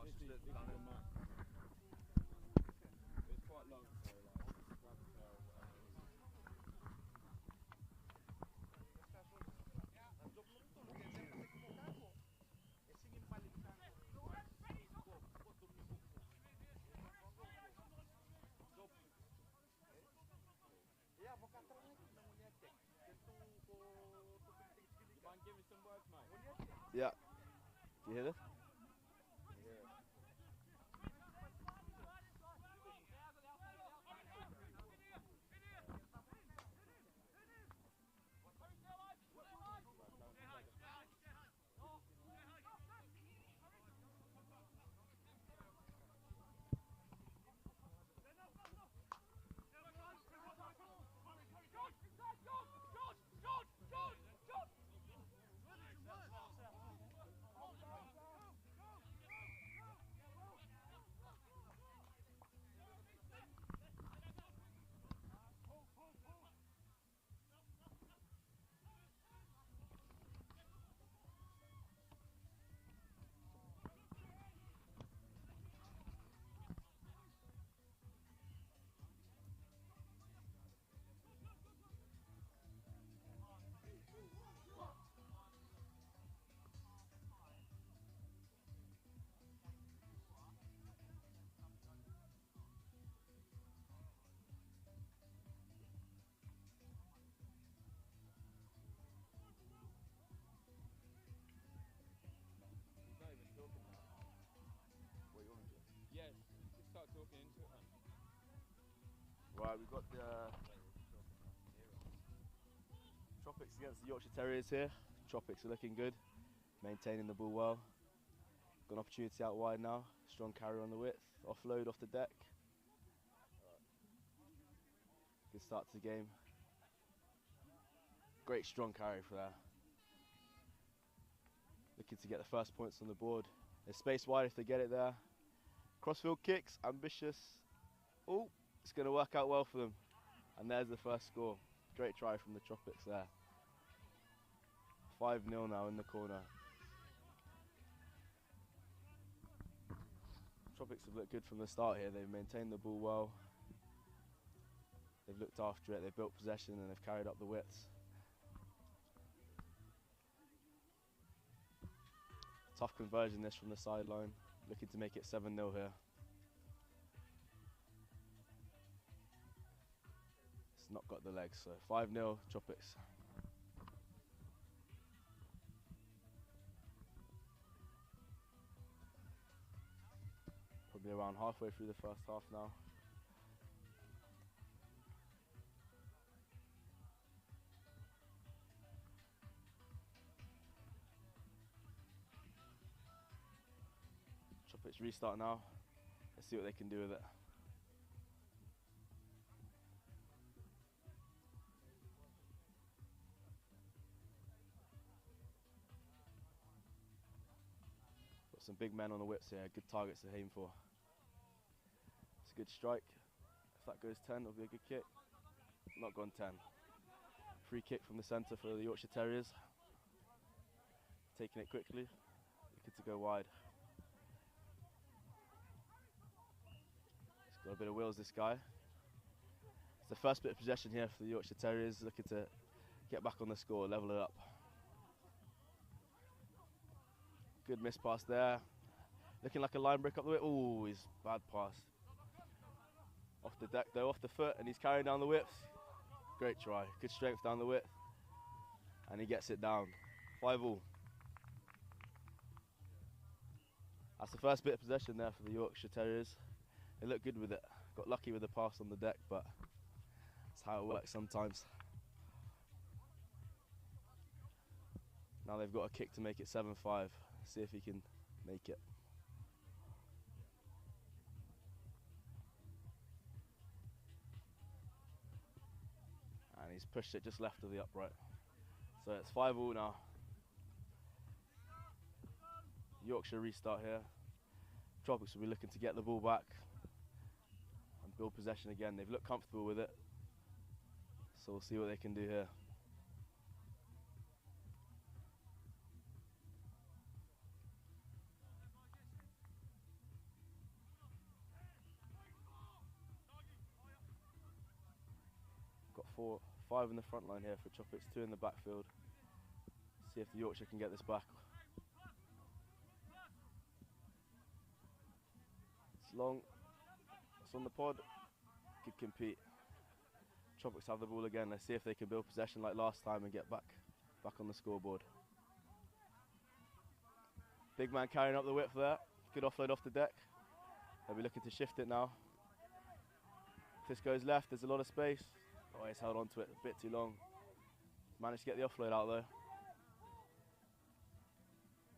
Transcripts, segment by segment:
just looked kind of mad. It was quite long, so like, grab the tail, whatever. You mind giving some words, mate? Yeah. Do you hear this? He's not even talking now. What you want me to do? Yes, just start talking into it, man. Right, we've got the Tropics against the Yorkshire Terriers here. Tropics are looking good, maintaining the ball well. Got an opportunity out wide now. Strong carry on the width, offload off the deck. Good start to the game. Great strong carry for that. Looking to get the first points on the board. There's space wide if they get it there. Crossfield kicks, ambitious. Oh, it's going to work out well for them. And there's the first score. Great try from the Tropics there. 5-0 now in the corner. Tropics have looked good from the start here. They've maintained the ball well. They've looked after it, they've built possession and they've carried up the widths. Tough conversion this from the sideline. Looking to make it 7-0 here. It's not got the legs, so 5-0 Tropics. Probably around halfway through the first half now. Tropics restart now. Let's see what they can do with it. Got some big men on the whips here, good targets to aim for. It's a good strike. If that goes 10, it'll be a good kick. Not gone 10. Free kick from the centre for the Yorkshire Terriers. Taking it quickly, looking to go wide. He's got a bit of wheels, this guy. It's the first bit of possession here for the Yorkshire Terriers, looking to get back on the score, level it up. Good miss pass there. Looking like a line break up the width. Oh, he's bad pass. Off the deck though, off the foot, and he's carrying down the width. Great try, good strength down the width. And he gets it down. 5-all. That's the first bit of possession there for the Yorkshire Terriers. They look good with it. Got lucky with the pass on the deck, but that's how it works sometimes. Now they've got a kick to make it 7-5. See if he can make it. And he's pushed it just left of the upright. So it's 5-all now. Yorkshire restart here. Tropics will be looking to get the ball back and build possession again. They've looked comfortable with it. So we'll see what they can do here. 4, 5 in the front line here for Tropics, 2 in the backfield. See if the Yorkshire can get this back. It's long. It's on the pod. Could compete. Tropics have the ball again. Let's see if they can build possession like last time and get back on the scoreboard. Big man carrying up the width there. Good offload off the deck. They'll be looking to shift it now. If this goes left, there's a lot of space. Oh, he's held on to it a bit too long. Managed to get the offload out though.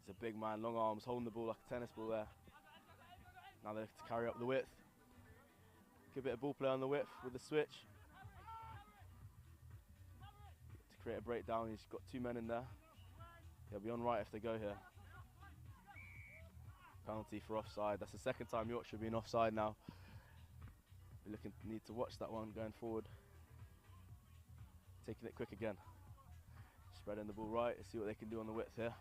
It's a big man, long arms, holding the ball like a tennis ball there. Now they have to carry up the width. Good bit of ball play on the width with the switch. To create a breakdown, he's got 2 men in there. He'll be on right if they go here. Penalty for offside. That's the second time Yorkshire being offside now. We need to watch that one going forward. Taking it quick again. Spreading the ball right. Let's see what they can do on the width here.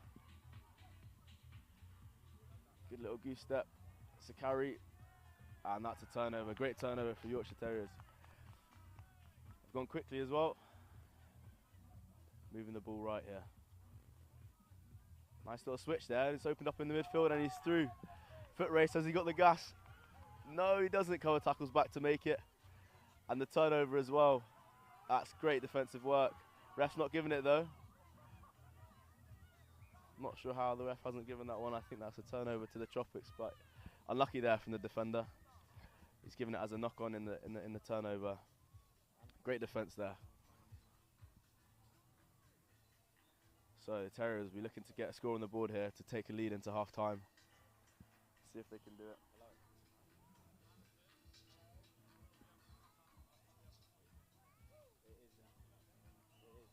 Good little goose step. It's a carry. And that's a turnover. Great turnover for Yorkshire Terriers. They've gone quickly as well. Moving the ball right here. Nice little switch there. It's opened up in the midfield and he's through. Foot race. Has he got the gas? No, he doesn't. Cover tackles back to make it. And the turnover as well. That's great defensive work. Ref's not giving it though. Not sure how the ref hasn't given that one. I think that's a turnover to the Tropics, but unlucky there from the defender. He's given it as a knock-on in the turnover. Great defence there. So the Terriers will be looking to get a score on the board here to take a lead into half-time. See if they can do it.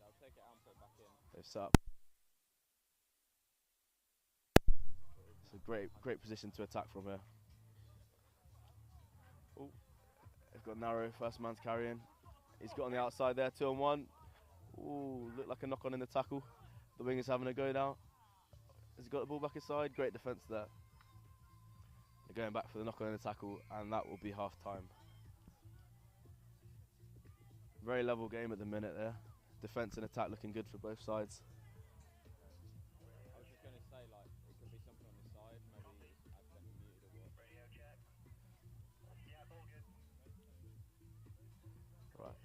I'll take it out and put it back in. They've set up. It's a great position to attack from here. Oh, they've got narrow, first man's carrying. He's got on the outside there, 2 on 1. Ooh, looked like a knock on in the tackle. The winger's having a go now. Has he got the ball back inside? Great defence there. They're going back for the knock on in the tackle, and that will be half time. Very level game at the minute there. Defence and attack looking good for both sides. I was just going to say, like, it could be something on the side, maybe accidentally muted or what. Right.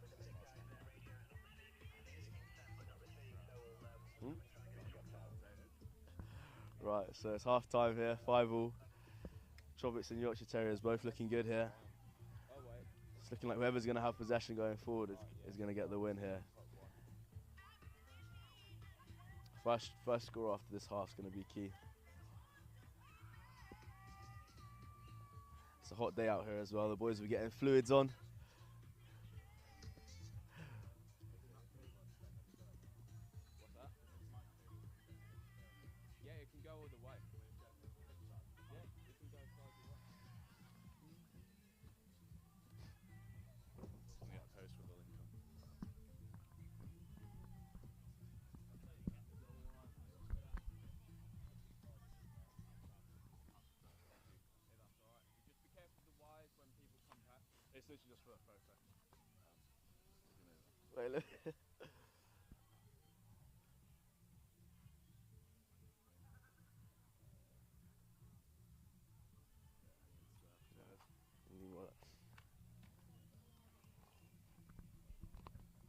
Right, so it's half time here, 5-5. Tropics and Yorkshire Terriers both looking good here. Oh, wait. It's looking like whoever's going to have possession going forward is going to get the win here. First score after this half is going to be key. It's a hot day out here as well. The boys will be getting fluids on. What's that? Yeah, it can go all the way. Yeah, it can go sideways. We got a post with the link on. Just be careful of the wires when people come back. It's literally just for a photo. Wait, look.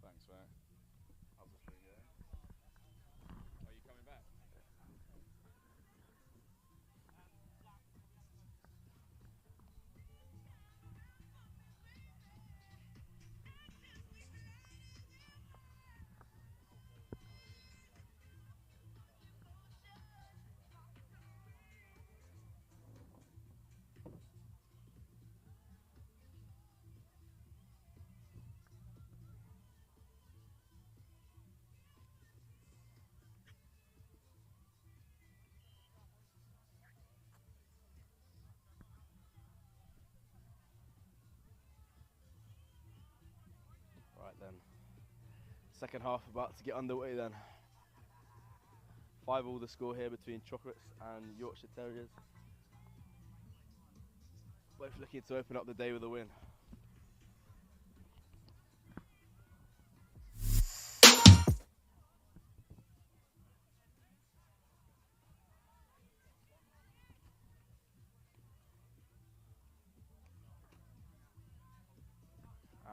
Thanks, mate. How's the stream going? Are you coming back? Right then. Second half about to get underway then. 5-5 the score here between Tropics and Yorkshire Terriers. Both looking to open up the day with a win.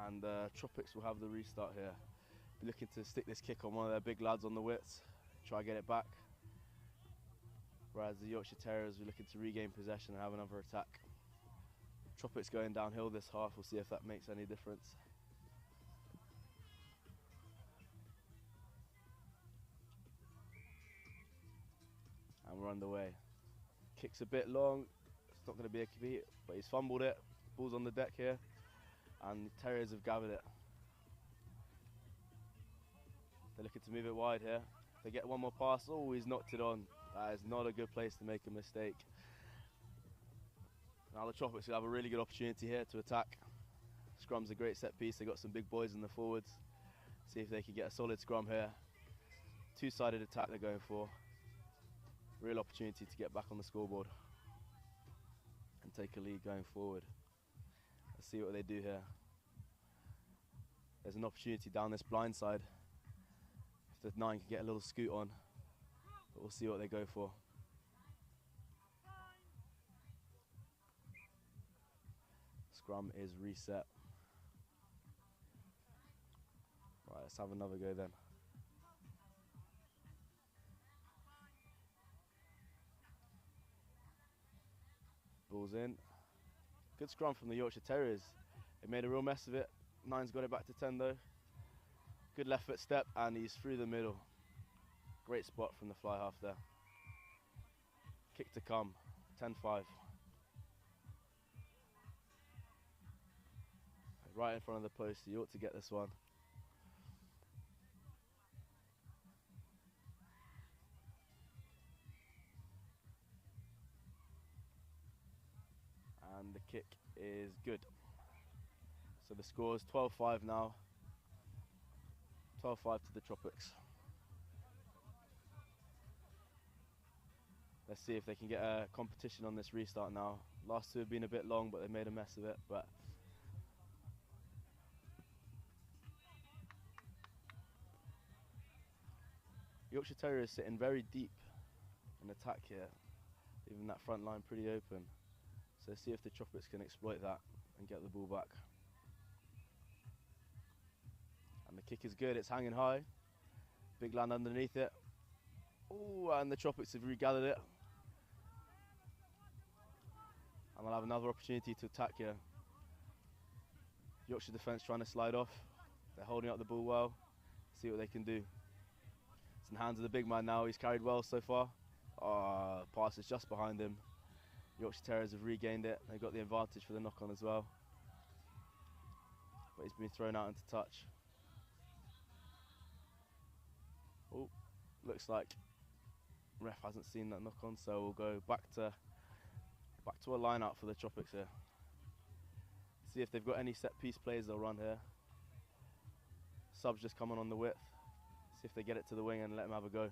and Tropics will have the restart here. Be looking to stick this kick on one of their big lads on the widths, try get it back. Whereas the Yorkshire Terriers are looking to regain possession and have another attack. Tropics going downhill this half, we'll see if that makes any difference. And we're underway. Kick's a bit long, it's not going to be a compete, but he's fumbled it. Ball's on the deck here, and the Terriers have gathered it. They're looking to move it wide here. If they get one more pass, oh, he's knocked it on. That is not a good place to make a mistake. Now the Tropics will have a really good opportunity here to attack. Scrum's a great set piece, they've got some big boys in the forwards. See if they can get a solid scrum here. Two-sided attack they're going for. Real opportunity to get back on the scoreboard and take a lead going forward. Let's see what they do here. There's an opportunity down this blind side. If the 9 can get a little scoot on, but we'll see what they go for. Scrum is reset. Right, let's have another go then. Ball's in. Good scrum from the Yorkshire Terriers. They made a real mess of it. 9's got it back to 10 though. Good left foot step and he's through the middle. Great spot from the fly half there. Kick to come, 10-5. Right in front of the post, you ought to get this one. And the kick is good. So the score is 12-5 now. 12-5 to the Tropics. Let's see if they can get a competition on this restart now. Last two have been a bit long, but they made a mess of it. But Yorkshire Terriers sitting very deep in attack here, leaving that front line pretty open. So let's see if the Tropics can exploit that and get the ball back. And the kick is good, it's hanging high. Big land underneath it. Oh, and the Tropics have regathered it. And they'll have another opportunity to attack here. Yorkshire defence trying to slide off. They're holding up the ball well. See what they can do. It's in the hands of the big man now, he's carried well so far. Oh, pass is just behind him. Yorkshire Terriers have regained it. They've got the advantage for the knock-on as well. But he's been thrown out into touch. Oh, looks like ref hasn't seen that knock-on, so we'll go back to a line-out for the Tropics here. See if they've got any set-piece plays they'll run here. Subs just coming on the width. See if they get it to the wing and let them have a go.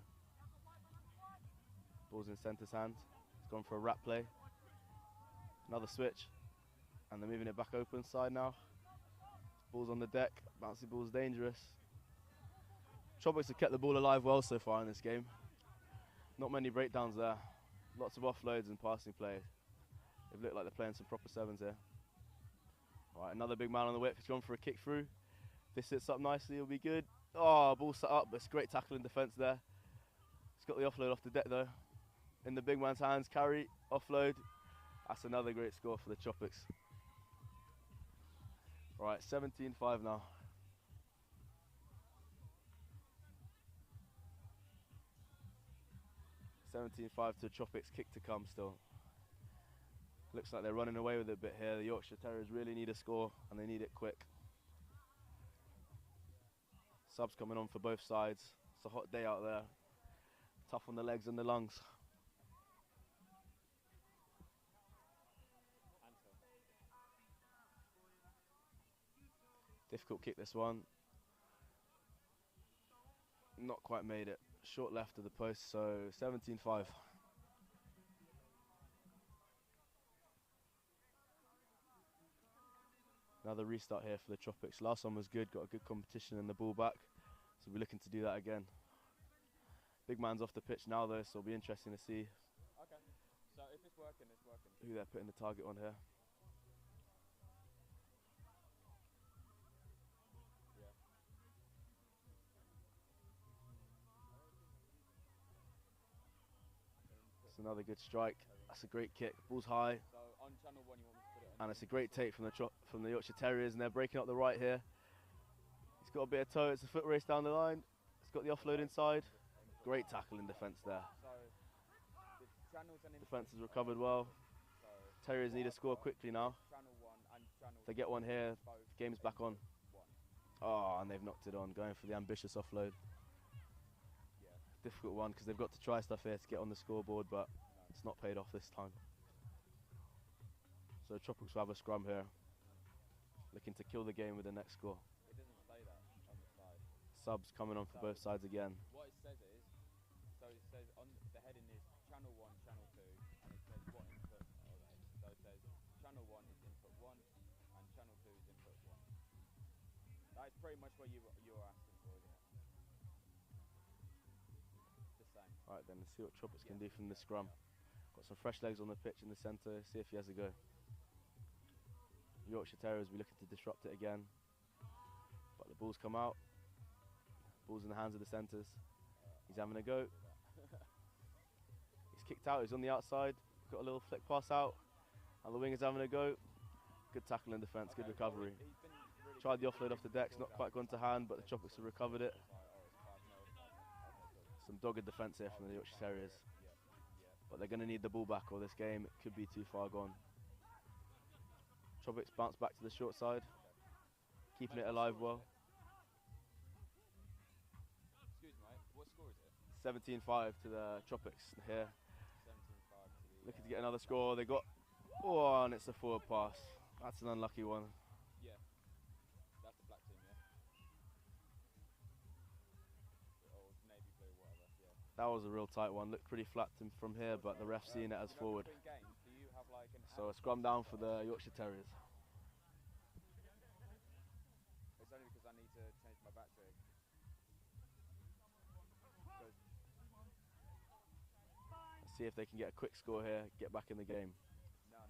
Ball's in centre's hand. It's gone for a wrap play. Another switch, and they're moving it back open side now. Ball's on the deck. Bouncy ball's dangerous. Tropics have kept the ball alive well so far in this game. Not many breakdowns there. Lots of offloads and passing play. They've looked like they're playing some proper sevens here. All right, another big man on the whip. He's gone for a kick through. If this sits up nicely, it'll be good. Oh, ball set up, but it's great tackling defence there. He's got the offload off the deck though. In the big man's hands, carry, offload. That's another great score for the Tropics. All right, 17-5 now. 17-5 to Tropics, kick to come still. Looks like they're running away with it a bit here. The Yorkshire Terriers really need a score and they need it quick. Subs coming on for both sides. It's a hot day out there. Tough on the legs and the lungs. Difficult kick this one. Not quite made it. Short left of the post, so 17-5. Another restart here for the Tropics. Last one was good, got a good competition and the ball back. So we're looking to do that again. Big man's off the pitch now though, so it'll be interesting to see Okay, so if it's working, it's working. who they're putting the target on here. Another good strike. That's a great kick. Ball's high. So on channel 1, you want me to put it on? And it's a great take from the Yorkshire Terriers, and they're breaking up the right here. He's got a bit of toe. It's a foot race down the line. He's got the offload inside. Great tackle in defence there. So the channels and Defence has recovered well. So Terriers need a score quickly now. channel 1 and channel If they get one here, both game's back on. 1. Oh, and they've knocked it on, going for the ambitious offload. Yeah. Difficult one because they've got to try stuff here to get on the scoreboard, but it's not paid off this time. So Tropics will have a scrum here, looking to kill the game with the next score. It doesn't say that on the side. Subs coming on for both sides again. What it says is, so it says on the heading is channel 1, channel 2, and it says what input are they. So it says channel 1 is input 1, and channel 2 is input 1. That is pretty much what you're asking for, isn't it? The same. Alright then, let's see what Tropics can do from the scrum. Got some fresh legs on the pitch in the centre, see if he has a go. Yorkshire Terriers will be looking to disrupt it again. But the ball's come out. Ball's in the hands of the centres. He's having a go. He's kicked out, he's on the outside. Got a little flick pass out. And the winger's having a go. Good tackle in defence, good recovery. Tried the offload off the decks, not quite gone to hand, but the Tropics have recovered it. Some dogged defence here from the Yorkshire Terriers. But they're going to need the ball back or this game it could be too far gone. Tropics bounce back to the short side, keeping it alive well. Excuse me, mate, what score is it? 17-5 to the Tropics here. 17-5 to the... Looking to get another score. They got one, it's a forward pass. That's an unlucky one. Yeah. That's the black team, yeah? Or navy blue, whatever, yeah. That was a real tight one. Looked pretty flat from here, but the ref's seen it as forward. Between games, do you have like an So a scrum down for the Yorkshire Terriers. It's only because I need to change my battery. See if they can get a quick score here, get back in the game. No.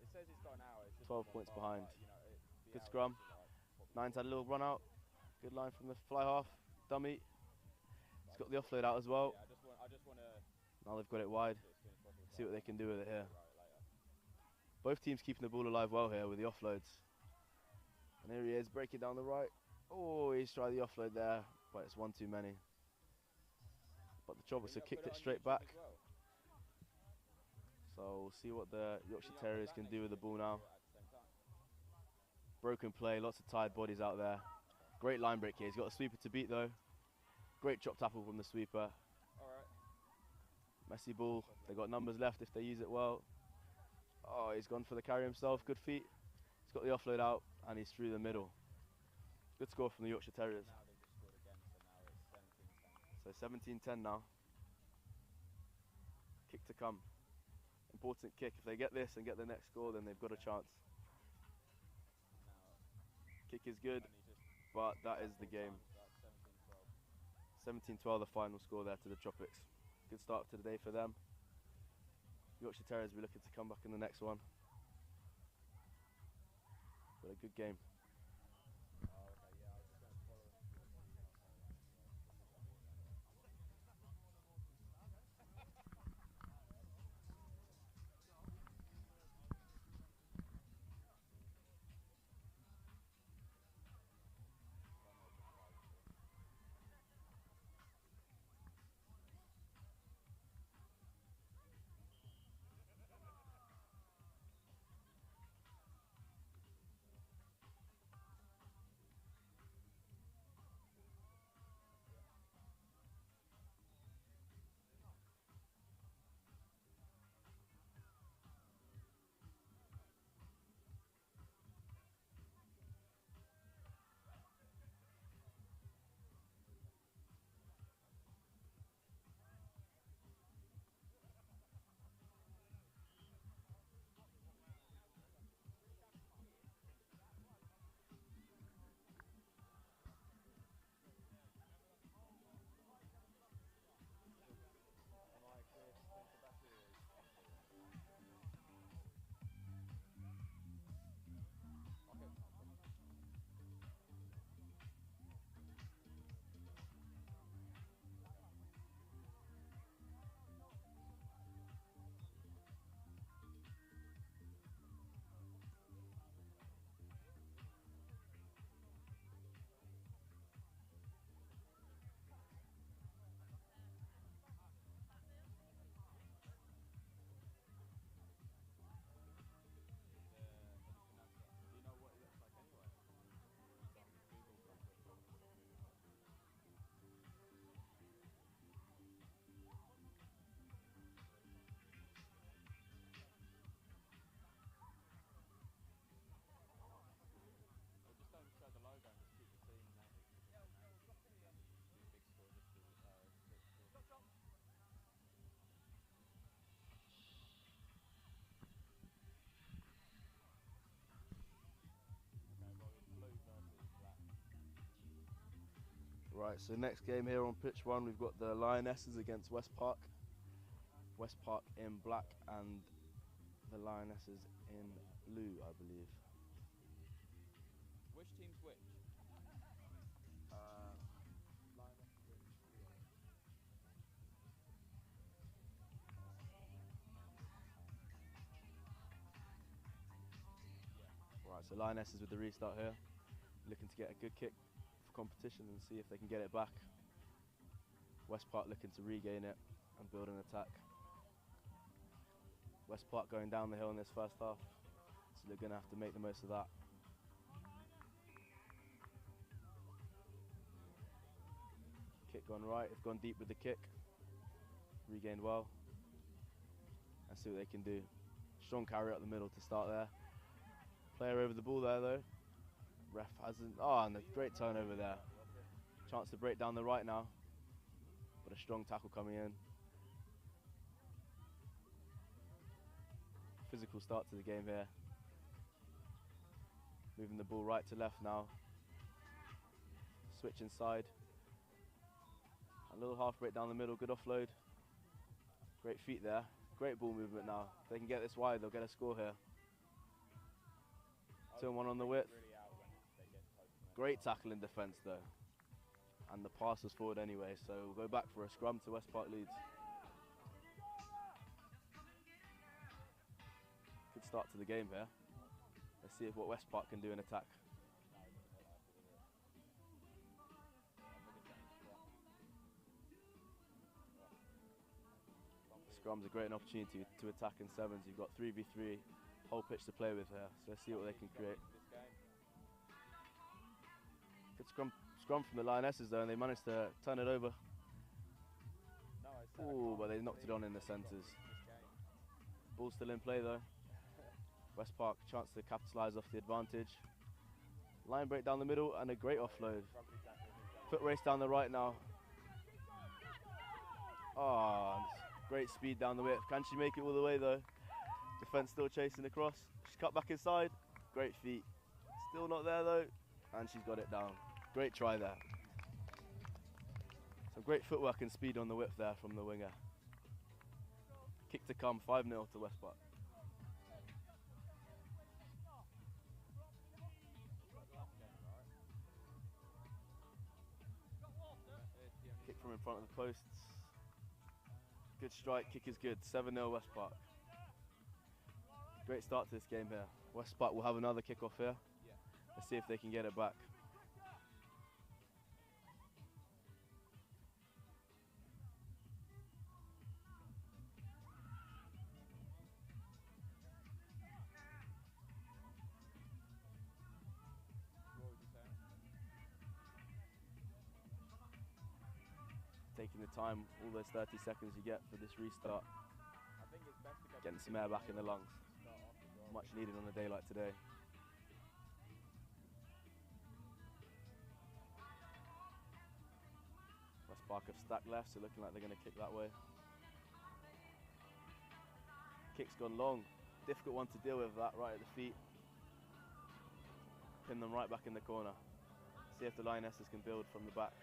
It says it's got an hour. It's just 12 one points bar, behind. but, you know, the Good hour scrum. is like Nine's had a little run out. Good line from the fly half. Dummy. He's got the offload out as well. Yeah, I just want to Now they've got it wide. do it as soon as possible. See what they can do with it here. Right, later. Both teams keeping the ball alive well here with the offloads. And here he is, breaking down the right. Oh, he's tried the offload there, but it's one too many. But the Tropics have kicked it straight back. Well. So we'll see what the Yorkshire Terriers can do with the ball now. At the same time. Broken play, lots of tired bodies out there. Great line break here. He's got a sweeper to beat though. Great chop tackle from the sweeper. Alright. Messy ball. They got numbers left if they use it well. Oh, he's gone for the carry himself. Good feet. He's got the offload out and he's through the middle. Good score from the Yorkshire Terriers. Now they've just scored again, so now it's 17-10. So 17-10 now. Kick to come. Important kick. If they get this and get the next score, then they've got a chance. Now, Kick is good, and he just but that is the game. That's 17-12. 17-12 the final score there to the Tropics. Good start to the day for them. Yorkshire Terriers will be looking to come back in the next one. But a good game. Oh, okay, yeah, I was just going to follow. Right, so next game here on pitch 1, we've got the Lionesses against West Park. West Park in black and the Lionesses in blue, I believe. Which team's which? Right, so Lionesses with the restart here, looking to get a good kick for competition and see if they can get it back. West Park looking to regain it and build an attack. West Park going down the hill in this first half, so they're going to have to make the most of that. Kick gone right, it's gone deep with the kick. Regained well. Let's see what they can do. Strong carry up the middle to start there. Player over the ball there though. Ref hasn't, and a great turnover there. Chance to break down the right now, but a strong tackle coming in. Physical start to the game here. Moving the ball right to left now. Switch inside. A little half break down the middle, good offload. Great feet there. Great ball movement now. If they can get this wide, they'll get a score here. 2-1 on the width. Great tackle in defence though. And the pass was forward anyway, so we'll go back for a scrum to West Park Leeds. Good start to the game here. Let's see what West Park can do in attack. Scrum's a great opportunity to attack in sevens. You've got 3v3, whole pitch to play with here, so let's see what they can create. Good scrum from the Lionesses though, and they managed to turn it over. Ooh, but they knocked it on in the centres. Ball still in play though. West Park, chance to capitalise off the advantage. Line break down the middle and a great offload. Foot race down the right now. Great speed down the width. Can she make it all the way though? Defence still chasing across. She's cut back inside. Great feet. Still not there though. And she's got it down. Great try there. Some great footwork and speed on the whip there from the winger. Kick to come, 5-0 to West Park. Kick from in front of the posts. Good strike, kick is good. 7-0 West Park. Great start to this game here. West Park will have another kick-off here. Let's see if they can get it back. Taking the time, all those 30 seconds you get for this restart. Getting some air back in the lungs. Much needed on a day like today. West Park have stacked left, so looking like they're going to kick that way. Kick's gone long. Difficult one to deal with, that right at the feet. Pin them right back in the corner. See if the Lionesses can build from the back.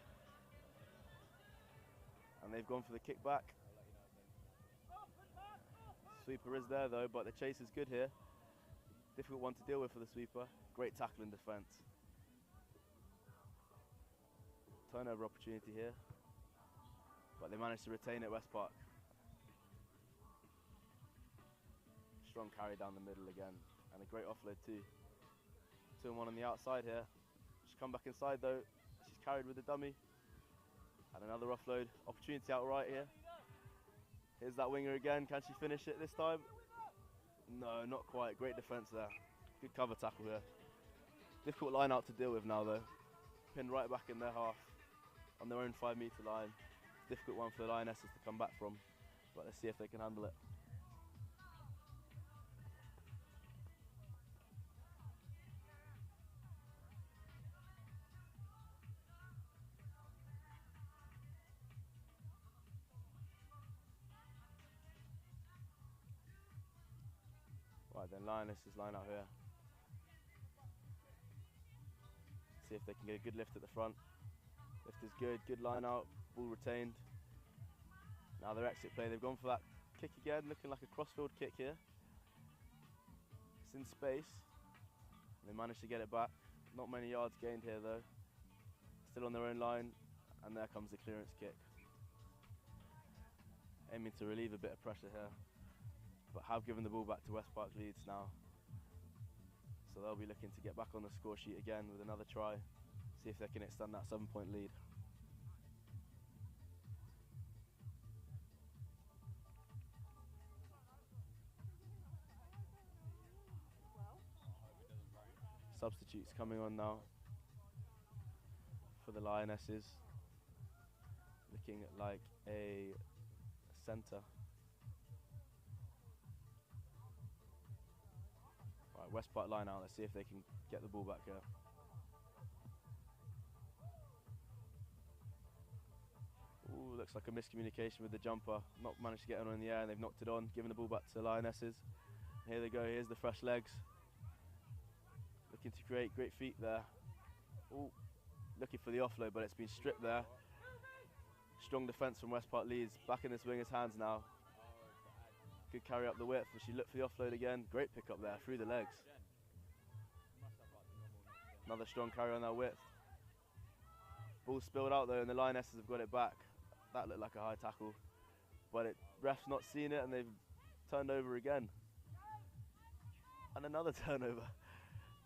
And they've gone for the kick back. Sweeper is there though, but the chase is good here. Difficult one to deal with for the sweeper. Great tackle in defence. Turnover opportunity here. But they managed to retain it, West Park. Strong carry down the middle again. And a great offload too. 2-1 on the outside here. She's come back inside though. She's carried with the dummy. And another offload. Opportunity out right here. Here's that winger again. Can she finish it this time? No, not quite. Great defence there. Good cover tackle here. Difficult line out to deal with now though. Pinned right back in their half on their own 5-metre line. Difficult one for the Lionesses to come back from, but let's see if they can handle it. Right then, Lionesses line out here. See if they can get a good lift at the front. Lift is good, good line out, ball retained. Now their exit play, they've gone for that kick again, looking like a crossfield kick here. It's in space. They managed to get it back. Not many yards gained here though. Still on their own line, and there comes the clearance kick. Aiming to relieve a bit of pressure here, but have given the ball back to West Park Leeds now. So they'll be looking to get back on the score sheet again with another try, see if they can extend that 7-point lead. Substitutes coming on now for the Lionesses, looking like a centre. Right, West Park line out, let's see if they can get the ball back here. Ooh, looks like a miscommunication with the jumper, not managed to get it on in the air, and they've knocked it on, giving the ball back to the Lionesses. Here they go, here's the fresh legs. Looking to create great feet there. Ooh, looking for the offload, but it's been stripped there. Strong defence from West Park Leeds, back in this winger's hands now. Good carry up the width, and she looked for the offload again. Great pick up there, through the legs. Another strong carry on that width. Ball spilled out though, and the Lionesses have got it back. That looked like a high tackle, but ref's not seen it, and they've turned over again. And another turnover.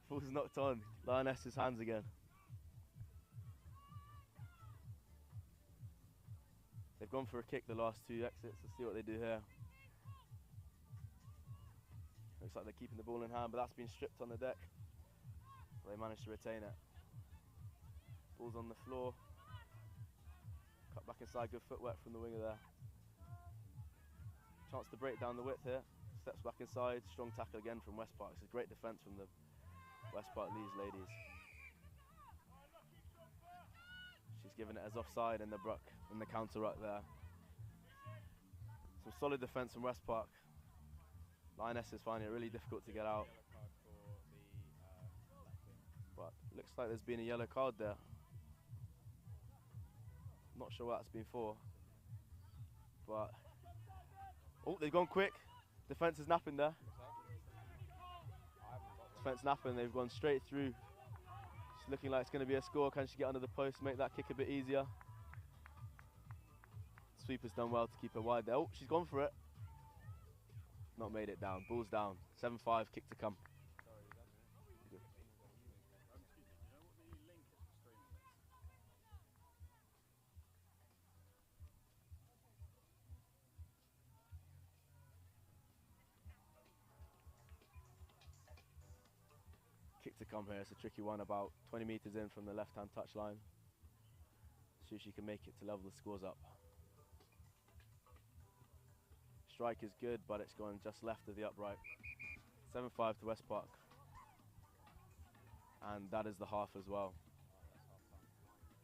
Ball's knocked on, Lionesses' hands again. They've gone for a kick the last two exits. Let's see what they do here. Looks like they're keeping the ball in hand, but that's been stripped on the deck. So they managed to retain it. Ball's on the floor. Cut back inside, good footwork from the winger there. Chance to break down the width here. Steps back inside, strong tackle again from West Park. It's a great defence from the West Park Leeds ladies. She's given it as offside in the counter ruck there. Some solid defence from West Park. Lionesses finding it really difficult to get out. But looks like there's been a yellow card there. Not sure what that's been for. But oh, they've gone quick. Defence is napping there. Defence napping, they've gone straight through. It's looking like it's going to be a score. Can she get under the post, make that kick a bit easier? Sweeper's done well to keep her wide there. Oh, she's gone for it. Not made it down. Ball's down. 7-5, kick to come. Kick to come here. It's a tricky one, about 20 metres in from the left-hand touchline. See if she can make it to level the scores up. Strike is good, but it's gone just left of the upright. 7-5 to West Park. And that is the half as well.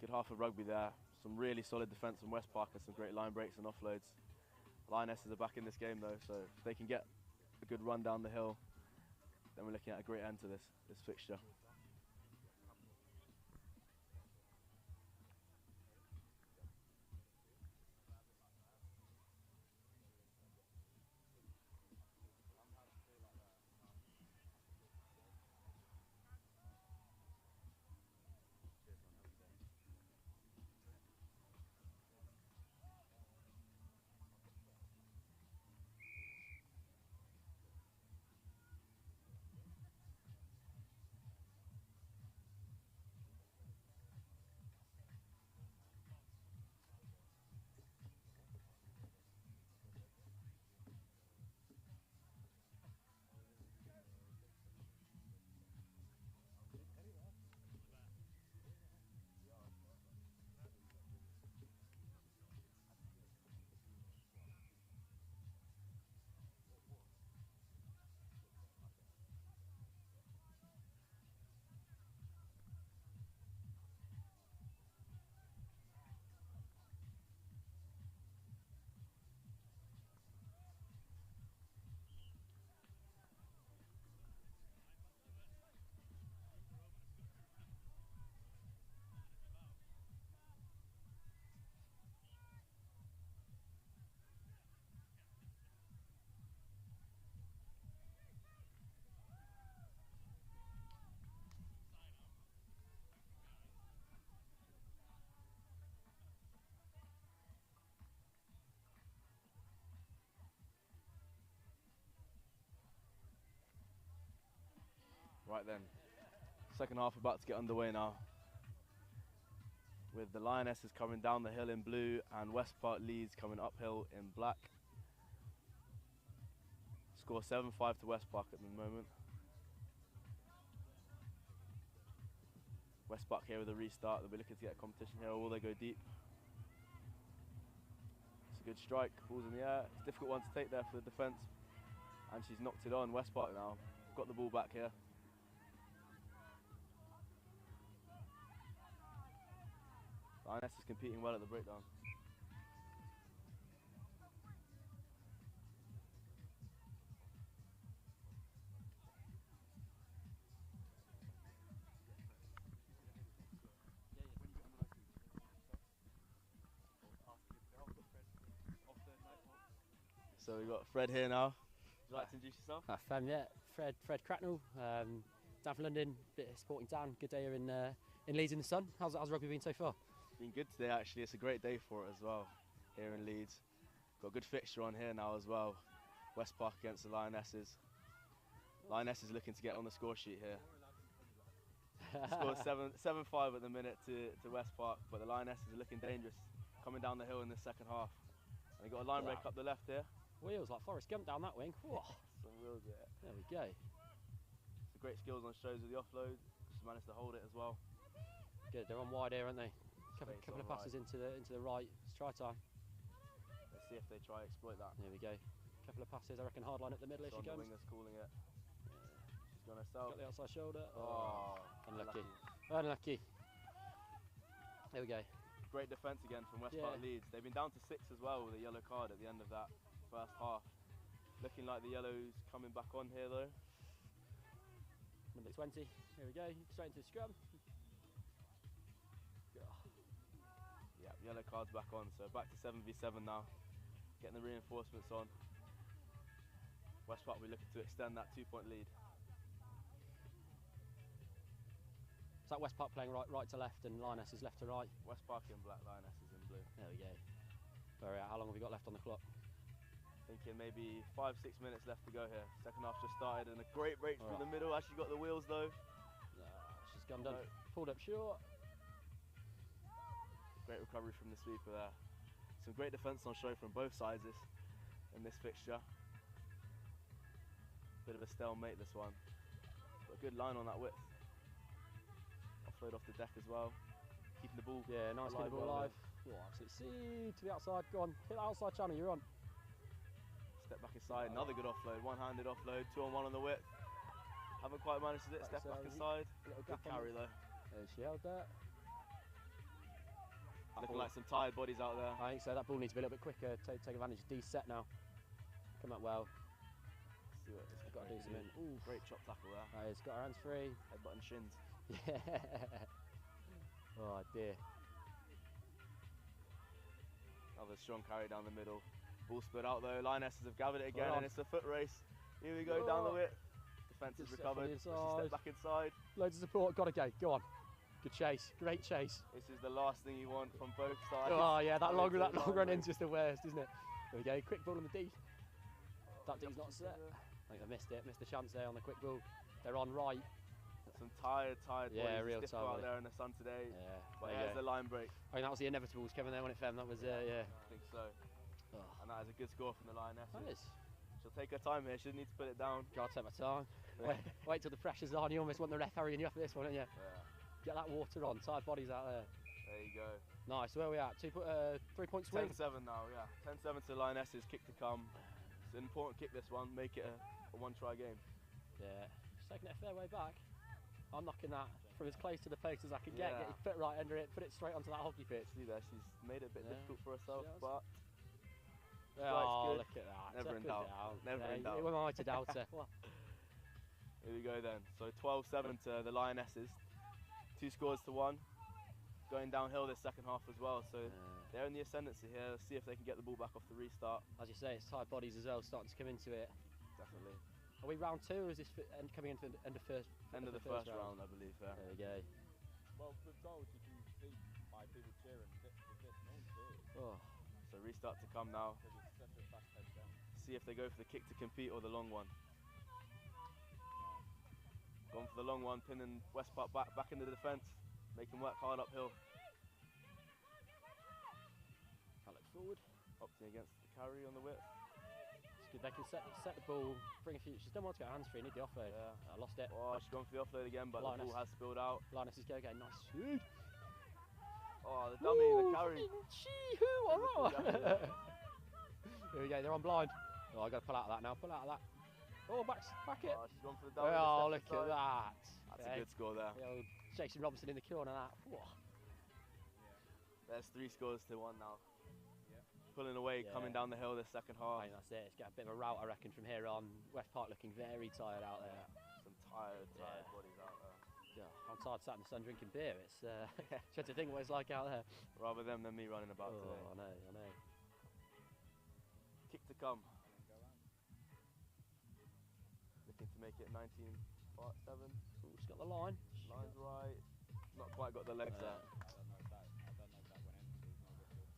Good half of rugby there. Some really solid defence from West Park and some great line breaks and offloads. Lionesses are back in this game though, so if they can get a good run down the hill, then we're looking at a great end to this fixture. Right then, second half about to get underway now, with the Lionesses coming down the hill in blue and West Park Leeds coming uphill in black. Score 7-5 to West Park at the moment. West Park here with a restart. They'll be looking to get a competition here, or will they go deep? It's a good strike, ball's in the air. It's a difficult one to take there for the defence, and she's knocked it on. West Park now got the ball back here. Lioness is competing well at the breakdown. So we've got Fred here now. Would you like to introduce yourself? Yeah, Fred Cracknell, down from London, bit of sporting down. Good day here in Leeds in the sun. How's rugby been so far? Been good today actually. It's a great day for it as well here in Leeds. Got a good fixture on here now as well. West Park against the Lionesses. Lionesses looking to get on the score sheet here. Scored 7-5 at the minute to West Park, but the Lionesses are looking dangerous coming down the hill in the second half. And they got a line break up the left here. Wheels like Forrest Gump down that wing. Whoa. Some wheels there. There we go. Some great skills on shows with the offload. Just managed to hold it as well. Good. They're on wide here, aren't they? Couple Space of on passes right. into the right. It's try time. Let's see if they try exploit that. There we go. Couple of passes. I reckon hard line up the middle. If she The goes. winger's calling it. She's gone herself. Got the outside shoulder. Oh, unlucky. Unlucky. There we go. Great defence again from West Park Leeds. They've been down to 6 as well with a yellow card at the end of that first half. Looking like the yellows coming back on here though. Number 20. Here we go. Straight into the scrum. Yeah, yellow card's back on, so back to 7v7 now. Getting the reinforcements on. West Park will be looking to extend that 2-point lead. Is that West Park playing right to left and Lionesses left to right? West Park in black, Lionesses in blue. There we go. Very how long have we got left on the clock? Thinking maybe 5-6 minutes left to go here. Second half just started and a great break through the middle. Actually got the wheels though. She's gone done. Pulled up short. Great recovery from the sweeper there. Some great defence on show from both sides in this fixture. Bit of a stalemate this one. Got a good line on that width. Offload off the deck as well. Keeping the ball nice, keeping the ball alive. Absolute seed to the outside. Go on, hit the outside channel, you're on. Step back inside, another good offload. One-handed offload, 2-on-1 on the width. Haven't quite managed to step back inside. Good carry though. There she held that. Looking like some tired bodies out there. I think so. That ball needs to be a little bit quicker. Take advantage of D-set now. Come up well. Let's see what this Got to do some in. Ooh, great chop tackle there. It's got her hands free. Headbutt and shins. Yeah. Oh dear. Another strong carry down the middle. Ball split out though. Lionesses have gathered it again, and it's a foot race. Here we go down the width. Defence is recovered. Step back inside. Loads of support. Got to go. Go on. Good chase. Great chase. This is the last thing you want from both sides. Oh yeah, that long run in's just the worst, isn't it? There we go. Quick ball on the D. That D's not set. I think I missed it. Missed the chance there on the quick ball. They're on right. Some tired bodies. Real stiff out there in the sun today. Yeah. But here's the line break. I think that was the inevitables coming there when it fell. That was I think so. And that is a good score from the Lionesses. That is. She'll take her time here. She doesn't need to put it down. Gotta take my time. Wait till the pressure's on. You almost want the ref hurrying you after this one, don't you? Yeah. Get that water on. Tired bodies out there. There you go. Nice. Where are we at? 3-point swing. 10-7 now. Yeah. 10-7 to Lionesses. Kick to come. It's an important kick. This one. Make it a one-try game. Yeah. Just taking it a fair way back. I'm knocking that from as close to the post as I can get your foot right under it, put it straight onto that hockey pitch. See there, she's made it a bit difficult for herself, but oh, look at that. Never in doubt. Never in doubt. Who am I to doubt her? Here we go then. So 12-7 to the Lionesses. 2 scores to 1. Going downhill this second half as well, so they're in the ascendancy here. Let's see if they can get the ball back off the restart. As you say, it's tired bodies as well starting to come into it. Definitely. Are we round 2 or is this coming into the end of first? End of the first round, I believe. There we go. Well, with goals you can see by people cheering with this no one cheers. So restart to come now. Because it's such a fast pace game. See if they go for the kick to compete or the long one. Gone for the long one, pinning West Park back into the defence, making work hard uphill. Alex forward. Opting against the carry on the whip. It's good. They can set the ball, bring a few. She's done well to get hands free. Need the offload. Yeah. I lost it. Oh, she's gone for the offload again, but the ball has spilled out. Lionesses go again. Nice shoot. Oh, the dummy, the carry. Chee-hoo, all right. Here we go. They're on blind. Oh, I got to pull out of that now. Pull out of that. Oh, back it. Oh, she's gone for the dummy. Oh, look at that. That's a good score there. The old Jason Robinson in the corner. That. Whoa. There's 3 scores to 1 now. Pulling away, coming down the hill this second half. I think that's it. It's got a bit of a rout, I reckon, from here on. West Park looking very tired out there. Some tired bodies out there. Yeah, I'm tired sat in the sun drinking beer. It's trying to think what it's like out there. Rather them than me running about today. I know. Kick to come. Looking to make it 19-7. She's got the line. Line's right. Not quite got the legs there. I don't know if that went in, so it's not good.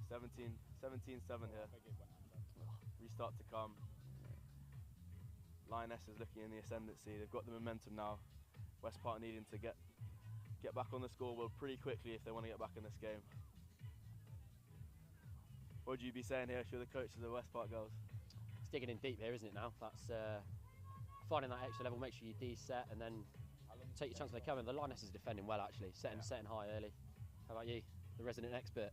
So 17-7 here. Restart to come. Lionesses looking in the ascendancy. They've got the momentum now. West Park needing to get back on the scoreboard pretty quickly if they want to get back in this game. What would you be saying here if you're the coach of the West Park girls? It's digging in deep here, isn't it now? That's finding that extra level, make sure you de-set and then take your chance when they come in. The Lionesses are defending well actually, setting high early. How about you, the resident expert?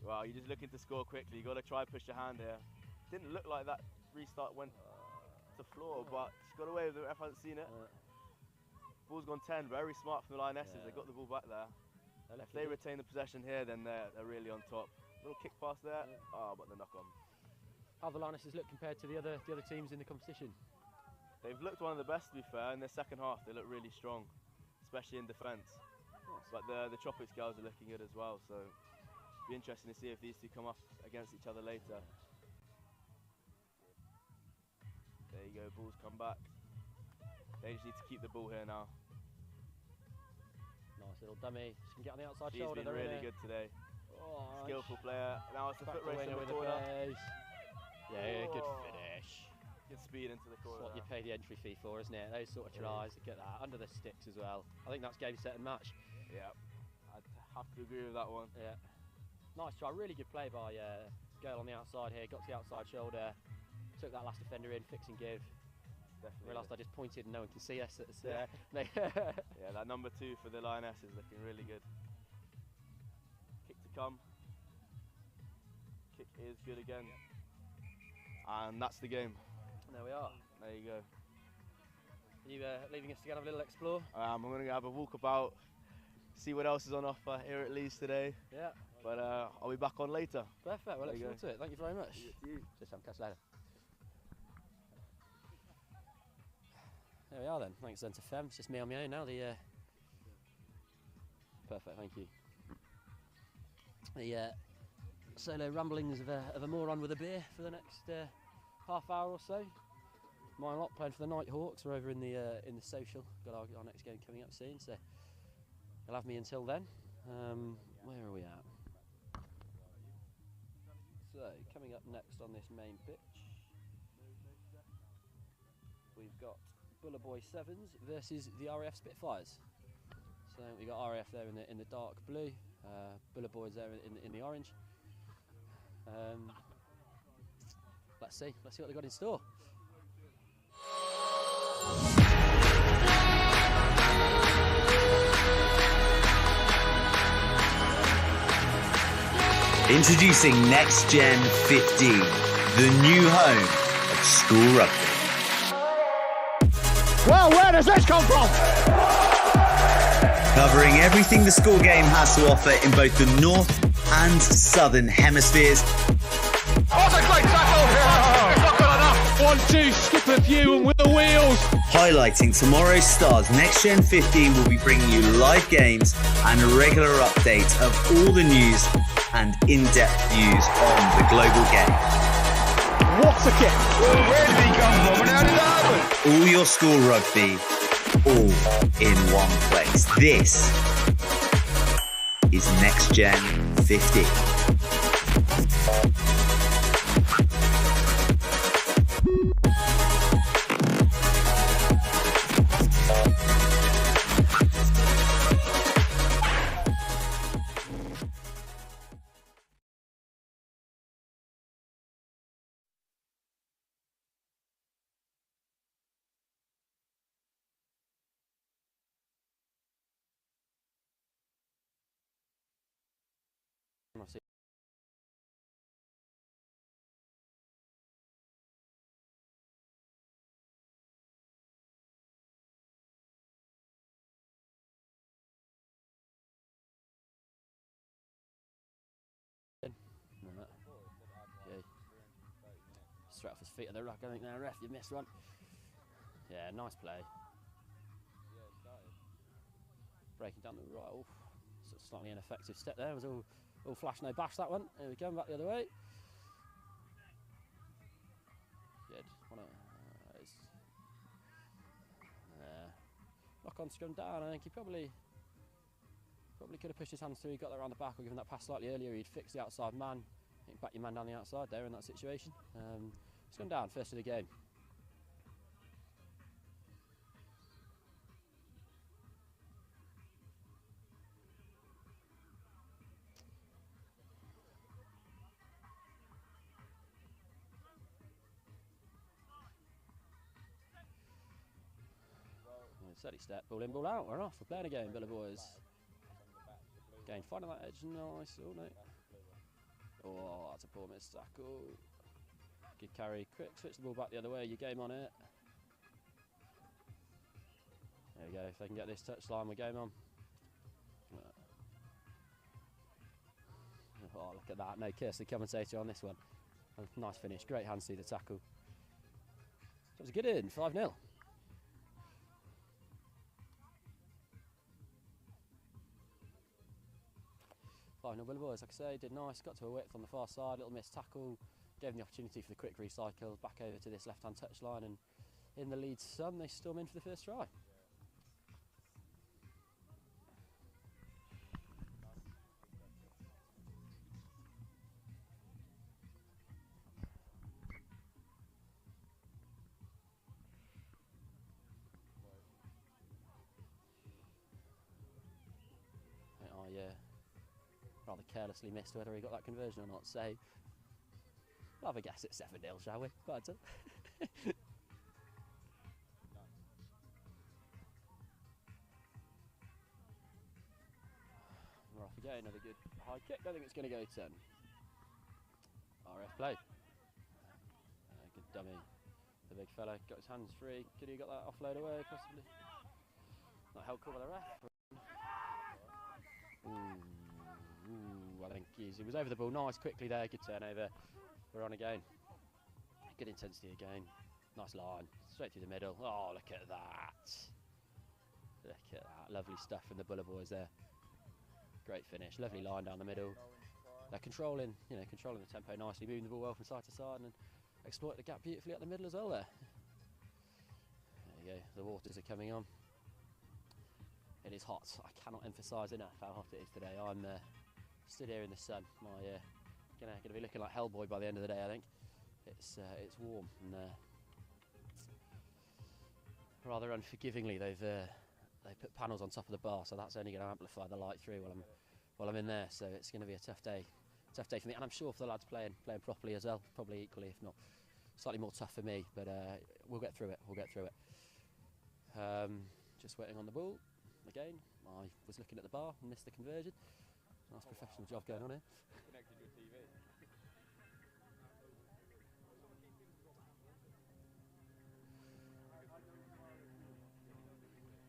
Well, you're just looking to score quickly. You've got to try and push your hand here. Didn't look like that restart went to floor, but she's got away with it. Ref hasn't seen it. Ball's gone 10. Very smart from the Lionesses. They got the ball back there. If they retain the possession here, then they're really on top. Little kick pass there. Oh, but the knock on. How the Lionesses look compared to the other teams in the competition? They've looked one of the best, to be fair. In their second half, they look really strong, especially in defence. But the Tropics girls are looking good as well. So it'll be interesting to see if these two come up against each other later. There you go, balls come back. They just need to keep the ball here now. Nice little dummy. She can get on the outside She's shoulder. She's been really good today. Oh, skillful player. Now it's a foot race in the with corner. Yeah, good finish. Good speed into the corner. That's what you pay the entry fee for, isn't it? Those sort of tries. Look at that. Under the sticks as well. I think that's game, set and match. Yeah, I'd have to agree with that one. Yeah. Nice try. Really good play by girl on the outside here. Got to the outside shoulder. Took that last defender in, fix and give. Definitely. Realised I just pointed and no one can see us. Yeah, that number 2 for the Lionesses looking really good. Kick to come. Kick is good again. And that's the game. There we are. There you go. Are you leaving us to go and have a little explore? I'm going to have a walk about, see what else is on offer here at Leeds today. Yeah. But I'll be back on later. Perfect. Well, look forward to it. Thank you very much. You. Just have a catch later. There we are then. Thanks then to Fem. It's just me on my own now. Perfect. Thank you. The solo ramblings of a moron with a beer for the next half hour or so. Mine lot playing for the Nighthawks. We're over in the social. Got our next game coming up soon, so you'll have me until then. Where are we at? So coming up next on this main pitch, we've got Boulevards 7s versus the RAF Spitfires. So we've got RAF there in the dark blue, Boulevards there in the orange. Let's see what they've got in store. Introducing NextGenXV, the new home of school rugby. Well, where does this come from? Covering everything the school game has to offer in both the north and southern hemispheres. What a great tackle! It's not good enough. 1-2, skip a few and with the wheels. Highlighting tomorrow's stars, NextGen15 will be bringing you live games and a regular update of all the news and in-depth views on the global game. What a kick! Where did he come from and how did that happen? All your school rugby, all in one place. This is NextGen15. feet of the ruck, I think there, ref, you missed one. Yeah, nice play. Yeah, it started. Breaking down the right, oh, slightly ineffective step there. It was all flash, no bash, that one. Here we go, back the other way. Good. Knock on scrum down. I think he probably could have pushed his hands through. He got that around the back or given that pass slightly earlier. He'd fixed the outside man. I think back your man down the outside there in that situation. Scrum down, first of the game. Steady step, ball in, ball out. We're off. We're playing again, Boulevards. Again, finding that edge. Nice. Oh, no. Oh, that's a poor miss tackle. Good carry. Quick, switch the ball back the other way. Your game on it. There we go. If they can get this touchline, we're game on. Oh, look at that. No curse, the commentator on this one. Nice finish. Great hands through the tackle. That was a good in. 5-0. Final Boulevards, like I say, did nice, got to a width on the far side, little missed tackle, gave them the opportunity for the quick recycle, back over to this left-hand touchline, and in the Leeds sun, they storm in for the first try. Rather carelessly missed whether he got that conversion or not. So, we'll have a guess at 7-0, shall we? We're off again, another good high kick. I think it's going to go 10. RF play. Good dummy. The big fella got his hands free. Could he got that offload away, possibly? Not held cool by the ref. I think he was over the ball nice quickly there, good turnover. We're on again. Good intensity again. Nice line, straight through the middle. Oh, look at that. Look at that, lovely stuff from the Boulevards there. Great finish, lovely line down the middle. They're controlling the tempo nicely, moving the ball well from side to side and exploit the gap beautifully at the middle as well there. There you go, the waters are coming on. It is hot. I cannot emphasise enough how hot it is today. I'm stood here in the sun. Gonna be looking like Hellboy by the end of the day, I think. It's warm and rather unforgivingly they put panels on top of the bar, so that's only going to amplify the light through while I'm in there. So it's going to be a tough day for me, and I'm sure for the lads playing properly as well. Probably equally, if not slightly more tough for me. But we'll get through it. Just waiting on the ball. Again, I was looking at the bar and missed the conversion. Nice professional job going on here. Connected your TV.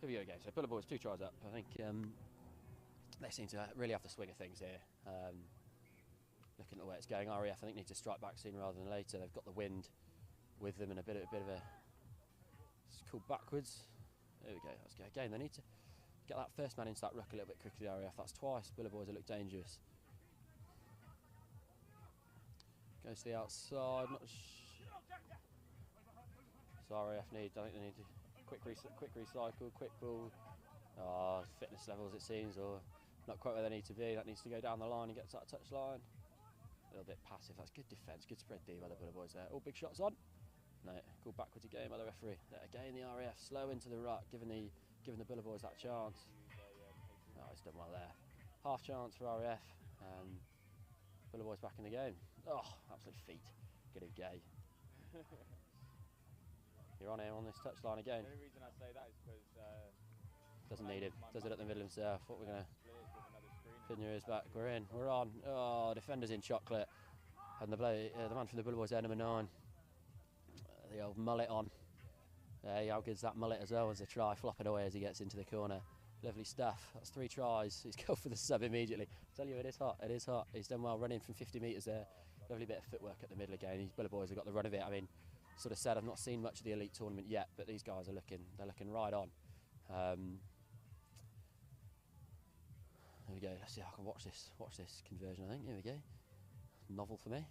Here we go again. So Boulevards 2 tries up. I think they seem to really have the swing of things here. Looking at the way it's going, RAF I think need to strike back sooner rather than later. They've got the wind with them and a bit of a. It's called backwards. There we go. Let's go again. They need to get that first man into that ruck a little bit quicker, the RAF. That's twice Boulevards that look dangerous. Goes to the outside. So RAF I think they need to quick recycle, quick ball. Fitness levels it seems, or not quite where they need to be. That needs to go down the line and get to that touch line. A little bit passive. That's good defence, good spread D by the Boulevards there. All big shots on. No, called backwards again by the referee. Again the RAF slow into the ruck, giving the Boulevards that chance. Oh, he's done well there. Half chance for RAF. Boulevards back in the game. Oh, absolute feat. Good of Gay. You're on here on this touchline again. The only reason I say that is because doesn't need him. Does it at the middle himself. What we're gonna pin your ears back. We're in. We're on. Oh, defenders in chocolate, and the man from the Boulevards there, number 9. The old mullet on. He outgives that mullet as well as a try, flopping away as he gets into the corner. Lovely stuff. That's 3 tries. He's go for the sub immediately. I tell you, it is hot. It is hot. He's done well running from 50 metres there. Lovely bit of footwork at the middle again. These Boulevards have got the run of it. I mean, sort of said, I've not seen much of the elite tournament yet, but these guys are they're looking right on. There we go. Let's see if I can watch this conversion. I think here we go. Novel for me.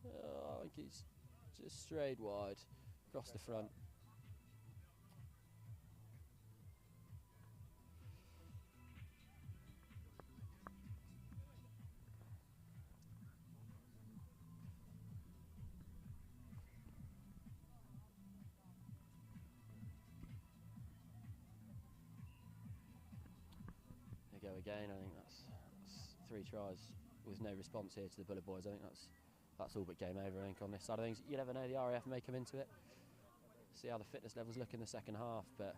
Oh, I think he's just strayed wide across the front. There we go again. I think that's 3 tries with no response here to the Boulevards. I think that's all but game over, I think, on this side of things. You never know, the RAF may come into it, see how the fitness levels look in the second half, but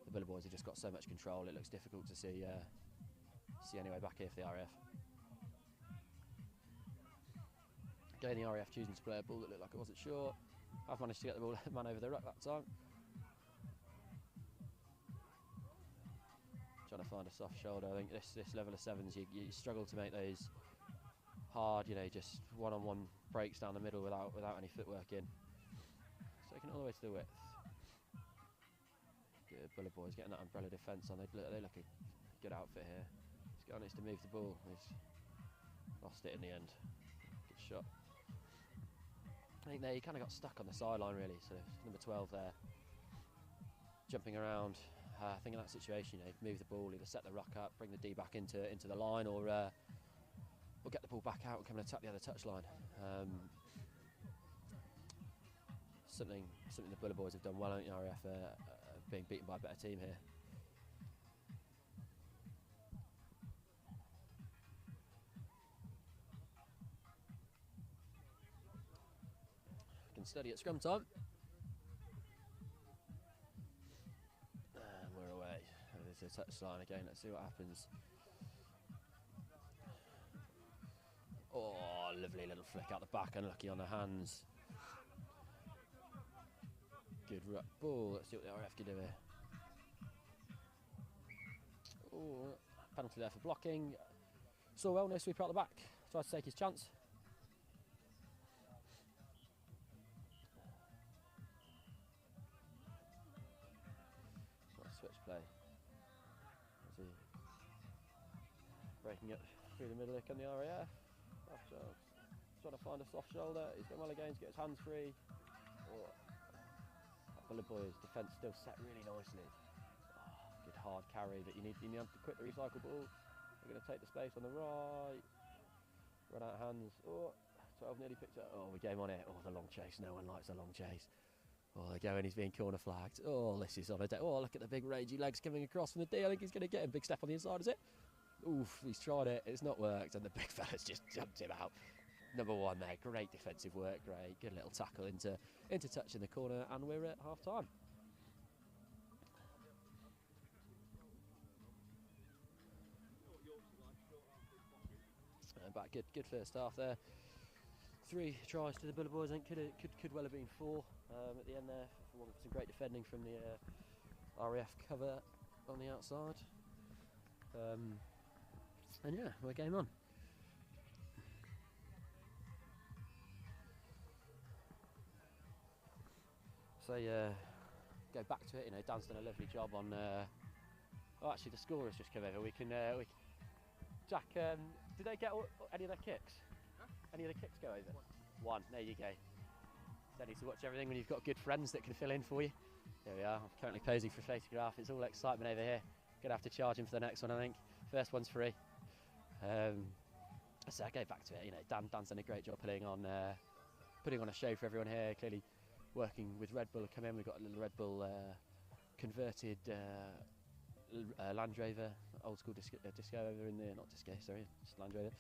the Boulevards have just got so much control, it looks difficult to see any way back here for the RAF. Again, the RAF choosing to play a ball that looked like it wasn't short. I've managed to get the ball man over the ruck that time. Trying to find a soft shoulder. I think this level of 7s, you struggle to make those hard, you know, just one-on-one breaks down the middle without any footwork in. Taking it all the way to the width. Good, Boulevards getting that umbrella defence on. They look a good outfit here. This guy needs to move the ball. He's lost it in the end. Good shot. I think there he kind of got stuck on the sideline really. So number 12 there, jumping around. I think in that situation, you know, move the ball, either set the ruck up, bring the D back into the line, or get the ball back out and come and attack the other touchline. Something the Boulevards have done well. I think the RAF being beaten by a better team here. Can study at scrum time. And we're away. There's a touchline again. Let's see what happens. Oh, lovely little flick out the back, unlucky on the hands. Good ruck ball. Let's see what the RAF can do here. Oh, penalty there for blocking. So well, no sweeper out the back. Tries to take his chance. Nice switch play. Breaking it through the middle, can the RAF? Trying to find a soft shoulder. He's done well again to get his hands free. Oh, that Boulevards defence still set really nicely. Oh, good hard carry, but you need to quit the recycle ball. We're going to take the space on the right. Run out of hands. Oh, 12 nearly picked up. Oh, we game on it. Oh, the long chase. No one likes a long chase. Oh, they're going. He's being corner flagged. Oh, this is on a day. Oh, look at the big rangy legs coming across from the D. I think he's going to get him. Big step on the inside, is it? Oof, he's tried it. It's not worked, and the big fella's just jumped him out. Number 1 there, great defensive work, great, good little tackle into touch in the corner, and we're at half time. But good first half there. 3 tries to the Boulevards. I think could well have been 4 at the end there. Some great defending from the RAF cover on the outside. And yeah, we're game on. So go back to it. You know, Dan's done a lovely job on. Oh, actually, the scorer's just come over. We can. Jack, did they get any of their kicks? Huh? Any of the kicks go over? One. There you go. Don't need to watch everything when you've got good friends that can fill in for you. There we are. I'm currently posing for a photograph. It's all excitement over here. Gonna have to charge him for the next one, I think. First one's free. So I go back to it. You know, Dan's done a great job putting on a show for everyone here. Clearly, working with Red Bull come in. We've got a little Red Bull converted Land Rover, old school disco over in the, not disco, sorry, just Land Rover.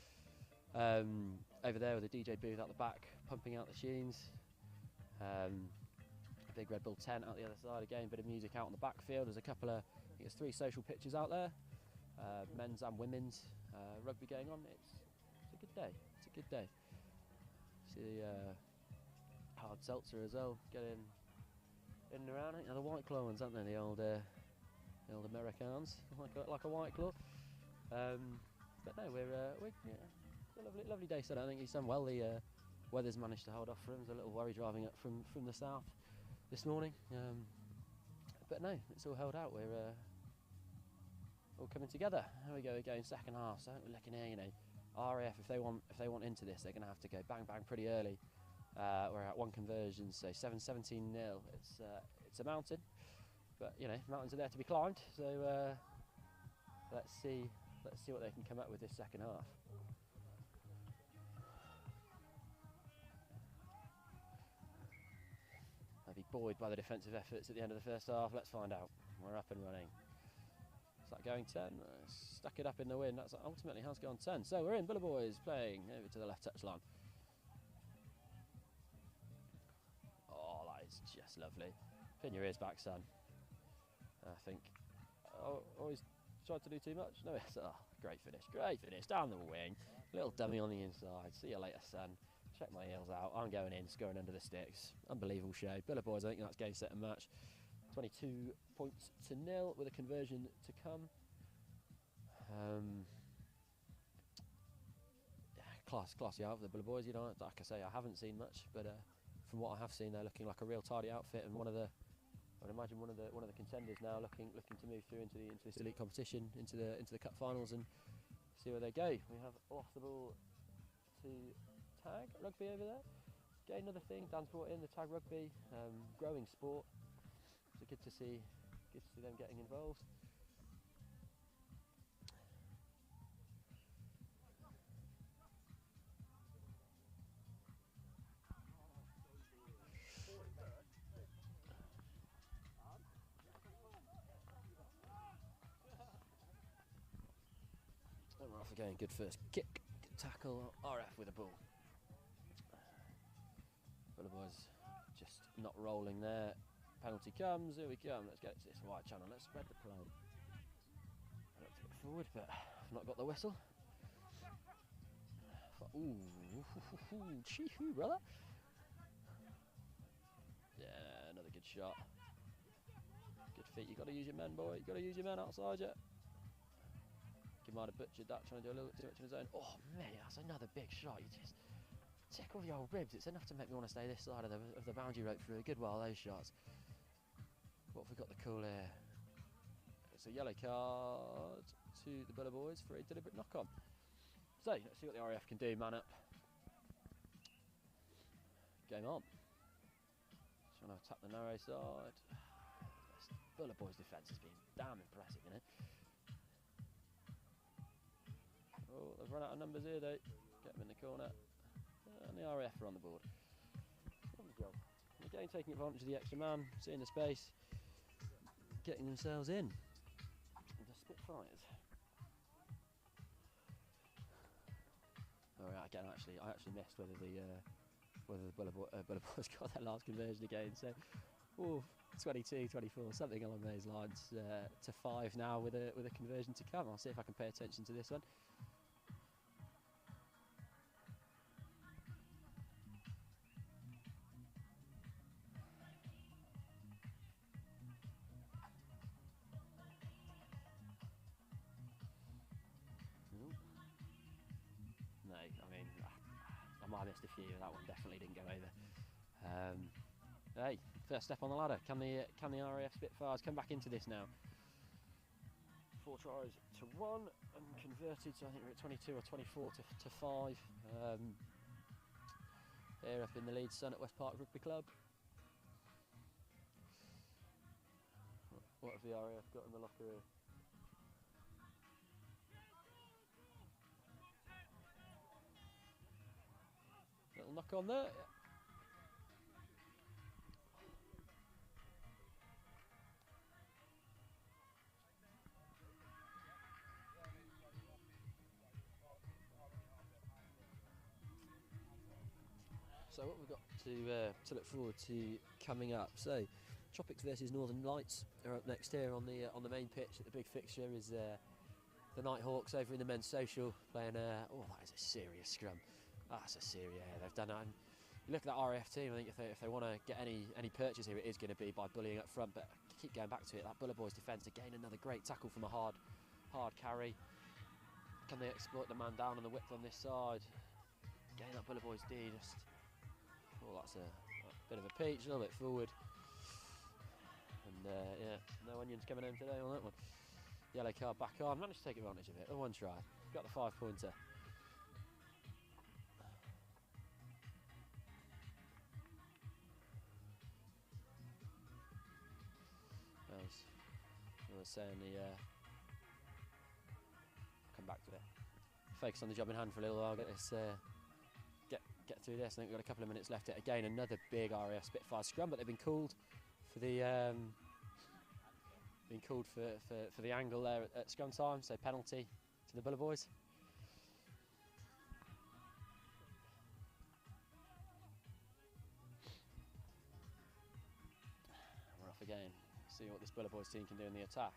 Over there with a DJ booth out the back, pumping out the tunes. A big Red Bull tent out the other side again, bit of music out on the backfield. There's a couple of, I think there's 3 social pitches out there, men's and women's. Rugby going on. It's a good day. It's a good day. See hard seltzer as well, getting in and around. I think they're the White Claw ones, aren't they? The old Americans, like a White Claw. But no, we're yeah, it's a lovely day. So I think he's done well. The Weather's managed to hold off for him. There's a little worry driving up from the south this morning, but no, it's all held out. We're all coming together. Here we go again, second half. So we're looking here, you know, RAF, if they want into this, they're going to have to go bang bang pretty early. We're at 1 conversion, so 17-0. It's a mountain, but you know, mountains are there to be climbed. So let's see what they can come up with this second half. I'll be buoyed by the defensive efforts at the end of the first half. Let's find out. We're up and running. Is that going 10? Stuck it up in the wind. That's ultimately has gone 10. So we're in. Boulevards playing over to the left touchline. Oh, that is just lovely. Pin your ears back, son. I think. Oh, always tried to do too much. No, it's great finish. Great finish down the wing. Little dummy on the inside. See you later, son. Check my heels out. I'm going in, scoring under the sticks. Unbelievable show. Boulevards, I think that's game, set and match. 22 points to 0 with a conversion to come. Classy out for the Boulevards. You know, like I say, I haven't seen much, but from what I have seen, they're looking like a real tidy outfit, and I would imagine one of the contenders now, looking to move through into this elite competition, into the cup finals, and see where they go. We have off the ball to tag rugby over there. Again, another thing Dan's brought in, the tag rugby, growing sport. So good to see them getting involved. And we're off again. Good first kick, good tackle. RF with a ball. Boulevards just not rolling there. Penalty comes, here we come. Let's get it to this wide channel. Let's spread the play. I looked a bit forward, but I've not got the whistle. Ooh, chee-hoo, brother. Yeah, another good shot. Good feet. You got to use your men, boy. You got to use your men outside you. He might have butchered that, trying to do a little bit too much on his own. Oh, mate, that's another big shot. You just tickle the old ribs. It's enough to make me want to stay this side of the boundary rope for a good while, those shots. What have we got the call here? It's a yellow card to the Boulevards for a deliberate knock-on. So, let's see what the RAF can do. Man up. Game on. Trying to attack the narrow side. Boulevards' defence has been damn impressive, you know. Oh, they've run out of numbers here, though. Get them in the corner. And the RAF are on the board. Lovely job. Again, taking advantage of the extra man, seeing the space, getting themselves in. The Spitfires. Alright, again, I actually missed whether the Boulevards got their last conversion again. So, 22, 24, something along those lines. To 5 now with a conversion to come. I'll see if I can pay attention to this one. No, I mean, I might have missed a few. That one definitely didn't go over. Hey, first step on the ladder. Can the RAF Spitfires come back into this now? 4 tries to 1 and converted. So I think we're at 22 or 24 to 5. Here up in the Leeds Sun at West Park Rugby Club. What have the RAF got in the locker here? Little knock on there. So what we've got to look forward to coming up. So Tropics versus Northern Lights are up next here on the main pitch. The big fixture is the Nighthawks over in the men's social playing. Oh, that is a serious scrum. That's a serious. Yeah, they've done that. And you look at that RAF team. I think if they want to get any purchase here, it is going to be by bullying up front. But keep going back to it. That Boulevards defence again. Another great tackle from a hard carry. Can they exploit the man down on the width on this side? Again, that Boulevards D just Oh, that's a bit of a peach, a little bit forward. And yeah, no onions coming home today on that one. Yellow card back on, managed to take advantage of it. Oh, one try, got the 5-pointer. As I was saying, come back to it. Focus on the job in hand for a little while. Get this, get through this. I think we've got a couple of minutes left. Again, another big RAF Spitfire scrum, but they've been called for the for the angle there at scrum time. So penalty to the Boulevards. We're off again. See what this Boulevards team can do in the attack.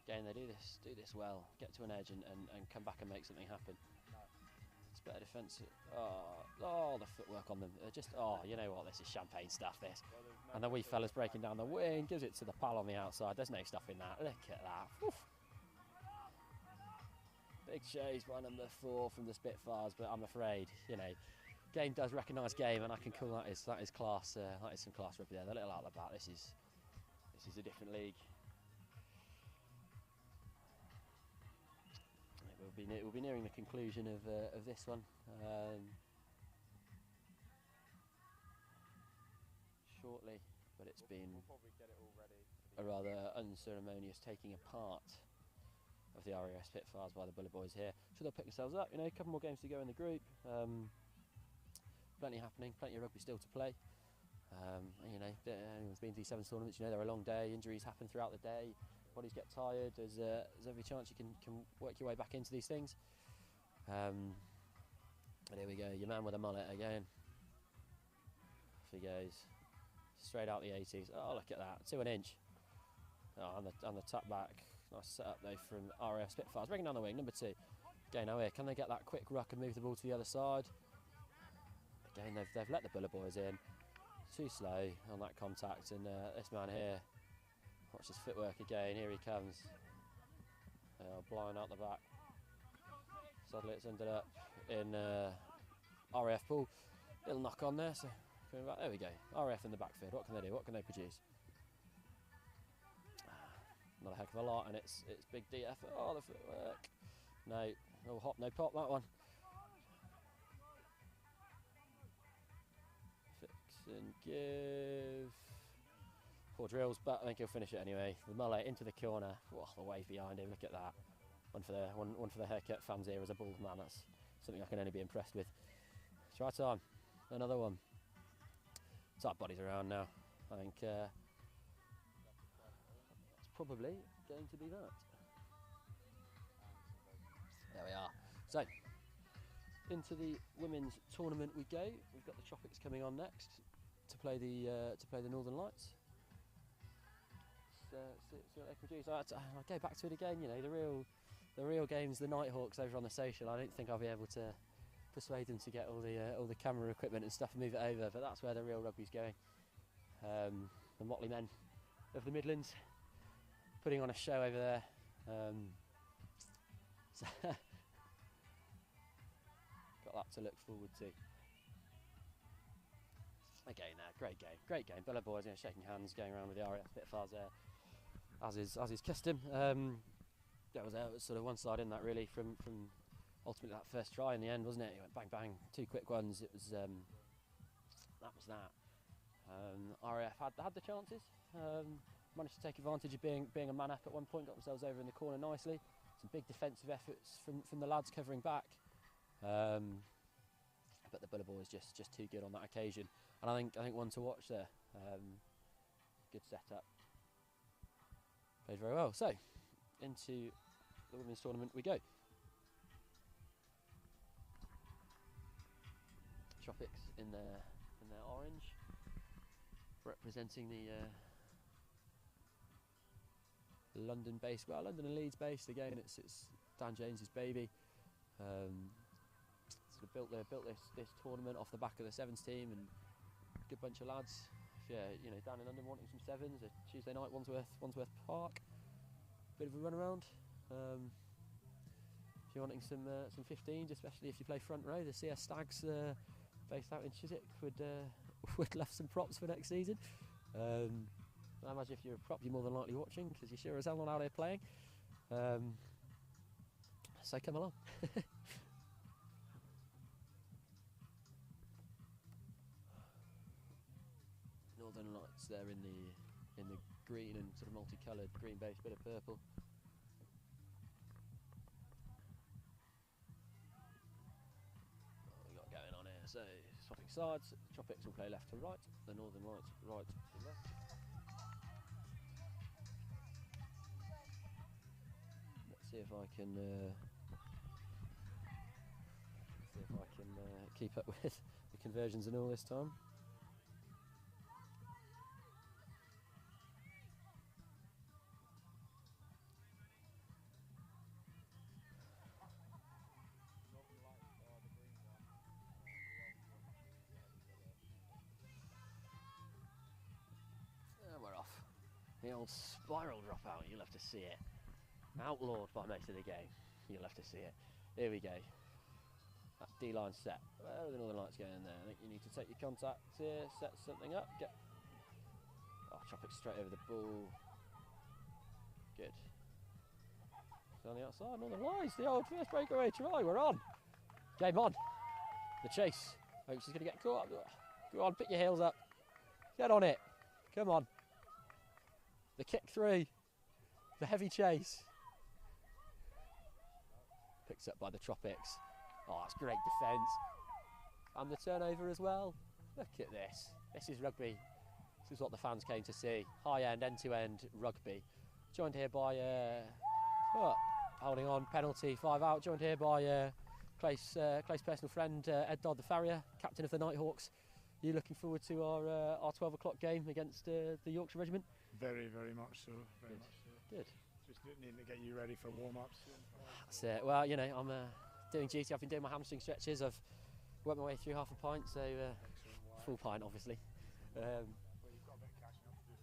Again, they do this well. Get to an edge and come back and make something happen. It's better defensive. Oh, the footwork on them. They're just, you know what? This is champagne stuff. This, and the wee fella's breaking down the wing, gives it to the pal on the outside. There's no stuff in that. Look at that. Oof. Big chase by number 4 from the Spitfires, but I'm afraid, you know, game does recognise game, and I can call that is class. That is some class rugby there. They're a little out of the bat. This is a different league. We'll be nearing the conclusion of this one. Shortly, but it's been a rather unceremonious taking apart of the RAF Spitfires by the Boulevards here. Sure, they'll pick themselves up. You know, a couple more games to go in the group. Plenty happening, plenty of rugby still to play. You know, anyone's been to these 7 tournaments, you know they're a long day. Injuries happen throughout the day. Bodies get tired. There's every chance you can work your way back into these things. And here we go. Your man with a mullet again. Off he goes. Straight out the 80s. Oh, look at that. 2 an inch. Oh, on the tuck back. Nice setup though from RAF Spitfires. Bringing down the wing, number 2. Again, now here, can they get that quick ruck and move the ball to the other side? Again, they've let the Boulevards in. Too slow on that contact, and this man here, watch his footwork again. Here he comes. Blind out the back. Sadly, it's ended up in RAF pool. Little knock on there. So coming back. There we go. RAF in the backfield. What can they do? What can they produce? Not a heck of a lot, and it's big DF. Oh, the footwork. No, no hop, no pop. That one. Fix and give. Poor drills, but I think he'll finish it anyway. The mullet into the corner. Oh, the wave behind him. Look at that. One for the haircut fans here as a bald man. That's something I can only be impressed with. Try time. Another one. Tight bodies around now. I think it's probably going to be that. There we are. So into the women's tournament we go. We've got the Tropics coming on next to play the Northern Lights. See what they produce. I'll go back to it again. You know, the real games, the Nighthawks over on the social. I don't think I'll be able to persuade them to get all the camera equipment and stuff and move it over, but that's where the real rugby's going. The motley men of the Midlands putting on a show over there. So got that to look forward to. Again, great game. Boulevards, you know, shaking hands, going around with the RAF Spitfires there, as is custom. That was sort of one side in that really from ultimately that first try in the end, wasn't it? It went bang bang, 2 quick ones. It was that was that. RAF had the chances. Managed to take advantage of being a man up at one point. Got themselves over in the corner nicely. Some big defensive efforts from the lads covering back. But the Boulevards just too good on that occasion. And I think one to watch there. Good setup. Played very well. So into the women's tournament we go. Tropics in their orange, representing the London-based, well, London and Leeds-based. Again, it's Dan James's baby. Sort of built this tournament off the back of the sevens team, and a good bunch of lads. Yeah, you know, down in London wanting some sevens. A Tuesday night, Wandsworth Park. Bit of a run around. If you're wanting some 15s, especially if you play front row, the CS Stags based out in Chiswick would would love some props for next season. I imagine if you're a prop, you're more than likely watching, because you're sure as hell not out here playing. So come along. Northern Lights there in the green and sort of multicoloured green base, bit of purple. What we got going on here? So swapping sides. Tropics will play left to right. The Northern Lights right to left. Let's see if I can keep up with the conversions and all this time. We're off. The old spiral dropout, you'll have to see it. Outlawed by most of the game, you'll have to see it. Here we go. That D-line set. Where are the Northern Lights going there? I think you need to take your contacts here, set something up, get... Oh, Tropics straight over the ball. Good. On the outside, Northern Lights, the old first breakaway try, we're on. Game on. The chase. Hopes he's going to get caught up. Go on, pick your heels up. Get on it. Come on. The kick through. The heavy chase. Picked up by the Tropics. Oh, that's great defence. And the turnover as well. Look at this. This is rugby. This is what the fans came to see. High-end, end-to-end rugby. Joined here by, holding on, penalty, 5 out. Joined here by close personal friend, Ed Dodd, the farrier, captain of the Nighthawks. You looking forward to our 12 o'clock game against the Yorkshire Regiment? Very, very much so. Very much so. Good. Just needing to get you ready for warm-ups. That's it. Well, you know, I'm doing duty. I've been doing my hamstring stretches. I've worked my way through half a pint, so full pint, obviously. Well, you've got a bit of catching up to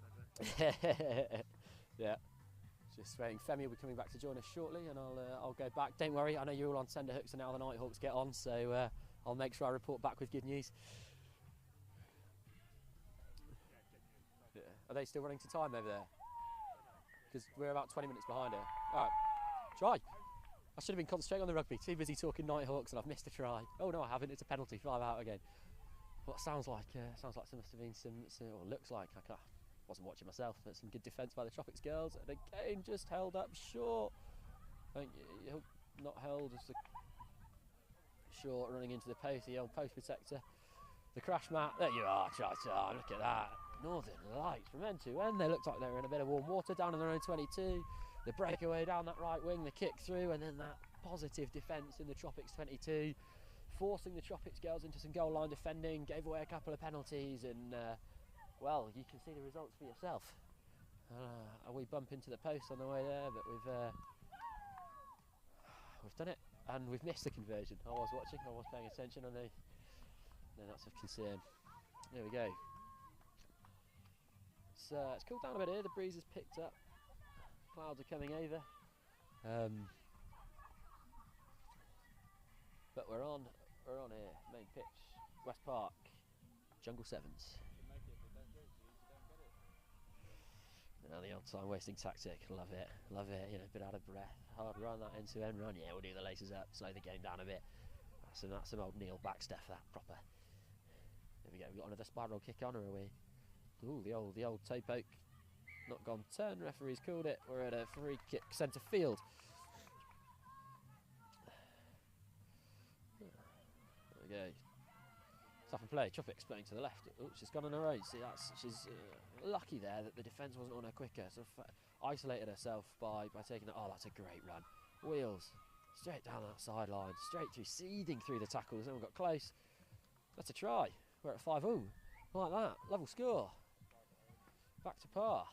do, Frederick. Yeah. Just waiting. Femi will be coming back to join us shortly, and I'll go back. Don't worry, I know you're all on tender hooks and now the Nighthawks get on, so I'll make sure I report back with good news. Yeah. Are they still running to time over there? Because we're about 20 minutes behind here. All right, try. I should have been concentrating on the rugby. Too busy talking Nighthawks, and I've missed a try. Oh no, I haven't. It's a penalty. 5 out again. What sounds like there must have been some or looks like I wasn't watching myself, but some good defence by the Tropics girls, and again just held up short. I think not held as the short, running into the post, the old post protector. The crash mat. There you are, Chata. Look at that. Northern Lights from end to end. They looked like they were in a bit of warm water down in their own 22. The breakaway down that right wing, the kick through, and then that positive defence in the Tropics 22, forcing the Tropics girls into some goal line defending, gave away a couple of penalties, and well, you can see the results for yourself. We bump into the post on the way there, but we've done it, and we've missed the conversion. I was watching, I was paying attention, and no, that's of concern. There we go. It's cooled down a bit here. The breeze has picked up. Clouds are coming over. But we're on here. Main pitch, West Park, Jungle Sevens. Now the old time wasting tactic. Love it. Love it. You know, a bit out of breath. Hard run, that end to end run. Yeah, we'll do the laces up. Slow the game down a bit. That's some old Neil back stuff. That proper. There we go. We got another spiral kick on, or are we? Ooh, the old toe poke, not gone 10. Referee's called it. We're at a free kick centre field. There we go. Tap and play. Tropics playing to the left. Oh, she's gone on her own. See, she's lucky there that the defence wasn't on her quicker. Sort of isolated herself by taking it. Oh, that's a great run. Wheels straight down that sideline, straight through, seeding through the tackles. Then we got close. That's a try. We're at 5-0. Like that. Level score. Back to par.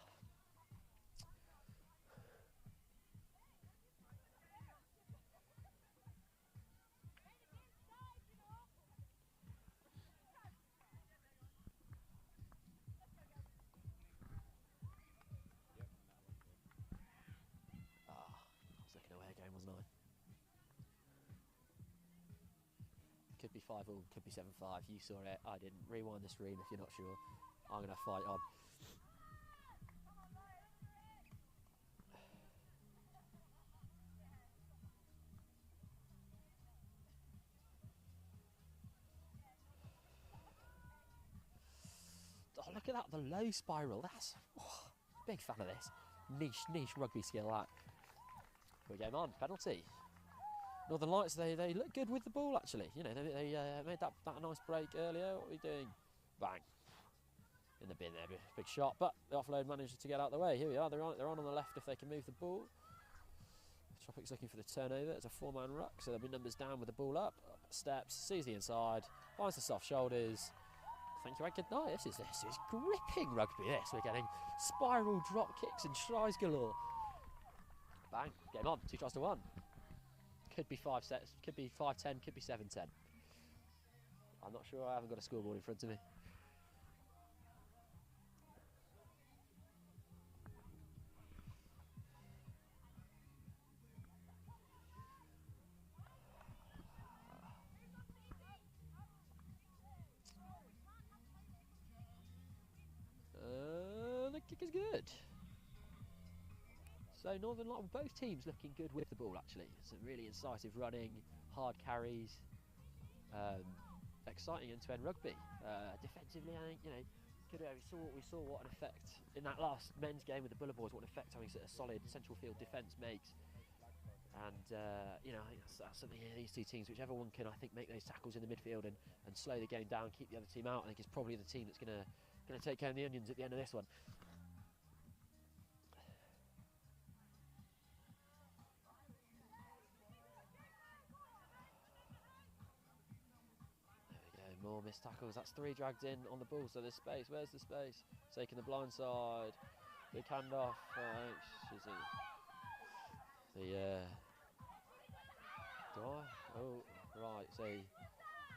I was looking away again, wasn't I? Could be 5 all, could be 7-5. You saw it, I didn't. Rewind the stream if you're not sure. I'm going to fight on. Oh, look at that, the low spiral. That's big fan of this. Niche rugby skill, that. We game on, penalty. Northern Lights, they look good with the ball, actually. You know, they made that nice break earlier. What are we doing? Bang. In the bin there, big shot, but the offload managed to get out of the way. Here we are, they're on the left if they can move the ball. Tropics looking for the turnover. It's a 4-man ruck, so there'll be numbers down with the ball up steps, sees the inside, finds the soft shoulders. Thank you and good night. This is gripping rugby, this. We're getting spiral drop kicks and tries galore. Bang, game on, 2 tries to 1. Could be 5 sets, could be 5-10, could be 7-10. I'm not sure, I haven't got a scoreboard in front of me. The kick is good. So Northern Light, both teams looking good with the ball, actually. Some really incisive running, hard carries, exciting end-to-end rugby. Defensively, I think, you know, we saw what an effect in that last men's game with the Boulevards, what an effect having a solid central field defence makes. And you know, I think that's something here, these two teams, whichever one can, I think, make those tackles in the midfield and slow the game down, keep the other team out, I think is probably the team that's going to take care of the onions at the end of this one. More missed tackles. That's 3 dragged in on the ball, so there's space. Where's the space? Taking the blind side. Big handoff. Oh, right. So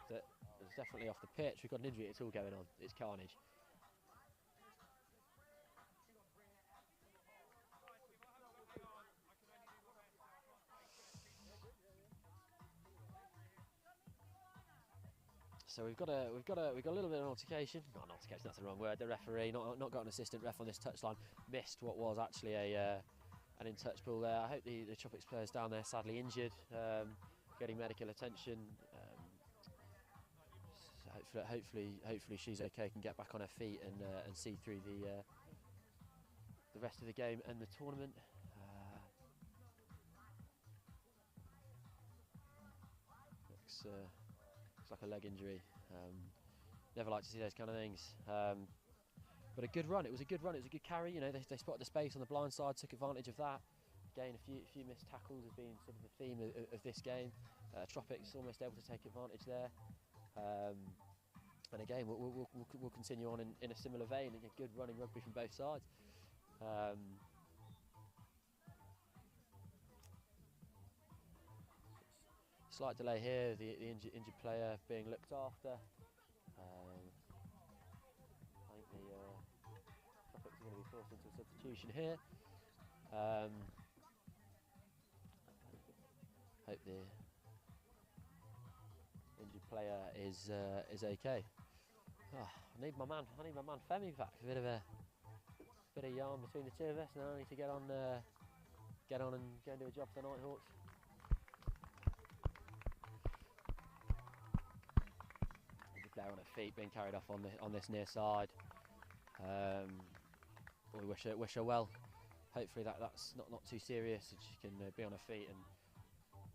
it's definitely off the pitch. We've got an injury. It's all going on. It's carnage. So we've got a little bit of an altercation. Not an altercation, that's the wrong word. The referee, not got an assistant ref on this touchline, missed what was actually an in-touch ball there. I hope the Tropics player's down there sadly injured, getting medical attention. So hopefully she's okay, can get back on her feet and see through the rest of the game and the tournament. Looks like a leg injury. Never like to see those kind of things. But a good run. It was a good run. It was a good carry. You know, they spotted the space on the blind side, took advantage of that. Again, a few missed tackles has been sort of the theme of this game. Tropics almost able to take advantage there. And again, we'll continue on in a similar vein. A good running rugby from both sides. Slight delay here, the injured player being looked after. I think the Tropics are going to be forced into a substitution here. Hope the injured player is okay. Oh, I need my man Femi back. A bit of yarn between the two of us. Now I need to get on and go and do a job for the Nighthawks. Player on her feet, being carried off on this near side. We wish her well. Hopefully that's not too serious, and she can be on her feet, and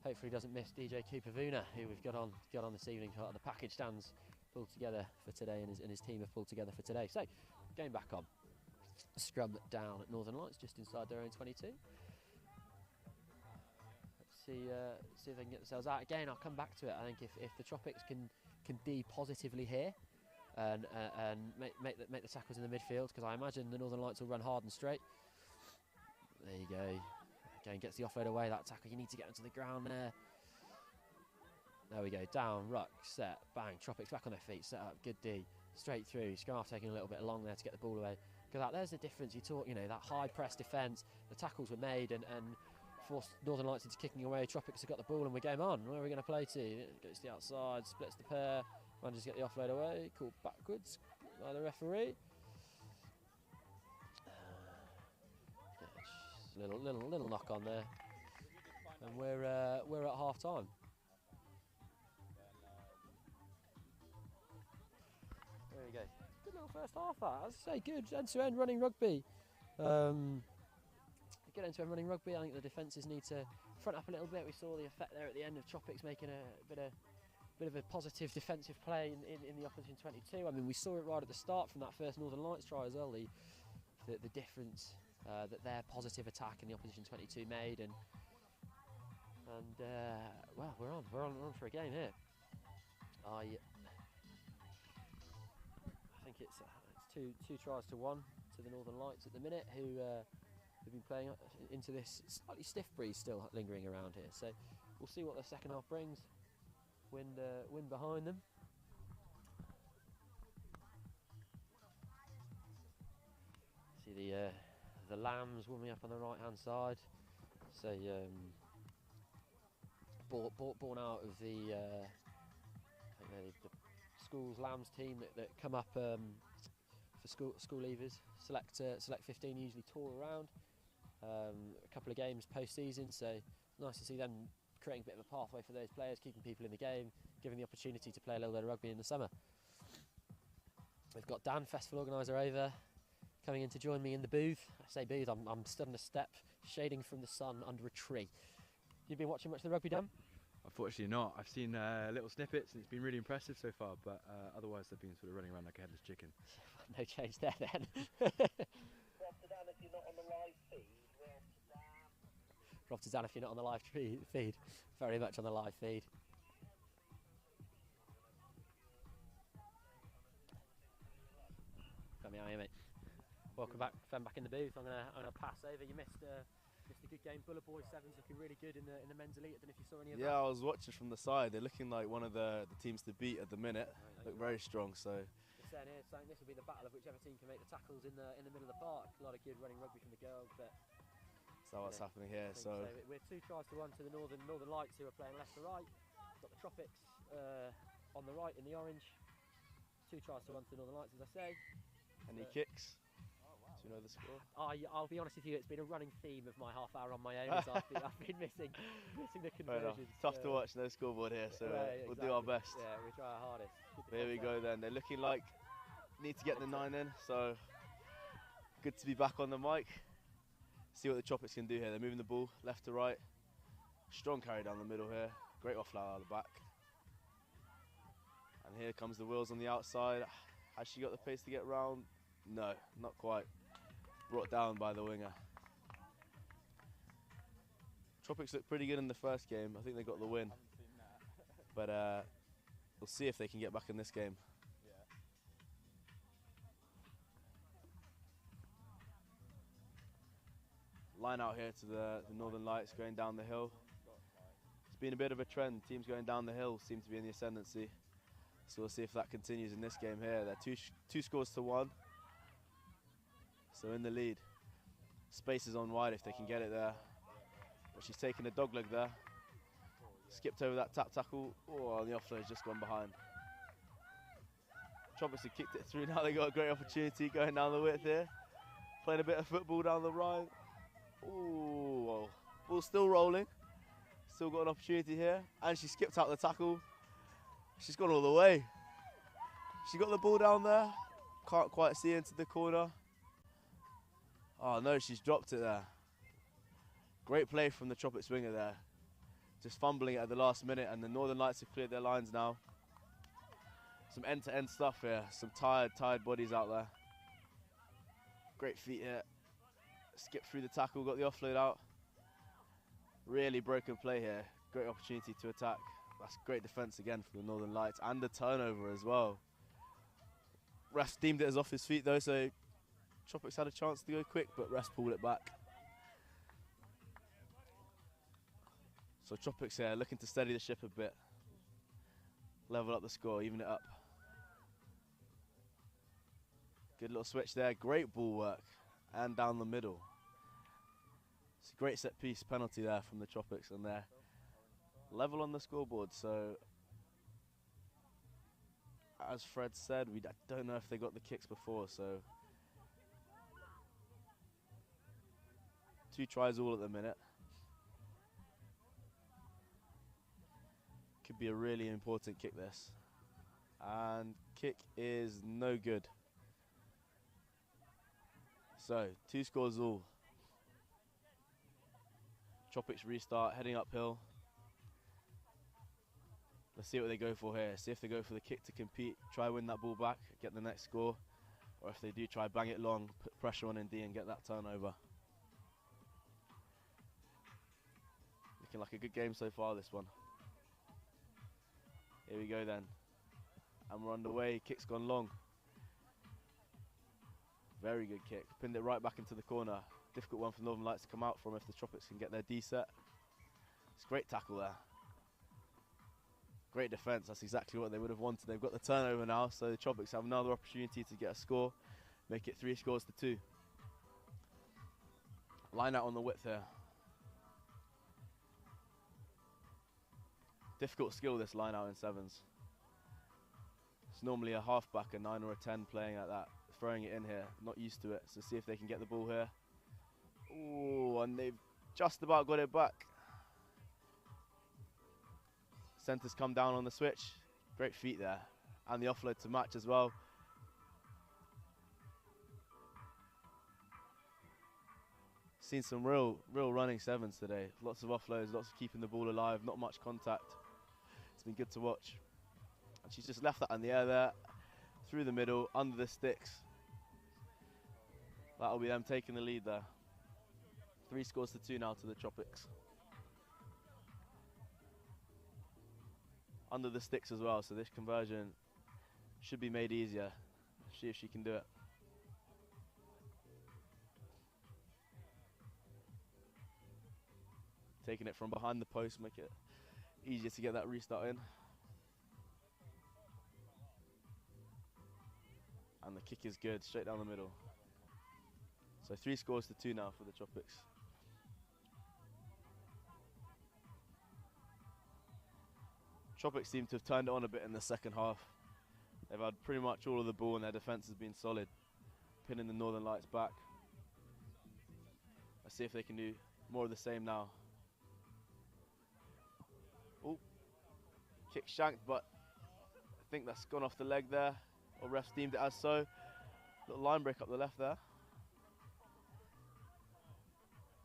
hopefully doesn't miss DJ Cooper-Vuna, who we've got on this evening. The package stands pulled together for today, and his team have pulled together for today. So, game back on. Scrum down at Northern Lights, just inside their own 22. Let's see if they can get themselves out. Again, I'll come back to it. I think if the Tropics can D positively here and make the tackles in the midfield, because I imagine the Northern Lights will run hard and straight. There you go. Again, gets the offload away. That tackle, you need to get onto the ground there. There we go. Down, ruck, set, bang. Tropics back on their feet, set up, good D. Straight through. Scarf taking a little bit long there to get the ball away. Because there's the difference. You talk, you know, that high press defence. The tackles were made, and forced Northern Lights into kicking away. Tropics have got the ball and we're game on. Where are we going to play to? It goes to the outside, splits the pair, manages to get the offload away, called backwards by the referee. Yeah, little knock on there, and we're at half time. There we go. Good little first half. That, as I say, good end-to-end running rugby. Good end-to-end running rugby. I think the defences need to front up a little bit. We saw the effect there at the end of Tropics making a bit of a positive defensive play in the opposition 22. I mean, we saw it right at the start from that first Northern Lights try as well. The difference that their positive attack and the opposition 22 made, and well, we're on for a game here. I think it's 2 tries to 1 to the Northern Lights at the minute, who have been playing into this slightly stiff breeze still lingering around here. So we'll see what the second half brings. Wind behind them. See the Lambs warming up on the right hand side. So born out of the school's Lambs team that come up for school leavers. Select 15 usually tour around a couple of games post season. So nice to see them creating a bit of a pathway for those players, keeping people in the game, giving the opportunity to play a little bit of rugby in the summer. We've got Dan, festival organiser, over, coming in to join me in the booth. I say booth, I'm stood on a step, shading from the sun under a tree. You've been watching much of the rugby, Dan? Unfortunately not. I've seen little snippets and it's been really impressive so far, but otherwise they've been sort of running around like a headless chicken. No change there then. Rob to Dan if you're not on the live feed. Very much on the live feed. Got me out here, mate. Welcome back, Fen, back in the booth. I'm gonna pass over. You missed a good game. Boulevards sevens looking really good in the men's elite. I don't know if you saw any of that. Yeah, I was watching from the side. They're looking like one of the teams to beat at the minute. Look very strong. So. Saying here, saying this will be the battle of whichever team can make the tackles in the middle of the park. A lot of good running rugby from the girls, but. So what's happening here? So we're 2 tries to 1 to the Northern Lights, who are playing Leicester right. Got the Tropics on the right in the orange. 2 tries to 1 to the Northern Lights, as I say. Any kicks? Do you know the score? I'll be honest with you, it's been a running theme of my half hour on my own. As I've been missing the conversions. Tough to watch, no scoreboard here, so we'll do our best. Yeah, we try our hardest. Here we go then. They're looking like need to get the 9 in, so good to be back on the mic. See what the Tropics can do here. They're moving the ball left to right. Strong carry down the middle here. Great offload out of the back. And here comes the Wills on the outside. Has she got the pace to get round? No, not quite. Brought down by the winger. Tropics looked pretty good in the first game. I think they got the win. But we'll see if they can get back in this game. Line out here to the Northern Lights going down the hill. It's been a bit of a trend. Teams going down the hill seem to be in the ascendancy. So we'll see if that continues in this game here. They're two scores to 1. So in the lead. Space is on wide if they can get it there. But she's taking a dog leg there. Skipped over that tap tackle. Oh, and the offload has just gone behind. Tropics have kicked it through. Now they got a great opportunity going down the width here. Playing a bit of football down the right. Ooh, ball's still rolling. Still got an opportunity here. And she skipped out the tackle. She's gone all the way. She got the ball down there. Can't quite see into the corner. Oh no, she's dropped it there. Great play from the Tropics winger there. Just fumbling it at the last minute, and the Northern Lights have cleared their lines now. Some end-to-end stuff here. Some tired bodies out there. Great feet here. Skipped through the tackle, got the offload out. Really broken play here. Great opportunity to attack. That's great defence again for the Northern Lights, and the turnover as well. Ref deemed it as off his feet though, so Tropics had a chance to go quick, but refs pulled it back. So Tropics here looking to steady the ship a bit. Level up the score, even it up. Good little switch there, great ball work. And down the middle. It's a great set piece penalty there from the Tropics, and they're level on the scoreboard. So, as Fred said, I don't know if they got the kicks before, so 2 tries all at the minute. Could be a really important kick, this. And kick is no good. So 2 scores all. Tropics restart, heading uphill. Let's see what they go for here. See if they go for the kick to compete, try win that ball back, get the next score, or if they do try bang it long, put pressure on Indy and get that turnover. Looking like a good game so far, this one. Here we go then. And we're underway, kick's gone long. Very good kick, pinned it right back into the corner. Difficult one for Northern Lights to come out from if the Tropics can get their D set. It's a great tackle there. Great defence, that's exactly what they would have wanted. They've got the turnover now, so the Tropics have another opportunity to get a score, make it 3 scores to 2. Line out on the width here. Difficult skill, this line out in 7s. It's normally a halfback, a 9 or a 10 playing like that, throwing it in here, not used to it. So see if they can get the ball here. Ooh, and they've just about got it back. Centre's come down on the switch. Great feet there. And the offload to match as well. Seen some real running 7s today. Lots of offloads, lots of keeping the ball alive, not much contact. It's been good to watch. And she's just left that in the air there, through the middle, under the sticks. That'll be them taking the lead there. 3 scores to 2 now to the Tropics. Under the sticks as well, so this conversion should be made easier. See if she can do it. Taking it from behind the post, make it easier to get that restart in. And the kick is good, straight down the middle. So 3 scores to 2 now for the Tropics. Tropics seem to have turned it on a bit in the second half. They've had pretty much all of the ball and their defence has been solid, pinning the Northern Lights back. Let's see if they can do more of the same now. Oh, kick shanked, but I think that's gone off the leg there, or refs deemed it as so. Little line break up the left there.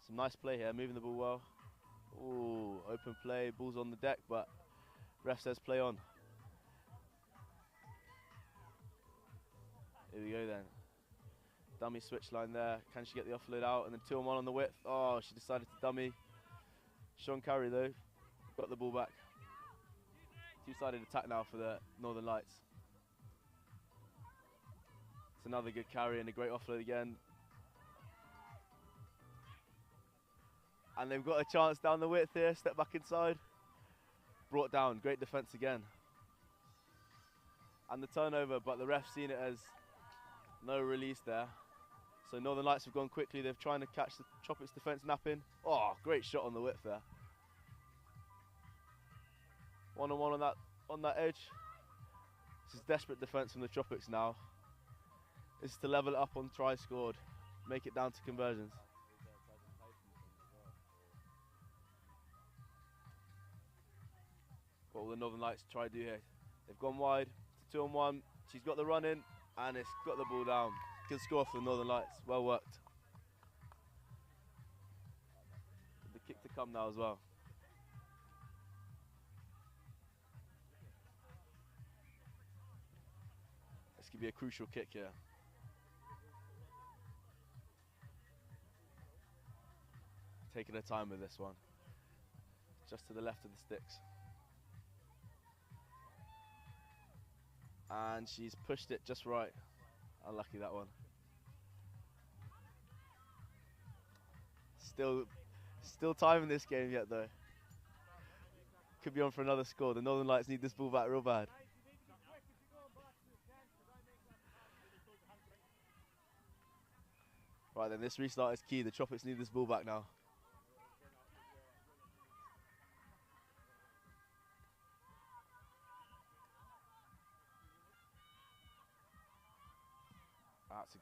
Some nice play here, moving the ball well. Ooh, open play, ball's on the deck, but ref says play on. Here we go then. Dummy switch line there. Can she get the offload out? And then 2-on-1 on the width. Oh, she decided to dummy. Sean Carey though, got the ball back. 2-sided attack now for the Northern Lights. It's another good carry and a great offload again. And they've got a chance down the width here. Step back inside. Brought down, great defence again. And the turnover, but the ref's seen it as no release there. So Northern Lights have gone quickly, they're trying to catch the Tropics defence napping. Oh, great shot on the width there. 1-on-1 on that edge. This is desperate defence from the Tropics now. This is to level it up on tries scored, make it down to conversions. What will the Northern Lights try to do here? They've gone wide to 2-on-1. She's got the run in and it's got the ball down. Good score for the Northern Lights. Well worked. The kick to come now as well. This could be a crucial kick here. Taking her time with this one. Just to the left of the sticks. And she's pushed it just right. Unlucky that one. Still time in this game yet though. Could be on for another score. The Northern Lights need this ball back real bad. Right then, this restart is key. The Tropics need this ball back now.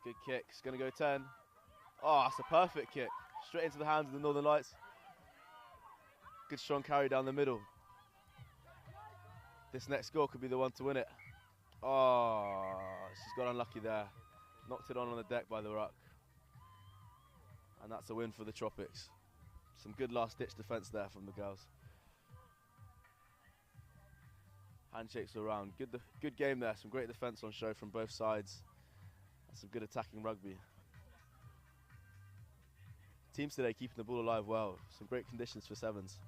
Good kick. It's going to go 10. Oh, that's a perfect kick. Straight into the hands of the Northern Lights. Good strong carry down the middle. This next goal could be the one to win it. Oh, she's got unlucky there. Knocked it on the deck by the ruck. And that's a win for the Tropics. Some good last-ditch defence there from the girls. Handshakes around. Good game there. Some great defence on show from both sides. And some good attacking rugby. Teams today keeping the ball alive well. Some great conditions for sevens.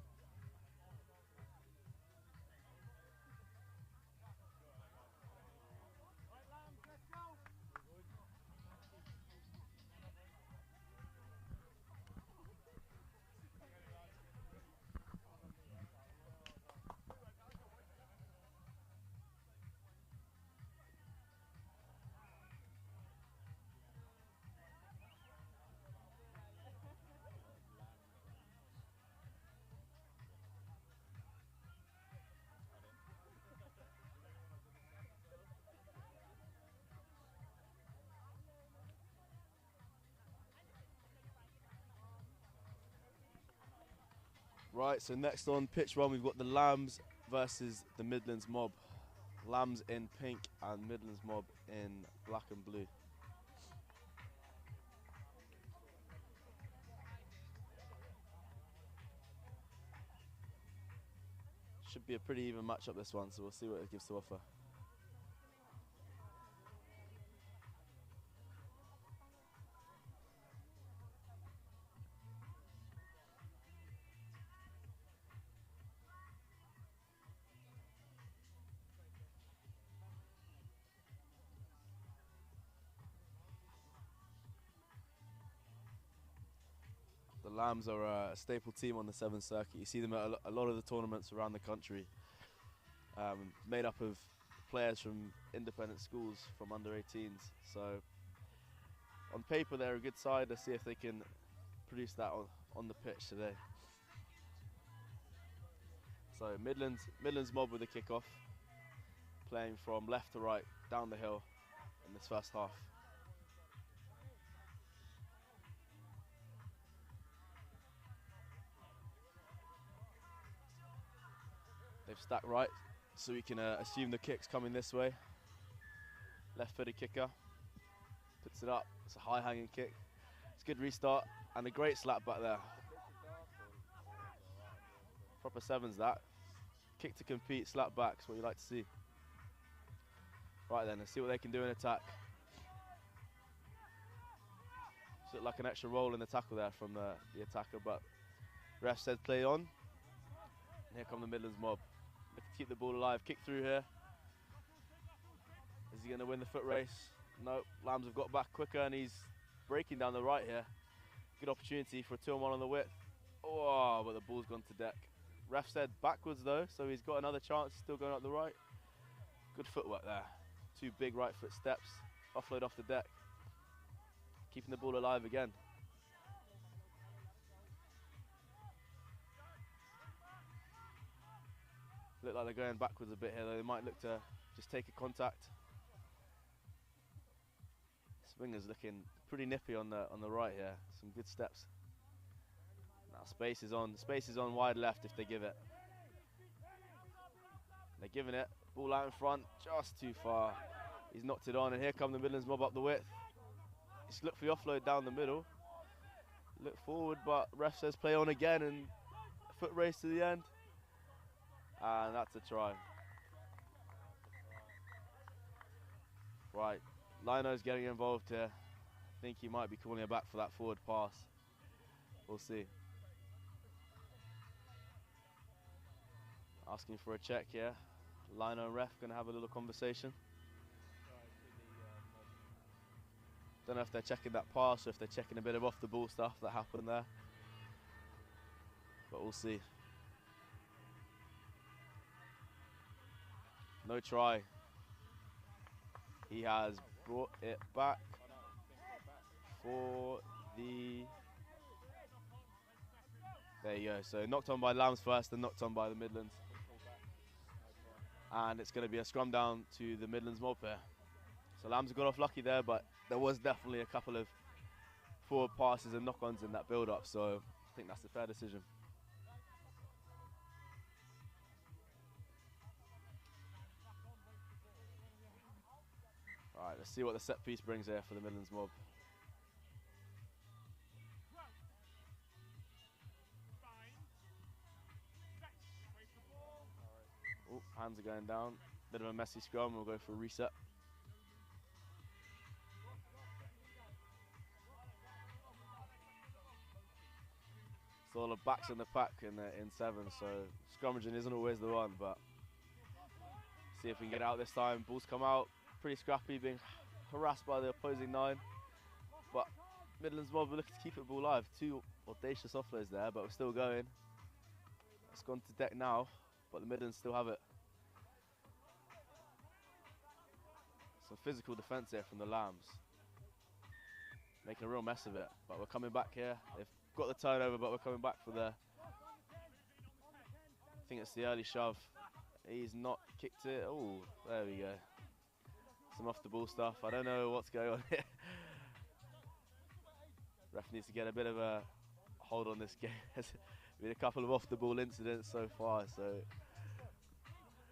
Right, so next on pitch one, we've got the Lambs versus the Midlands Mob. Lambs in pink and Midlands Mob in black and blue. Should be a pretty even matchup this one, so we'll see what it gives to offer. The Lambs are a staple team on the Sevens circuit. You see them at a lot of the tournaments around the country, made up of players from independent schools from under 18s. So on paper they're a good side. Let's see if they can produce that on the pitch today. So Midlands Mob with the kickoff, playing from left to right down the hill in this first half. They've stacked right, so we can assume the kick's coming this way. Left-footed kicker, puts it up. It's a high-hanging kick. It's a good restart and a great slap back there. Proper sevens that. Kick to compete, slap back, is what you like to see. Right then, let's see what they can do in attack. Just looked like an extra roll in the tackle there from the attacker, but ref said play on. And here come the Midlands Mob. Looking to keep the ball alive, kick through here. Is he going to win the foot race? No, Lambs have got back quicker and he's breaking down the right here. Good opportunity for a 2-on-1 on the width. Oh, but the ball's gone to deck. Ref said backwards though, so he's got another chance, still going up the right. Good footwork there. 2 big right foot steps, offload off the deck. Keeping the ball alive again. Look like they're going backwards a bit here though. They might look to just take a contact. Swinger's looking pretty nippy on the right here. Some good steps. Now space is on wide left if they give it. They're giving it. Ball out in front, just too far. He's knocked it on, and here come the Midlands Mob up the width. Just look for the offload down the middle. Look forward, but ref says play on again, and foot race to the end. And that's a try. Right, Lionesses getting involved here. I think he might be calling it back for that forward pass. We'll see. Asking for a check here. Lino and ref going to have a little conversation. Don't know if they're checking that pass or if they're checking a bit of off the ball stuff that happened there. But we'll see. No try. He has brought it back for the... There you go. So knocked on by Lambs first and knocked on by the Midlands. And it's going to be a scrum down to the Midlands Mob here. So Lambs got off lucky there, but there was definitely a couple of forward passes and knock-ons in that build-up, so I think that's a fair decision. All right, let's see what the set piece brings here for the Midlands Mob. Oh, hands are going down. Bit of a messy scrum. We'll go for a reset. So all the backs in the pack in 7, so scrummaging isn't always the one, but see if we can get out this time. Balls come out, pretty scrappy, being harassed by the opposing 9. But Midlands Mob are looking to keep the ball live. 2 audacious offloads there, but we're still going. It's gone to deck now, but the Midlands still have it. Some physical defence here from the Lambs. Making a real mess of it, but we're coming back here. They've got the turnover, but we're coming back for the... I think it's the early shove. He's not kicked it. Oh, there we go. Some off the ball stuff. I don't know what's going on here. Ref needs to get a bit of a hold on this game. There's been a couple of off the ball incidents so far, so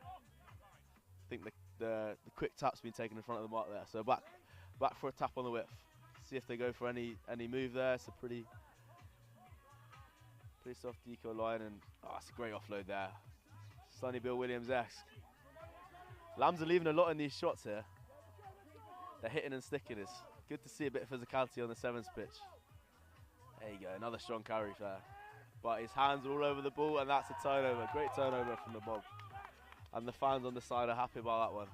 I think the quick tap's been taken in front of the mark there. So back for a tap on the whip. See if they go for any move there. It's a pretty soft deco line, and it's a great offload there. Sonny Bill Williams-esque. Lambs are leaving a lot in these shots here. They're hitting and sticking. It's good to see a bit of physicality on the 7s pitch. There you go, another strong carry there. But his hands are all over the ball, and that's a turnover. Great turnover from the Mob. And the fans on the side are happy about that one.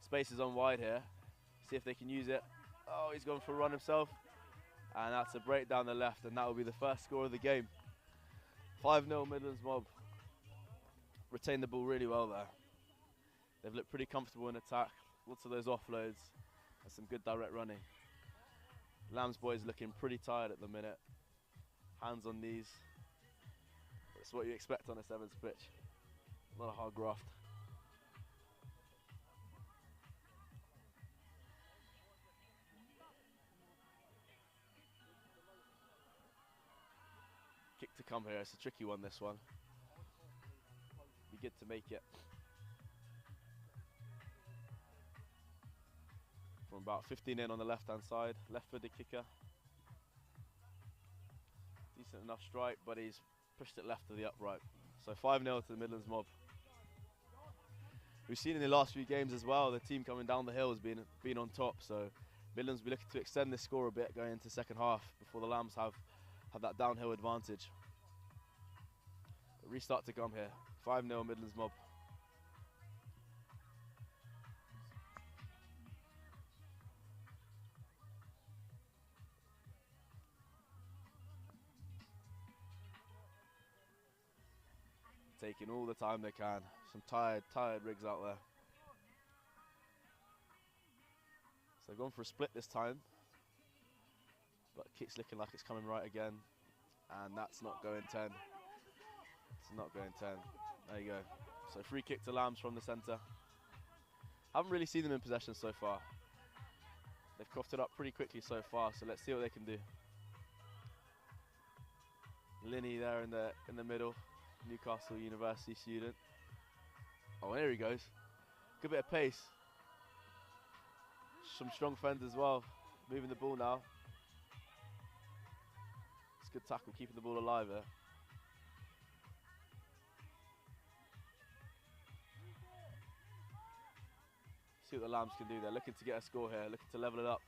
Space is on wide here. See if they can use it. Oh, he's gone for a run himself. And that's a break down the left, and that will be the first score of the game. 5-0 Midlands Mob. Retained the ball really well there. They've looked pretty comfortable in attack. Lots of those offloads and some good direct running. Lambs boys looking pretty tired at the minute. Hands on knees. That's what you expect on a 7s pitch. A lot of hard graft. Kick to come here. It's a tricky one, this one. Be good to make it. From about 15 in on the left-hand side. Left-footed kicker. Decent enough strike, but he's pushed it left to the upright. So 5-0 to the Midlands Mob. We've seen in the last few games as well, the team coming down the hill has been on top. So Midlands will be looking to extend this score a bit going into second half before the Lambs have that downhill advantage. But restart to come here. 5-0 Midlands Mob. Taking all the time they can. Some tired rigs out there. So they've gone for a split this time. But kick's looking like it's coming right again. And that's not going 10. It's not going 10. There you go. So free kick to Lambs from the centre. Haven't really seen them in possession so far. They've coughed it up pretty quickly so far, so let's see what they can do. Linney there in the middle. Newcastle University student. Oh, there he goes. Good bit of pace. Some strong fends as well. Moving the ball now. It's a good tackle, keeping the ball alive there. See what the Lambs can do there. Looking to get a score here. Looking to level it up.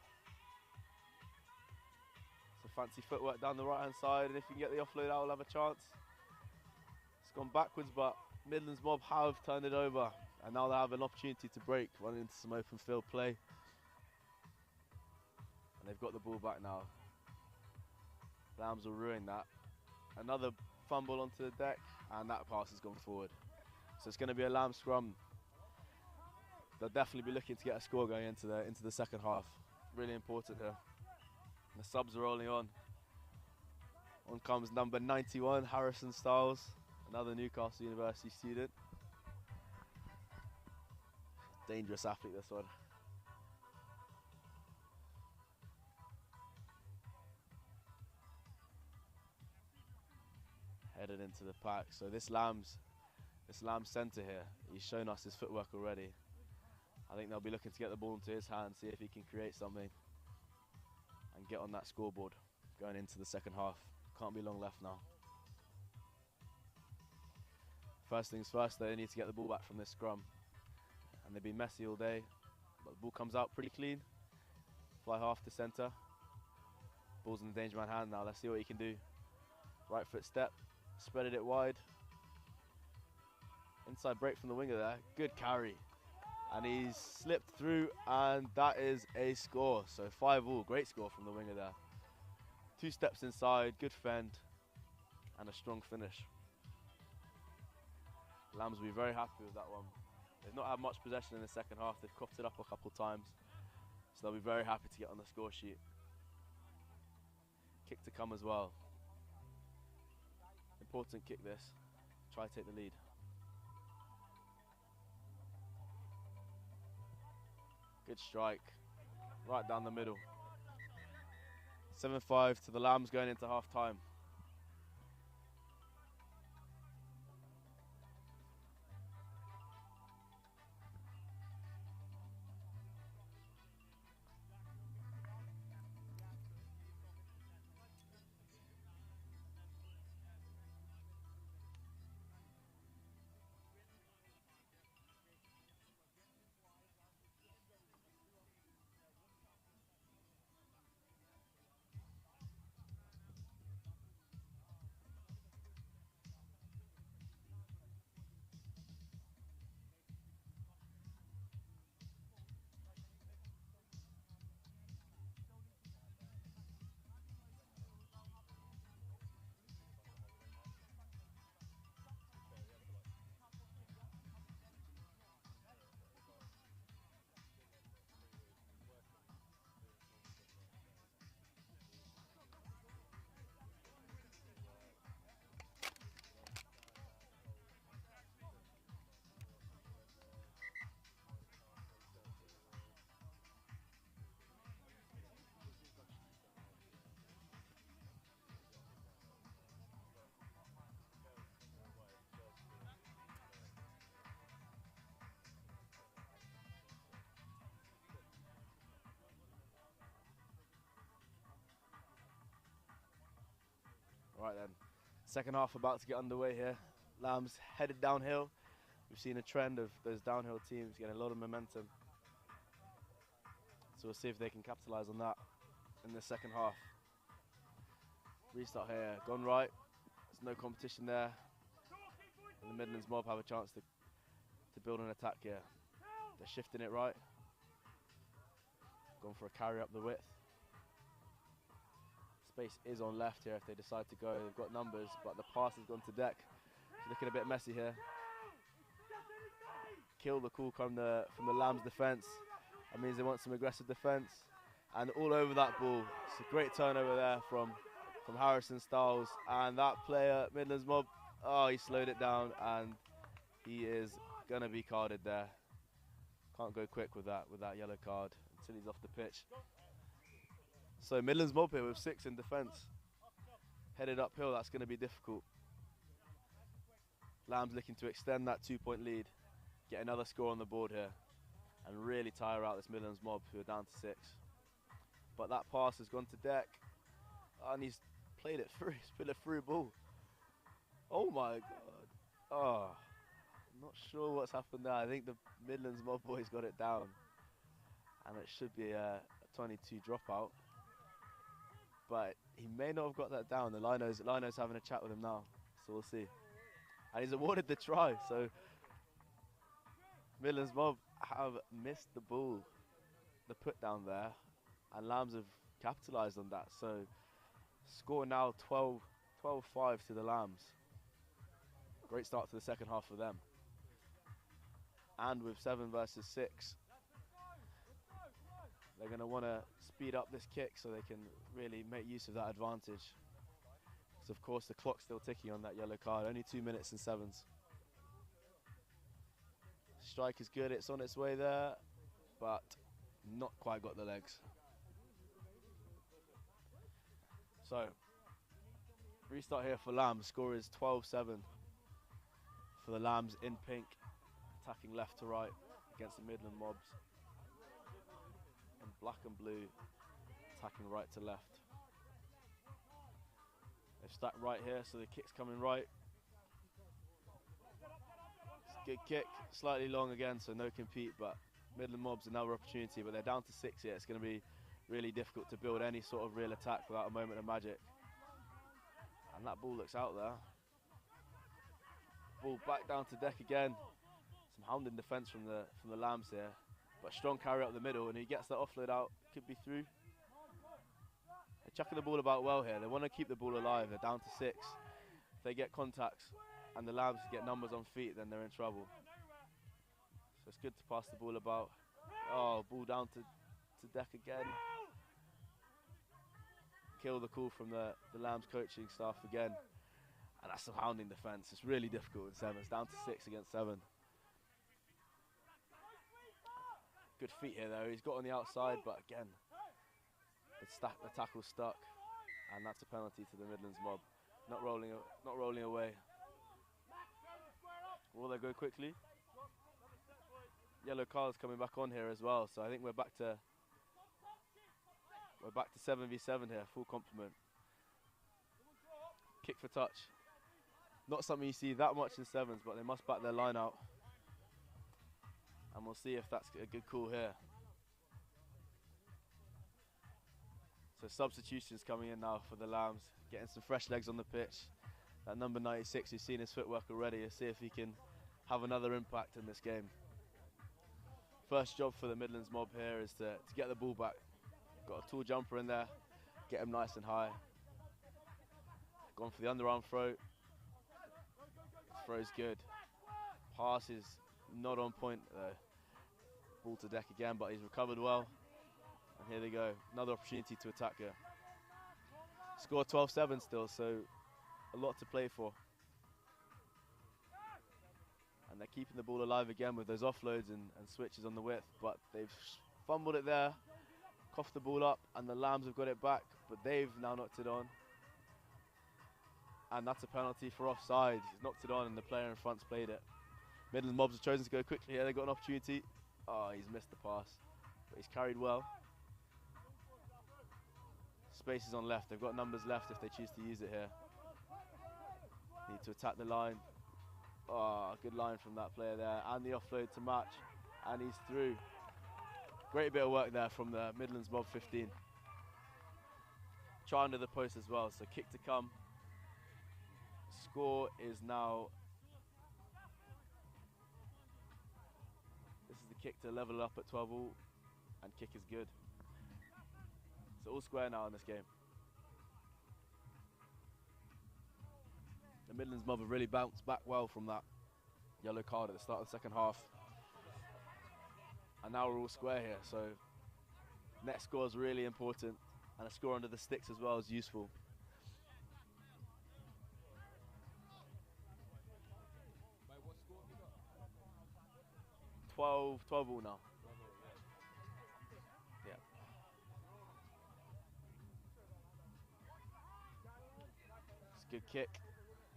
Some fancy footwork down the right-hand side, and if you can get the offload out, we'll have a chance. Gone backwards, but Midlands Mob have turned it over, and now they have an opportunity to break, running into some open field play, and they've got the ball back now. Lambs will ruin that. Another fumble onto the deck, and that pass has gone forward. So it's going to be a Lamb scrum. They'll definitely be looking to get a score going into the second half. Really important here. And the subs are rolling on. On comes number 91, Harrison Styles. Another Newcastle University student. Dangerous athlete, this one. Headed into the pack. So this Lamb's centre here, he's shown us his footwork already. I think they'll be looking to get the ball into his hand, see if he can create something and get on that scoreboard going into the second half. Can't be long left now. First things first, they need to get the ball back from this scrum. And they've been messy all day, but the ball comes out pretty clean. Fly half to centre. Ball's in the danger man hand now. Let's see what he can do. Right foot step, spreaded it wide. Inside break from the winger there. Good carry. And he's slipped through, and that is a score. So 5-all, great score from the winger there. 2 steps inside, good fend, and a strong finish. Lambs will be very happy with that one. They've not had much possession in the second half. They've coughed it up a couple of times. So they'll be very happy to get on the score sheet. Kick to come as well. Important kick this. Try to take the lead. Good strike. Right down the middle. 7-5 to the Lambs going into half time. Right then, second half about to get underway here. Lambs headed downhill. We've seen a trend of those downhill teams getting a lot of momentum. So we'll see if they can capitalise on that in the second half. Restart here, gone right. There's no competition there. And the Midlands Mob have a chance to build an attack here. They're shifting it right. Going for a carry up the width. Space is on left here if they decide to go. They've got numbers, but the pass has gone to deck. It's looking a bit messy here. Kill the call from the Lambs defence. That means they want some aggressive defence. And all over that ball. It's a great turnover there from Harrison Styles. And that player, Midlands Mob, oh, he slowed it down and he is going to be carded there. Can't go quick with that yellow card until he's off the pitch. So Midlands Mob here with 6 in defence. Headed uphill, that's going to be difficult. Lambs looking to extend that 2-point lead, get another score on the board here, and really tire out this Midlands Mob who are down to 6. But that pass has gone to deck, and he's played it through. He's put a through ball. Oh my God. Oh, I'm not sure what's happened there. I think the Midlands Mob boys got it down, and it should be a 22 dropout. But he may not have got that down. The Lionesses having a chat with him now, so we'll see. And he's awarded the try, so Midlands Mob have missed the ball, the put down there, and Lambs have capitalised on that. So score now 12-5 to the Lambs. Great start to the second half for them. And with 7 versus 6, they're going to want to speed up this kick so they can really make use of that advantage. Because of course the clock's still ticking on that yellow card, only 2 minutes and 7s. Strike is good, it's on its way there, but not quite got the legs. So, restart here for Lambs. Score is 12-7 for the Lambs in pink, attacking left to right against the Midland Mobs. And black and blue attacking right to left. They've stacked right here, so the kick's coming right. Good kick, slightly long again, so no compete, but Midland Mobs another opportunity, but they're down to 6 here. It's going to be really difficult to build any sort of real attack without a moment of magic. And that ball looks out there. Ball back down to deck again. Some hounding defence from the Lambs here, but strong carry up the middle, and he gets that offload out. Could be through. They're chucking the ball about well here. They want to keep the ball alive. They're down to 6. If they get contacts and the Lambs get numbers on feet, then they're in trouble. So it's good to pass the ball about. Oh, ball down to deck again. Kill the call from the Lambs coaching staff again. And that's some hounding defence. It's really difficult in 7. It's down to 6 against 7. Good feet here though. He's got on the outside, but again, the tackle's stuck. And that's a penalty to the Midlands Mob. Not rolling away. Will they go quickly? Yellow card's coming back on here as well, so I think we're back to 7v7 here, full complement. Kick for touch. Not something you see that much in 7s, but they must back their line out. And we'll see if that's a good call here. So substitutions coming in now for the Lambs, getting some fresh legs on the pitch. That number 96, who's seen his footwork already, to see if he can have another impact in this game. First job for the Midlands Mob here is to get the ball back. Got a tall jumper in there, get him nice and high. Gone for the underarm throw. Throw's good. Pass is not on point though. Ball to deck again, but he's recovered well. And here they go, another opportunity to attack here. Score 12-7 still, so a lot to play for. And they're keeping the ball alive again with those offloads and switches on the width, but they've fumbled it there, coughed the ball up, and the Lambs have got it back, but they've now knocked it on. And that's a penalty for offside. He's knocked it on and the player in front's played it. Midlands Mobs have chosen to go quickly here. They've got an opportunity. Oh, he's missed the pass, but he's carried well. Space is on left. They've got numbers left if they choose to use it here. Need to attack the line. Oh, good line from that player there. And the offload to match. And he's through. Great bit of work there from the Midlands Mob 15. Try under the post as well, so kick to come. Score is now... This is the kick to level up at 12 all. And kick is good. So all square now in this game. The Midlands Mob have really bounced back well from that yellow card at the start of the second half. And now we're all square here, so net score is really important, and a score under the sticks as well is useful. 12 all now. Yeah. It's a good kick.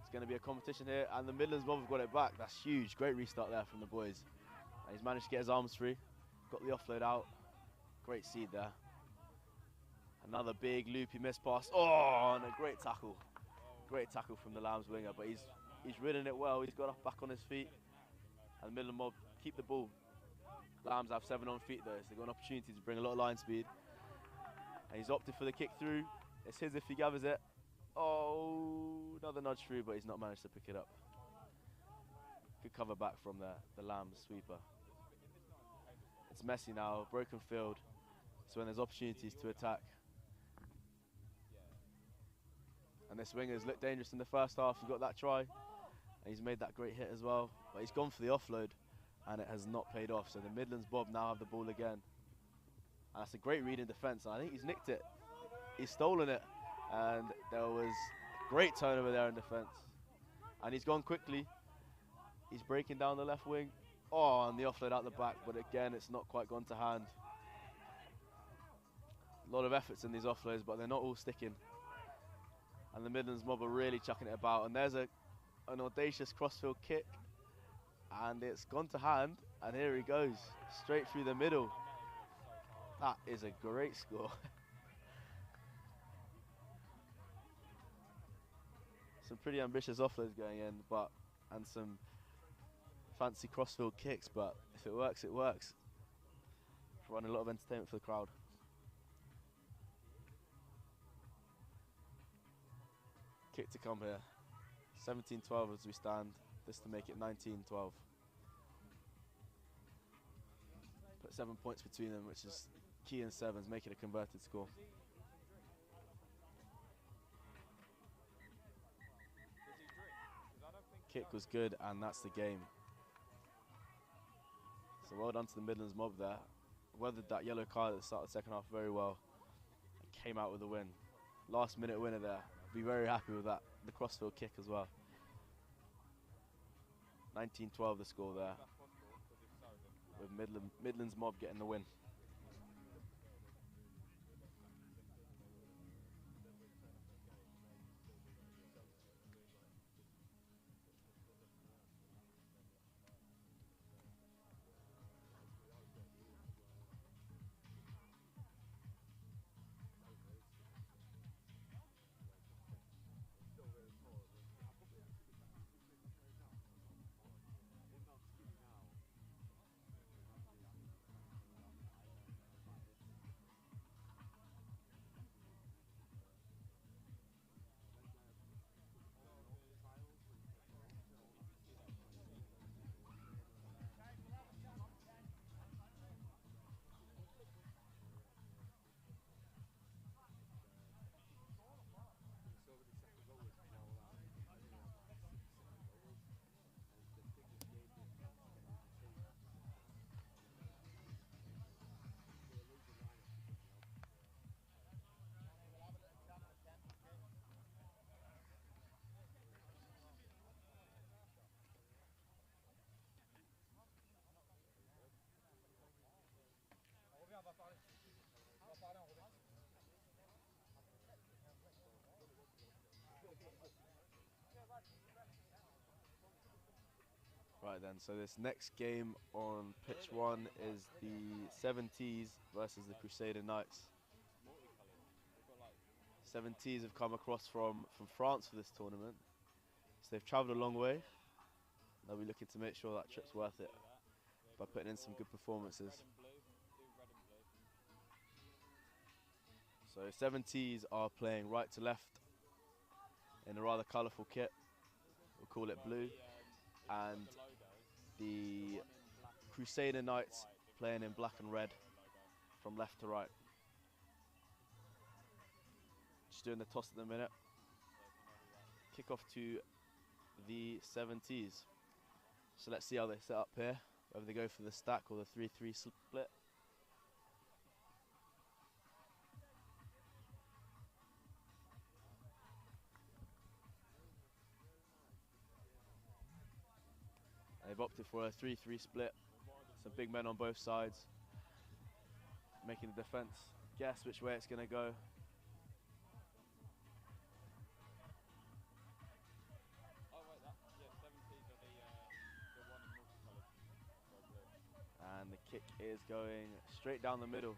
It's going to be a competition here, and the Midlands Mob have got it back. That's huge. Great restart there from the boys. And he's managed to get his arms free. Got the offload out. Great seed there. Another big loopy miss pass. Oh, and a great tackle. Great tackle from the Lambs winger, but he's ridden it well. He's got up back on his feet. And the Midland Mob keep the ball. Lambs have 7 on feet though, so they've got an opportunity to bring a lot of line speed. And he's opted for the kick through. It's his if he gathers it. Oh, another nudge through, but he's not managed to pick it up. Good cover back from the Lambs sweeper. It's messy now, broken field. So when there's opportunities to attack. And this winger's looked dangerous in the first half. He got that try, and he's made that great hit as well. But he's gone for the offload, and it has not paid off. So the Midlands Mob now have the ball again. And that's a great read in defence. I think he's nicked it. He's stolen it, and there was a great turnover there in defence. And he's gone quickly. He's breaking down the left wing. Oh, and the offload out the back, but again, it's not quite gone to hand. A lot of efforts in these offloads, but they're not all sticking. And the Midlands Mob are really chucking it about. And there's an audacious crossfield kick, and it's gone to hand. And here he goes, straight through the middle. That is a great score. Some pretty ambitious offloads going in, and some fancy crossfield kicks, but if it works, it works. Providing a lot of entertainment for the crowd. Kick to come here. 17-12 as we stand. This to make it 19-12. Put 7 points between them, which is key in sevens, make it a converted score. Kick was good, and that's the game. So well done to the Midlands Mob there. Weathered that yellow card at the start of the second half very well. And came out with a win. Last minute winner there. Be very happy with that. The crossfield kick as well. 19-12 the score there. With Midlands Mob getting the win. Right then, so this next game on pitch 1 is the 70s versus the Crusader Knights. 70s have come across from France for this tournament, so they've travelled a long way. They'll be looking to make sure that trip's worth it by putting in some good performances. So 70s are playing right to left in a rather colourful kit. We'll call it blue. And the Crusader Knights playing in black and red from left to right. Just doing the toss at the minute. Kick off to the 70s. So let's see how they set up here, whether they go for the stack or the 3-3 split. They've opted for a 3-3 split. Some big men on both sides, making the defence guess which way it's going to go. And the kick is going straight down the middle.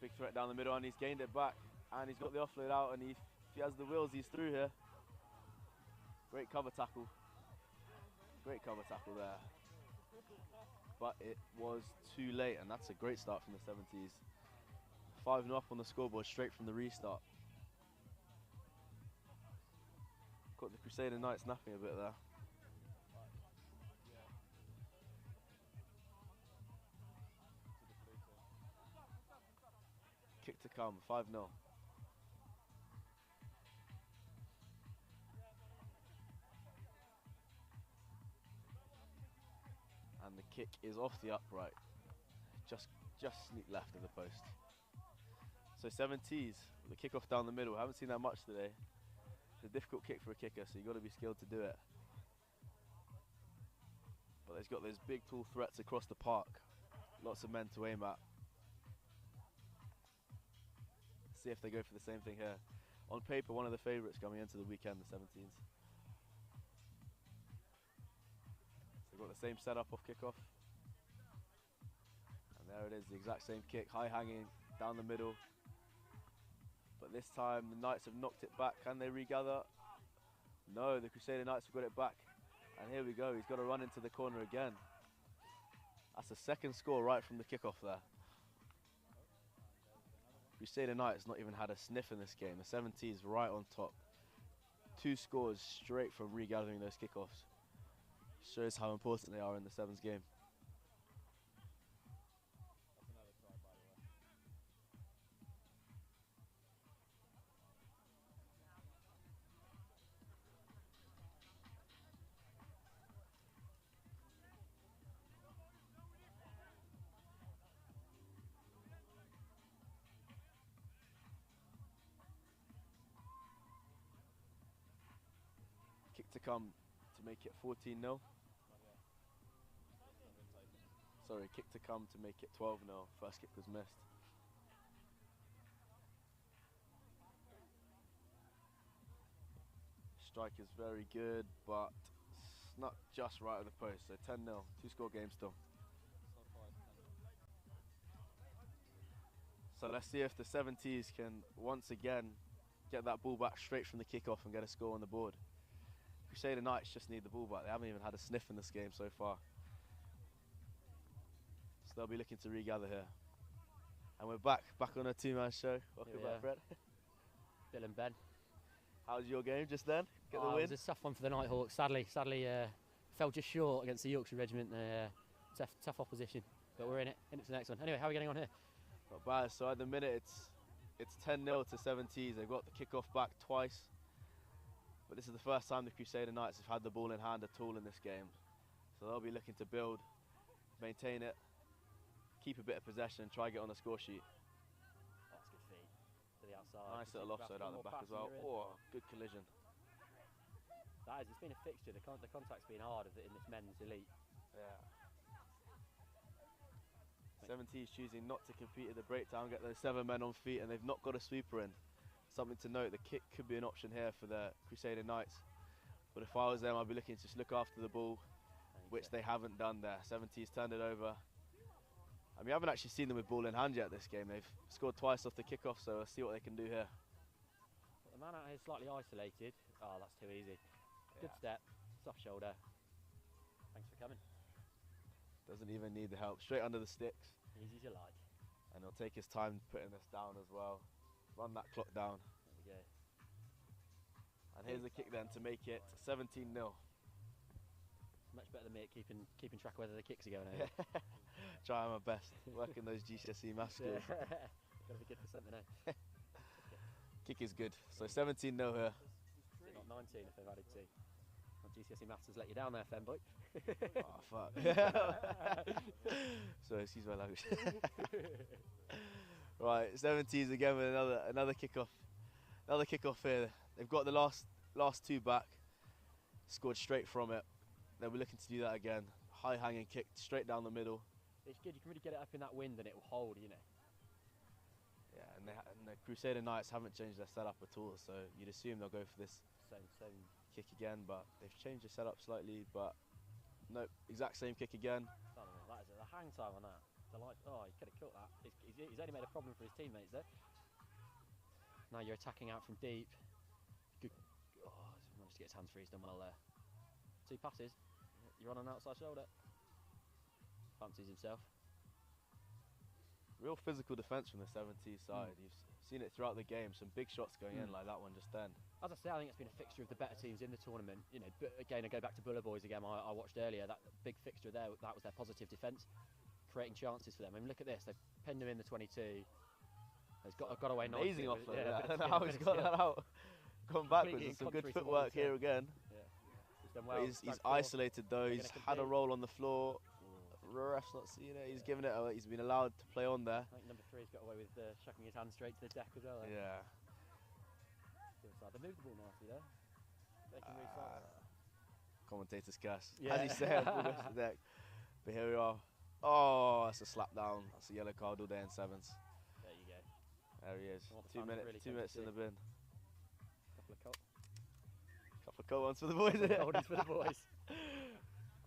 Big threat down the middle, and he's gained it back. And he's got the offload out, and if he has the wheels, he's through here. Great cover tackle. Great cover tackle there. But it was too late, and that's a great start from the 70s. 5-0 up on the scoreboard straight from the restart. Got the Crusader Knights napping a bit there. Kick to come, 5-0. And the kick is off the upright. Just sneak left of the post. So 70s, the kick off down the middle. Haven't seen that much today. It's a difficult kick for a kicker, so you've got to be skilled to do it. But they've got those big tall threats across the park. Lots of men to aim at. See if they go for the same thing here. On paper, one of the favourites coming into the weekend, the 17s. So they've got the same setup off kickoff. And there it is, the exact same kick, high hanging, down the middle. But this time the Knights have knocked it back. Can they regather? No, the Crusader Knights have got it back. And here we go, he's got to run into the corner again. That's the second score right from the kickoff there. Crusader Knights not even had a sniff in this game. The 70s right on top. 2 scores straight from regathering those kickoffs. Shows how important they are in the Sevens game. Kick to come to make it 14-0. Sorry, kick to come to make it 12-0. First kick was missed. Strike is very good, but it's not just right at the post. So 10-0, 2-score game still. So let's see if the 70s can once again get that ball back straight from the kickoff and get a score on the board. Crusader Knights just need the ball back. They haven't even had a sniff in this game so far. So they'll be looking to regather here. And we're back on a 2-man show. Welcome back, Fred. Bill and Ben. How was your game just then? Get the win? It was a tough one for the Nighthawks. Sadly, fell just short against the Yorkshire Regiment. Tough opposition, but we're in it for the next one. Anyway, how are we getting on here? Not bad. So at the minute it's 10-0 to 70s. They've got the kickoff back twice. But this is the first time the Crusader Knights have had the ball in hand at all in this game. So they'll be looking to build, maintain it, keep a bit of possession and try and get on the score sheet. That's good feed to the outside. Nice little offside out the back as well. Oh, good collision. It's been a fixture. The contact's been hard in this men's elite. Yeah. 70s choosing not to compete at the breakdown, get those 7 men on feet, and they've not got a sweeper in. Something to note, the kick could be an option here for the Crusader Knights. But if I was them, I'd be looking to just look after the ball, which they haven't done there. 70s turned it over. And we haven't actually seen them with ball in hand yet this game. They've scored twice off the kickoff, so let's see what they can do here. The man out here is slightly isolated. Oh, that's too easy. Good step, soft shoulder. Thanks for coming. Doesn't even need the help. Straight under the sticks. Easy as you like. And he'll take his time putting this down as well. Run that clock down. There we go. And here's the kick then to make it 17-0. Much better than me at keeping track of whether the kicks are going over. Trying my best. Working those GCSE maths skills. Gotta be good for something, eh? Kick is good. So 17-0 here. Is it not 19 if they've added 2? Well, GCSE maths has let you down there, femboy. Oh, fuck. Sorry, excuse my language. Right, 70s again with another kickoff. Another kickoff here. They've got the last 2 back. Scored straight from it. They'll be looking to do that again. High hanging kick straight down the middle. It's good, you can really get it up in that wind and it will hold, you know. Yeah, and the Crusader Knights haven't changed their setup at all, so you'd assume they'll go for this Same. kick again, but they've changed the setup slightly, but nope, exact same kick again. That is a hang time on that. Oh, he could have caught that. He's only made a problem for his teammates there. Now you're attacking out from deep. Good. Oh, he's managed to get his hands free. He's done well there. 2 passes. You're on an outside shoulder. Fancies himself. Real physical defence from the 70s side. You've seen it throughout the game. Some big shots going in like that one just then. As I say, I think it's been a fixture of the better teams in the tournament. You know, but again, I go back to Boulevards again. I watched earlier. That big fixture there. That was their positive defence, creating chances for them. I mean, look at this. They've pinned him in the 22. He's got away nicely. Amazing offload. I don't know how he's got that out. Gone backwards. And some good footwork here again. Yeah. He's done well. He's isolated though. He's had a roll on the floor. Ref's not seeing it. He's given it. He's been allowed to play on there. I think number 3's got away with chucking his hand straight to the deck as well. Yeah. They moved the ball nicely there. They can restart. commentator's curse. Yeah. As you say, on the rest of the deck. But here we are. Oh, that's a slap down. That's a yellow card all day in sevens. There you go. There he is. What the 2 fans minutes. really 2 come to minutes in see. the bin. Couple Couple of cold ones for the boys. oldies for the boys.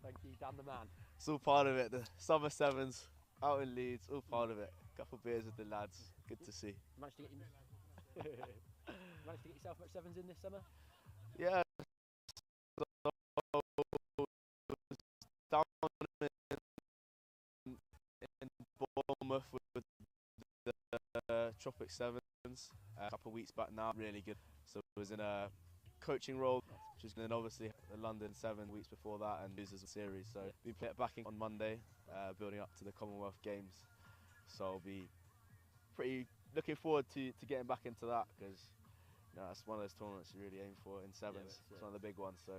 Thank you, Dan the man. It's all part of it. The summer sevens out in Leeds, all part of it. Couple of beers with the lads. Good to see. Managed to get managed to get yourself much sevens in this summer? Yeah. Down in Bournemouth with the Tropics sevens a couple of weeks back now. Really good. So it was in a coaching role, which is then obviously the London 7 weeks before that and losers series. So we play it back on Monday, building up to the Commonwealth Games. So I'll be pretty looking forward to getting back into that, because that's one of those tournaments you really aim for in sevens. It's one of the big ones. So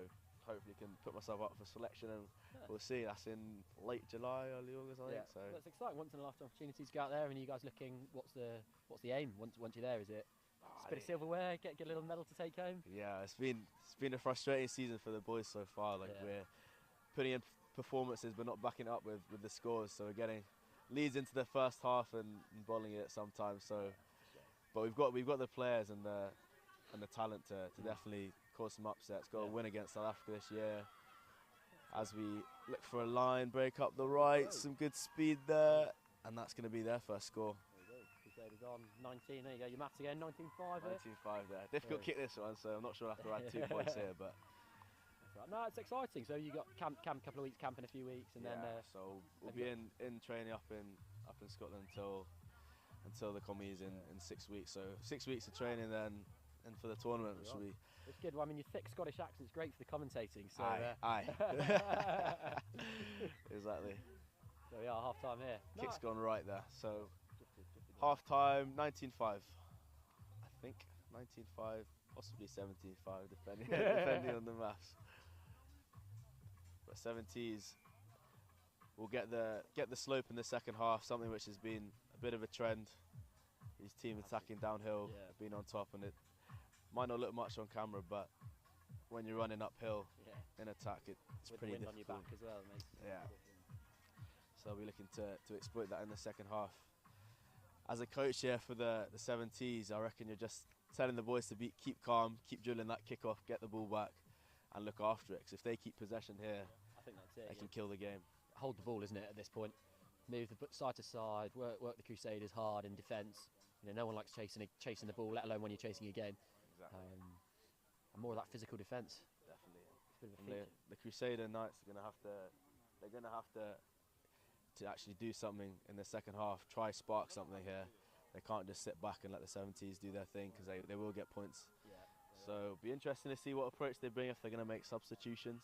hopefully can put myself up for selection, and we'll see. That's in late July, early August, I think. So well, it's exciting. Once in a lifetime opportunity to go out there, and you guys looking. What's the aim once you're there? Is it a bit of silverware, get a little medal to take home? Yeah, it's been a frustrating season for the boys so far. Like we're putting in performances, but not backing it up with the scores. So we're getting leads into the first half and bowling it sometimes. So, but we've got the players and the talent to definitely cause some upsets. Got a win against South Africa this year. As we look for a line, break up the right, some good speed there, and that's going to be their first score. Crusaders on 19. There you go. Your maths again. 19-5 here. 19-5 there. Difficult kick this one, so I'm not sure I'll have to add 2 points here, but. Right. No, it's exciting. So you got camp a couple of weeks, camp in a few weeks, and then. So we'll be in training up in Scotland until the commies in 6 weeks. So 6 weeks of training then, and for the tournament, which will be. It's good. Well, I mean, your thick Scottish accent's great for the commentating. So. Aye. Exactly. So we are half time here. Kick's gone right there. So half time 19-5. I think 19-5, possibly 17-5, depending on the maths. But 70s will get the slope in the second half, something which has been a bit of a trend. These teams attacking downhill, being on top, and it might not look much on camera, but when you're running uphill in attack, it's with pretty the wind difficult. on your back as well, mate. Yeah. So I'll be looking to exploit that in the second half. As a coach here for the 70s, I reckon you're just telling the boys to keep calm, keep drilling that kick-off, get the ball back, and look after it. Because if they keep possession here, I think that's it. they can kill the game. Hold the ball, isn't it? At this point, move the side to side, work the Crusaders hard in defence. No one likes chasing the ball, let alone when you're chasing a game. Exactly. And more of that physical defence. Definitely. It's a bit of a feat. The Crusader Knights are going to have to actually do something in the second half. Try spark something here. They can't just sit back and let the 70s do their thing, because they will get points. So it'll be interesting to see what approach they bring, if they're going to make substitutions,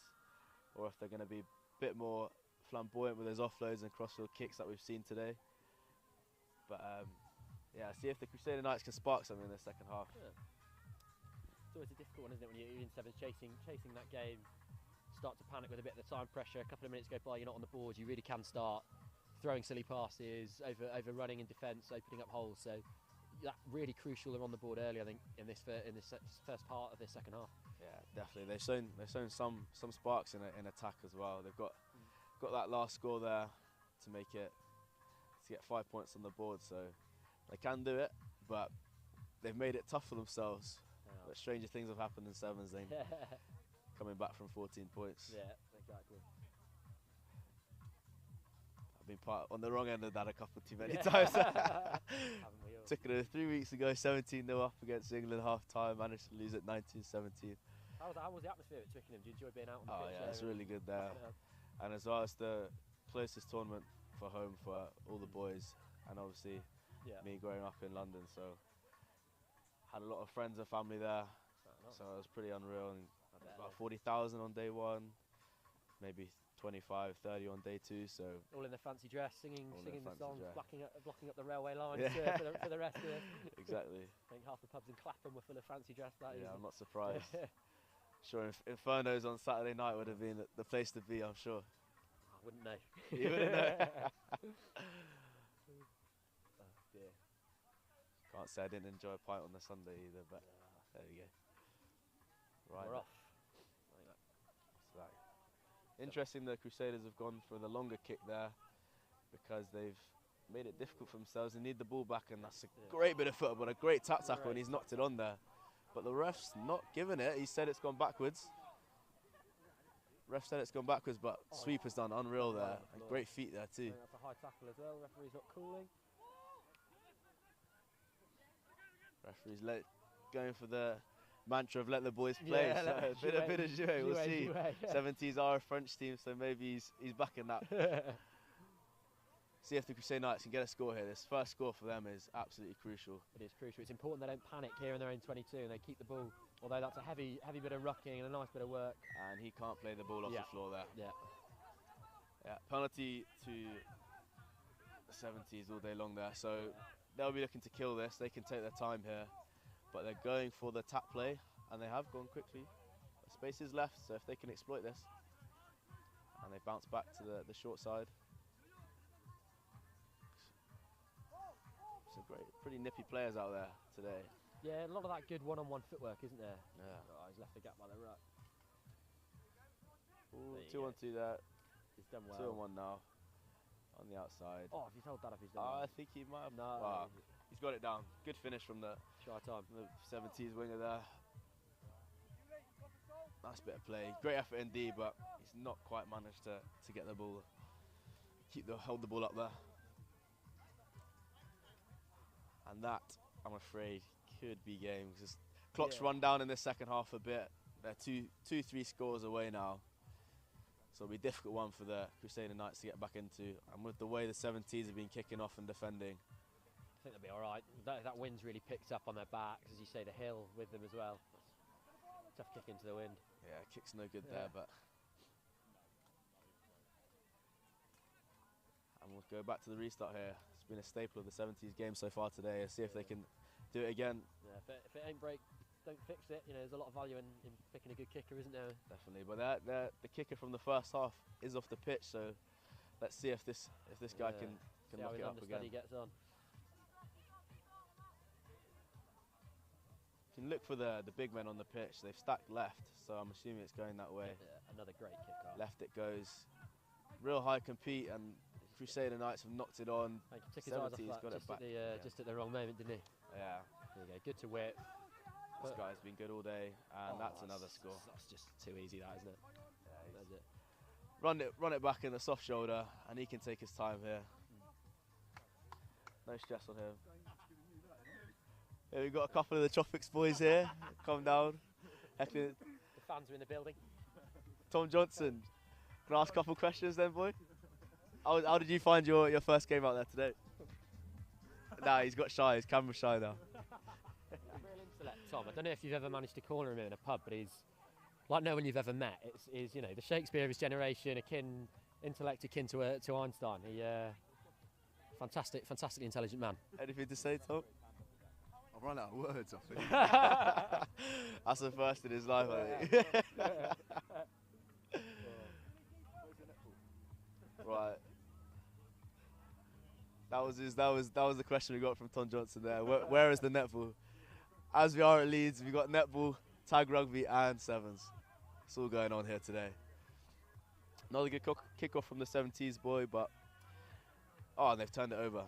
or if they're going to be a bit more flamboyant with those offloads and crossfield kicks that we've seen today. But see if the Crusader Knights can spark something in the second half. It's always a difficult one, isn't it, when you're in sevens chasing that game. Start to panic with a bit of the time pressure. A couple of minutes go by, you're not on the board. You really can start throwing silly passes, overrunning in defence, opening up holes. So that's really crucial. They're on the board early, I think, in this first part of this second half. Yeah, definitely. They've shown some sparks in attack as well. They've got that last score there to make it, to get 5 points on the board. So they can do it, but they've made it tough for themselves. But stranger things have happened in sevens. They coming back from 14 points. Yeah, exactly. I've been on the wrong end of that a couple too many times. Took it 3 weeks ago, 17-0 up against England half time, managed to lose at 19-17. How was the atmosphere at Twickenham? Do you enjoy being out on the pitch? Yeah, it's really good there. And as well as the closest tournament for home for all the boys, and obviously me growing up in London, so had a lot of friends and family there. So it was pretty unreal. And about 40,000 on day one, maybe 25, 30 on day two. So all in the fancy dress, singing the songs, blocking up the railway lines Yeah. for the rest of it. Exactly. I think half the pubs in Clapham were full of fancy dress that evening. I'm not surprised. Sure, Inferno's on Saturday night would have been the place to be, I'm sure. I wouldn't know. You wouldn't know. Oh dear. Can't say I didn't enjoy a pint on the Sunday either, but there you go. Right. We're off. It's like Interesting, the Crusaders have gone for the longer kick there because they've made it difficult for themselves. They need the ball back, and that's a great bit of football, a great tap tackle, and he's knocked it on there. But the ref's not giving it. He said it's gone backwards. Ref said it's gone backwards, but sweeper's done unreal there. And great feet there too. That's a high tackle as well. Referee's not calling. Referee's going for the mantra of let the boys play. Yeah, So a bit of jouet, we'll see. Jouet, yeah. 70s are a French team, so maybe he's backing that. See if the Crusader Knights can get a score here. This first score for them is absolutely crucial. It is crucial. It's important they don't panic here in their own 22 and they keep the ball. Although that's a heavy bit of rucking and a nice bit of work. And he can't play the ball off the floor there. Yeah. Penalty to the 70s all day long there. So they'll be looking to kill this. They can take their time here. But they're going for the tap play, and they have gone quickly. The space is left, so if they can exploit this. And they bounce back to the short side. Some pretty nippy players out there today. Yeah, a lot of that good one-on-one footwork, isn't there? Yeah. Oh, he's left the gap by the ruck. Ooh, 2-1-2 there. He's done well. 2-on-1 now. On the outside. Oh, if he's held that up, he's done well. I think he might have. No. Wow. He's got it down. Good finish from the Try time. 70s winger there. Nice bit of play. Great effort indeed, but he's not quite managed to get the ball. Hold the ball up there. And that, I'm afraid, could be game. Because clock's run down in the second half a bit. They're 2-3 scores away now. So it'll be a difficult one for the Crusader Knights to get back into. And with the way the 70s have been kicking off and defending, I think they'll be all right. That wind's really picked up on their backs, as you say, the hill with them as well. Tough kick into the wind. Yeah, kick's no good there, but. And we'll go back to the restart here. It's been a staple of the 70s game so far today. See if they can do it again. Yeah, if it ain't break, don't fix it. You know, there's a lot of value in picking a good kicker, isn't there? Definitely, but the kicker from the first half is off the pitch, so let's see if this guy can lock it up again. He gets on. You can look for the big men on the pitch. They've stacked left, so I'm assuming it's going that way. Yeah, another great kick off. Left it goes. Real high compete, and Crusader Knights have knocked it on. Took his eyes off 70's that got it back. just at the wrong moment, didn't he? Yeah. There you go. Good to whip. This guy's been good all day, and that's another score. That's just too easy, that, isn't it? Yeah, That's it. Run it back in the soft shoulder, and he can take his time here. No stress on him. Yeah, we've got a couple of the Tropics boys here. Calm down. The fans are in the building. Tom Johnson, can I ask a couple of questions then, boy? How did you find your first game out there today? Nah, he's got shy. He's camera shy now. Real intellect, Tom. I don't know if you've ever managed to corner him in a pub, but he's like no one you've ever met. It's you know, the Shakespeare of his generation, intellect akin to Einstein. Fantastically intelligent man. Anything to say, Tom? I've run out of words, I think. That's the first in his life, I think. Right. That was the question we got from Tom Johnson there. Where is the netball? As we are at Leeds, we got netball, tag rugby, and sevens. It's all going on here today. Another good kick-off from the 70s boy, but and they've turned it over.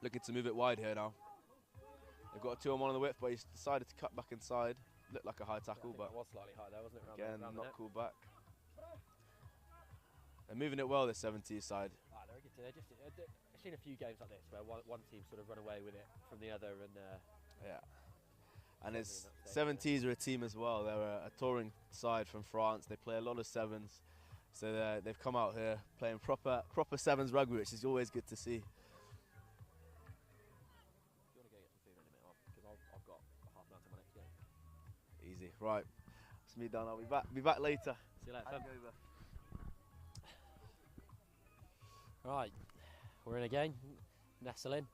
Looking to move it wide here now. They've got a 2-on-1 on the width, but he's decided to cut back inside. Looked like a high tackle, but it was slightly high there, wasn't it? Again, not called back. They're moving it well, the 70s side. They're good. I've seen a few games like this where one team sort of run away with it from the other, and yeah. And it's 70s are a team as well. They're a touring side from France. They play a lot of sevens, so they've come out here playing proper sevens rugby, which is always good to see. Easy, right. It's me done. I'll be back later. See you later, fam. Right, we're in again. Nestle in.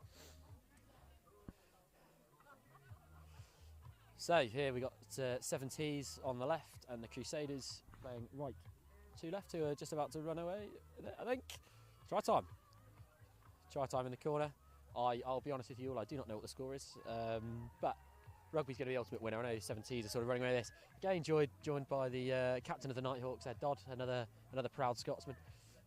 So here we got 70s on the left, and the Crusaders playing right. Two left, who are just about to run away, I think. Try time in the corner. I'll be honest with you all, I do not know what the score is, but Rugby's going to be the ultimate winner. I know 70s are sort of running away with this. Again, joined by the captain of the Nighthawks, Dodd, another proud Scotsman.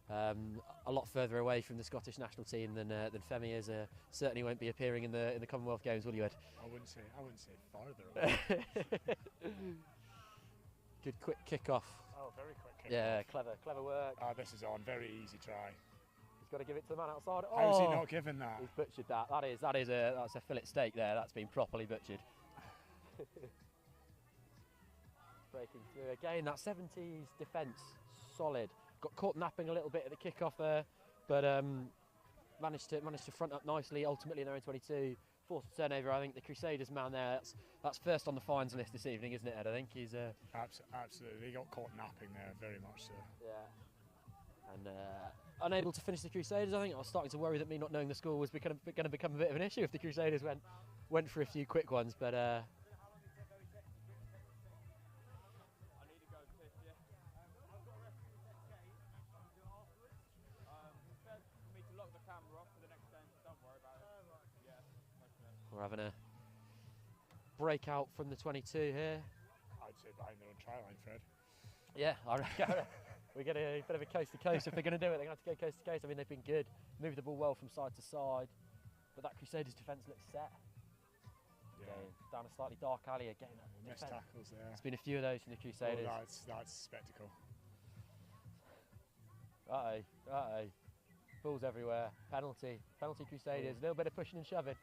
A lot further away from the Scottish national team than Femi is. Certainly won't be appearing in the Commonwealth Games, will you, Ed? I wouldn't say farther away. Good quick kick-off. Oh, very quick kick. Yeah, clever work. This is on. Very easy try. He's got to give it to the man outside. How's he not given that? He's butchered that. That's a fillet steak there. That's been properly butchered. Breaking through again. That 70s defence, solid. Got caught napping a little bit at the kick-off there, but managed to front up nicely. Ultimately in their own 22, forced a turnover. I think the Crusaders man there. That's first on the fines list this evening, isn't it, Ed? I think he's absolutely. He got caught napping there, very much so. Yeah. And unable to finish the Crusaders. I think I was starting to worry that me not knowing the score was going to become a bit of an issue if the Crusaders went for a few quick ones, but. We're having a breakout from the 22 here. I'd say behind their own try line, Fred. Yeah, I reckon. We get a bit of a coast to coast if they're going to do it. They're going to have to go coast to coast. I mean, they've been good, moved the ball well from side to side, but that Crusaders defence looks set. Yeah. Again, down a slightly dark alley again. Missed tackles there. There's been a few of those from the Crusaders. Oh, that's spectacle. Uh-oh. Balls everywhere. Penalty Crusaders. A little bit of pushing and shoving.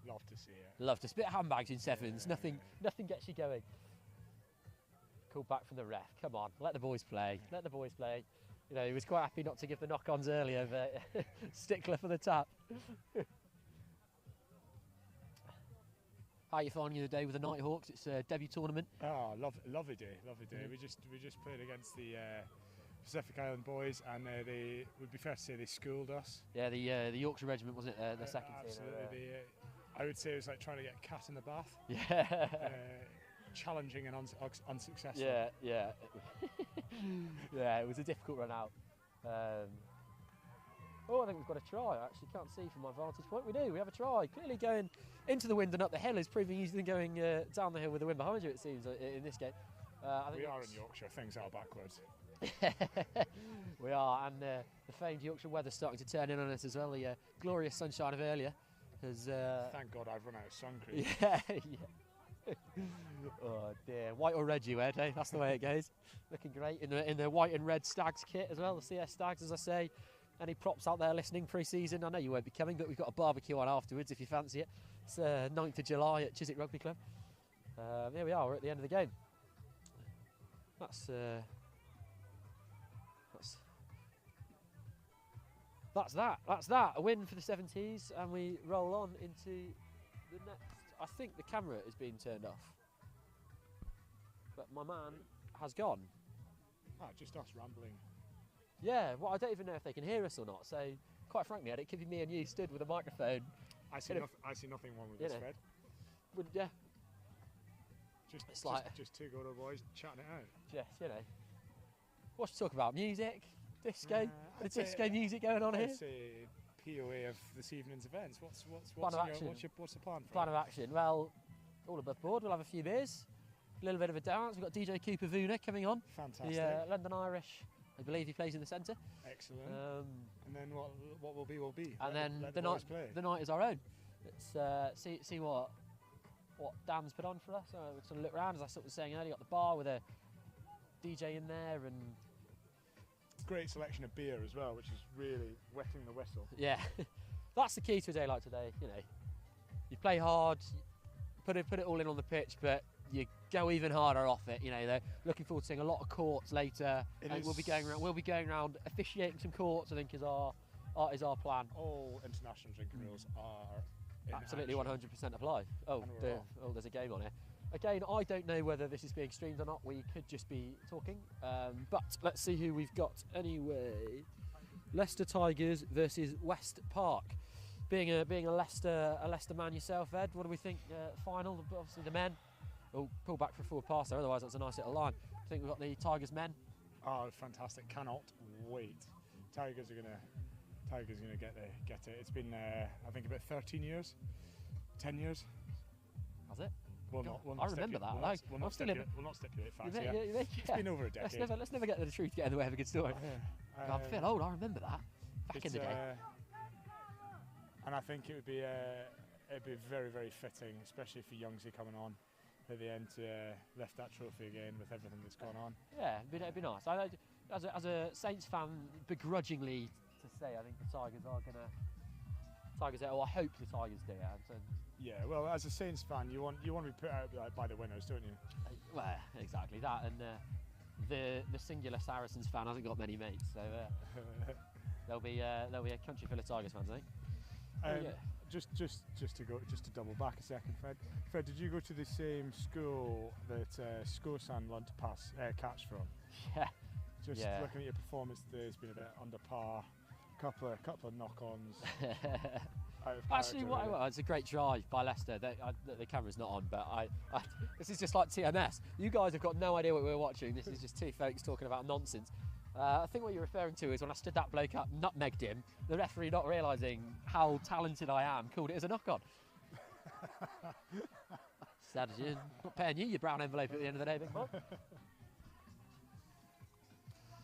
Love to see it. Love to spit handbags in sevens. Yeah. Nothing gets you going. Called back from the ref. Come on, let the boys play. You know, he was quite happy not to give the knock-ons earlier, but stickler for the tap. How are you finding the day with the Nighthawks? It's a debut tournament. Oh, lovely day. We just played against the Pacific Island boys, and they would be fair to say they schooled us. Yeah, the Yorkshire Regiment, wasn't it? The second team. Absolutely. I would say it was like trying to get a cat in the bath. Yeah. Challenging and unsuccessful. Yeah. Yeah, it was a difficult run out. I think we've got a try. I actually can't see from my vantage point. We do. We have a try. Clearly going into the wind and up the hill is proving easier than going down the hill with the wind behind you, it seems, in this game. I think we are in Yorkshire. Things are backwards. We are, and the famed Yorkshire weather's starting to turn in on us as well. The glorious sunshine of earlier has... Thank God I've run out of sun cream. Yeah. Oh dear, white or red, you Ed, eh? That's the way it goes. Looking great in the white and red Stags kit as well, the CS Stags, as I say. Any props out there listening pre-season? I know you won't be coming, but we've got a barbecue on afterwards if you fancy it. It's 9th of July at Chiswick Rugby Club. Here we are, we're at the end of the game. That's that. A win for the 70s, and we roll on into the next. I think the camera is being turned off, but my man has gone. Just us rambling. Yeah, well, I don't even know if they can hear us or not. So, quite frankly, Ed, it could be me and you stood with a microphone. I see nothing wrong with this, Fred. Yeah. Just two good old boys chatting it out. Yes, you know. What's to talk about? Music, disco, the disco music going on here. It's a POA of this evening's events. What's Plan of action. What's the plan? Plan of action. Well, all above board. We'll have a few beers, a little bit of a dance. We've got DJ Cooper Vuna coming on. Fantastic. The London Irish. I believe he plays in the centre. Excellent. And then what will be. And then let the night is our own. Let's see what Dan's put on for us. We're sort of look around, as I sort of was saying earlier. Got the bar with a DJ in there and great selection of beer as well, which is really wetting the whistle. Yeah, that's the key to a day like today. You know, you play hard, put it all in on the pitch, but you go even harder off it. You know, they're looking forward to seeing a lot of courts later. We'll be going around officiating some courts. I think is our plan. All international drinking rules are absolutely 100% apply. There's a game on here. Again, I don't know whether this is being streamed or not. We could just be talking. But let's see who we've got anyway. Leicester Tigers versus West Park. Being a Leicester man yourself, Ed, what do we think? Final, obviously the men. Oh, pull back for a forward pass there. Otherwise, that's a nice little line. I think we've got the Tigers men. Oh, fantastic! Cannot wait. Tigers are going to Tigers going to get it. It's been I think about 13 years, 10 years. Has it? We'll God, not I remember that. We'll not stipulate facts here. It's been over a decade. Let's never get the truth get in the way of a good story. God, I feel old. I remember that back in the day. And I think it'd be very, very fitting, especially for Youngsy coming on at the end, to lift that trophy again with everything that's gone on. Yeah, it'd be nice. As a Saints fan, begrudgingly to say, I think the Tigers are going to. I hope the Tigers do it. So, yeah, well, as a Saints fan, you want to be put out by the winners, don't you? Well, exactly that. And the singular Saracens fan hasn't got many mates, so there'll be a country full of Tigers fans, I think. Just to double back a second, Fred. Fred, did you go to the same school that Skosan learned to catch from? Yeah. Just looking at your performance today, it's been a bit under par. Couple of knock-ons. Actually, it's a great try by Leicester. The camera's not on, but this is just like TMS. You guys have got no idea what we're watching. This is just two folks talking about nonsense. I think what you're referring to is when I stood that bloke up, nutmegged him, the referee, not realising how talented I am, called it as a knock-on. Sad as you. Not paying you your brown envelope at the end of the day, big boy.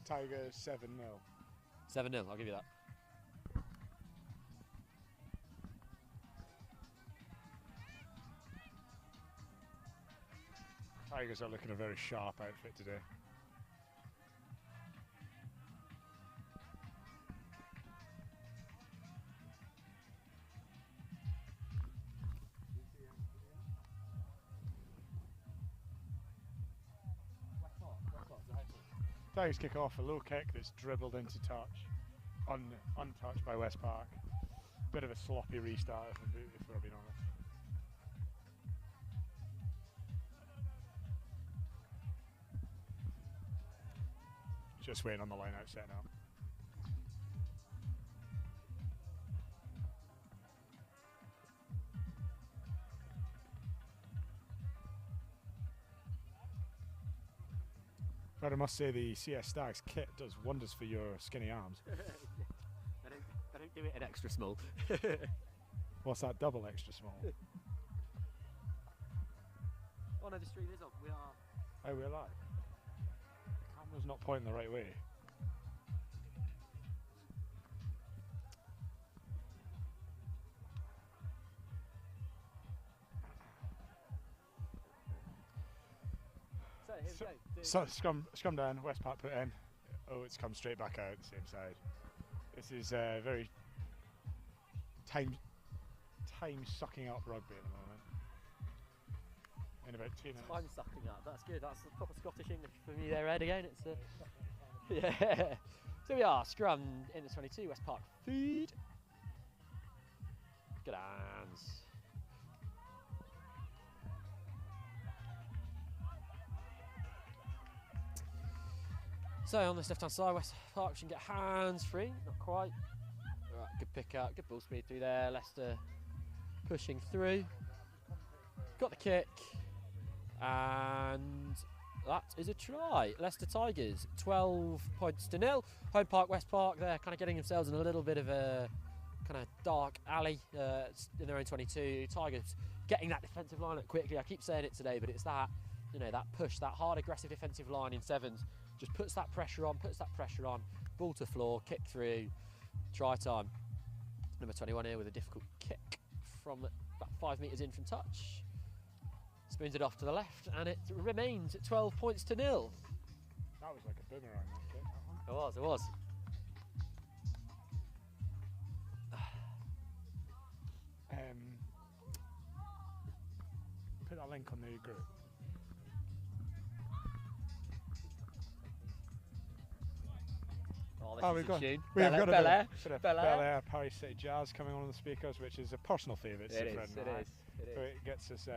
Tigers 7-0. 7-0, I'll give you that. Tigers are looking a very sharp outfit today. Tigers kick off a low kick that's dribbled into touch, untouched by West Park. Bit of a sloppy restart, if we're being honest. Just waiting on the line out set now. But I must say the CS Stags kit does wonders for your skinny arms. I don't do it in extra small. What's that, double extra small? Oh no, the stream is on. We are. Oh, we're live. The camera's not pointing the right way. So scrum down, West Park put in. Oh, it's come straight back out the same side. This is very time sucking up rugby at the moment. In about 2 minutes. Time sucking up, that's good. That's proper Scottish English for me there, Ed, again. It's yeah. So we are scrum in the 22, West Park feed. Good hands. So on this left-hand side, West Park should get hands free, not quite. All right, good pick up, good ball speed through there. Leicester pushing through. Got the kick, and that is a try. Leicester Tigers, 12 points to 0. Home Park, West Park, they're kind of getting themselves in a little bit of a kind of dark alley in their own 22. Tigers getting that defensive line up quickly. I keep saying it today, but it's that, you know, that push, that hard, aggressive defensive line in sevens. Just puts that pressure on, ball to floor, kick through, try time. Number 21 here with a difficult kick from about 5 metres in from touch. Spoons it off to the left, and it remains at 12 points to 0. That was like a boomerang, that kick. It was. Put that link on the group. We've got a bit of Bel Air Paris City Jazz coming on the speakers, which is a personal favourite. It is. So it gets us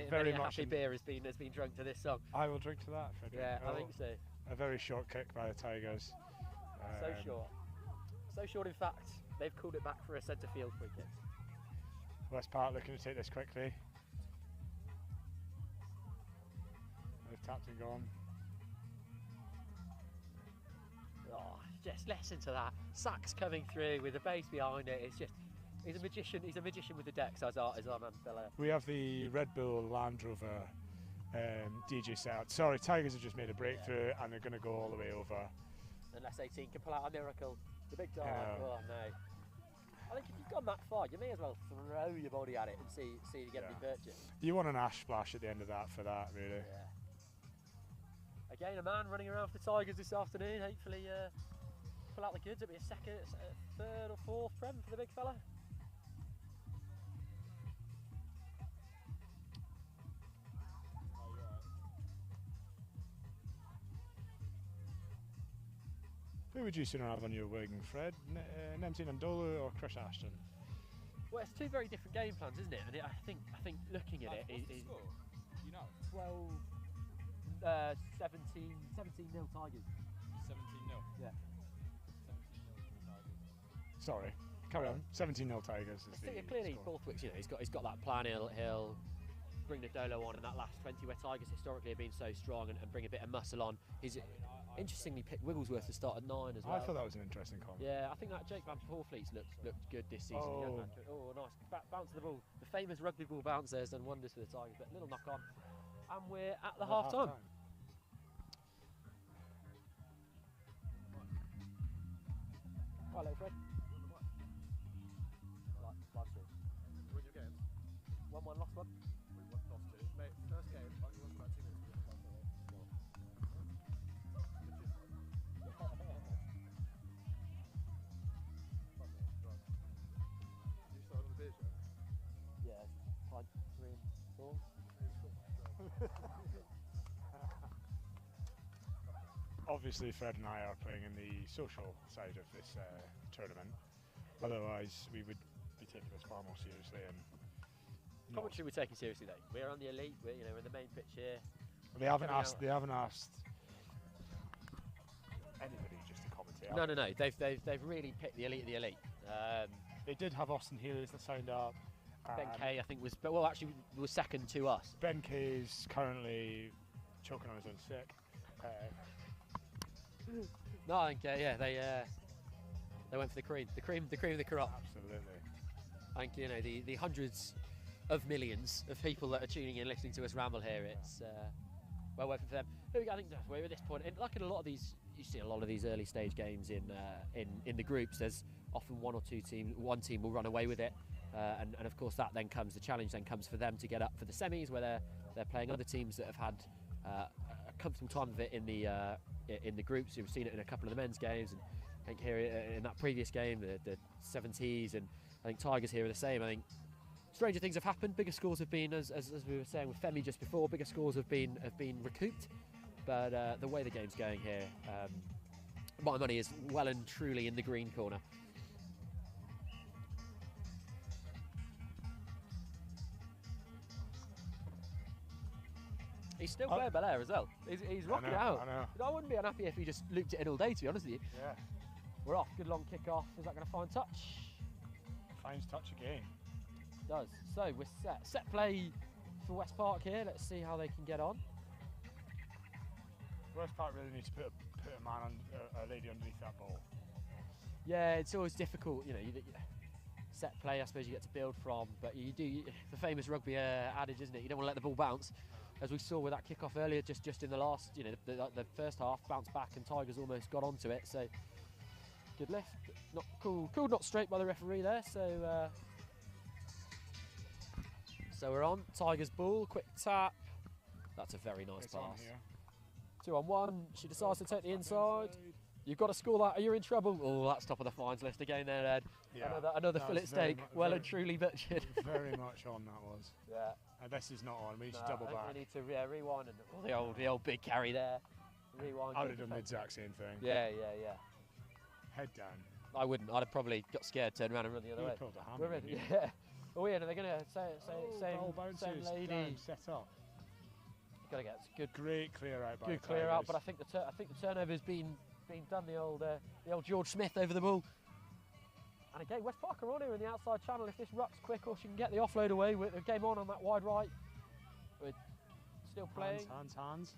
very much. Happy beer has been drunk to this song. I will drink to that, Frederick. Yeah, I think so. A very short kick by the Tigers. So short. In fact, they've called it back for a centre field free kick. West Park looking to take this quickly. They've tapped and gone. Oh, just listen to that. Sacks coming through with the base behind it. It's just, he's a magician. He's a magician with the decks, as our man fella. We have the Red Bull Land Rover DJ set out. Sorry, Tigers have just made a breakthrough and they're going to go all the way over. Unless 18 can pull out a miracle. The big dog. Oh no. I think if you've gone that far, you may as well throw your body at it and see you get the purchase. You want an ash splash at the end of that for that, really. Yeah. Again, a man running around for the Tigers this afternoon. Hopefully, pull out the goods. It'll be a second, third or fourth prem for the big fella. Who would you sooner have on your wing, Fred? Nemti Nandola or Chris Ashton? Well, it's two very different game plans, isn't it? And I think looking at it, What's the score? You know? 17 nil Tigers. 17-0. Yeah. 17-0 Tigers. Sorry, carry on. 17-0 Tigers is the Clearly, score. Borthwick's, you know, he's got that plan. He'll bring the Dolo on in that last 20 where Tigers historically have been so strong and bring a bit of muscle on. He's interestingly picked Wigglesworth to start at 9 as well. I thought that was an interesting comment. Yeah, I think that Jake Van Poorfleet's looked good this season. Oh, Nice bounce of the ball. The famous rugby ball bounce there has done wonders for the Tigers, but little knock on. And we're at the half time. Hello, Fred. Live stream. Win your games? 1-1, lost one. We lost 2. Mate, first game, only won about 2 minutes. You started on the beer show? Yeah, pint 3 and 4. Obviously, Fred and I are playing in the social side of this tournament. Otherwise, we would be taking this far more seriously. And Commentary we're taking seriously though. We're on the elite. We're in the main pitch here. They haven't asked anybody just to commentate. No. They've really picked the elite of the elite. They did have Austin Healers that signed up. Ben Kay, I think, was second to us. Ben Kay is currently choking on his own sick. No, I think they went for the cream of the crop. Absolutely. I think the hundreds of millions of people that are tuning in, listening to us ramble here. It's well worth it for them. I think we're at this point, and like in a lot of these, you see a lot of these early stage games in the groups. There's often one team will run away with it, and of course that then comes the challenge. Then comes for them to get up for the semis, where they're playing other teams that have had a comfortable time of it in the groups. You've seen it in a couple of the men's games, and I think here in that previous game, the 70s, and I think Tigers here are the same. I think stranger things have happened. Bigger scores have been, as we were saying with Femi just before, bigger scores have been recouped. But the way the game's going here, my money is well and truly in the green corner. He's still playing Belair as well. He's rocking it out. I know. I wouldn't be unhappy if he just looped it in all day, to be honest with you. Yeah. We're off. Good long kick off. Is that going to find touch? Finds touch again. Does. So we're set. Set play for West Park here. Let's see how they can get on. West Park really needs to put a man on a lady underneath that ball. Yeah, it's always difficult. Set play, I suppose you get to build from, but the famous rugby adage, isn't it? You don't want to let the ball bounce. As we saw with that kick-off earlier, just in the last, the first half, bounced back and Tigers almost got onto it. So good lift, not cool, not straight by the referee there. So we're on. Tigers ball, quick tap. That's a very nice pass. 2-on-1. She decides to take the inside. You've got to score that, or you're in trouble. Oh, that's top of the fines list again there, Ed. Yeah, another fillet steak, well and truly butchered. Very much on that was. Yeah. And this is not on. We need to double back. We need to rewind and the old big carry there. Rewind. I would have done the exact same thing. Yeah. Head down. I wouldn't. I'd have probably got scared, turned around and run the other way. Pulled a hammer. Yeah. Oh yeah, they're gonna same lady. Down, set up. Gotta get good. Great clear out. Good clear out, but I think the turnover's been done. The old George Smith over the ball. And again, West Park are on here in the outside channel. If this ruck's quick, or she can get the offload away with the game on that wide right. We're still playing. Hands.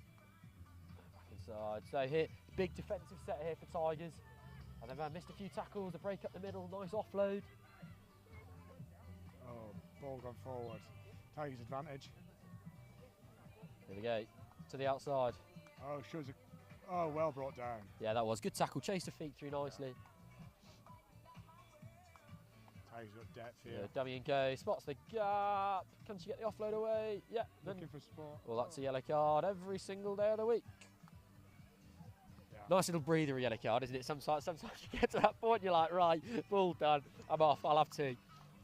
Back inside. So here, big defensive set here for Tigers. And they've missed a few tackles, a break up the middle, nice offload. Oh, ball gone forward. Tigers advantage. Here we go, to the outside. Oh, shows a. Oh, well brought down. Yeah, that was good tackle. Chased the feet through nicely. Tigers got depth Yeah, here. dummy and go. Spots the gap. Can she get the offload away? Yeah. Looking for support. Well, that's a yellow card every single day of the week. Yeah. Nice little breather, a yellow card, isn't it? Sometimes you get to that point, you're like, right, ball done. I'm off. I'll have two.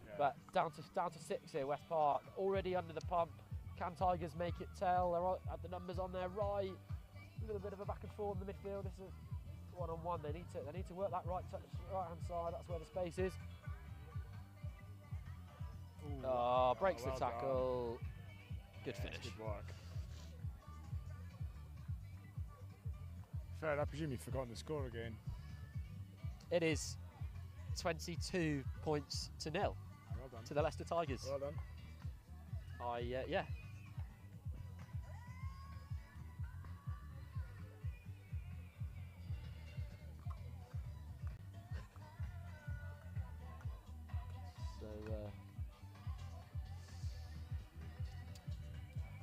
Yeah. But down to 6 here, West Park. Already under the pump. Can Tigers make it tell? They're at the numbers on their right. A little bit of a back and forth in the midfield. This is one-on-one. They need to work that right hand side. That's where the space is. Ooh, Oh, breaks well the tackle. Good Yeah, finish. Good work. Fair, I presume you've forgotten the score again. It is 22 points to 0 Well done. to the Leicester Tigers. Well done. Yeah. So,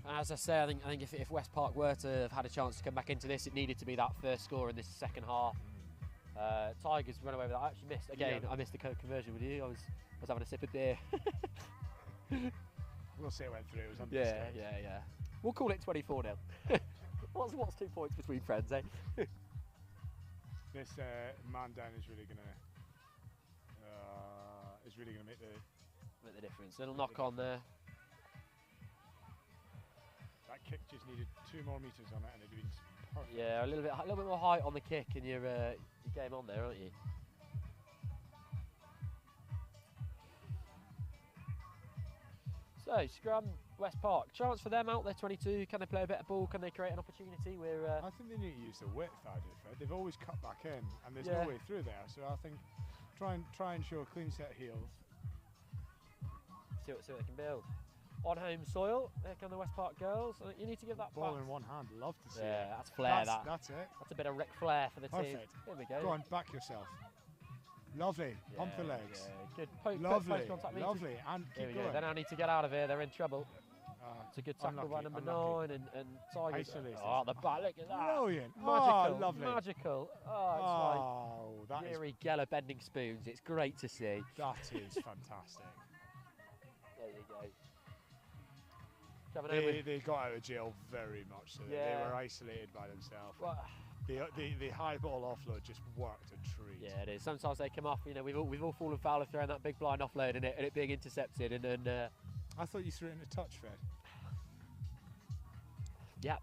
as I say, I think if West Park were to have had a chance to come back into this, it needed to be that first score in this second half. Tigers run away with that. I actually missed again. Yeah. I missed the conversion with you. I was having a sip of beer. We'll say it went through. It was under Yeah. We'll call it 24-0. What's 2 points between friends, eh? This man down is really gonna make Make the difference. Little knock on there. that kick just needed 2 more meters on it and it'd been perfect. Yeah, a little bit more height on the kick, and you're game on there, aren't you? So scrum, West Park. Chance for them out there. 22. Can they play a bit of ball? Can they create an opportunity? We're I think they need to use the width. I do, Fred. They've always cut back in, and there's Yeah. no way through there. So I think try and show a clean set of heels. see what they can build. On home soil, there come the West Park girls. I think you need to give that Ball back. in one hand. Love to see Yeah, it. that's flair. That's it. That's a bit of Ric Flair for the team. Perfect. Here we go. Go on, back yourself. Lovely. Pump the Yeah, legs. yeah, good. Post Lovely. contact Lovely. And Here keep we go. going. They now need to get out of here. They're in trouble. Ah, It's a good tackle by unlucky, number unlucky. 9 and Tigers. Isolated. Oh, the back. Look at that. Brilliant. Magical. Oh, lovely. Magical. Oh, Oh, it's that like is Yuri Geller bending spoons. It's great to see. that is fantastic. There you go. Coming home with- They got out of jail very much. So they Yeah. were isolated by themselves. Well, The high ball offload just worked a treat. yeah, it is. Sometimes they come off. You know, we've all fallen foul of throwing that big blind offload and it being intercepted. And I thought you threw it in a touch, Fred. yeah.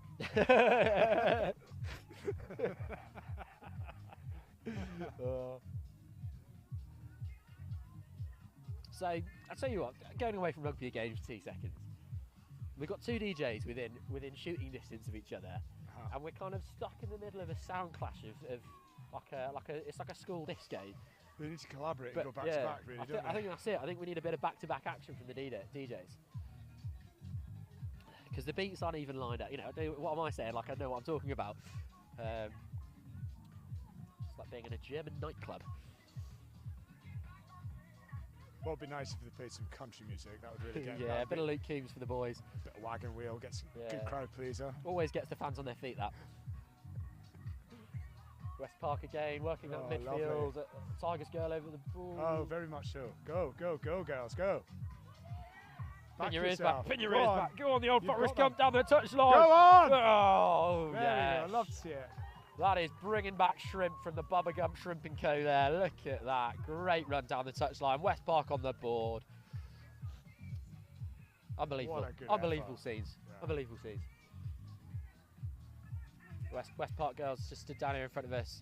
So I'll tell you what. Going away from rugby again for 2 seconds. We've got 2 DJs within shooting distance of each other, and we're kind of stuck in the middle of a sound clash of it's like a school disco. They need to collaborate But and go back yeah, to back, really, I don't they? think that's it. I think we need a bit of back-to-back action from the DJs. Because the beats aren't even lined up. You know, what am I saying? Like I know what I'm talking about. It's like being in a German nightclub. What would be nice if they played some country music? That would really get Yeah, a bit of Luke Coombs for the boys. bit of wagon wheel, get some Yeah. good crowd pleaser. Always gets the fans on their feet, that. West Park again, working that Oh, midfield. Tigers girl over the ball. Oh, very much so. Go, go, go, girls, go. Pin your ears yourself. back, pin your Go ears on. back. Go on, the old You've Forest got Gump down the touchline. Go on! Oh, There yeah. we go. Love to see it. That is bringing back shrimp from the Bubba Gump Shrimp & Co there. Look at that. Great run down the touchline. West Park on the board. Unbelievable. What a good Unbelievable effort. scenes. Yeah. Unbelievable scenes. West Park girls just stood down here in front of us.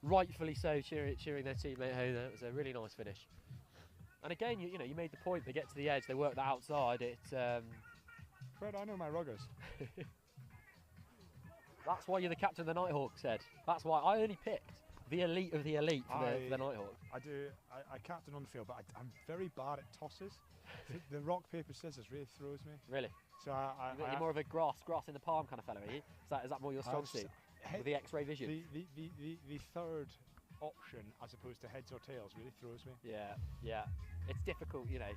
Rightfully so, cheering their teammate home there. It was a really nice finish. And again, you know, you made the point. They get to the edge, they work that outside. Fred, I know my ruggers. That's why you're the captain of the Nighthawks, Ed. That's why I only picked the elite of the elite for the Nighthawks. I captain on the field, but I'm very bad at tosses. The rock, paper, scissors really throws me. Really? So You're more of a grass in the palm kind of fella, are you? Is that more your strong suit? Hey, With the X-ray vision? the third option as opposed to heads or tails really throws me. Yeah, yeah. It's difficult, you know.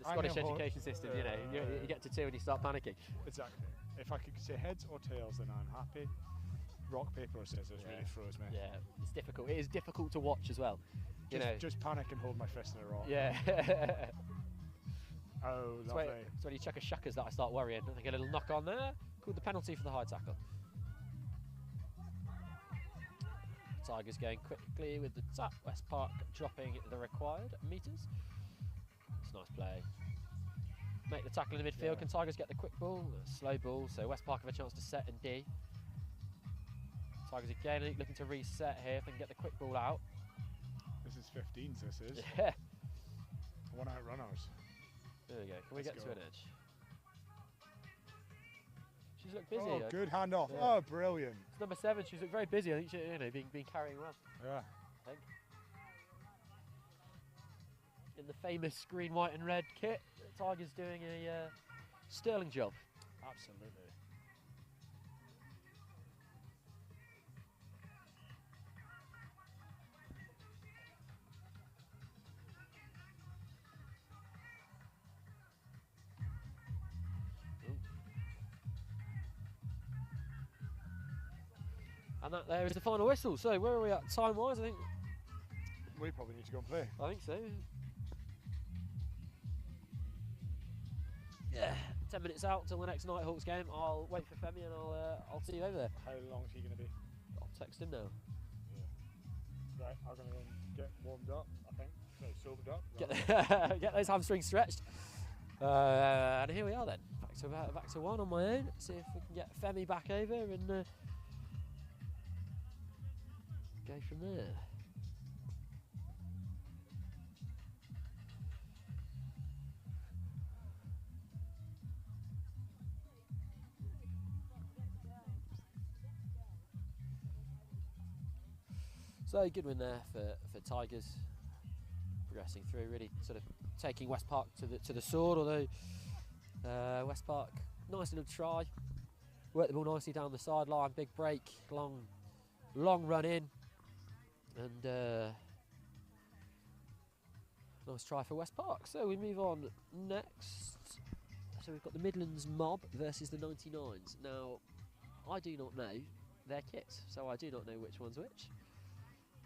The I'm Scottish gonna hold- education system, you know, you get to 2 and you start panicking. Exactly. If I could say heads or tails, then I'm happy. Rock, paper, or scissors really throws me. Yeah, it's difficult. It is difficult to watch as well. You know. Just panic and hold my fist in a rock. Yeah. Oh, It's lovely. when you chuck a shuckers that I start worrying. I get a little knock on there. Called the penalty for the high tackle. Tigers going quickly with the tap. West Park dropping the required meters. It's a nice play. Make the tackle in the midfield. Yeah. Can Tigers get the quick ball? Slow ball. So West Park have a chance to set and D. Tigers again looking to reset here if they can get the quick ball out. This is 15s, this is. Yeah. One out runners. There we go. Can we Let's get go. to an edge? She's looked busy. Oh, good handoff. Yeah. Oh, brilliant. It's number 7. She's looked very busy. I think she, been carrying well. Yeah. I think. In the famous green, white, and red kit, the Tigers doing a sterling job. Absolutely. And that there is the final whistle. So where are we at time-wise? I We probably need to go and play. think so. Yeah, 10 minutes out till the next Nighthawks game. I'll wait for Femi and I'll see you over there. How long is he going to be? I'll text him now. Right, I'm going to go and get warmed up, I think. No, sobered up. Get those hamstrings stretched. And here we are then. Back to one on my own. See if we can get Femi back over and go from there. So good win there for Tigers, progressing through, really sort of taking West Park to the sword. Although West Park, nice little try, worked the ball nicely down the sideline, big break, long run in, and nice try for West Park. So we move on next. So we've got the Midlands Mob versus the 99s. Now, I do not know their kit, so I do not know which one's which.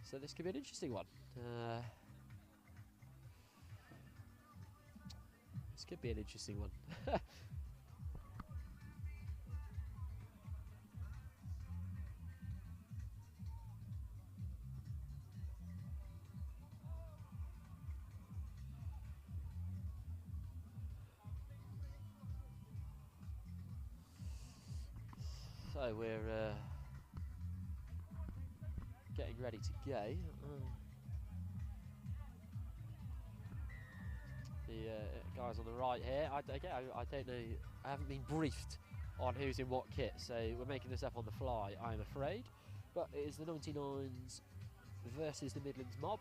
So this could be an interesting one. This could be an interesting one. So we're getting ready to go. The guys on the right here, I don't know, I haven't been briefed on who's in what kit, so we're making this up on the fly, I'm afraid. But it is the 99s versus the Midlands Mob.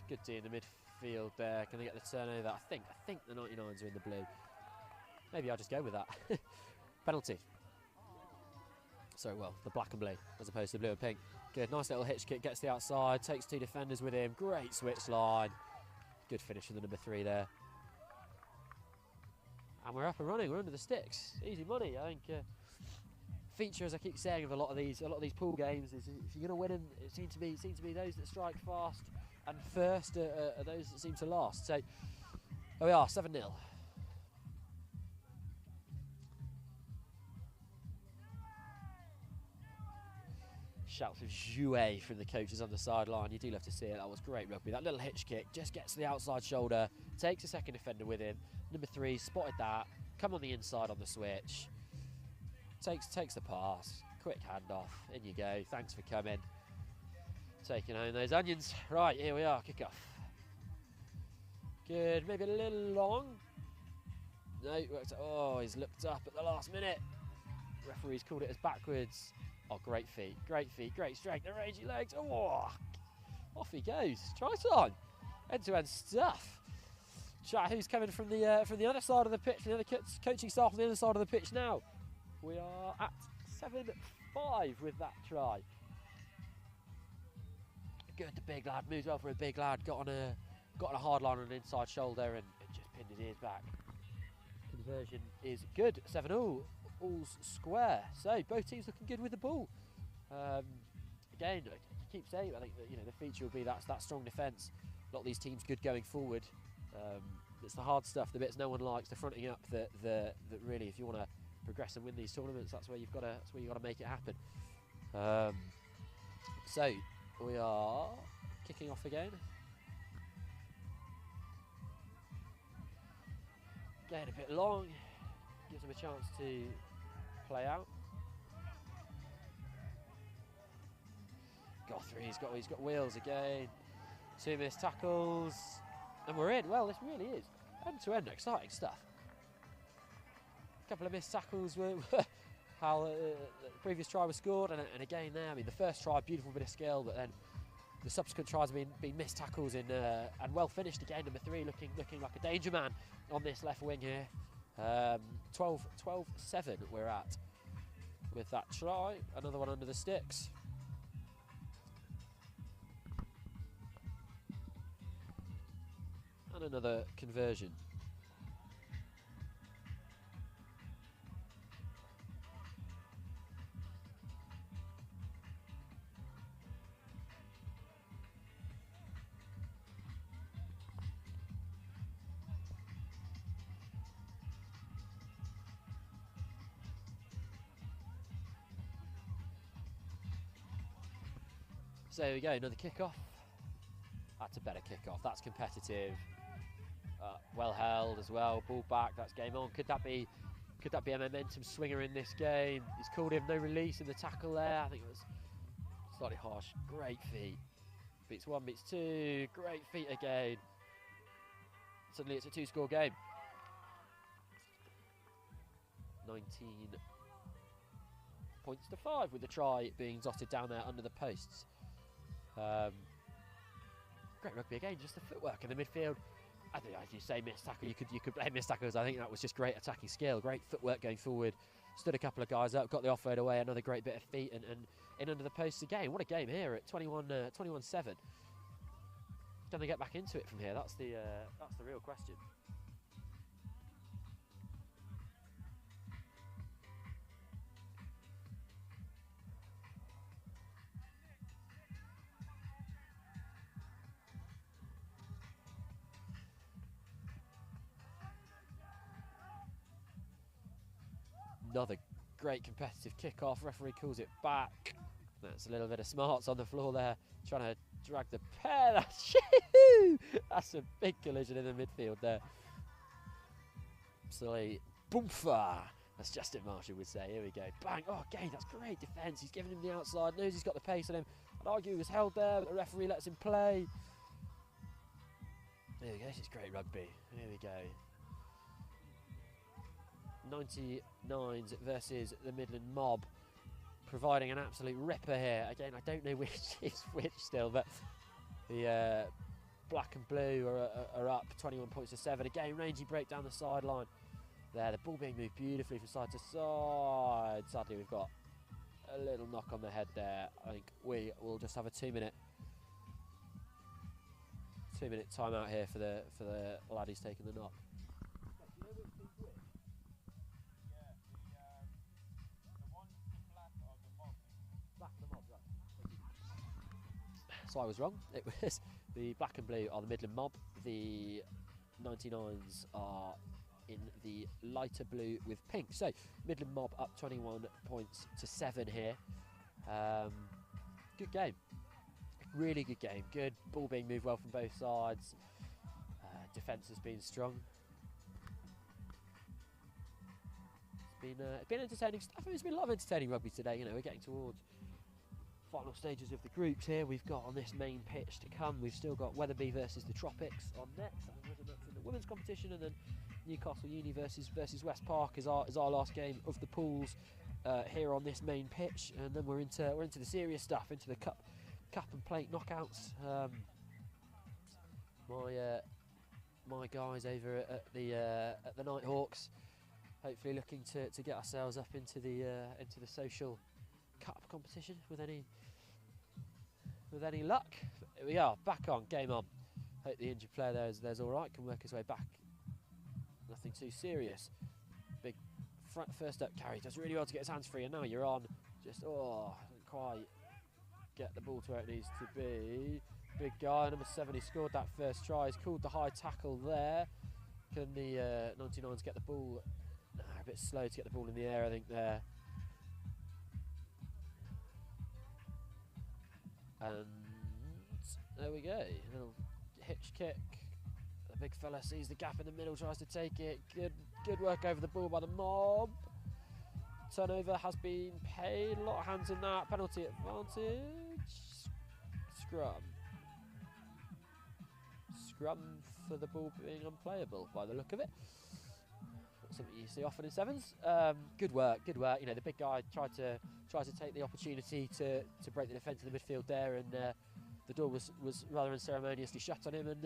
Good D in the midfield there. Can they get the turnover? I think the 99s are in the blue. Maybe I'll just go with that. Penalty. Sorry, well, the black and blue as opposed to blue and pink. Good, nice little hitch kick, gets the outside, takes 2 defenders with him. Great switch line. Good finish from the number 3 there. And we're up and running, we're under the sticks. Easy money, I think. Feature, as I keep saying, of a lot of these pool games is if you're going to win them, it seems to be those that strike fast and first are those that seem to last. So, there we are, 7-0. Shouts of jouet from the coaches on the sideline. You do love to see it. That was great rugby. That little hitch kick just gets to the outside shoulder, takes a second defender with him. Number 3 spotted that. Come on the inside on the switch. Takes the pass. Quick handoff. In you go. Thanks for coming. Taking home those onions. Right, here we are. Kick off. Good. Maybe a little long. No. Oh, he's looked up at the last minute. Referee's called it as backwards. Oh, great feet, great strength, and rangy legs. Oh, off he goes. Try time. End-to-end stuff. Chat, who's coming from the other side of the pitch, from the other coaching staff on the other side of the pitch now? We are at 7-5 with that try. Good, the big lad moves well for a big lad. Got on a hard line on an inside shoulder and just pinned his ears back. Conversion is good. 7-all, all's square. So both teams looking good with the ball. Again, you keep saying, I think that the feature will be that strong defence. A lot of these teams good going forward. It's the hard stuff, the bits no one likes, the fronting up that really, if you want to progress and win these tournaments, that's where you've got to make it happen. So we are kicking off again. Getting a bit long, gives them a chance to play out. Got three, he's got wheels again. 2 missed tackles, and we're in. Well, this really is end-to-end exciting stuff. A couple of missed tackles were how the previous try was scored, and again there, I mean, the first try, beautiful bit of skill, but then the subsequent tries have been missed tackles and well finished again. Number 3 looking like a danger man on this left wing here. 12-7 we're at with that try. Another one under the sticks. And another conversion. So there we go, another kick-off. That's a better kick-off, that's competitive. Well held as well, ball back, that's game on. Could that be a momentum swinger in this game? He's called him, no release in the tackle there. I think it was slightly harsh. Great feet. Beats 1, beats 2, great feet again. Suddenly it's a 2-score game. 19 points to 5 with the try being dotted down there under the posts. Great rugby again, just the footwork in the midfield. I think, as you say, missed tackle. You could blame missed tackles. I think that was just great attacking skill, great footwork going forward. Stood a couple of guys up, got the offload away. Another great bit of feet and in under the posts again. What a game here at 21-7. Can they get back into it from here? That's the real question. Another great competitive kick-off. Referee calls it back. That's a little bit of smarts on the floor there, trying to drag the pair. That's a big collision in the midfield there. Absolutely boomfa, as Justin Marshall would say. Here we go. Bang. Oh, again, that's great defence. He's giving him the outside. Knows he's got the pace on him. I'd argue he was held there, but the referee lets him play. There we go. This is great rugby. Here we go. 99s versus the Midlands Mob, providing an absolute ripper here. Again, I don't know which is which still, but the black and blue are up 21 points to 7. Again, rangy break down the sideline. There, the ball being moved beautifully from side to side. Sadly, we've got a little knock on the head there. I think we will just have a 2-minute timeout here for the laddies taking the knock. So I was wrong. It was the black and blue are the Midlands Mob. The 99s are in the lighter blue with pink. So Midlands Mob up 21 points to 7 here. Good game. Really good game. Good ball being moved well from both sides. Defence has been strong. It's been entertaining stuff. It's been a lot of entertaining rugby today. You know, we're getting towards final stages of the groups here. We've got on this main pitch to come. We've still got Weatherby versus the Tropics on next, and that's in the women's competition, and then Newcastle Uni versus West Park is our last game of the pools here on this main pitch, and then we're into the serious stuff, into the cup and plate knockouts. My guys over at the Nighthawks hopefully looking to get ourselves up into the social cup competition with any luck. Here we are, back on, game on. Hope the injured player there's all right, can work his way back. Nothing too serious. Big first up carry, does really well to get his hands free, and now you're on. Just didn't quite get the ball to where it needs to be. Big guy, number 7, he scored that first try. He's called the high tackle there. Can the 99s get the ball? No, a bit slow to get the ball in the air, I think there. And there we go. A little hitch kick. The big fella sees the gap in the middle, tries to take it. Good work over the ball by the Mob. Turnover has been paid. A lot of hands in that. Penalty advantage. Scrum for the ball being unplayable by the look of it. Not something you see often in sevens. Good work. You know, the big guy tried to take the opportunity to break the defence in the midfield there, and the door was rather unceremoniously shut on him. And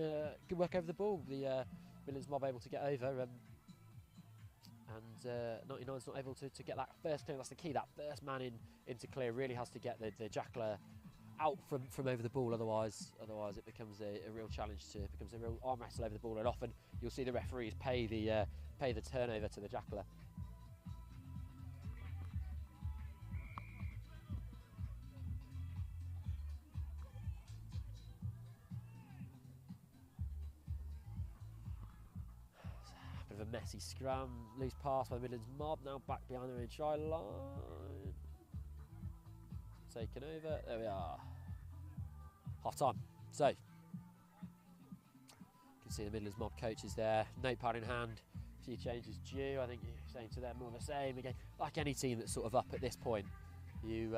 good work over the ball. The Midlands Mob able to get over, and 99's not able to get that first clear. That's the key. That first man into clear really has to get the jackler out from over the ball. Otherwise it becomes a real challenge. It becomes a real arm wrestle over the ball, and often you'll see the referees pay the turnover to the jackler. Bit of a messy scrum, loose pass by the Midlands Mob, now back behind their own try line. Taken over, there we are. Half time. So, you can see the Midlands Mob coaches there, notepad in hand, a few changes due. I think you're saying to them more the same. Again, like any team that's sort of up at this point, you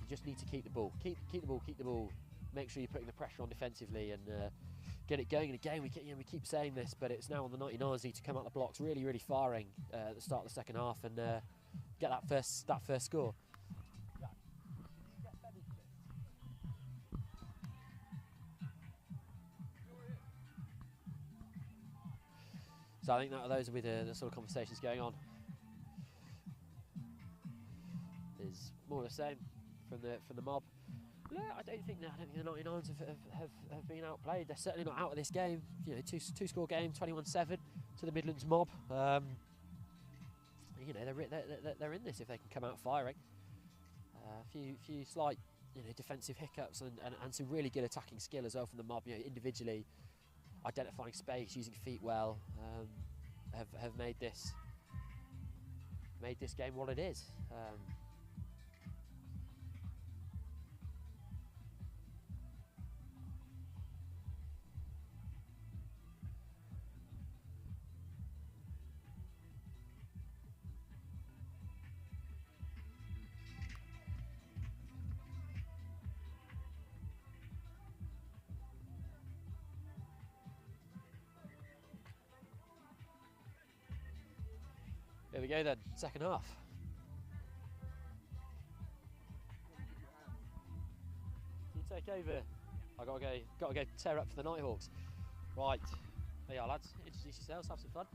just need to keep the ball. Keep the ball. Make sure you're putting the pressure on defensively and get it going. And again, we keep saying this, but it's now on the 99s need to come out the blocks really firing at the start of the second half and get that first score. So I think those will be the sort of conversations going on. There's more of the same from the Mob. No, I don't think the 99s have been outplayed. They're certainly not out of this game. You know, two score game, 21-7 to the Midlands Mob. You know, they're in this if they can come out firing. A few slight, you know, defensive hiccups and some really good attacking skill as well from the Mob. You know, individually identifying space, using feet well, have made this game what it is. There we go then, second half. You take over. I gotta go tear up for the Nighthawks. Right, there you are, lads. Introduce yourselves, have some fun.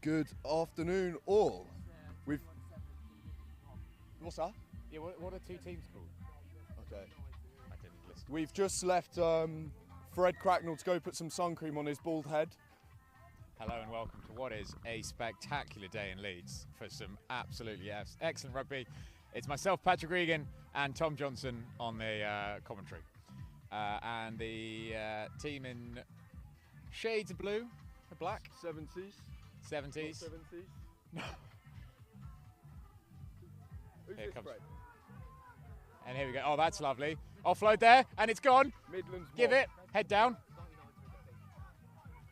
Good afternoon, all. What's that? Yeah, what are two teams called? Okay. I didn't listen. We've just left Fred Cracknell to go put some sun cream on his bald head. Hello and welcome to what is a spectacular day in Leeds for some absolutely excellent rugby. It's myself, Patrick Regan, and Tom Johnson on the commentary. And the team in shades of blue, black. 70s. 70s. No. Who's Here this, comes. Fred? And here we go. Oh, that's lovely. Offload there, and it's gone. Midlands Give Mob. it. Head down.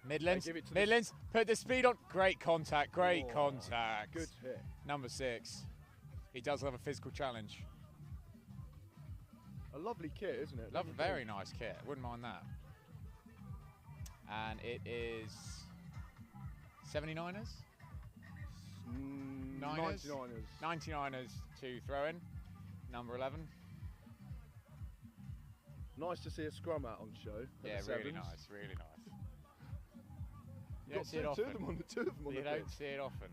Midlands. Give it to Midlands. Put the speed on. Great contact. Great contact. Good hit. Number 6. He does have a physical challenge. A lovely kit, isn't it? Lovely, very nice kit. Wouldn't mind that. And it is 79ers. 99ers. 99ers to throw in. Number 11. Nice to see a scrum out on show. Yeah, for the really sevens. nice. Really nice. You don't see it two often. of them on the You pitch. don't see it often.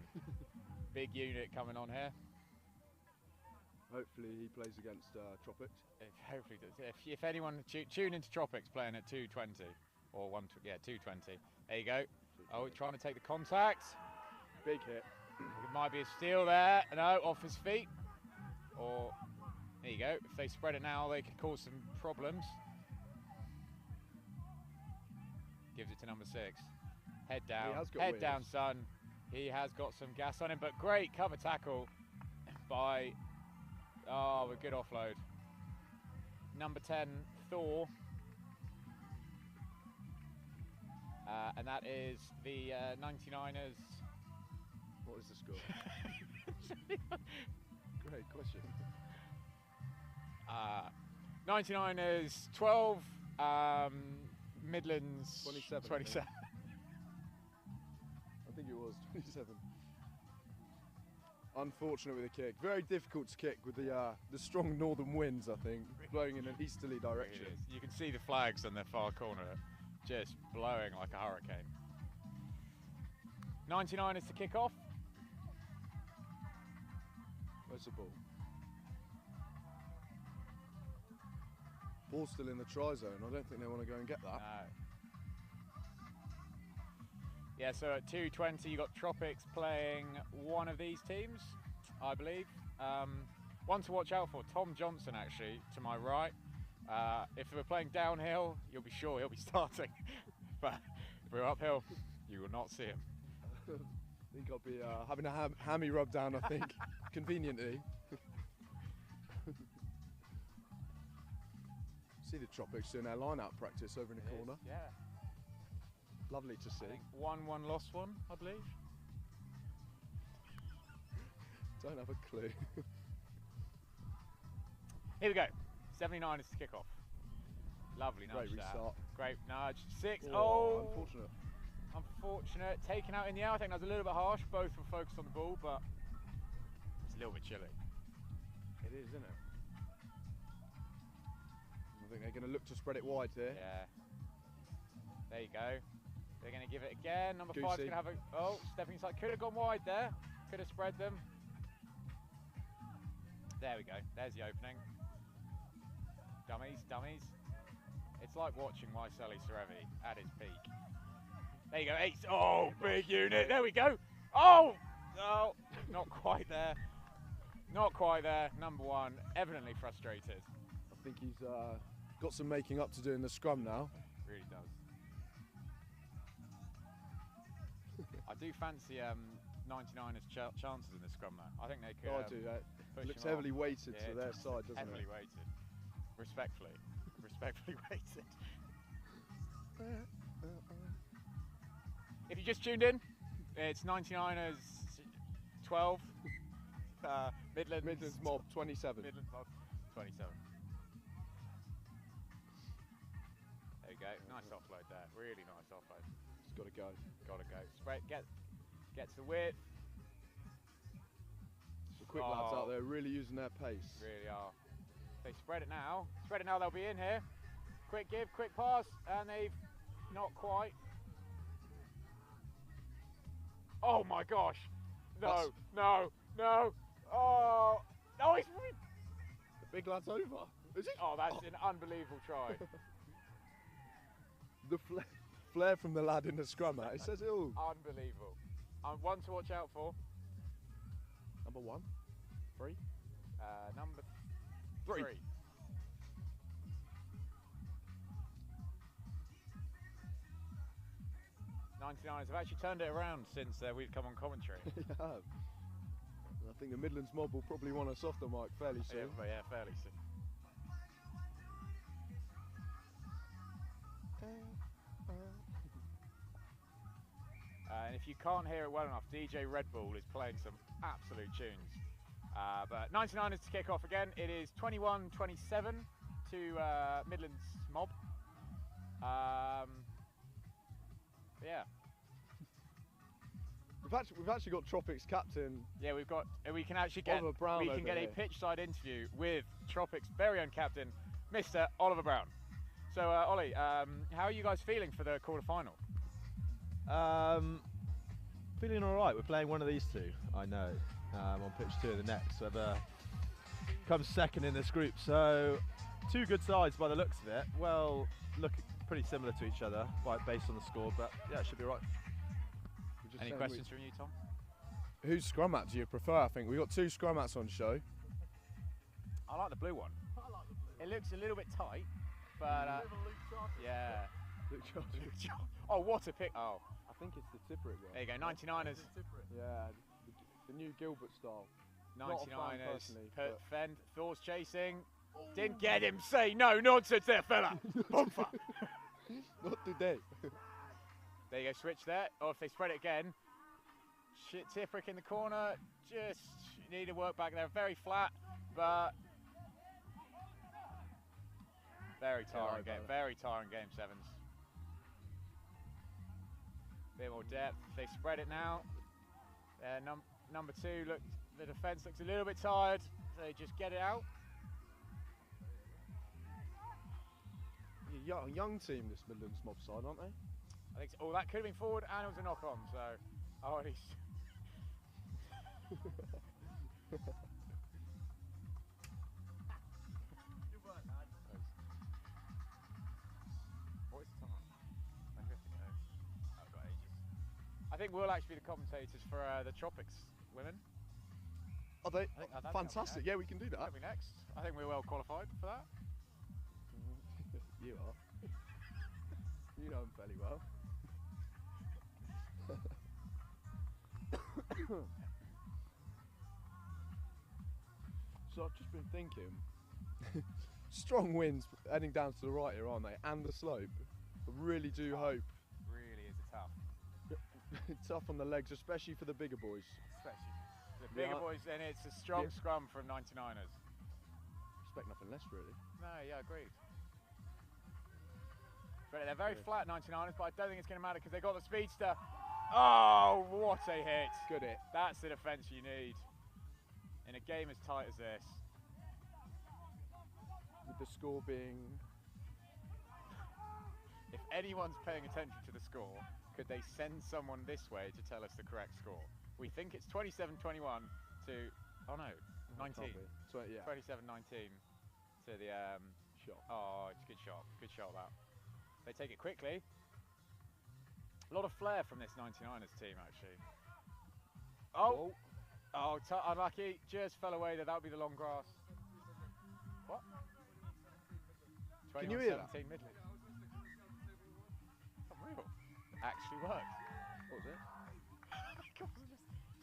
Big unit coming on here. Hopefully he plays against Tropics. Hopefully does. If anyone tune into Tropics playing at 220 or 220. There you go. Oh, trying to take the contact. Big hit. It might be a steal there. No, off his feet. Or there you go. If they spread it now, they could cause some problems. Gives it to number 6. Head down. Head down, son. He has got some gas on him, but great cover tackle by. Oh, a good offload. Number 10, Thor. And that is the 99ers. What is the score? Great question. 99ers 12, Midlands 27. I think it was 27. Unfortunate with the kick. Very difficult to kick with the strong northern winds, I think, blowing in an easterly direction. You can see the flags on their far corner just blowing like a hurricane. 99ers to kick off. Where's the ball? Ball's still in the try zone. I don't think they want to go and get that. No. Yeah, so at 2:20 you got Tropics playing one of these teams, I believe. One to watch out for, Tom Johnson actually, to my right. If we're playing downhill, you'll be sure he'll be starting. But if we're uphill, you will not see him. I think I'll be having a hammy rub down, I think, conveniently. See the Tropics doing their line-out practice over in the corner. Yeah. Lovely to see. 1-1 lost one, I believe. Don't have a clue. Here we go. 79ers to kick off. Lovely nudge. Great restart. Great nudge. 6. Oh, unfortunate. Unfortunate. Taken out in the air. I think that was a little bit harsh. Both were focused on the ball, but it's a little bit chilly. It is, isn't it? I think they're going to look to spread it wide here. Yeah. There you go. They're going to give it again. Number 5's Goosey. going to have a... Oh, stepping inside. Could have gone wide there. Could have spread them. There we go. There's the opening. Dummies, dummies. It's like watching Myceli Serevi at his peak. There you go. 8. Oh, big unit. There we go. Oh! No, not quite there. Not quite there. Number 1, evidently frustrated. I think he's got some making up to do in the scrum now. Really does. I do fancy 99ers chances in the scrum though. I think they could. Oh, I do. Push Looks him heavily on. weighted Yeah, to their side, doesn't heavily it? weighted. Respectfully. Respectfully weighted. If you just tuned in, it's 99ers 12. Midlands Mob 27. Midlands Mob 27. There you go. Nice offload there. Really nice offload. It's got to go. Got to go. Spread. Get to the width. The quick lads out there really using their pace. Really are. They spread it now. Spread it now. They'll be in here. Quick give, quick pass, and they've not quite. Oh my gosh! No, no, no! Oh, no! It's the big lad's over. Is it? Oh, that's an unbelievable try. The flair from the lad in the scrum, it says it all. Unbelievable. One to watch out for. Number 1, 3. Number 3. 3. '99ers have actually turned it around since we've come on commentary. Yeah. I think the Midlands Mob will probably want us off the mic fairly soon. Yeah, fairly soon. And if you can't hear it well enough, DJ Red Bull is playing some absolute tunes. But 99ers to kick off again. It is 21-27 to Midlands Mob. Yeah. We've actually got Tropics captain. Yeah, we've got. We can actually get. Oliver Brown we can over get here. a pitch side interview with Tropics' very own captain, Mr. Oliver Brown. So, Ollie, how are you guys feeling for the quarter-final? Feeling all right. We're playing one of these two, I know, on pitch 2 of the next. Whoever comes second in this group. So, two good sides by the looks of it. Well, look pretty similar to each other based on the score, but yeah, it should be right. Any questions from you, Tom? Whose scrum mat do you prefer? I think we've got 2 scrum mats on show. I like the blue one. It looks a little bit tight, but yeah. Oh, what a pick! Oh, I think it's the Tipperick one. there you go, 99ers. Yeah, the new Gilbert style. 99ers. Fend, Thor's chasing. Didn't get him. Say no nonsense there, fella. Bumper. Not today. There you go, switch there. Or if they spread it again. Tipperick in the corner. Just need to work back there. Very flat, but very tiring game. Very tiring game, sevens. Bit more depth. They spread it now. Number 2, look, the defence looks a little bit tired. So they just get it out. Young team, this Midlands Mob side, aren't they? I think so. Oh, that could have been forward, and it was a knock-on. So, oh, at least. What is the time? When do we have to go? Oh, I've got ages. I think we'll actually be the commentators for the Tropics women. Are they? I think that'd be Fantastic. next. Yeah, we can do that. That'll be next. I think we're well qualified for that. You are. You know them fairly well. So I've just been thinking, strong winds heading down to the right here, aren't they? And the slope. I really do hope. Really is tough. Tough on the legs, especially for the bigger boys. Especially the bigger boys, and it's a strong scrum from 99ers. Expect nothing less, really. No, yeah, agreed. But they're very flat 99ers, but I don't think it's going to matter because they got the speedster. Oh, what a hit. Good hit. That's the defence you need in a game as tight as this. With the score being... If anyone's paying attention to the score, could they send someone this way to tell us the correct score? We think it's 27-21 to... Oh no, 19. 27-19 to the... shot. Oh, it's a good shot. Good shot, that. They take it quickly. A lot of flair from this 99ers team, actually. Oh, unlucky. Just fell away there. That would be the long grass. What? Can you hear that? 17 Midlands. Unreal. Actually worked. What was it?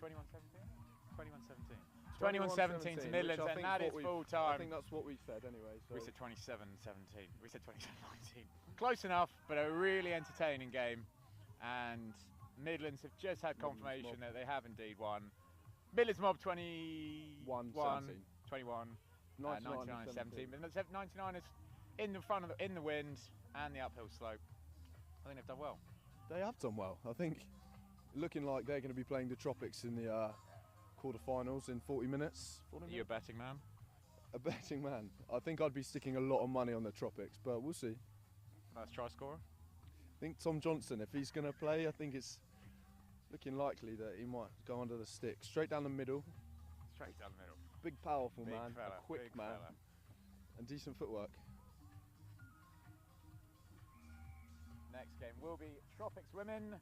21-17. 21-17 to Midlands, and that is full time. I think that's what we said anyway. So. We said 27-17. We said 27-19. Close enough, but a really entertaining game. And Midlands have just had confirmation that they have indeed won. Midlands Mob 21, 99-17. Midlands 99ers in the front of in the wind and the uphill slope. I think they've done well. They have done well. I think looking like they're going to be playing the Tropics in the quarterfinals in 40 minutes. Are you a betting man? A betting man. I think I'd be sticking a lot of money on the Tropics, but we'll see. First try scorer? I think Tom Johnson, if he's going to play, I think it's looking likely that he might go under the stick. Straight down the middle. Straight down the middle. Big, powerful Big man, fella, a quick man, fella. and decent footwork. Next game will be Tropics women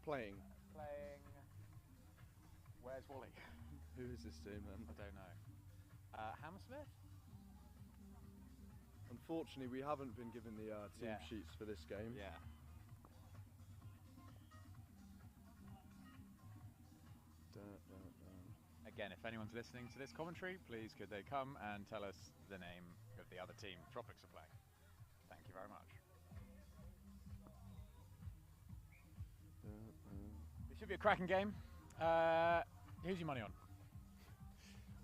Playing. Where's Wally? Who is this team then? I don't know. Hammersmith? Unfortunately, we haven't been given the team sheets for this game. Yeah. Again, if anyone's listening to this commentary, please could they come and tell us the name of the other team Tropics are playing. Thank you very much. It should be a cracking game. Who's your money on?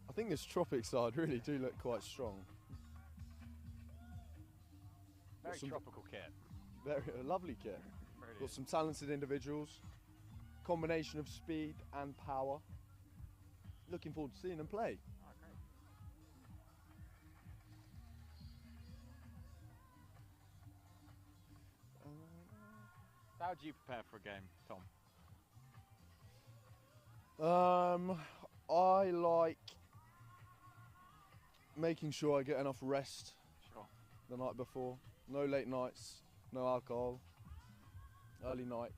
I think this Tropics side really do look quite strong. Very tropical kit. Very lovely kit. Got some talented individuals. Combination of speed and power. Looking forward to seeing them play. Oh, great. How do you prepare for a game, Tom? I like making sure I get enough rest the night before. No late nights, no alcohol, early night.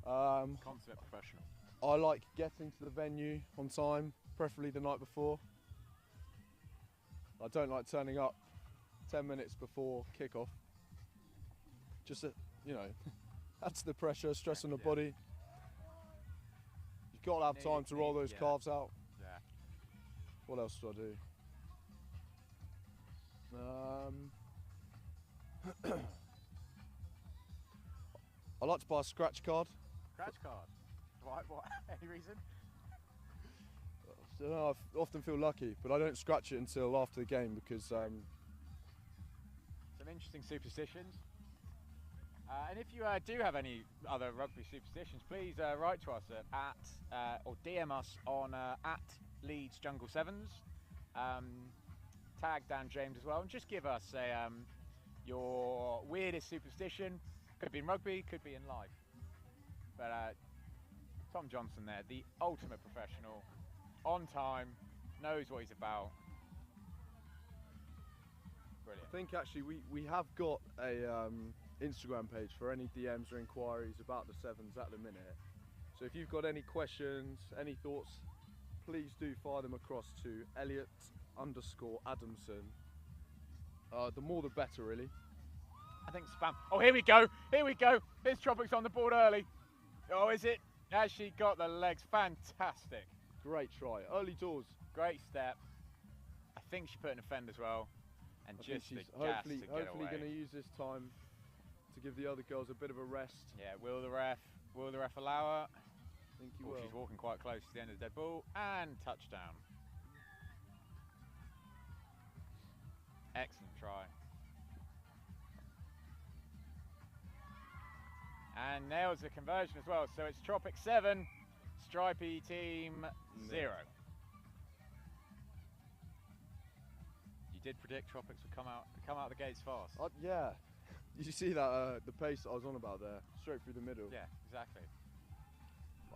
Consummate professional. I like getting to the venue on time, preferably the night before. I don't like turning up 10 minutes before kickoff. Just, you know, that's the pressure, stress on the body. You've got to have time to roll those calves out. Yeah. What else do I do? I like to buy a scratch card. Scratch card? Why? What? Any reason? I don't know, I often feel lucky, but I don't scratch it until after the game because... Some interesting superstitions. And if you do have any other rugby superstitions, please write to us at or DM us on at Leeds Jungle Sevens. Tag Dan James as well, and just give us your weirdest superstition. Could be in rugby, could be in life. But Tom Johnson there, the ultimate professional, on time, knows what he's about. Brilliant. I think actually we have got a Instagram page for any DMs or inquiries about the Sevens at the minute. So if you've got any questions, any thoughts, please do fire them across to Elliot_Adamson. The more the better, really. I think spam. Oh, here we go. Here we go. Here's Tropics on the board early. Oh, is it? Has she got the legs? Fantastic. Great try. Early doors. Great step. I think she put in a fend as well. And I just think the she's gas hopefully to get away. going to use this time to give the other girls a bit of a rest. Yeah, will the ref allow her? I think he will. She's walking quite close to the end of the dead ball. And touchdown. Excellent try. And nails the conversion as well. So it's Tropics 7, Stripey team 0. You did predict Tropics would come out the gates fast. Yeah. Did you see that the pace that I was on about there? Straight through the middle. Yeah, exactly.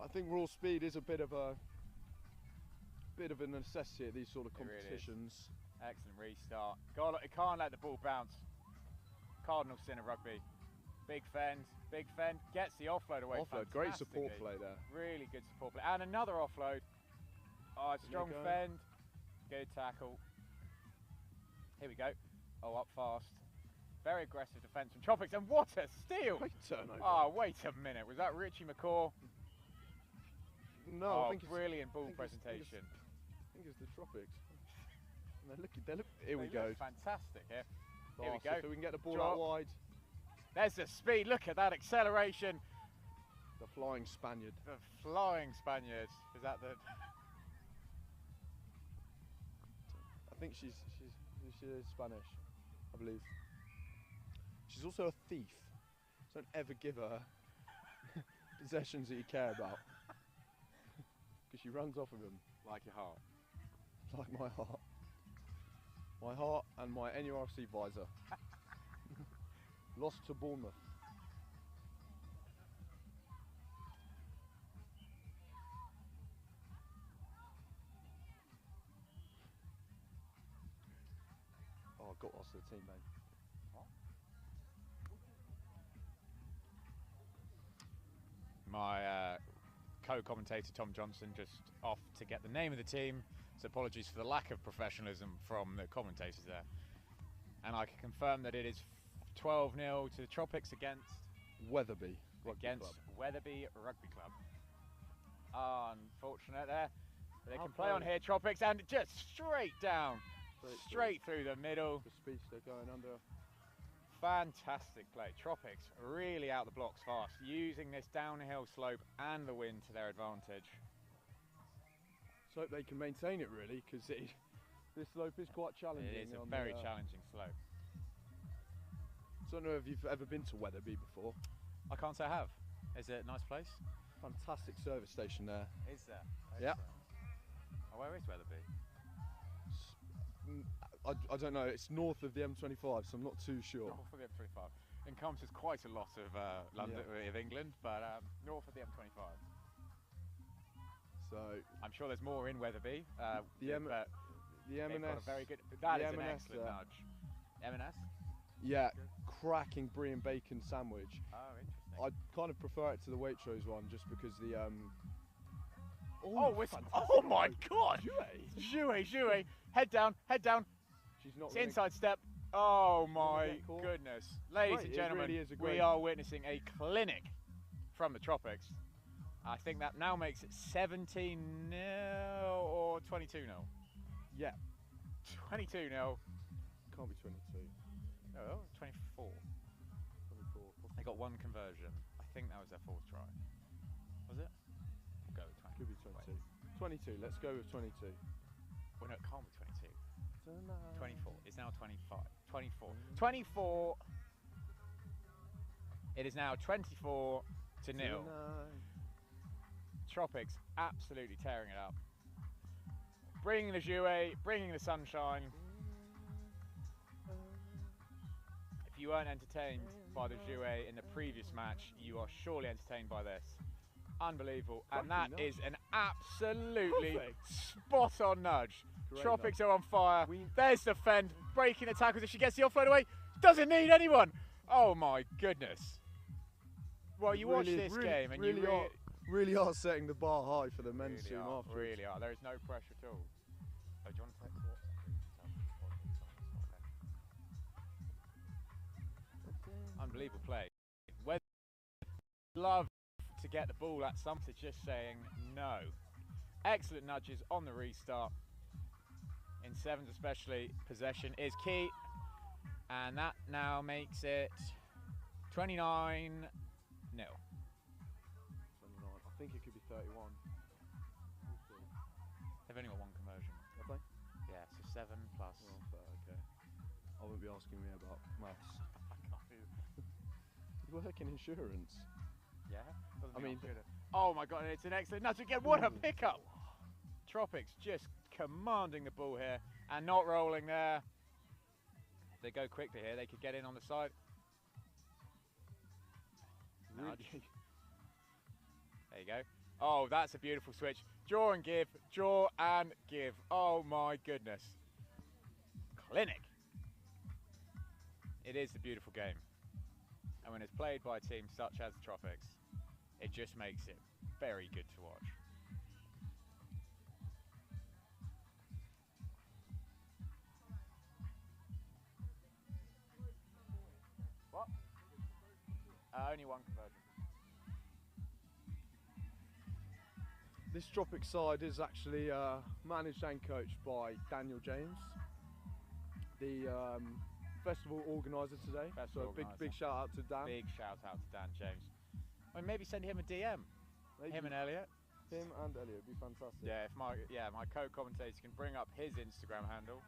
I think raw speed is a bit of a necessity at these sort of competitions. Really excellent restart. Can't let the ball bounce. Cardinal sin of rugby. Big fend, gets the offload away. Offload, great support play there. Really good support play. And another offload. Oh, strong fend. Good tackle. Here we go. Oh, up fast. Very aggressive defence from Tropics. And what a steal! Great turnover. Oh, wait a minute. Was that Richie McCaw? No, I think it's brilliant ball presentation. I think it's the Tropics. They look. Here we go. Fantastic here. Fast. Here we go. So we can get the ball out wide. There's the speed. Look at that acceleration. The flying Spaniard. The flying Spaniard. Is that the? I think she is Spanish, I believe. She's also a thief. So don't ever give her possessions that you care about, because she runs off of them. Like your heart. Like my heart. My heart and my NURC visor. Lost to Bournemouth. Oh, I got lost to the team, mate. What? My co-commentator Tom Johnson just off to get the name of the team, so apologies for the lack of professionalism from the commentators there. And I can confirm that it is 12-0 to the Tropics against Wetherby Rugby Club. Wetherby Rugby Club. Unfortunate there. But they can play on here, Tropics, and just straight down. Straight through the middle. The speech they're going under. Fantastic play. Tropics really out the blocks fast, using this downhill slope and the wind to their advantage. So hope they can maintain it, really, because this slope is quite challenging. It is a very challenging slope. I don't know if you've ever been to Wetherby before. I can't say I have. Is it a nice place? Fantastic service station there. Is there? Yeah. Oh, where is Wetherby? I don't know. It's north of the M25, so I'm not too sure. North of the M25. encompasses quite a lot of London, of England, but north of the M25. So I'm sure there's more in Wetherby. the but they've got M&S. a very good. That the is an M&S excellent there. nudge. M&S. Yeah, cracking brie and bacon sandwich. Oh, interesting. I kind of prefer it to the Waitrose one just because the Oh my God! Jouet, head down. She's not It's gonna- inside step. Oh my get caught. goodness, ladies Great, and it gentlemen, really is a we great- are witnessing a clinic from the Tropics. I think that now makes it 17-0 or 22-0. Yeah, 22-0. can't be 22. Oh, 24. 24. They got one conversion. I think that was their fourth try. Was it? We'll go with 20. Could be 22. 22. Let's go with 22. Well, no, it can't be 22. Tonight. 24. It's now 25. 24. 24. It is now 24 to 0. Tonight. Tropics absolutely tearing it up. Bringing the jouet, bringing the sunshine. If you weren't entertained by the jouet in the previous match, you are surely entertained by this. Unbelievable. And that Cracking is an absolutely Perfect. spot on nudge. Great Tropics are on fire. We- There's the fend, breaking the tackles if she gets the offload away. Doesn't need anyone. Oh my goodness. Well, you watch this game and you really are setting the bar high for the men's team afterwards. really are. There is no pressure at all. Oh, do you want to take Unbelievable play. Whether love to get the ball at some to just saying no. Excellent nudges on the restart. In sevens especially, possession is key. And that now makes it 29-0. 29. I think it could be 31. They've only got one conversion. Have they? Yeah, so 7 plus. Oh, fair, okay. I won't be asking me about maths. You work in insurance. Yeah? I mean, oh my God, it's an excellent nudge again. What a pickup! Tropics just commanding the ball here and not rolling there. If they go quickly here, they could get in on the side. Nudge. There you go. Oh, that's a beautiful switch. Draw and give, draw and give. Oh my goodness. Clinic. It is a beautiful game. And when it's played by teams such as the Tropics, it just makes it very good to watch. What? Only one conversion. This Tropic side is actually managed and coached by Daniel James, the festival organiser today. Festival so big shout out to Dan. Big shout out to Dan James. I mean, maybe send him a DM. Maybe Him and Elliot. Him and Elliot would be fantastic. Yeah, if my co-commentator can bring up his Instagram handle.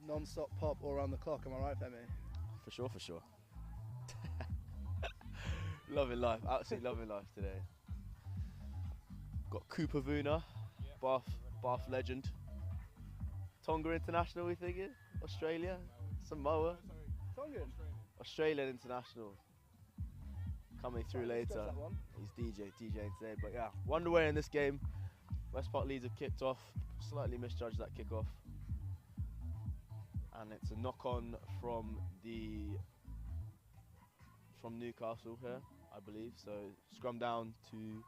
Non-stop pop all around the clock, am I right, Femi? For sure, for sure. Loving life, absolutely loving life today. Got Cooper Vuna, Bath legend. Tonga International, we thinking? Australia? Samoa? Tongan? Australian International. Coming through later. He's DJing today, but yeah, we're underway in this game. West Park Leeds have kicked off, slightly misjudged that kick-off. And it's a knock-on from Newcastle here, I believe. So scrum down to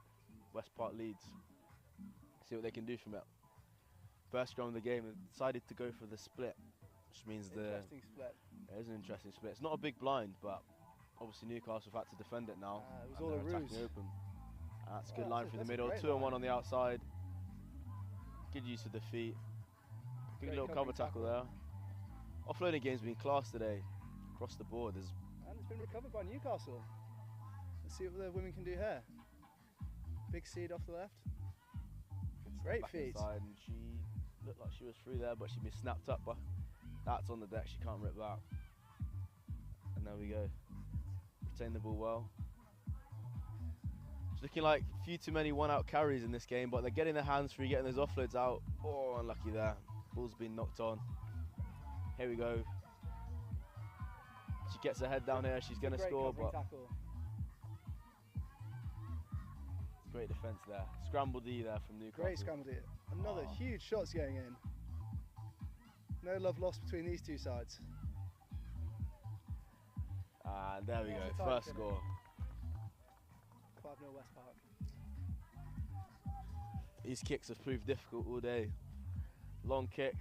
West Park Leeds. See what they can do from it. First scrum of the game, and decided to go for the split, which means Interesting split. It is an interesting split. It's not a big blind, but obviously Newcastle have had to defend it now. It was all a ruse. Open. That's a good line through the middle. 2-on-1 on the outside. Good use of the feet. Good little cover tackle there. Offloading game's been class today, across the board. And it's been recovered by Newcastle. Let's see what the women can do here. Big seed off the left. Great feet. Inside, and she looked like she was through there, but she'd been snapped up. But that's on the deck. She can't rip that. And there we go. Retain the ball well. It's looking like a few too many one-out carries in this game, but they're getting their hands free, getting those offloads out. Oh, unlucky there. Ball's been knocked on. Here we go. She gets her head down here. She's going to score, but great defence there. Scramble D there from Newcastle. Great scramble D. Another huge shots going in. No love lost between these two sides. And there we go. First score. 5-0 West Park. These kicks have proved difficult all day. Long kick.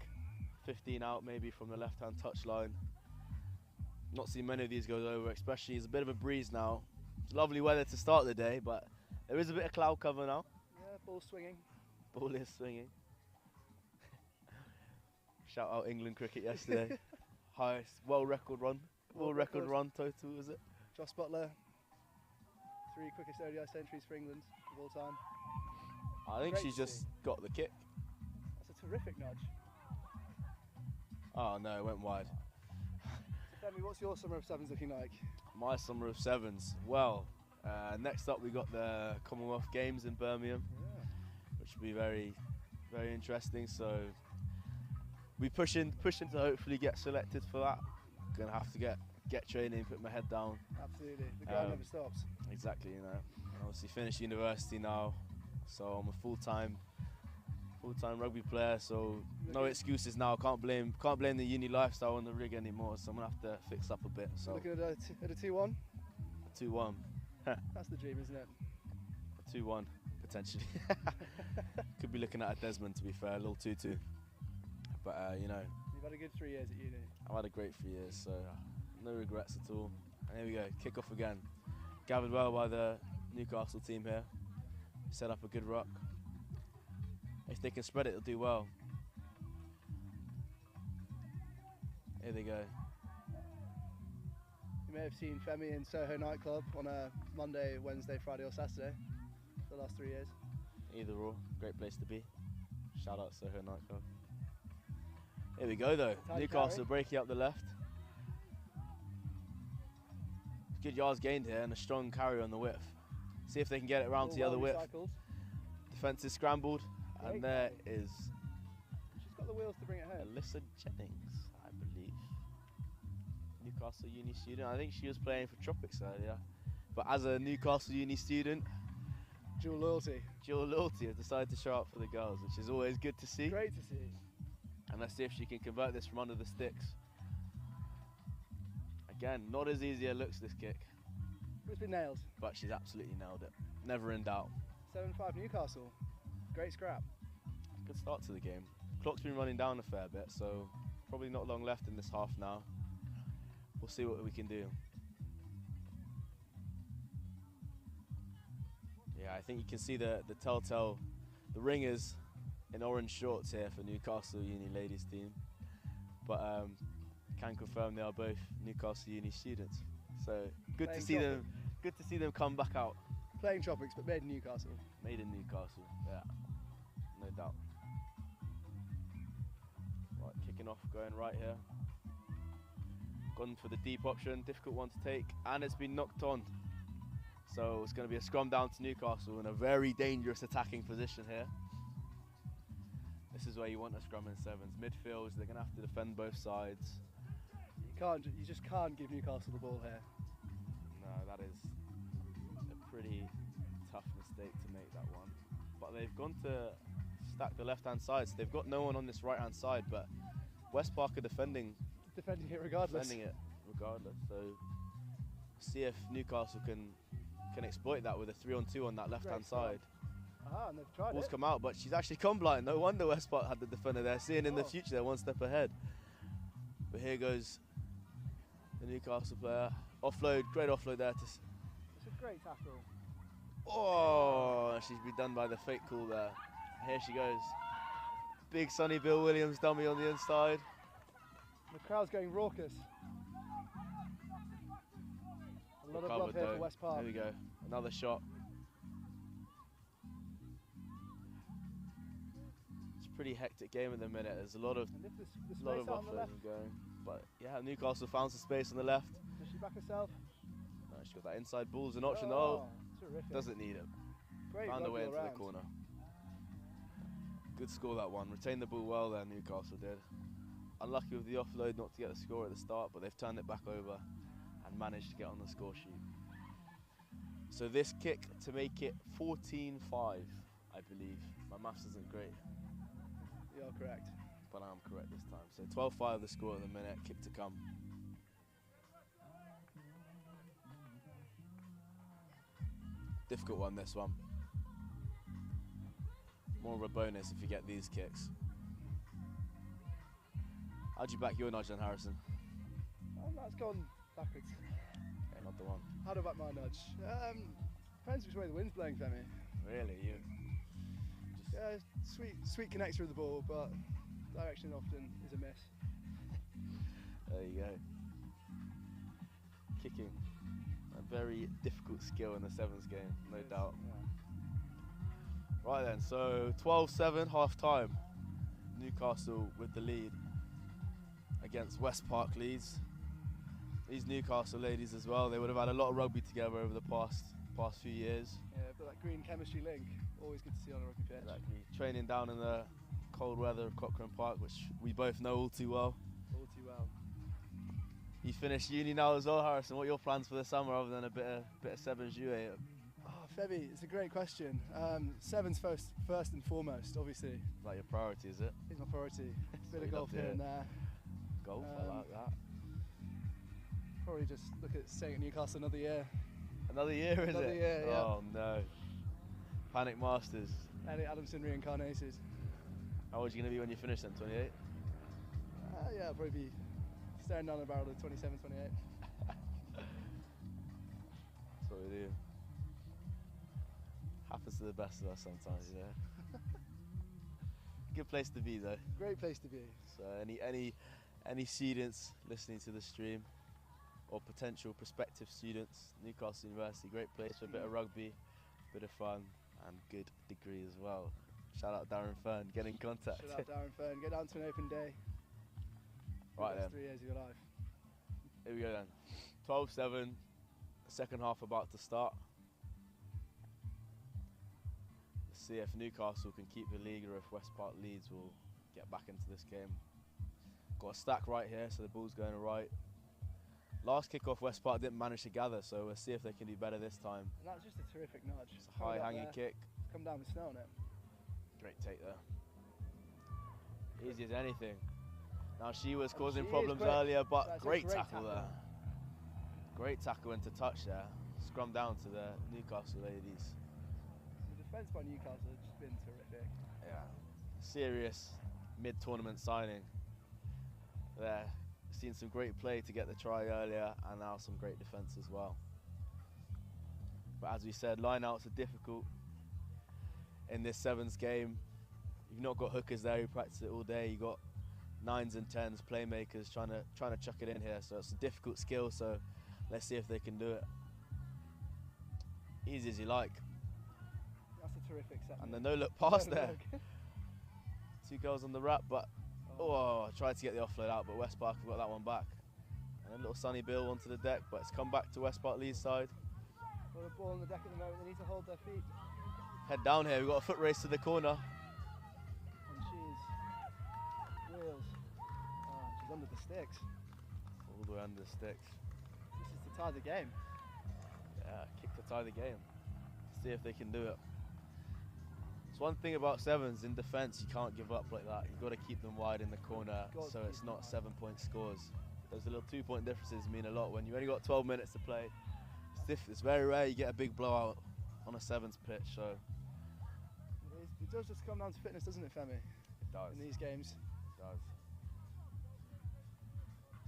15 out maybe from the left-hand touchline. Not seen many of these goes over, especially it's a bit of a breeze now. It's lovely weather to start the day, but there is a bit of cloud cover now. Yeah, ball swinging. Ball is swinging. Shout out England cricket yesterday. Highest world record run. World record run total, was it? Joss Butler, 3 quickest ODI centuries for England of all time. I think she's just got the kick. That's a terrific nudge. Oh no, it went wide. So Femi, what's your summer of sevens looking like? My summer of sevens. Well, next up we got the Commonwealth Games in Birmingham, which will be very, very interesting. So we pushing to hopefully get selected for that. Gonna have to get training, put my head down. Absolutely, the grind never stops. Exactly, you know. And obviously finish university now, so I'm a full-time rugby player, so no excuses now. Can't blame the uni lifestyle on the rig anymore, so I'm gonna have to fix up a bit. So looking at a 2-1? A 2-1. That's the dream, isn't it? A 2-1, potentially. Could be looking at a Desmond, to be fair, a little 2-2. But you know. You've had a good 3 years at uni. I've had a great 3 years, so no regrets at all. And here we go, kick off again. Gathered well by the Newcastle team here. Set up a good ruck. If they can spread it, they'll do well. Here they go. You may have seen Femi in Soho nightclub on a Monday, Wednesday, Friday or Saturday for the last 3 years. Either or, great place to be. Shout out Soho nightclub. Here we go though, Newcastle breaking up the left. Good yards gained here and a strong carry on the width. See if they can get it around to the other width. Defence is scrambled. And there is. She's got the wheels to bring it home. Alyssa Jennings, I believe. Newcastle uni student. I think she was playing for Tropics earlier. But as a Newcastle uni student, dual loyalty has decided to show up for the girls, which is always good to see. Great to see. And let's see if she can convert this from under the sticks. Again, not as easy as it looks, this kick. It's been nailed. But she's absolutely nailed it. Never in doubt. 7-5 Newcastle. Great scrap. Good start to the game. Clock's been running down a fair bit, so probably not long left in this half now. We'll see what we can do. Yeah, I think you can see the telltale, the ringers in orange shorts here for Newcastle Uni ladies team. But can confirm they are both Newcastle Uni students. So good to see them. Good to see them come back out. Playing Tropics, but made in Newcastle. Made in Newcastle, yeah, no doubt. Right, kicking kicking off, going right here. Gone for the deep option, difficult one to take, and it's been knocked on. So it's going to be a scrum down to Newcastle in a very dangerous attacking position here. This is where you want a scrum in sevens. Midfields, they're going to have to defend both sides. You just can't give Newcastle the ball here. No, that is a pretty tough mistake to make, that one. But they've gone to stack the left-hand side, so they've got no one on this right-hand side, but West Park are defending it regardless. So see if Newcastle can exploit that with a 3-on-2 on that left-hand side. And they've tried Ball's it. come out, but she's actually come blind. No wonder West Park had the defender there, seeing in the future they're one step ahead. But here goes the Newcastle player. Offload, great offload there. It's a great tackle. Oh, she's been done by the fake call there. Here she goes. Big Sonny Bill Williams dummy on the inside. The crowd's going raucous. A lot of love here for West Park. There we go. Another shot. It's a pretty hectic game at the minute. There's a lot of offloading going. But yeah, Newcastle found some space on the left. Does she back herself? No, she's got that inside ball's an option. Terrific. Doesn't need it. Great Found her way into around. the corner. Good score, that one. Retained the ball well there, Newcastle did. Unlucky with the offload not to get the score at the start, but they've turned it back over and managed to get on the score sheet. So this kick to make it 14-5, I believe. My maths isn't great. You're correct. But I'm correct this time. So 12-5 the score at the minute, kick to come. Difficult one, this one. More of a bonus if you get these kicks. How'd you back your nudge then, Harrison? That's gone backwards. Okay, not the one. How do I back my nudge? Depends which way the wind's blowing for me. Really? You? Yeah, sweet connector of the ball, but direction often is a miss. There you go. Kicking. A very difficult skill in the sevens game, no doubt. Yeah. Right then, so 12-7 half time. Newcastle with the lead against West Park Leeds. These Newcastle ladies as well, they would have had a lot of rugby together over the past few years. Yeah, but that green chemistry link, always good to see on a rugby pitch. Exactly. Training down in the cold weather of Cochrane Park, which we both know all too well. All too well. You finished uni now as well, Harrison. What are your plans for the summer other than a bit of sevens jouet? Febby, it's a great question. Sevens first and foremost, obviously. Is that your priority, is it? It's my priority. Bit of golf here and there. Golf, I like that. Probably just look at staying at Newcastle another year. Another year, is it? Another year, yeah. Oh no. Panic Masters. Elliot Adamson reincarnated. How old are you going to be when you finish then, 28? Yeah, I'll probably be staring down the barrel of 27, 28. That's what we do. Happens to the best of us sometimes, you know. Good place to be though. Great place to be. So any students listening to the stream or potential prospective students, Newcastle University, great place for a bit of rugby, bit of fun and good degree as well. Shout out Darren Fern, get in contact. Shout out Darren Fern, get down to an open day. Right then. 3 years of your life. Here we go then. 12-7, second half about to start. Let's see if Newcastle can keep the lead or if West Park Leeds will get back into this game. Got a stack right here, so the ball's going right. Last kick-off, West Park didn't manage to gather, so we'll see if they can do better this time. And that's just a terrific nudge. It's a high hanging kick. Come down with snow on it. Great take there. Easy as anything. Now she was causing problems earlier, but great tackle there. Great tackle into touch there. Scrum down to the Newcastle ladies. The defence by Newcastle has just been terrific. Yeah. Serious mid-tournament signing there. Seen some great play to get the try earlier and now some great defence as well. But as we said, line-outs are difficult in this sevens game. You've not got hookers there who practice it all day. You've got 9s and 10s, playmakers trying to chuck it in here. So it's a difficult skill, so let's see if they can do it. Easy as you like. That's a terrific set. And the no-look pass there. 2 girls on the wrap, but Oh, I tried to get the offload out, but West Park have got that one back. And a little Sunny Bill onto the deck, but it's come back to West Park Leeds side. Got a ball on the deck at the moment, they need to hold their feet. Head down here, we've got a foot race to the corner. And she's wheels. Oh, she's under the sticks. All the way under the sticks. This is to tie the game. Yeah, kick to tie the game. See if they can do it. It's one thing about sevens, in defence you can't give up like that. You've got to keep them wide in the corner so it's not 7-point scores. Those little 2-point differences mean a lot when you only got 12 minutes to play. It's very rare you get a big blowout on a sevens pitch, so. It does just come down to fitness, doesn't it, Femi? It does. In these games. It does.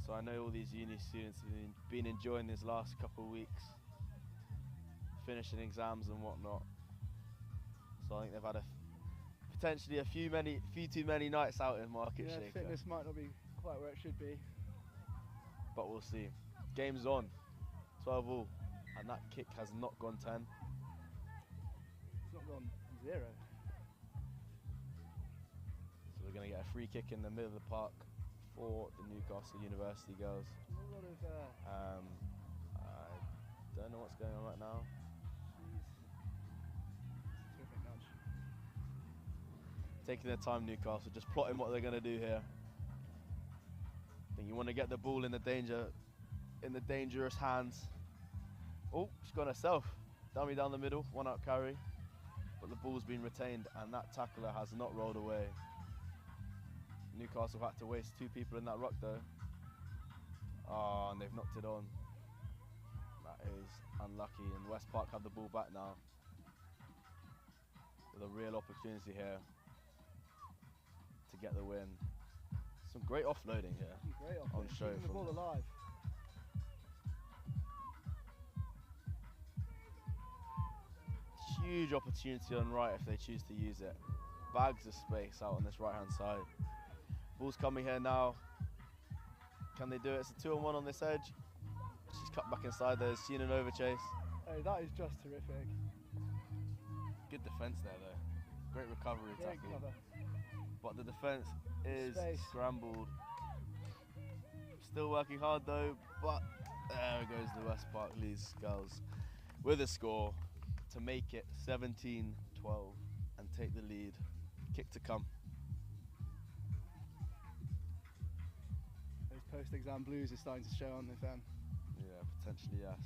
So I know all these uni students have been enjoying these last couple of weeks, finishing exams and whatnot. So I think they've had potentially a few too many nights out in Market Shaker. Fitness might not be quite where it should be. But we'll see. Game's on, 12 all, and that kick has not gone 10. It's not gone 0. So we're going to get a free kick in the middle of the park for the Newcastle University girls. A lot of, I don't know what's going on right now. Terrific nudge. Taking their time, Newcastle, just plotting what they're going to do here. I think you want to get the ball in the dangerous hands. Oh, she's gone herself. Dummy down the middle, 1-out carry. But the ball's been retained and that tackler has not rolled away. Newcastle had to waste 2 people in that ruck though. Oh, and they've knocked it on. That is unlucky, and West Park have the ball back now. With a real opportunity here to get the win. Some great offloading here. Great offloading. On show. Keeping the ball alive. Huge opportunity on right if they choose to use it. Bags of space out on this right hand side. Ball's coming here now. Can they do it? It's a 2-on-1 on this edge. She's cut back inside there. Seen an over chase. Oh, that is just terrific. Good defence there though. Great recovery Great tackle. cover. But the defence is Space. scrambled. Still working hard though, but there goes the West Park Leeds girls with a score to make it 17-12 and take the lead. Kick to come. Those post-exam blues are starting to show on the fan. Yeah, potentially yes.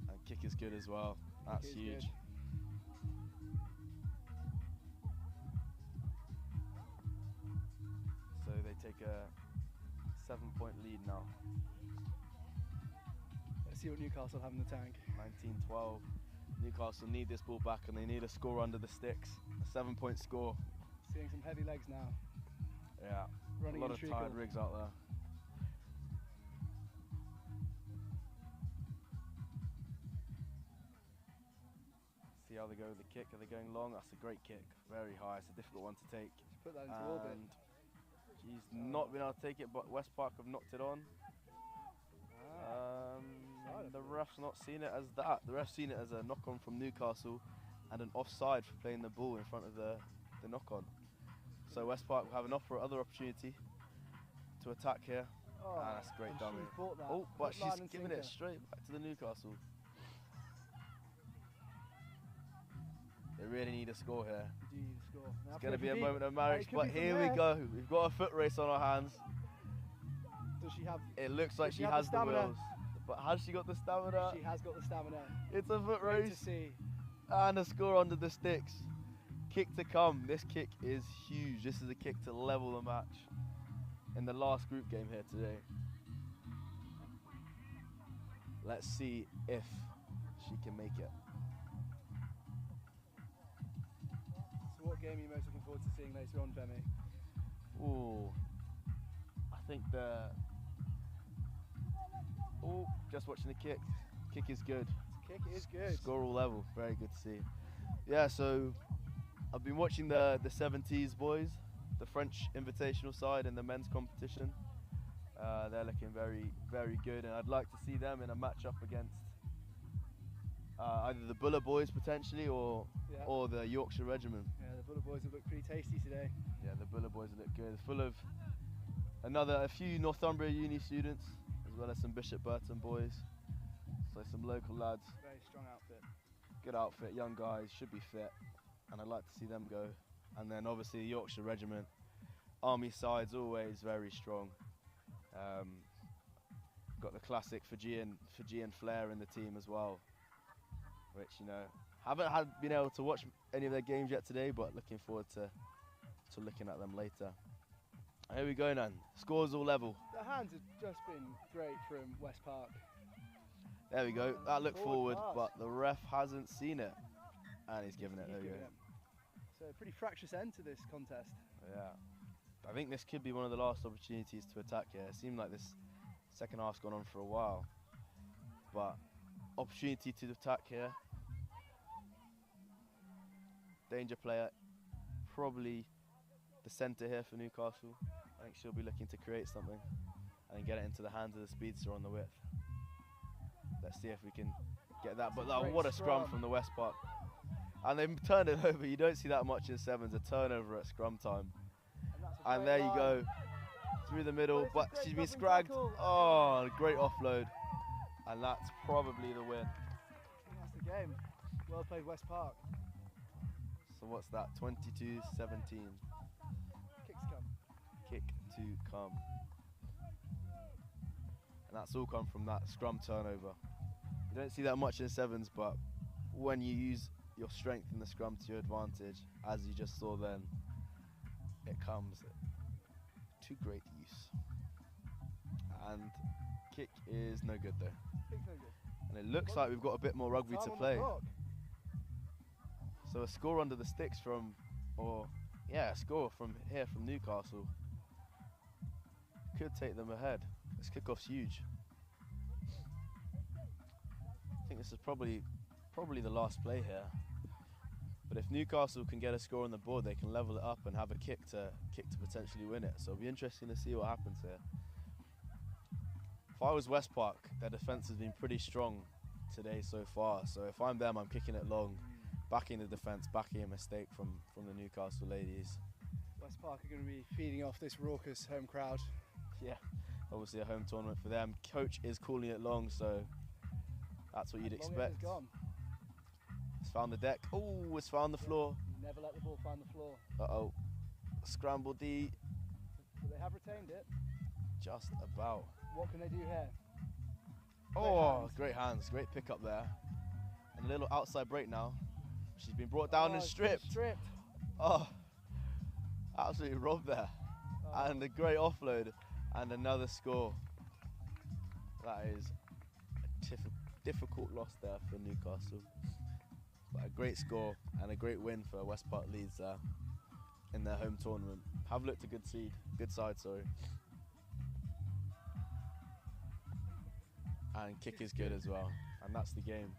And kick is good as well. That's Kick is huge. good. So they take a 7-point lead now. Let's see what Newcastle have in the tank. 19-12. Newcastle need this ball back and they need a score under the sticks. A 7-point score. Seeing some heavy legs now. Yeah. Running a lot in of treacle. tired rigs out there. See how they go with the kick. Are they going long? That's a great kick. Very high. It's a difficult one to take. Just put that into orbit. And she's not been able to take it, but West Park have knocked it on. The ref's not seen it as that. The ref's seen it as a knock-on from Newcastle and an offside for playing the ball in front of the knock-on. So West Park will have an other opportunity to attack here. Oh, That's a great and dummy. she's bought that. Oh, but Hook, line she's and giving sinker. it straight back to the Newcastle. They really need a score here. Do you score? It's going to be a moment of marriage, but here we go. We've got a foot race on our hands. Does she have? It looks like Does she she have has the the stamina? wheels. But has she got the stamina? She has got the stamina. It's a foot Great race. to see. And a score under the sticks. Kick to come. This kick is huge. This is a kick to level the match in the last group game here today. Let's see if she can make it. So what game are you most looking forward to seeing later on, Femi? Ooh, I think just watching the kick. Kick is good. Kick is good. Score all level. Very good to see. Yeah, so I've been watching the 70s boys, the French invitational side in the men's competition. They're looking very, very good, and I'd like to see them in a match up against Either the Boulevards potentially, or Yeah. or the Yorkshire Regiment. Yeah, the Boulevards have looked pretty tasty today. Yeah, the Boulevards look good. Full of a few Northumbria uni students, as well as some Bishop Burton boys. So some local lads. Very strong outfit. Good outfit, young guys, should be fit, and I'd like to see them go. And then obviously the Yorkshire Regiment, army side's always very strong. Got the classic Fijian flair in the team as well, which, you know, haven't been able to watch any of their games yet today, but looking forward to looking at them later. Here we go, Nan. Scores all level. The hands have just been great from West Park. There we go. That looked Forward forward, pass. but the ref hasn't seen it, and he's given it. There we go. So a pretty fractious end to this contest. Yeah. I think this could be one of the last opportunities to attack here. It seemed like this second half's gone on for a while, but opportunity to attack here. Danger player, probably the centre here for Newcastle. I think she'll be looking to create something and get it into the hands of the speedster on the width. Let's see if we can get that. But what a scrum from the West Park. And they've turned it over. You don't see that much in sevens, a turnover at scrum time. And there you go, through the middle, but she's been scragged. Oh, great offload. And that's probably the win. That's the game. Well played, West Park. So what's that, 22-17. Kicks come. Kick to come. And that's all come from that scrum turnover. You don't see that much in sevens, but when you use your strength in the scrum to your advantage, as you just saw then, it comes to great use. And kick is no good though. Kick's no good. And it looks like we've got a bit more rugby to Time on the play. clock. So a score under the sticks from, a score from here from Newcastle could take them ahead. This kickoff's huge. I think this is probably the last play here. But if Newcastle can get a score on the board, they can level it up and have a kick to potentially win it. So it'll be interesting to see what happens here. If I was West Park, their defence has been pretty strong today so far. So if I'm them, I'm kicking it long, backing the defence, backing a mistake from the Newcastle ladies. West Park are going to be feeding off this raucous home crowd. Yeah, obviously a home tournament for them. Coach is calling it long, so that's what you'd Long end expect. is gone. It's found the deck. Oh, it's found the floor. Never let the ball find the floor. Uh-oh. Scramble D. But they have retained it. Just about. What can they do here? Oh, great hands. Great pick up there. And a little outside break now. She's been brought down and she's been stripped. stripped. Oh, absolutely robbed there. And a great offload and another score. That is a difficult loss there for Newcastle. But a great score and a great win for West Park Leeds there in their home tournament. Have looked a good side, sorry. And kick is good as well. And that's the game.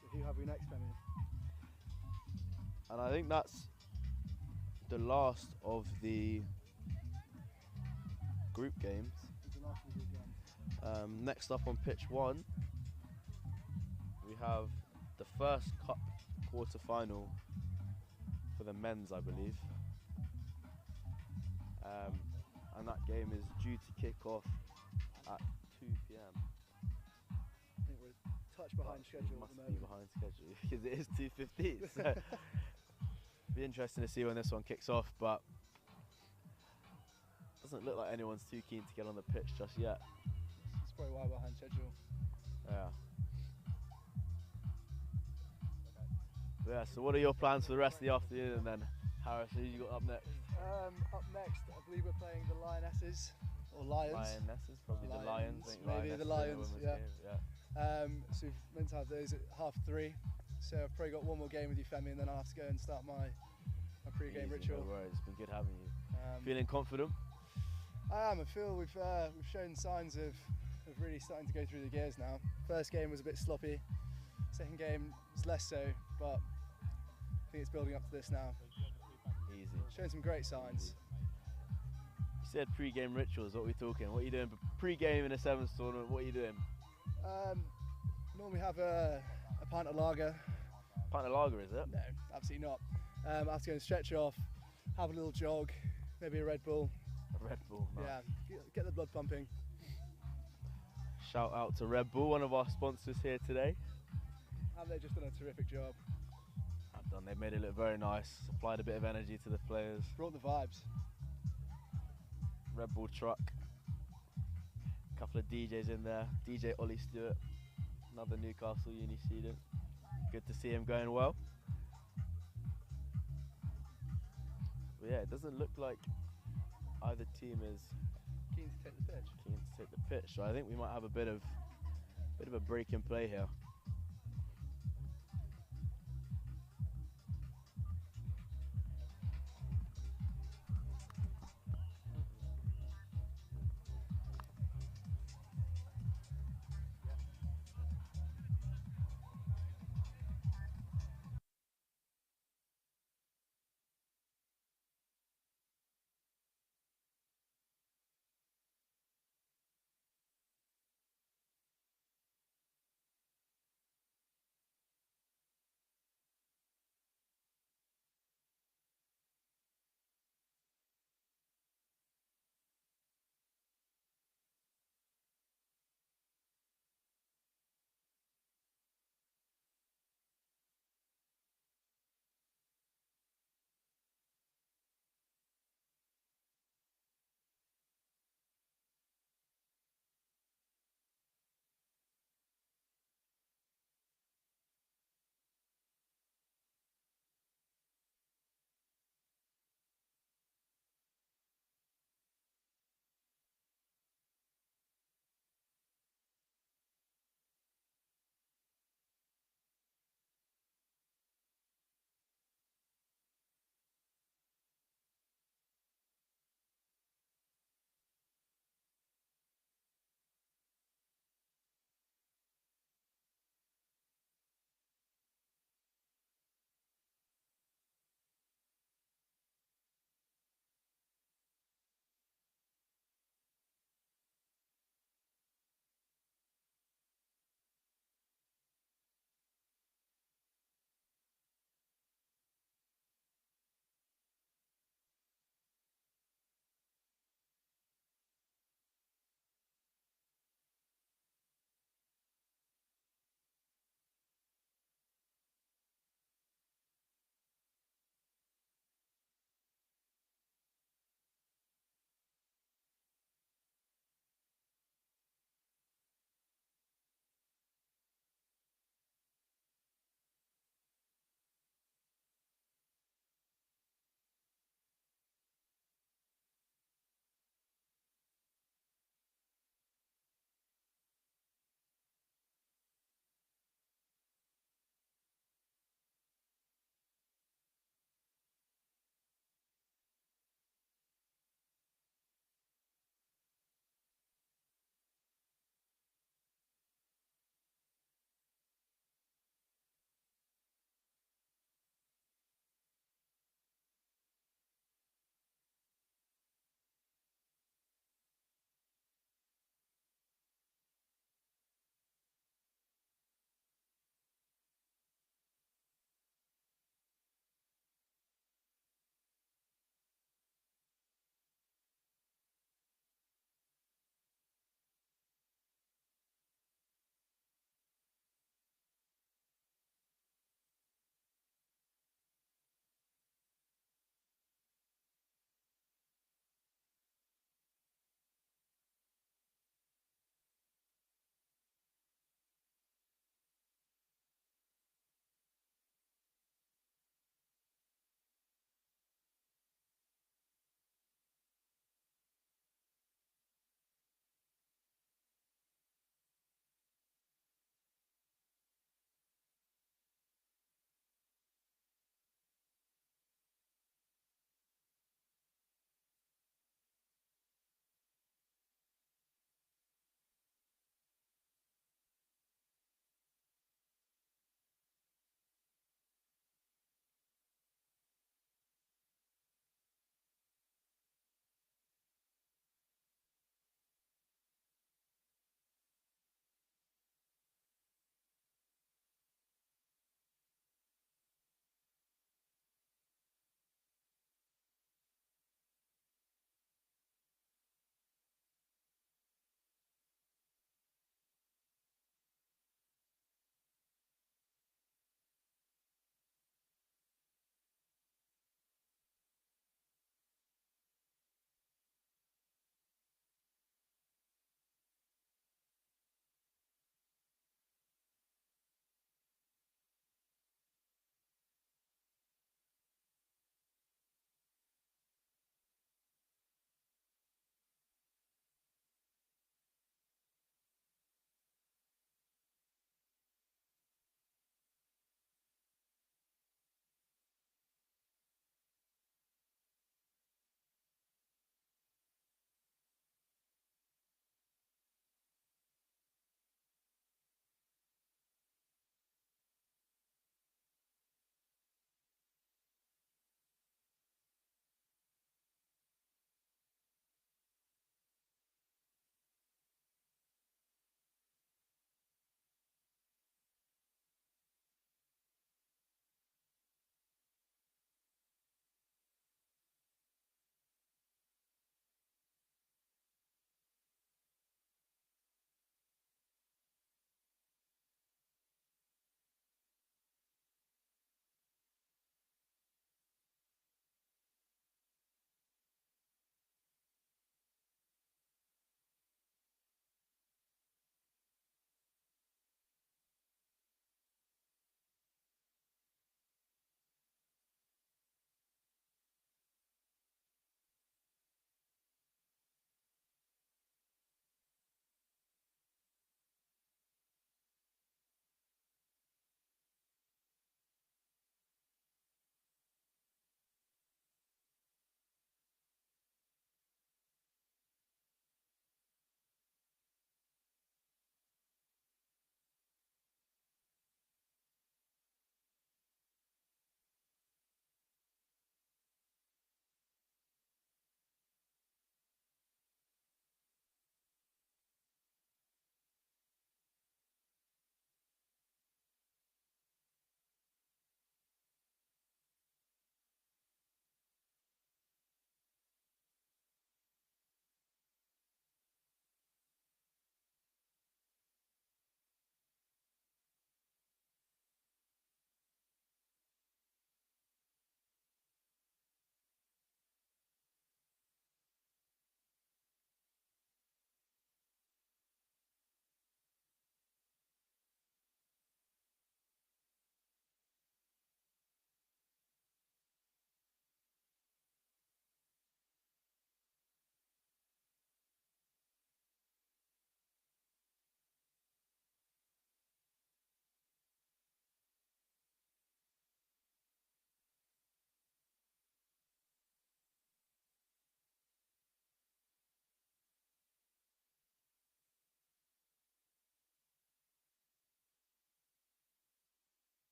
So who have we next, Femi? And I think that's the last of the group games. Next up on pitch 1, we have the first cup quarter-final for the men's, I believe. And that game is due to kick off at 2 p.m. I think we're a touch behind schedule at the moment. Behind schedule because it is 2:15. So be interesting to see when this one kicks off, but doesn't look like anyone's too keen to get on the pitch just yet. It's probably why we're behind schedule. Yeah. Yeah, so what are your plans for the rest of the afternoon, and then Harris, who you got up next? Up next, I believe we're playing the Lionesses, or Lions. Lionesses, probably the Lions. I think Maybe the Lionesses in Lions, women's game, So we've meant to have those at 3:30. So I've probably got one more game with you, Femi, and then I'll have to go and start my pre-game Easy, ritual. No worries, it's been good having you. Feeling confident? I am. I feel we've shown signs of really starting to go through the gears now. First game was a bit sloppy. Second game was less so, but I think it's building up to this now. Easy. Showing some great signs. You said pre-game rituals. What are we talking? What are you doing pre-game in a sevens tournament? What are you doing? Normally have a pint of lager. Pint of lager, is it? No, absolutely not. I have to go and stretch off, have a little jog, maybe a Red Bull. A Red Bull, nice. Yeah, get the blood pumping. Shout out to Red Bull, one of our sponsors here today. Have they just done a terrific job? I've done. They've made it look very nice. Supplied a bit of energy to the players. Brought the vibes. Red Bull truck. Couple of DJs in there. DJ Ollie Stewart, another Newcastle uni student. Good to see him going well. But yeah, it doesn't look like either team is Keen to take the pitch. keen to take the pitch. So I think we might have a bit of a break in play here.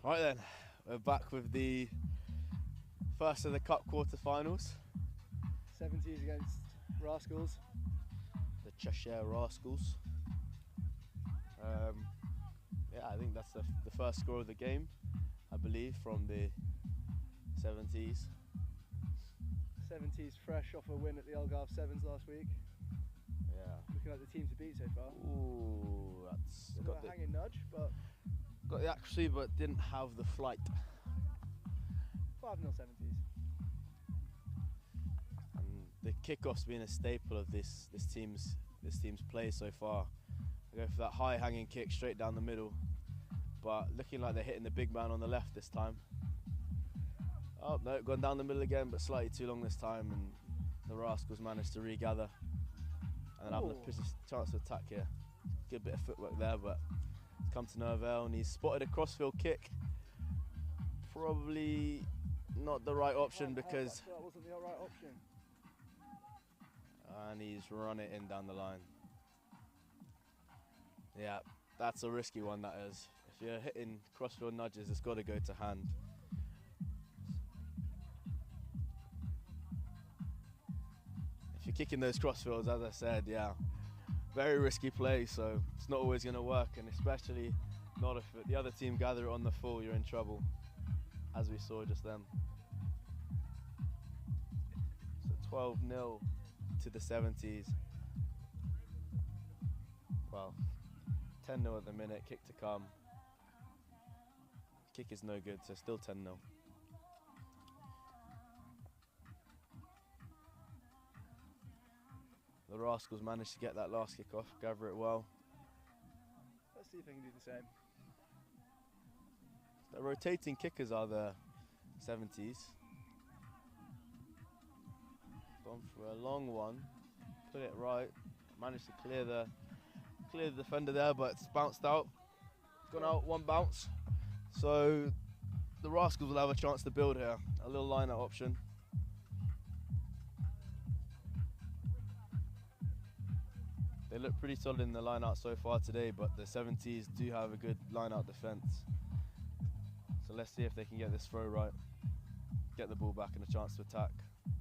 Right then, we're back with the first of the Cup quarter-finals. 70s against Rascals. The Cheshire Rascals. Yeah, I think that's the first score of the game, I believe, from the 70s. 70s fresh off a win at the Algarve Sevens last week. Yeah. Looking like the team to beat so far. Ooh, that's got a hanging nudge, but got the accuracy, but didn't have the flight. 5-0 70s. And the kickoff's been a staple of this team's play so far. They go for that high hanging kick straight down the middle, but looking like they're hitting the big man on the left this time. Oh no, gone down the middle again, but slightly too long this time, and the Rascals managed to regather and then having a chance to attack here. Good bit of footwork there, but it's come to no avail, and he's spotted a crossfield kick. Probably not the right option because that wasn't the right option. And he's run it in down the line. Yeah, that's a risky one, that is. If you're hitting crossfield nudges, it's got to go to hand. If you're kicking those crossfields, as I said, yeah, very risky play, so it's not always going to work, and especially not if the other team gather it on the full, you're in trouble, as we saw just then. So 12-0 to the 70s. Well, 10-0 at the minute, kick to come. Kick is no good, so still 10-0. The Rascals managed to get that last kick off, gather it well. Let's see if they can do the same. The rotating kickers are the 70s. Gone for a long one, put it right, managed to clear the defender there, but it's bounced out. It's gone out one bounce. So the Rascals will have a chance to build here. A little line-out option. They look pretty solid in the line-out so far today, but the 70s do have a good line-out defence. So let's see if they can get this throw right, get the ball back and a chance to attack.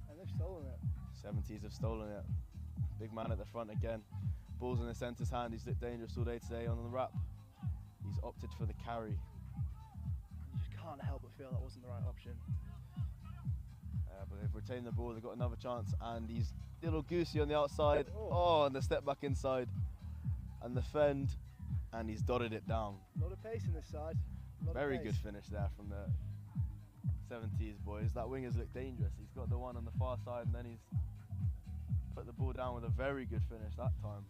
And they've stolen it. 70s have stolen it. Big man at the front again. Ball's in the centre's hand. He's looked dangerous all day today on the wrap. He's opted for the carry. You just can't help but feel that wasn't the right option. But they've retained the ball. They've got another chance, and he's a little goosey on the outside. Oh, and the step back inside, and the fend, and he's dotted it down. A lot of pace in this side. Very good finish there from the 70s boys. That wingers look dangerous. He's got the one on the far side, and then he's put the ball down with a very good finish that time.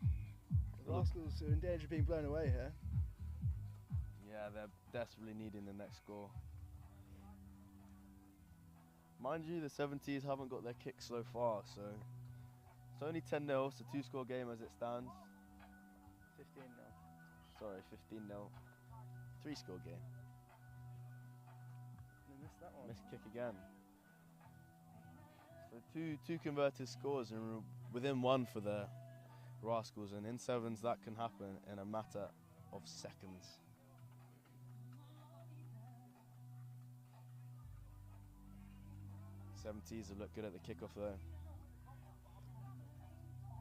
The Rascals are in danger of being blown away here. Yeah, they're desperately needing the next score. Mind you, the 70s haven't got their kick so far, so it's only 10-0, it's a 2-score game as it stands. 15-0. Sorry, 15-0. 3-score game. They missed that one. Missed kick again. So two converted scores and within one for the Rascals, and in sevens that can happen in a matter of seconds. '70s have looked good at the kickoff though.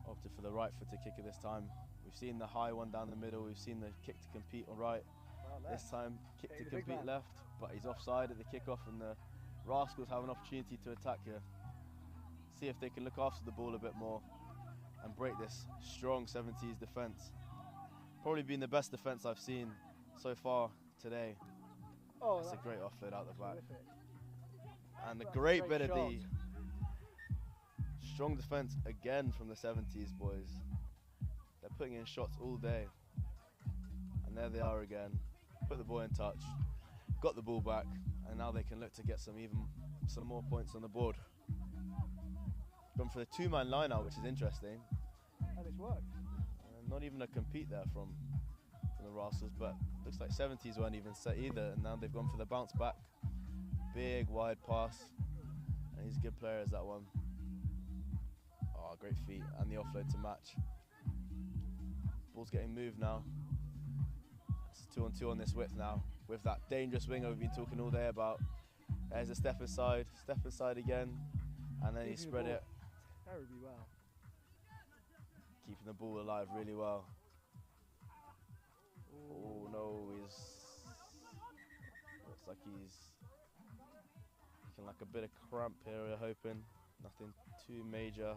Opted for the right-footed kicker this time. We've seen the high one down the middle. We've seen the kick to compete all right. This time, kick to compete left, but he's offside at the kickoff, and the Rascals have an opportunity to attack here. See if they can look after the ball a bit more and break this strong 70s defence. Probably been the best defence I've seen so far today. Oh, that's a great offload out the back. Terrific. And a great bit of the strong defence again from the 70s boys. They're putting in shots all day. And there they are again. Put the ball in touch, got the ball back, and now they can look to get some more points on the board. Gone for the two-man line-out, which is interesting. And it's worked. Not even a compete there from the Rascals, but looks like 70s weren't even set either, and now they've gone for the bounce back. Big wide pass, and he's a good player as that one. Oh, great feet, and the offload to match. Ball's getting moved now. It's 2-on-2 on this width now. with that dangerous winger we've been talking all day about. There's a step aside again, and then he spread it. Terribly well. Keeping the ball alive really well. Oh no, looks like he's looking like a bit of cramp here, we're hoping. Nothing too major.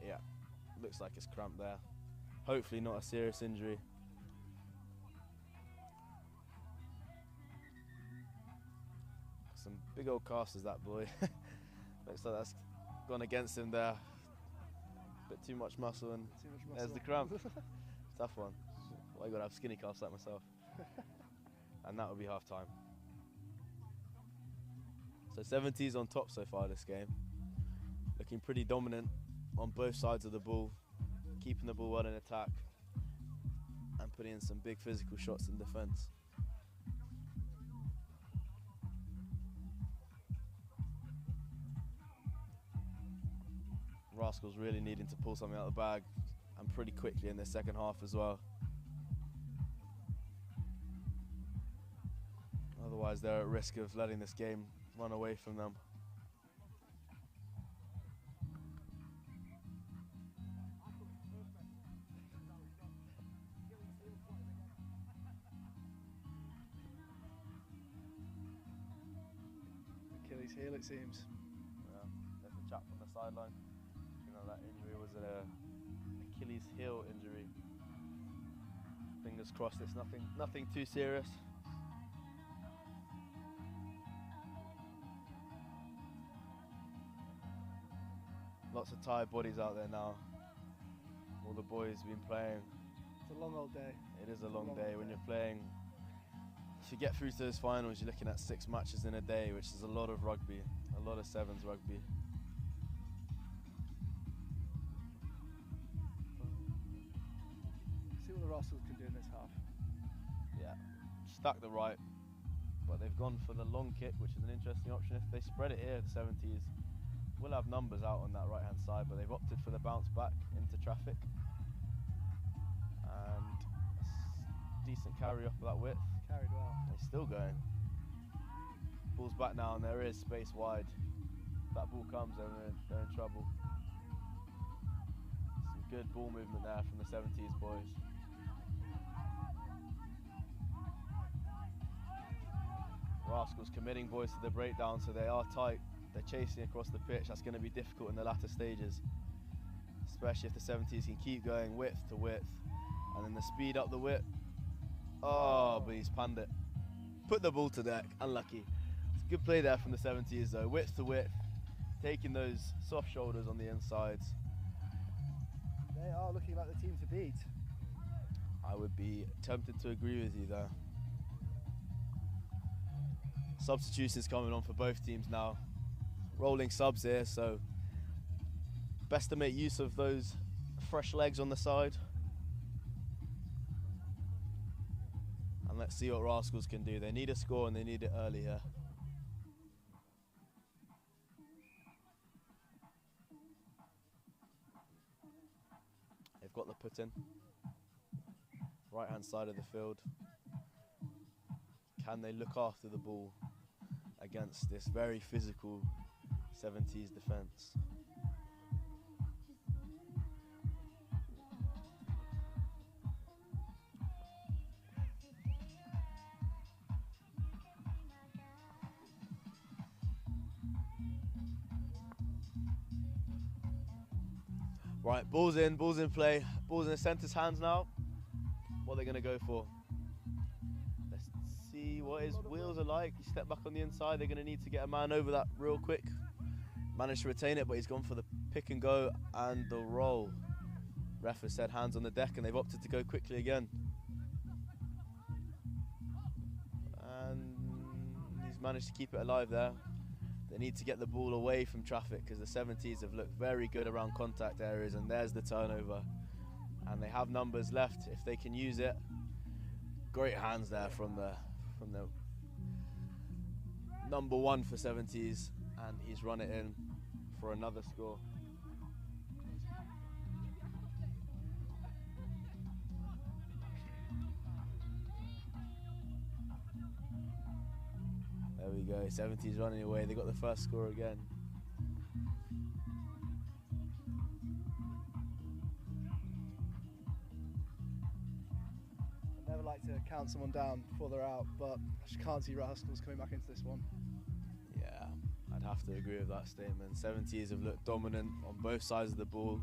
Yeah, looks like it's cramp there. Hopefully not a serious injury. Some big old casters, that boy. Looks like that's gone against him there. Bit too much muscle, and there's the cramp. Tough one. Well, I gotta have skinny calves like myself. And that would be half time. So 70s on top so far this game. Looking pretty dominant on both sides of the ball, keeping the ball well in attack and putting in some big physical shots in defence. Rascals really needing to pull something out of the bag, and pretty quickly in the second half as well. Otherwise they're at risk of letting this game run away from them. Achilles heel, it seems. Yeah, there's a chap on the sideline. You know, that injury was an Achilles heel injury. Fingers crossed it's nothing too serious. Lots of tired bodies out there now. All the boys have been playing. It's a long old day. It is a long day when you're playing. If you get through to those finals, you're looking at 6 matches in a day, which is a lot of rugby, a lot of sevens rugby. See what the Rascals can do in this half. Yeah, stuck the right, but they've gone for the long kick, which is an interesting option. If they spread it here, the 70s will have numbers out on that right hand side, but they've opted for the bounce back into traffic. And a decent carry off of that width. Carried well. They're still going. Ball's back now, and there is space wide. If that ball comes, they're in trouble. Some good ball movement there from the 70s boys. Rascals committing boys to the breakdown, so they are tight. They're chasing across the pitch. That's going to be difficult in the latter stages, especially if the 70s can keep going width to width, and then the speed up the width. Oh, but he's panned it. Put the ball to deck. Unlucky. It's a good play there from the 70s though. Width to width, taking those soft shoulders on the insides. They are looking like the team to beat. I would be tempted to agree with you there. Substitutions coming on for both teams now. Rolling subs here, so best to make use of those fresh legs on the side. And let's see what Rascals can do. They need a score, and they need it early here. They've got the put in. Right hand side of the field. Can they look after the ball against this very physical 70s defence? Right, ball's in play. Ball's in the centre's hands now. What are they going to go for? Let's see what his wheels are like. He stepped back on the inside. They're going to need to get a man over that real quick. Managed to retain it, but he's gone for the pick and go and the roll. Ref has said hands on the deck, and they've opted to go quickly again. And he's managed to keep it alive there. They need to get the ball away from traffic, because the 70s have looked very good around contact areas, and there's the turnover. And they have numbers left if they can use it. Great hands there from the number one for 70s, and he's run it in for another score. go. 70's running away. They got the first score again. I never like to count someone down before they're out, but I just can't see Rascals coming back into this one. Yeah, I'd have to agree with that statement. 70s have looked dominant on both sides of the ball,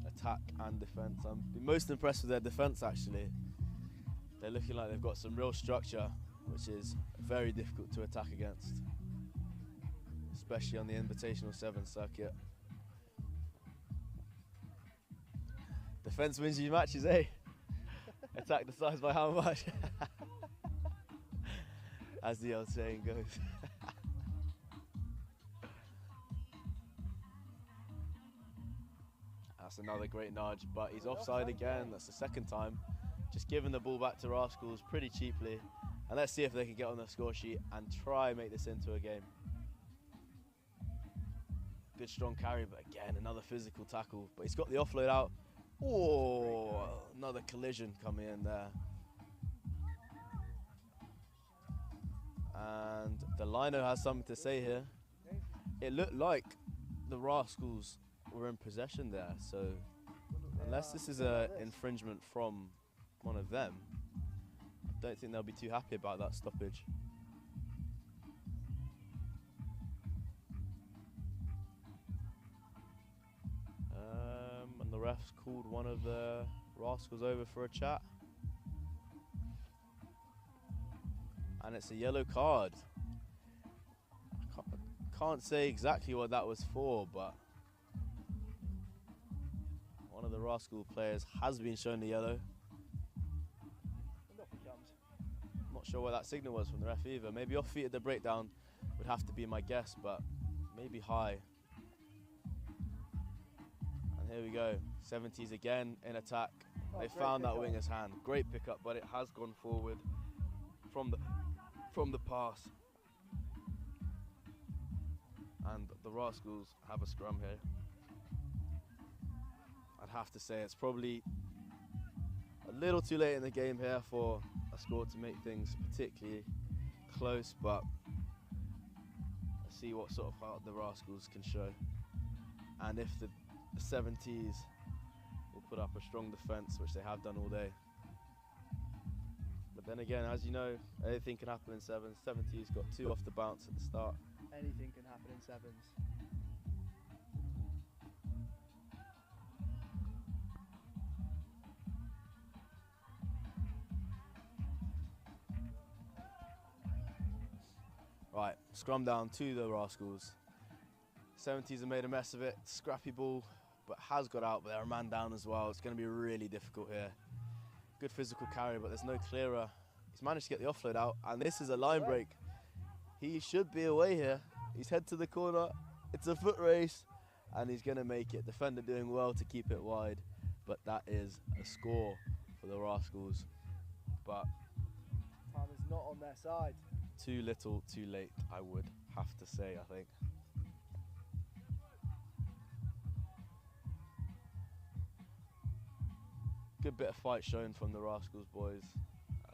attack and defence. I'm most impressed with their defence actually. They're looking like they've got some real structure, which is very difficult to attack against, especially on the Invitational 7 circuit. Defence wins you matches, eh? Attack decides by how much, as the old saying goes. That's another great nudge, but he's offside again. That's the second time. Just giving the ball back to Rascals pretty cheaply. And let's see if they can get on the score sheet and try and make this into a game. Good strong carry, but again, another physical tackle. But he's got the offload out. Oh, another collision coming in there. And the Lino has something to say here. It looked like the Rascals were in possession there, so unless this is an infringement from one of them, I don't think they'll be too happy about that stoppage. And the refs called one of the Rascals over for a chat. And it's a yellow card. I can't say exactly what that was for, but one of the Rascal players has been shown the yellow. Not sure what that signal was from the ref either. Maybe off feet at the breakdown would have to be my guess, but maybe high. And here we go, 70s again in attack. They found that winger's hand. Great pickup, but it has gone forward from the pass. And the Rascals have a scrum here. I'd have to say it's probably a little too late in the game here for a score to make things particularly close, but let's see what sort of heart the Rascals can show, and if the 70s will put up a strong defence, which they have done all day. But then again, as you know, anything can happen in sevens. 70s got 2 off the bounce at the start. Anything can happen in sevens. Right, scrum down to the Rascals. 70s have made a mess of it. Scrappy ball, but has got out, but they're a man down as well. It's going to be really difficult here. Good physical carry, but there's no clearer. He's managed to get the offload out, and this is a line break. He should be away here. He's head to the corner. It's a foot race, and he's going to make it. Defender doing well to keep it wide, but that is a score for the Rascals. But time is not on their side. Too little, too late, I would have to say, I think. Good bit of fight shown from the Rascals boys.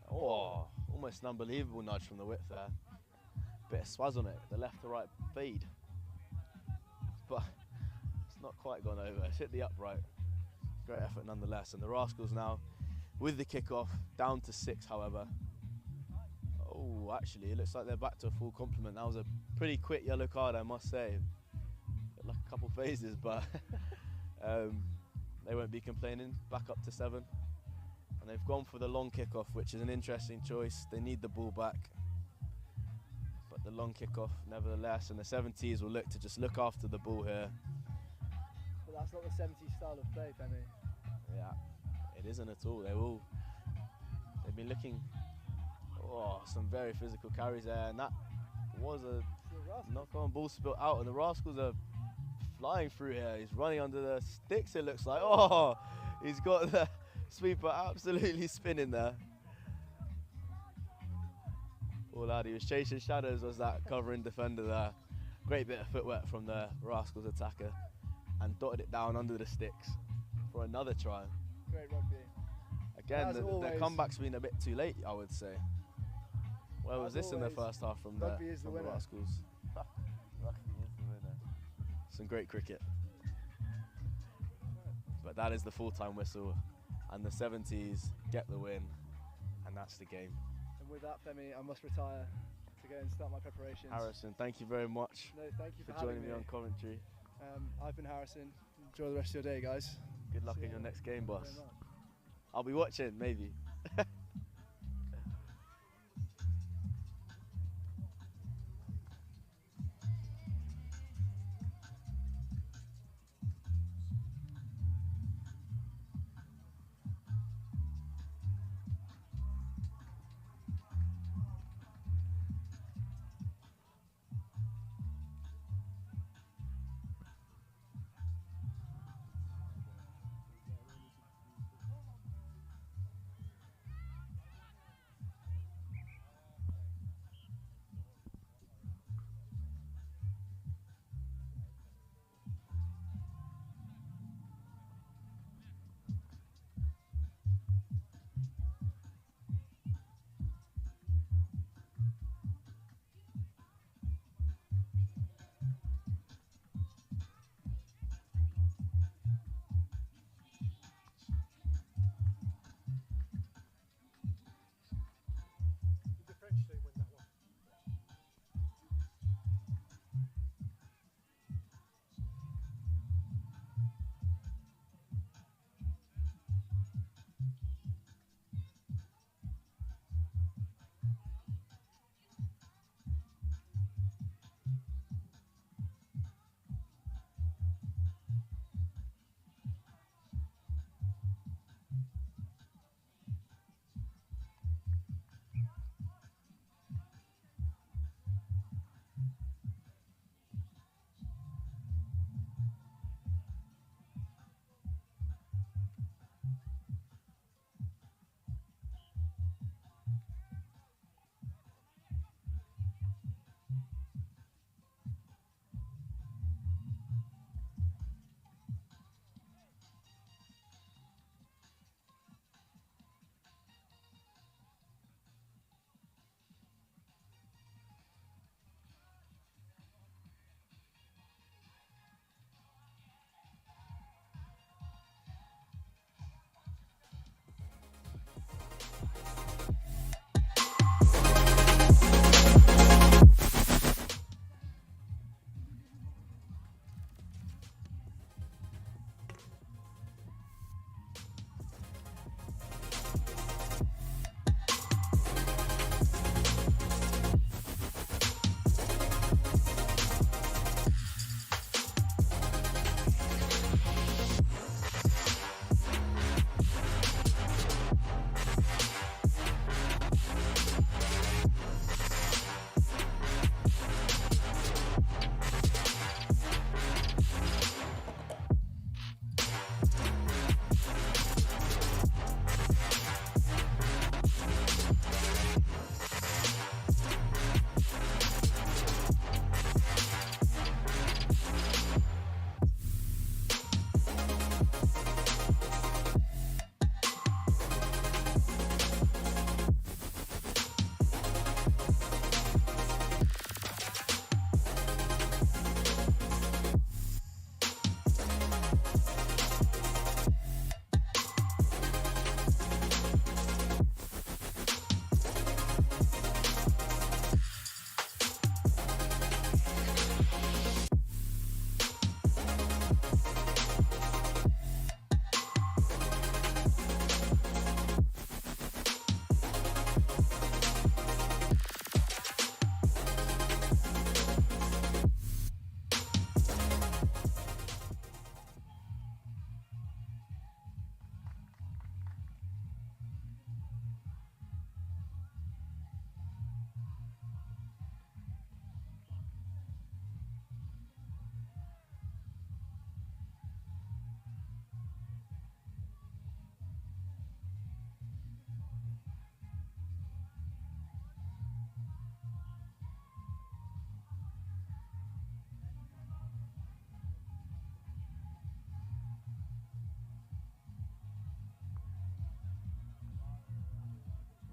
Oh, almost an unbelievable nudge from the width there. Bit of swaz on it, the left to right fade. But it's not quite gone over. It's hit the upright. Great effort nonetheless. And the Rascals now, with the kickoff, down to 6, however. Oh, actually, it looks like they're back to a full complement. That was a pretty quick yellow card, I must say. Like a couple phases, but they won't be complaining. Back up to 7. And they've gone for the long kickoff, which is an interesting choice. They need the ball back. But the long kickoff, nevertheless, and the 70s will look to just look after the ball here. But that's not the 70s style of play, Femi. Yeah, it isn't at all. They've been looking. Oh, some very physical carries there, and that was a knock-on. Ball spilled out, and the Rascals are flying through here. He's running under the sticks, it looks like. Oh, he's got the sweeper absolutely spinning there. Poor lad, he was chasing shadows, was that covering defender there. Great bit of footwork from the Rascals attacker, and dotted it down under the sticks for another try. Great rugby. Again, the comeback's been a bit too late, I would say. Where was As this in the always, first half from Rugby is the from winner. Rascals? Rugby is the winner. Some great cricket. But that is the full-time whistle, and the 70s get the win, and that's the game. And with that, Femi, I must retire to go and start my preparations. Harrison, thank you very much No, thank you for joining having me on commentary. I've been Harrison. Enjoy the rest of your day, guys. Good luck See in ya. your next game, Thank you boss. very much. I'll be watching, maybe.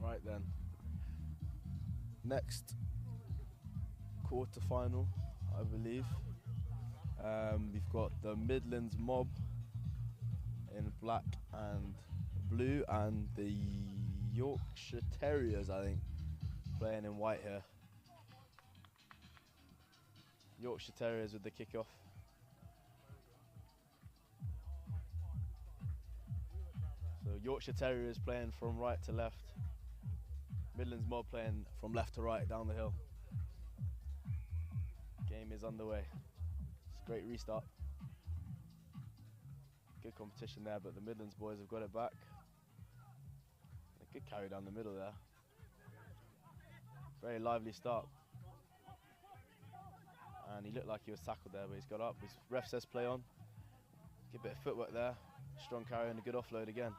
Right then. next quarter final, I believe. We've got the Midlands Mob in black and blue, and the Yorkshire Terriers, I think, playing in white here. Yorkshire Terriers with the kickoff. So Yorkshire Terriers playing from right to left. Midlands Mob playing from left to right down the hill. Game is underway. It's a great restart. Good competition there, but the Midlands boys have got it back. A good carry down the middle there. Very lively start. And he looked like he was tackled there, but he's got up. His ref says play on. Good bit of footwork there. Strong carry and a good offload again.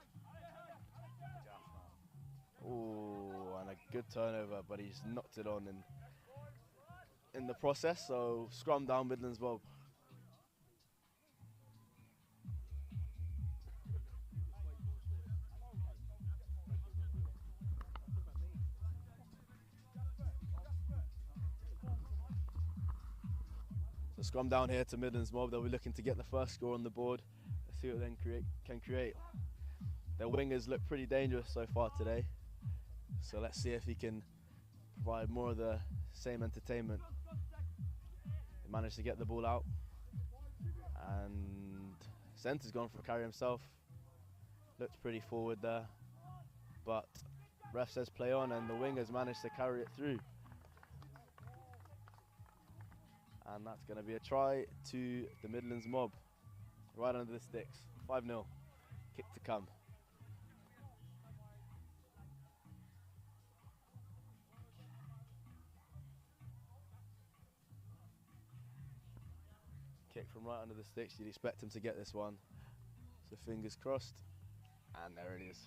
Ooh, and a good turnover, but he's knocked it on in the process. So scrum down Midlands Mob. So scrum down here to Midlands Mob. They'll be looking to get the first score on the board. Let's see what they can create. Their wingers look pretty dangerous so far today. So let's see if he can provide more of the same entertainment. He managed to get the ball out. And Centre's gone for a carry himself. Looked pretty forward there. But ref says play on, and the wingers managed to carry it through. And that's going to be a try to the Midlands Mob. Right under the sticks. 5-0. Kick to come. Kick from right under the sticks. You'd expect him to get this one. So fingers crossed. And there it is.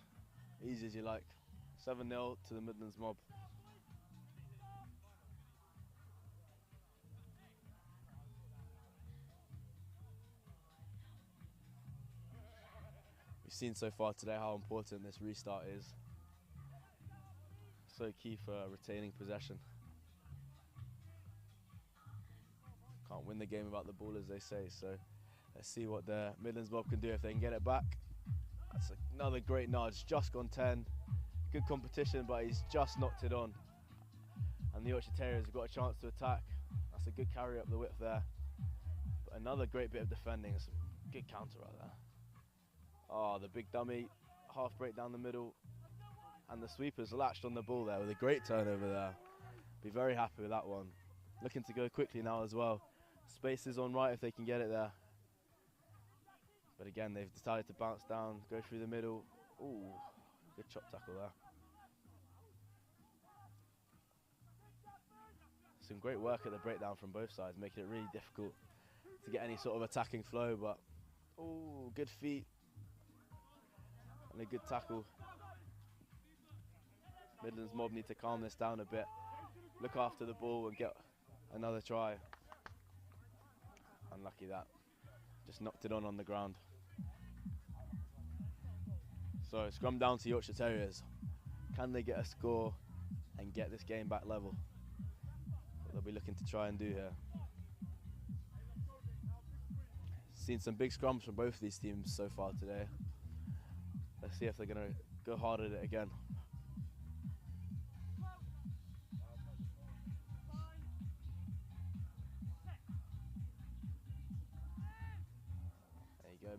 Easy as you like. 7-0 to the Midlands Mob. We've seen so far today how important this restart is. So key for retaining possession. Can't win the game without the ball, as they say, so let's see what the Midlands Mob can do if they can get it back. That's another great nudge, just gone 10. Good competition, but he's just knocked it on. And the Yorkshire Terriers have got a chance to attack. That's a good carry up the width there. But another great bit of defending, some good counter right there. Oh, the big dummy, half break down the middle. And the sweepers latched on the ball there with a great turnover there. Be very happy with that one. Looking to go quickly now as well. Space is on right if they can get it there. But again, they've decided to bounce down, go through the middle. Ooh, good chop tackle there. Some great work at the breakdown from both sides, making it really difficult to get any sort of attacking flow, but ooh, good feet. And a good tackle. Midlands Mob need to calm this down a bit. Look after the ball and get another try. Unlucky that. Just knocked it on the ground. So scrum down to Yorkshire Terriers. Can they get a score and get this game back level? What they'll be looking to try and do here. Seen some big scrums from both of these teams so far today. Let's see if they're going to go hard at it again.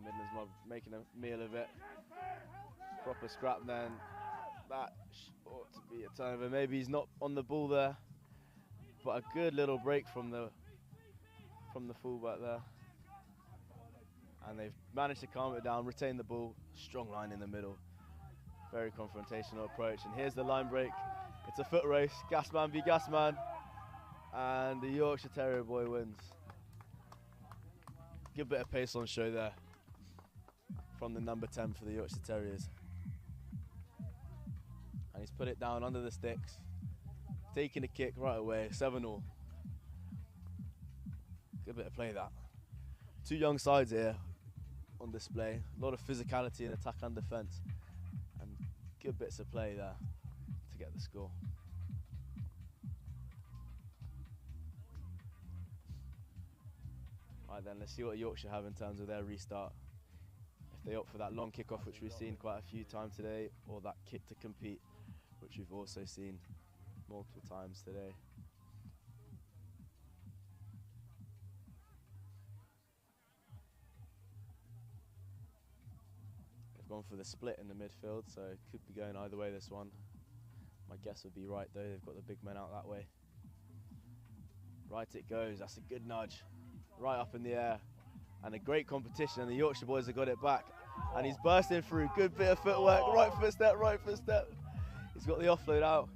Midlands Mob making a meal of it. Proper scrap then. That ought to be a turnover. Maybe he's not on the ball there, but a good little break from the fullback there. And they've managed to calm it down, retain the ball. Strong line in the middle. Very confrontational approach. And here's the line break. It's a foot race. Gasman v Gasman. And the Yorkshire Terrier boy wins. Good bit of pace on show there from the number 10 for the Yorkshire Terriers. And he's put it down under the sticks, taking a kick right away, 7-0. Good bit of play that. Two young sides here on display. A lot of physicality in attack and defence. And good bits of play there to get the score. Right then, let's see what Yorkshire have in terms of their restart. If they opt for that long kick-off, which we've seen quite a few times today, or that kick to compete, which we've also seen multiple times today. They've gone for the split in the midfield, so it could be going either way this one. My guess would be right though, they've got the big men out that way. Right it goes, that's a good nudge. Right up in the air. And a great competition, and the Yorkshire boys have got it back. And he's bursting through, good bit of footwork, right footstep. He's got the offload out.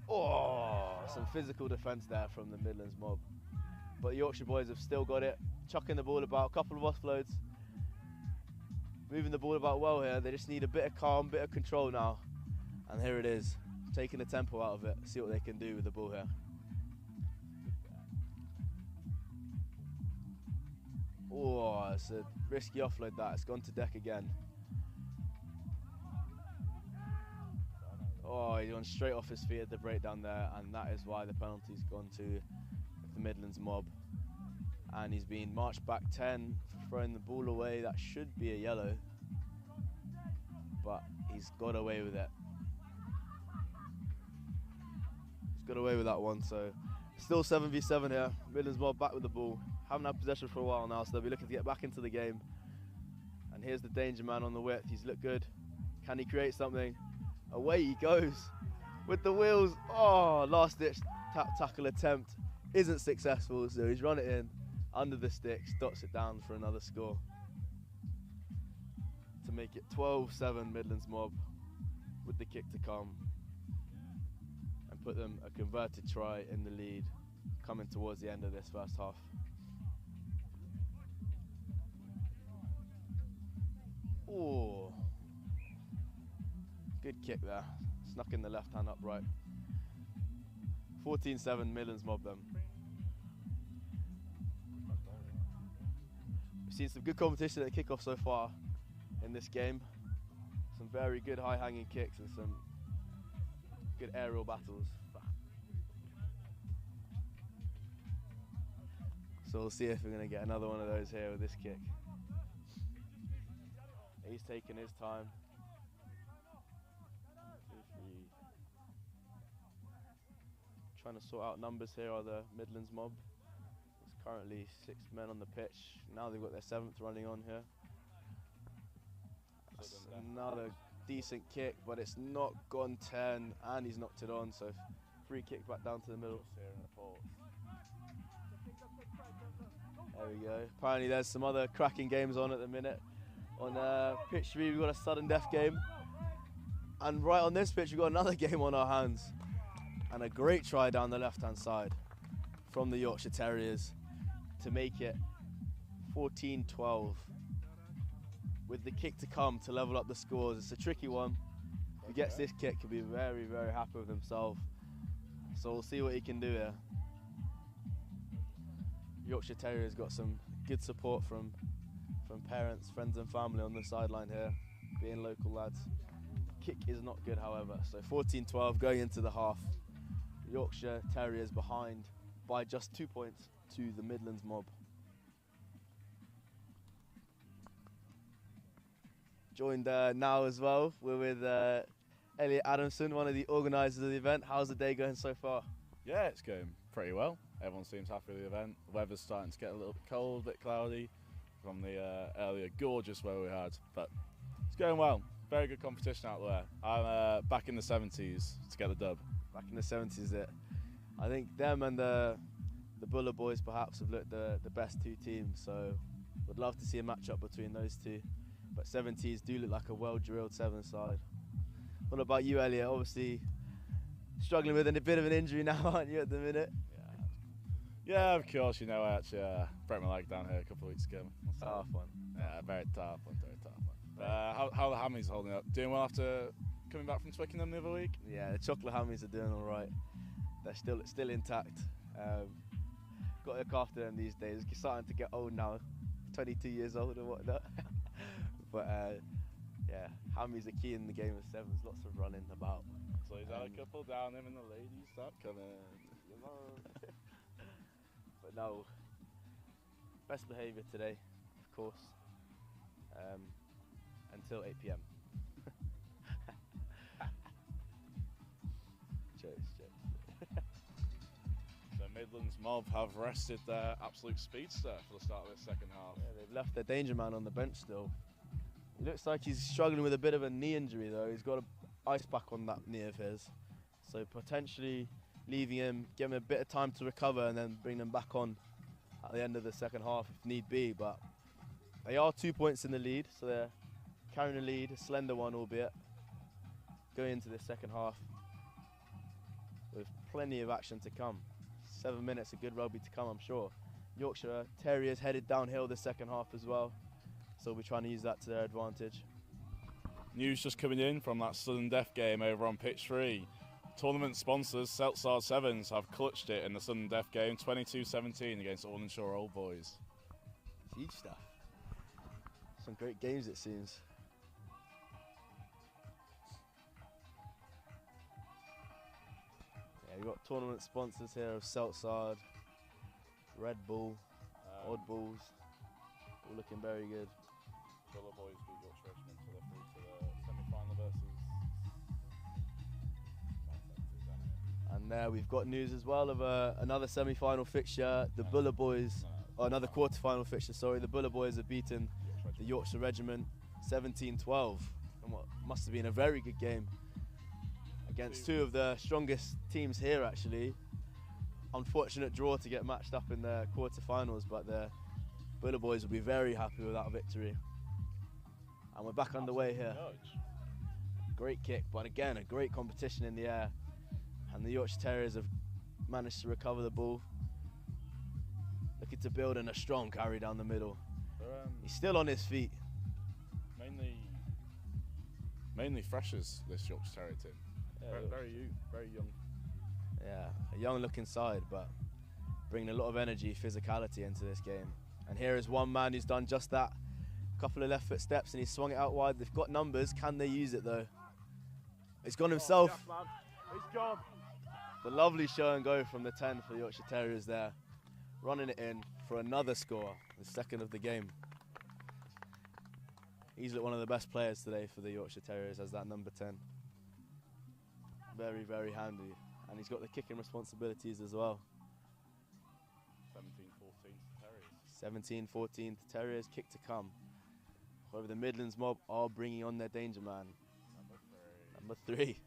Oh, some physical defence there from the Midlands Mob. But the Yorkshire boys have still got it, chucking the ball about, a couple of offloads. Moving the ball about well here, they just need a bit of calm, bit of control now. And here it is, taking the tempo out of it, see what they can do with the ball here. Oh, it's a risky offload that, it's gone to deck again. Oh, he's gone straight off his feet at the breakdown there, and that is why the penalty's gone to the Midlands Mob. And he's been marched back 10 for throwing the ball away. That should be a yellow, but he's got away with it. He's got away with that one, so still 7v7 here. Midlands Mob back with the ball. Haven't had possession for a while now, so they'll be looking to get back into the game. And here's the danger man on the width. He's looked good. Can he create something? Away he goes with the wheels. Oh, last ditch tackle attempt isn't successful, so he's run it in under the sticks, dots it down for another score to make it 12-7 Midlands Mob with the kick to come and put them a converted try in the lead coming towards the end of this first half. Oh, good kick there, snuck in the left hand upright. 14-7 Midlands Mob then. We've seen some good competition at the kickoff so far in this game. Some very good high hanging kicks and some good aerial battles. So we'll see if we're going to get another one of those here with this kick. He's taking his time. Trying to sort out numbers here are the Midlands Mob. There's currently 6 men on the pitch. Now they've got their 7th running on here. That's another decent kick, but it's not gone 10, and he's knocked it on, so free kick back down to the middle. There we go. Apparently there's some other cracking games on at the minute. On pitch 3 we've got a sudden death game, and right on this pitch we've got another game on our hands. And a great try down the left-hand side from the Yorkshire Terriers to make it 14-12. With the kick to come to level up the scores. It's a tricky one. If he gets this kick, he'll be very, very happy with himself. So we'll see what he can do here. Yorkshire Terriers got some good support from parents, friends and family on the sideline here, being local lads. Kick is not good, however. So 14-12 going into the half. Yorkshire Terriers behind by just 2 points to the Midlands Mob. Joined now as well, we're with Elliot Adamson, one of the organisers of the event. How's the day going so far? Yeah, it's going pretty well. Everyone seems happy with the event. The weather's starting to get a little bit cold, a bit cloudy from the earlier gorgeous weather we had, but it's going well. Very good competition out there. I'm back in the 70s to get the dub. Back in the 70s, I think them and the Buller boys perhaps have looked the best 2 teams, so would love to see a match-up between those 2. But 70s do look like a well-drilled 7-side. What about you, Elliot? Obviously struggling with a bit of an injury now, aren't you, at the minute? Yeah, of course. You know, I actually broke my leg down here a couple of weeks ago. Oh, fun. Yeah, very tough one, very tough one. How are the hammies holding up? Doing well after coming back from Twickenham the other week? Yeah, the chocolate hammies are doing all right. They're still intact. Got to look after them these days. It's starting to get old now, 22 years old and whatnot. But yeah, hammies are key in the game of 7s. Lots of running about. So he's had a couple down him and the ladies start coming. But no, best behaviour today, of course, until 8 p.m. Jokes. So Midlands Mob have rested their absolute speedster for the start of this second half. Yeah, they've left their danger man on the bench still. He looks like he's struggling with a bit of a knee injury though. He's got an ice pack on that knee of his. So potentially leaving him, give him a bit of time to recover and then bring them back on at the end of the second half if need be. But they are 2 points in the lead, so they're carrying the lead, a slender one albeit, going into the second half with plenty of action to come. 7 minutes of good rugby to come, I'm sure. Yorkshire Terriers headed downhill the second half as well, so we'll be trying to use that to their advantage. News just coming in from that sudden death game over on pitch 3. Tournament sponsors Seltzard Sevens have clutched it in the sudden death game 22-17 against Aldenshire Old Boys. Huge stuff. Some great games it seems. Yeah, we've got tournament sponsors here of Seltzard, Red Bull, Oddballs, all looking very good. Boulevards beat Yorkshire Regiment, so they're through to the semi-final versus. And there we've got news as well of another semi-final fixture. The Boulevards, another quarter-final fixture. Sorry, the Boulevards have beaten the Yorkshire Regiment 17-12, and what must have been a very good game against two of the strongest teams here. Actually, unfortunate draw to get matched up in the quarter-finals, but the Boulevards will be very happy with that victory. And we're back underway here. Great kick, but again, a great competition in the air. And the Yorkshire Terriers have managed to recover the ball. Looking to build in a strong carry down the middle. He's still on his feet. Mainly freshers, this Yorkshire Terrier team. Yeah, very young. Yeah, a young looking side, but bringing a lot of energy, physicality into this game. And here is one man who's done just that. A couple of left foot steps and he's swung it out wide. They've got numbers, can they use it though? He's gone himself. He's gone. The lovely show and go from the 10 for the Yorkshire Terriers there. Running it in for another score, the second of the game. He's one of the best players today for the Yorkshire Terriers as that number 10. Very, very handy. And he's got the kicking responsibilities as well. 17-14 to Terriers, kick to come. However, the Midlands Mob are bringing on their danger man. Number 3.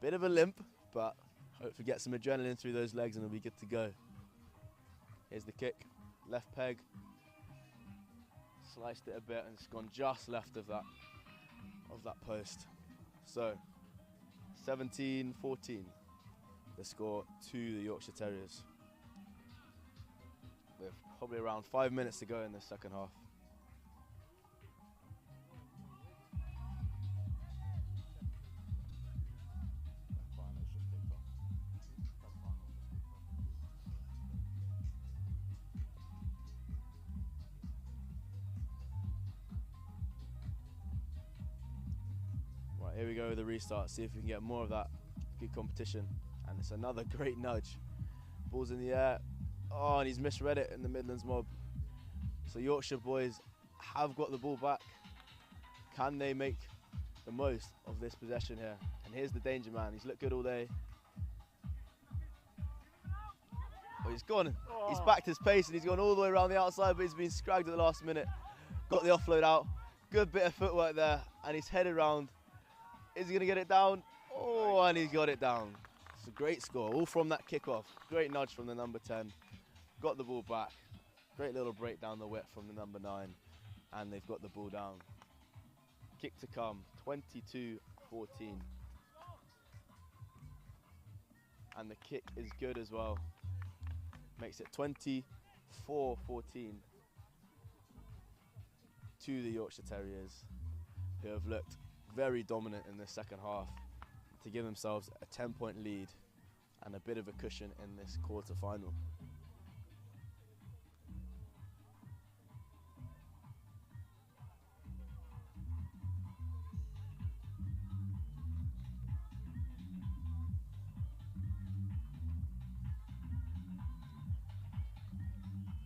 Bit of a limp, but hopefully get some adrenaline through those legs and we'll be good to go. Here's the kick, left peg. Sliced it a bit and it's gone just left of that post. So, 17-14, the score to the Yorkshire Terriers. With probably around 5 minutes to go in this second half. Right, here we go with the restart. See if we can get more of that good competition. And it's another great nudge. Ball's in the air. Oh, and he's misread it in the Midlands Mob. So Yorkshire boys have got the ball back. Can they make the most of this possession here? And here's the danger man. He's looked good all day. Oh, he's gone. He's backed his pace and he's gone all the way around the outside, but he's been scragged at the last minute. Got the offload out. Good bit of footwork there, and he's headed round. Is he going to get it down? Oh, and he's got it down. It's a great score, all from that kickoff. Great nudge from the number 10. Got the ball back. Great little break down the width from the number 9. And they've got the ball down. Kick to come, 22-14. And the kick is good as well. Makes it 24-14 to the Yorkshire Terriers, who have looked very dominant in the second half to give themselves a 10-point lead and a bit of a cushion in this quarter-final.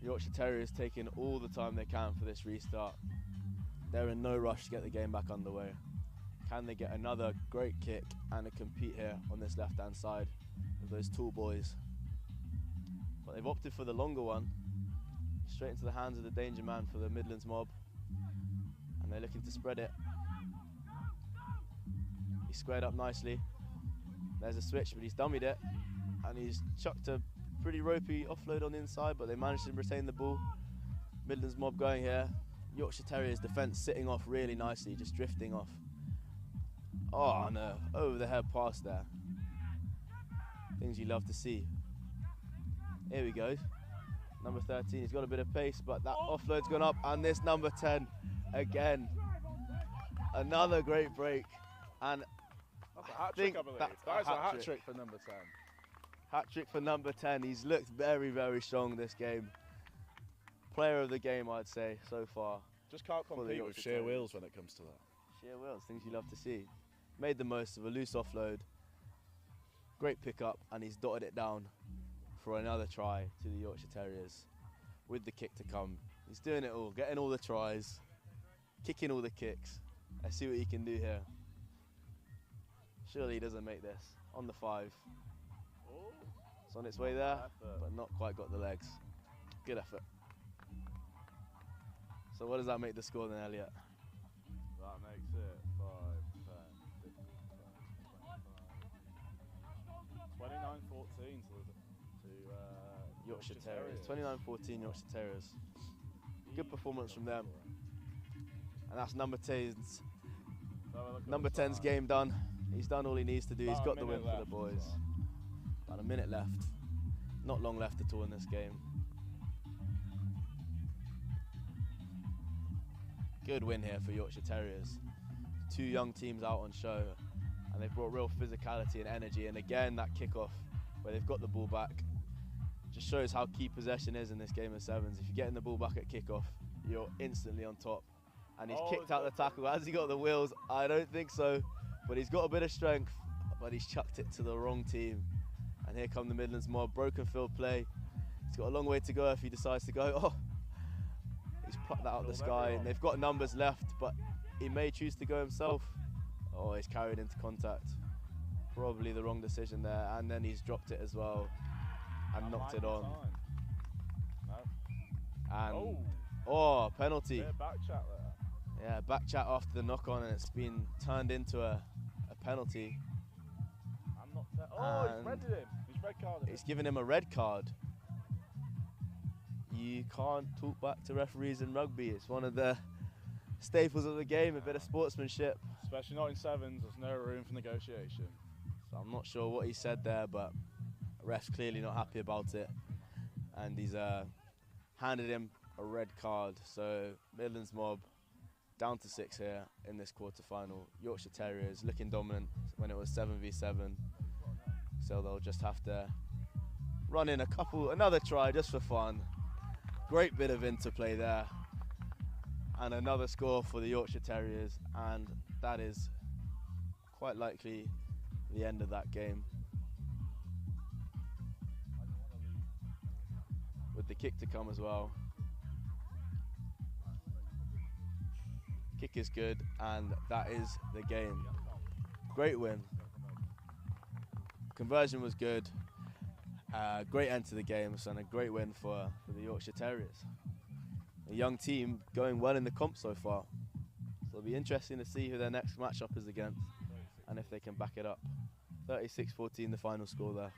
Yorkshire Terriers taking all the time they can for this restart. They're in no rush to get the game back underway. Can they get another great kick and a compete here on this left-hand side with those tall boys? But they've opted for the longer one, straight into the hands of the danger man for the Midlands Mob, and they're looking to spread it. He's squared up nicely. There's a switch, but he's dummied it, and he's chucked a pretty ropey offload on the inside, but they managed to retain the ball. Midlands Mob going here. Yorkshire Terriers defence sitting off really nicely, just drifting off. Oh no, over the head pass there. Things you love to see. Here we go. Number 13, he's got a bit of pace, but that offload's gone up, and this number 10 again. Another great break, and that's a hat trick, I believe. That's a hat trick for number 10. Hat trick for number 10. He's looked very, very strong this game. Player of the game, I'd say, so far. Just can't compete with sheer wheels when it comes to that. Sheer wheels, things you love to see. Made the most of a loose offload. Great pickup, and he's dotted it down for another try to the Yorkshire Terriers with the kick to come. He's doing it all, getting all the tries, kicking all the kicks. Let's see what he can do here. Surely he doesn't make this. On the 5. It's on its way there, but not quite got the legs. Good effort. So what does that make the score then, Elliot? That makes it 5, 10, 15, 25. 29-14 to Yorkshire Terriers. 29-14 Yorkshire Terriers. Good performance from them. And that's number 10's. Number 10's game done. He's done all he needs to do. He's got the win for the boys. About a minute left. Not long left at all in this game. Good win here for Yorkshire Terriers. 2 young teams out on show, and they've brought real physicality and energy. And again, that kickoff where they've got the ball back just shows how key possession is in this game of sevens. If you're getting the ball back at kickoff, you're instantly on top. And he's kicked out the tackle. Has he got the wheels? I don't think so, but he's got a bit of strength, but he's chucked it to the wrong team. And here come the Midlands Mob. Broken field play. He's got a long way to go if he decides to go. Oh, he's plucked that out the sky, and they've got numbers left, but he may choose to go himself. Oh, he's carried into contact. Probably the wrong decision there, and then he's dropped it as well and knocked it on. And oh, penalty. Back chat there. Yeah, back chat after the knock on, and it's been turned into a penalty. Oh, he's redded him. He's red carded him. He's given him a red card. You can't talk back to referees in rugby. It's one of the staples of the game, a bit of sportsmanship. Especially not in sevens, there's no room for negotiation. So I'm not sure what he said there, but the ref's clearly not happy about it. And he's handed him a red card. So Midlands Mob down to 6 here in this quarter-final. Yorkshire Terriers looking dominant when it was 7v7. So they'll just have to run in another try just for fun. Great bit of interplay there. And another score for the Yorkshire Terriers, and that is quite likely the end of that game. With the kick to come as well. Kick is good, and that is the game. Great win. Conversion was good. Great end to the game, and a great win for the Yorkshire Terriers. A young team going well in the comp so far. So it'll be interesting to see who their next matchup is against and if they can back it up. 36-14 the final score there.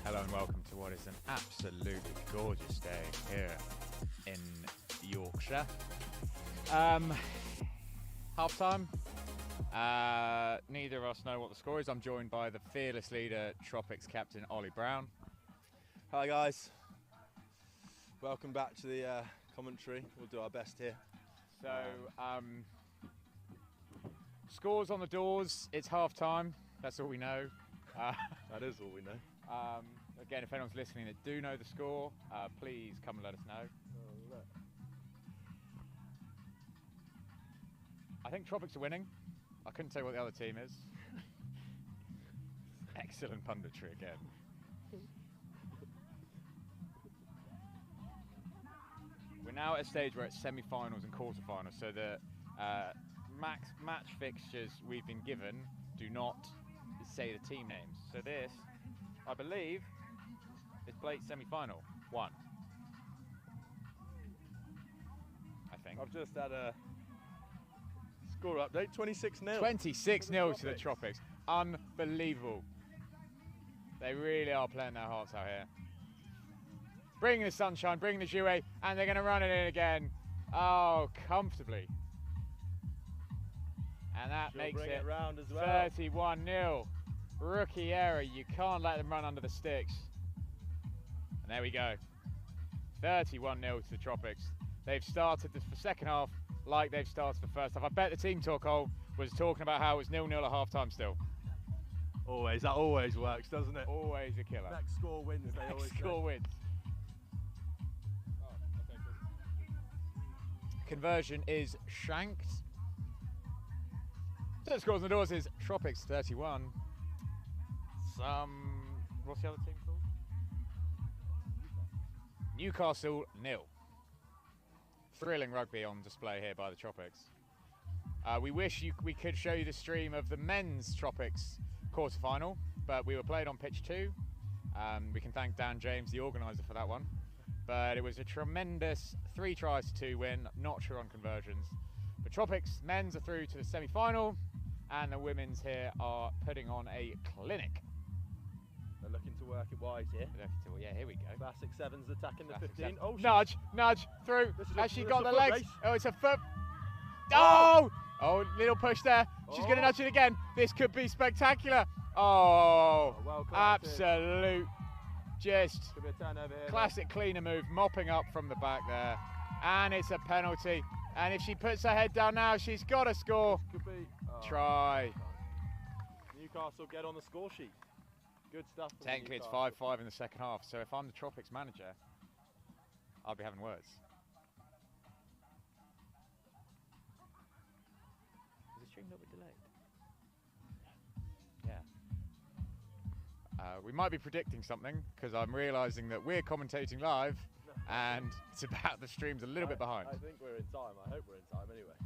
Hello and welcome to what is an absolutely gorgeous day here in Yorkshire. Half time. Neither of us know what the score is. I'm joined by the fearless leader, Tropics captain Ollie Brown. Hi guys. Welcome back to the commentary. We'll do our best here. So, scores on the doors. It's half time. That's all we know. That is all we know. Again, if anyone's listening that do know the score, please come and let us know. I think Tropics are winning. I couldn't tell you what the other team is. Excellent punditry again. We're now at a stage where it's semi-finals and quarter-finals, so the max match fixtures we've been given do not say the team names. So this, I believe, is Blake's semi-final. 1. I think. I've just had a score update, 26-0. 26-0 to the Tropics. Unbelievable. They really are playing their hearts out here. Bringing the sunshine, bringing the jouet, and they're going to run it in again. Oh, comfortably. And that makes it round as well. 31-0. Rookie error. You can't let them run under the sticks. And there we go. 31-0 to the Tropics. They've started the second half like they've started the first half. I bet the team talk hole was talking about how it was 0-0 at half time still. Always, that always works, doesn't it? Always a killer. Next score wins, they always say. Score wins. Conversion is shanked. So the scores on the doors is Tropics 31. What's the other team called? Newcastle 0. Thrilling rugby on display here by the Tropics. We wish we could show you the stream of the men's Tropics quarter-final, but we were played on pitch 2. We can thank Dan James, the organiser, for that one. But it was a tremendous 3 tries to 2 win, not sure on conversions. But Tropics men's are through to the semi-final, and the women's here are putting on a clinic. They're looking to work it wide here. Yeah, here we go. Classic Sevens attacking the Classic 15. Seven. Oh, nudge through. Has she got the legs? Race. Oh, it's a foot. Oh, little push there. She's going to nudge it again. This could be spectacular. Oh, well absolute. Just could be a turnover here, classic cleaner move, mopping up from the back there. And it's a penalty. And if she puts her head down now, she's got to score. Could be. Try. Newcastle get on the score sheet. Good stuff. Technically, it's 5-5 in the second half. So if I'm the Tropics manager, I'll be having words. Is the stream a little bit delayed? Yeah. We might be predicting something because I'm realising that we're commentating live and it's about the stream's a little bit behind. I think we're in time. I hope we're in time anyway.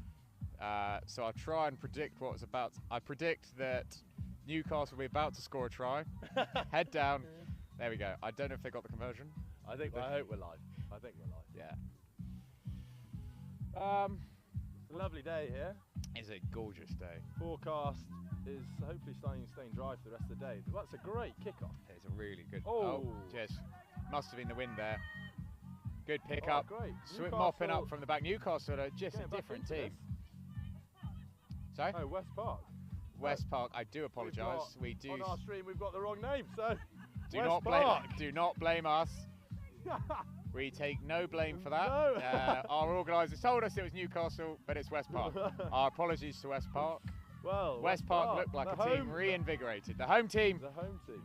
So I'll try and predict what's about. I predict that Newcastle will be about to score a try. Head down. There we go. I don't know if they got the conversion. I hope we're live. I think we're live. Yeah. It's a lovely day here. It's a gorgeous day. Forecast is hopefully staying dry for the rest of the day. That's a great kickoff. It's a really good. Oh, just must have been the wind there. Good pick Oh, up. great. Mopping up from the back. Newcastle are just a Getting back different into team. Sorry? Oh, West Park. West Park. I do apologise. We do. On our stream, we've got the wrong name. So do West not Park. blame. Do not blame us. We take no blame for that. No. Our organisers told us it was Newcastle, but it's West Park. Our apologies to West Park. Well, West Park looked like a team reinvigorated. The home team. The home team.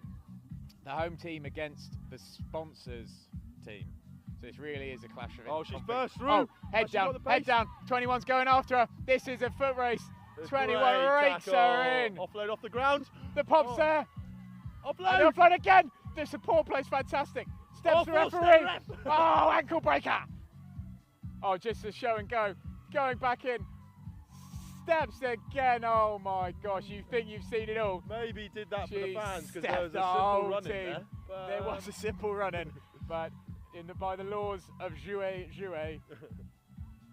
The home team against the sponsors team. So this really is a clash of. Oh, she's burst through. Oh, head down, head down. 21's going after her. This is a foot race. 21 rakes her in. Offload off the ground. The pop's there. Offload. And offload again. The support plays fantastic. Steps the referee. Oh, ankle breaker. Oh, just a show and go. Going back in. Steps again. Oh my gosh, you think you've seen it all. Maybe did that for the fans because there was a simple simple run in there. There was a simple run in, but by the laws of jouet,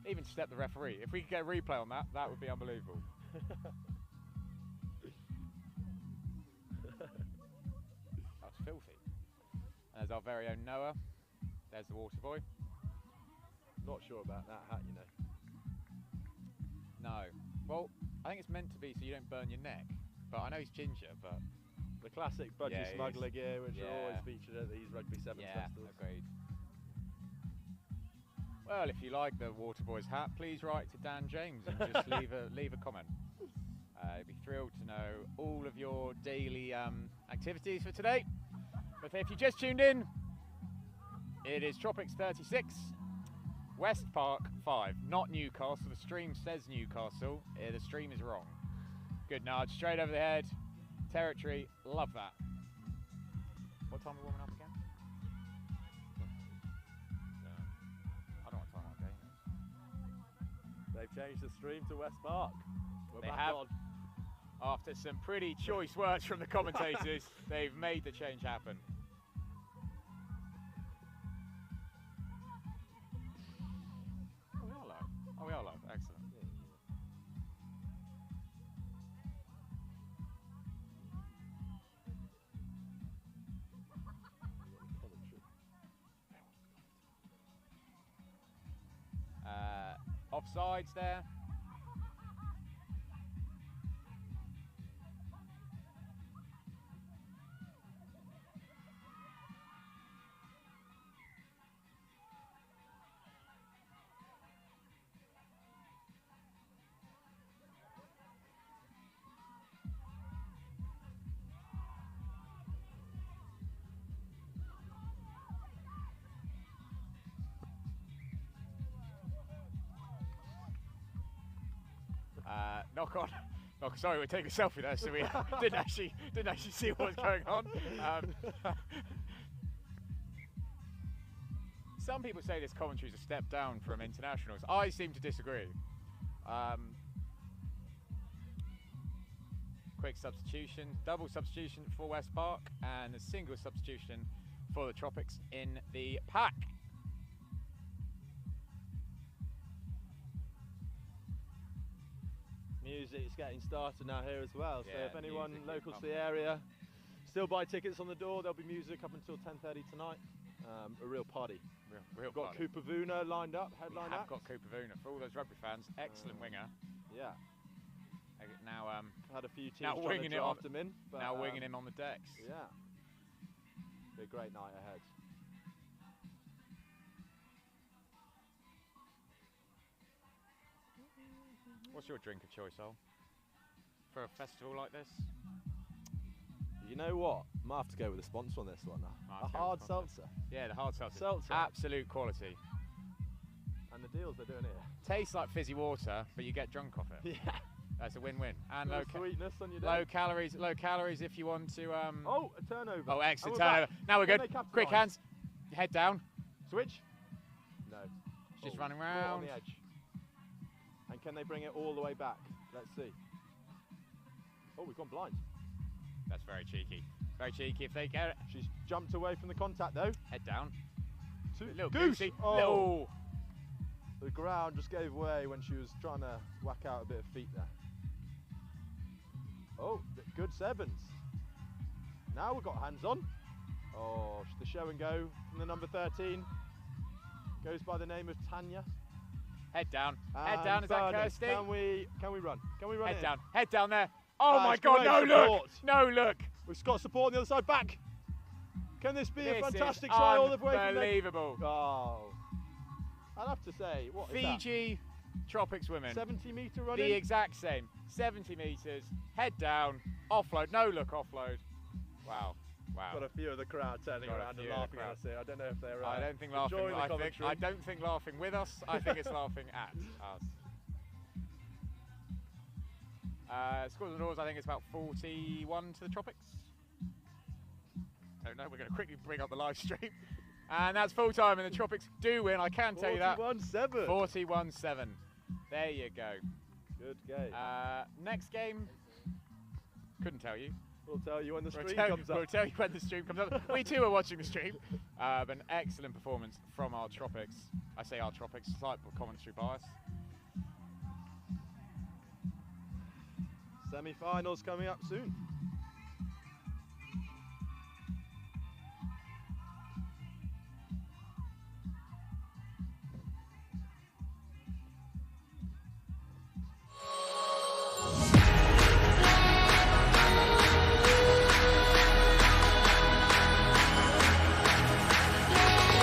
even step the referee. If we could get a replay on that, that would be unbelievable. That's filthy. And there's our very own Noah. There's the water boy. Not sure about that hat, you know. No. Well, I think it's meant to be so you don't burn your neck. But I know he's ginger, but... The classic budgie Yeah, he smuggler is. gear, which are always Yeah. featured at these Rugby 7 festivals. agreed. Well, if you like the Waterboys hat, please write to Dan James and just leave a comment. I'd be thrilled to know all of your daily activities for today. But if you just tuned in, it is Tropics 36, West Park 5, not Newcastle. The stream says Newcastle. The stream is wrong. Good nudge, straight over the head. Territory, love that. What time are we warming up again? I don't know what time our game is. They've changed the stream to West Park. We're They back have. on. After some pretty choice words from the commentators, they've made the change happen. Oh, we are live. Oh, we are live. Excellent. Offsides there. Knock on. Oh, sorry, we're taking a selfie there, so we didn't actually see what was going on. Some people say this commentary is a step down from internationals. I seem to disagree. Quick substitution, double substitution for West Park, and a single substitution for the Tropics in the pack. Music's getting started now here as well, so Yeah, if anyone music is local to pumping. the area, still buy tickets on the door. There'll be music up until 10:30 tonight. A real party. Real We've got party. Cooper Vuna lined up, We headline have act. got Cooper Vuna for all those rugby fans. Excellent winger. Yeah, Now, had a few teams now trying winging to it on. draft him in. But, Now winging him on the decks. Yeah, be a great night ahead. What's your drink of choice, Al? For a festival like this? You know what? Might have to go with a sponsor on this one. Might have A to go hard with sponsor. seltzer. Yeah, the hard seltzer. Seltzer. Absolute quality. And the deals they're doing here. Tastes like fizzy water, but you get drunk off it. Yeah. That's a win-win. And Little sweetness on your day. low calories. Low calories if you want to. Oh, a turnover. Oh, excellent And we're turnover. back. Now we're Can good. they capitalise? Quick hands. Head down. Switch. No. It's just running caught on round. the edge. And can they bring it all the way back? Let's see. Oh, we've gone blind. That's very cheeky. Very cheeky if they get it. She's jumped away from the contact though. Head down. Little Goose. goosey. Oh. Little. The ground just gave way when she was trying to whack out a bit of feet there. Oh, good sevens. Now we've got hands on. Oh, the show and go from the number 13. Goes by the name of Tanya. Head down. And Head down. Is that Bernard, Kirsty? Can we run? Can we run Head it down. Head down there. Oh my That's God! great No support. look. No look. We've got support on the other side. Back. Can this be a This fantastic is try all the way from there? unbelievable. Oh. I'd have to say, what is that? Fiji Tropics women. 70-metre running? The exact same. 70 metres. Head down. Offload. No look offload. Wow. Wow. Got a few of the crowd turning Got a around and few of the laughing at crowd. us here. I don't know if they're I don't think laughing. enjoying the commentary. I don't think laughing with us. I think it's laughing at us. Scores and draws. I think it's about 41 to the Tropics. Don't know. We're going to quickly bring up the live stream, and that's full time. And the Tropics do win. I can tell you that. 41-7. 41-7. There you go. Good game. Next game. Couldn't tell you. We'll tell you when the stream We'll comes up. tell you when the stream comes up. We too are watching the stream. An excellent performance from our Tropics. I say our Tropics, slight commentary bias. Semi-finals coming up soon.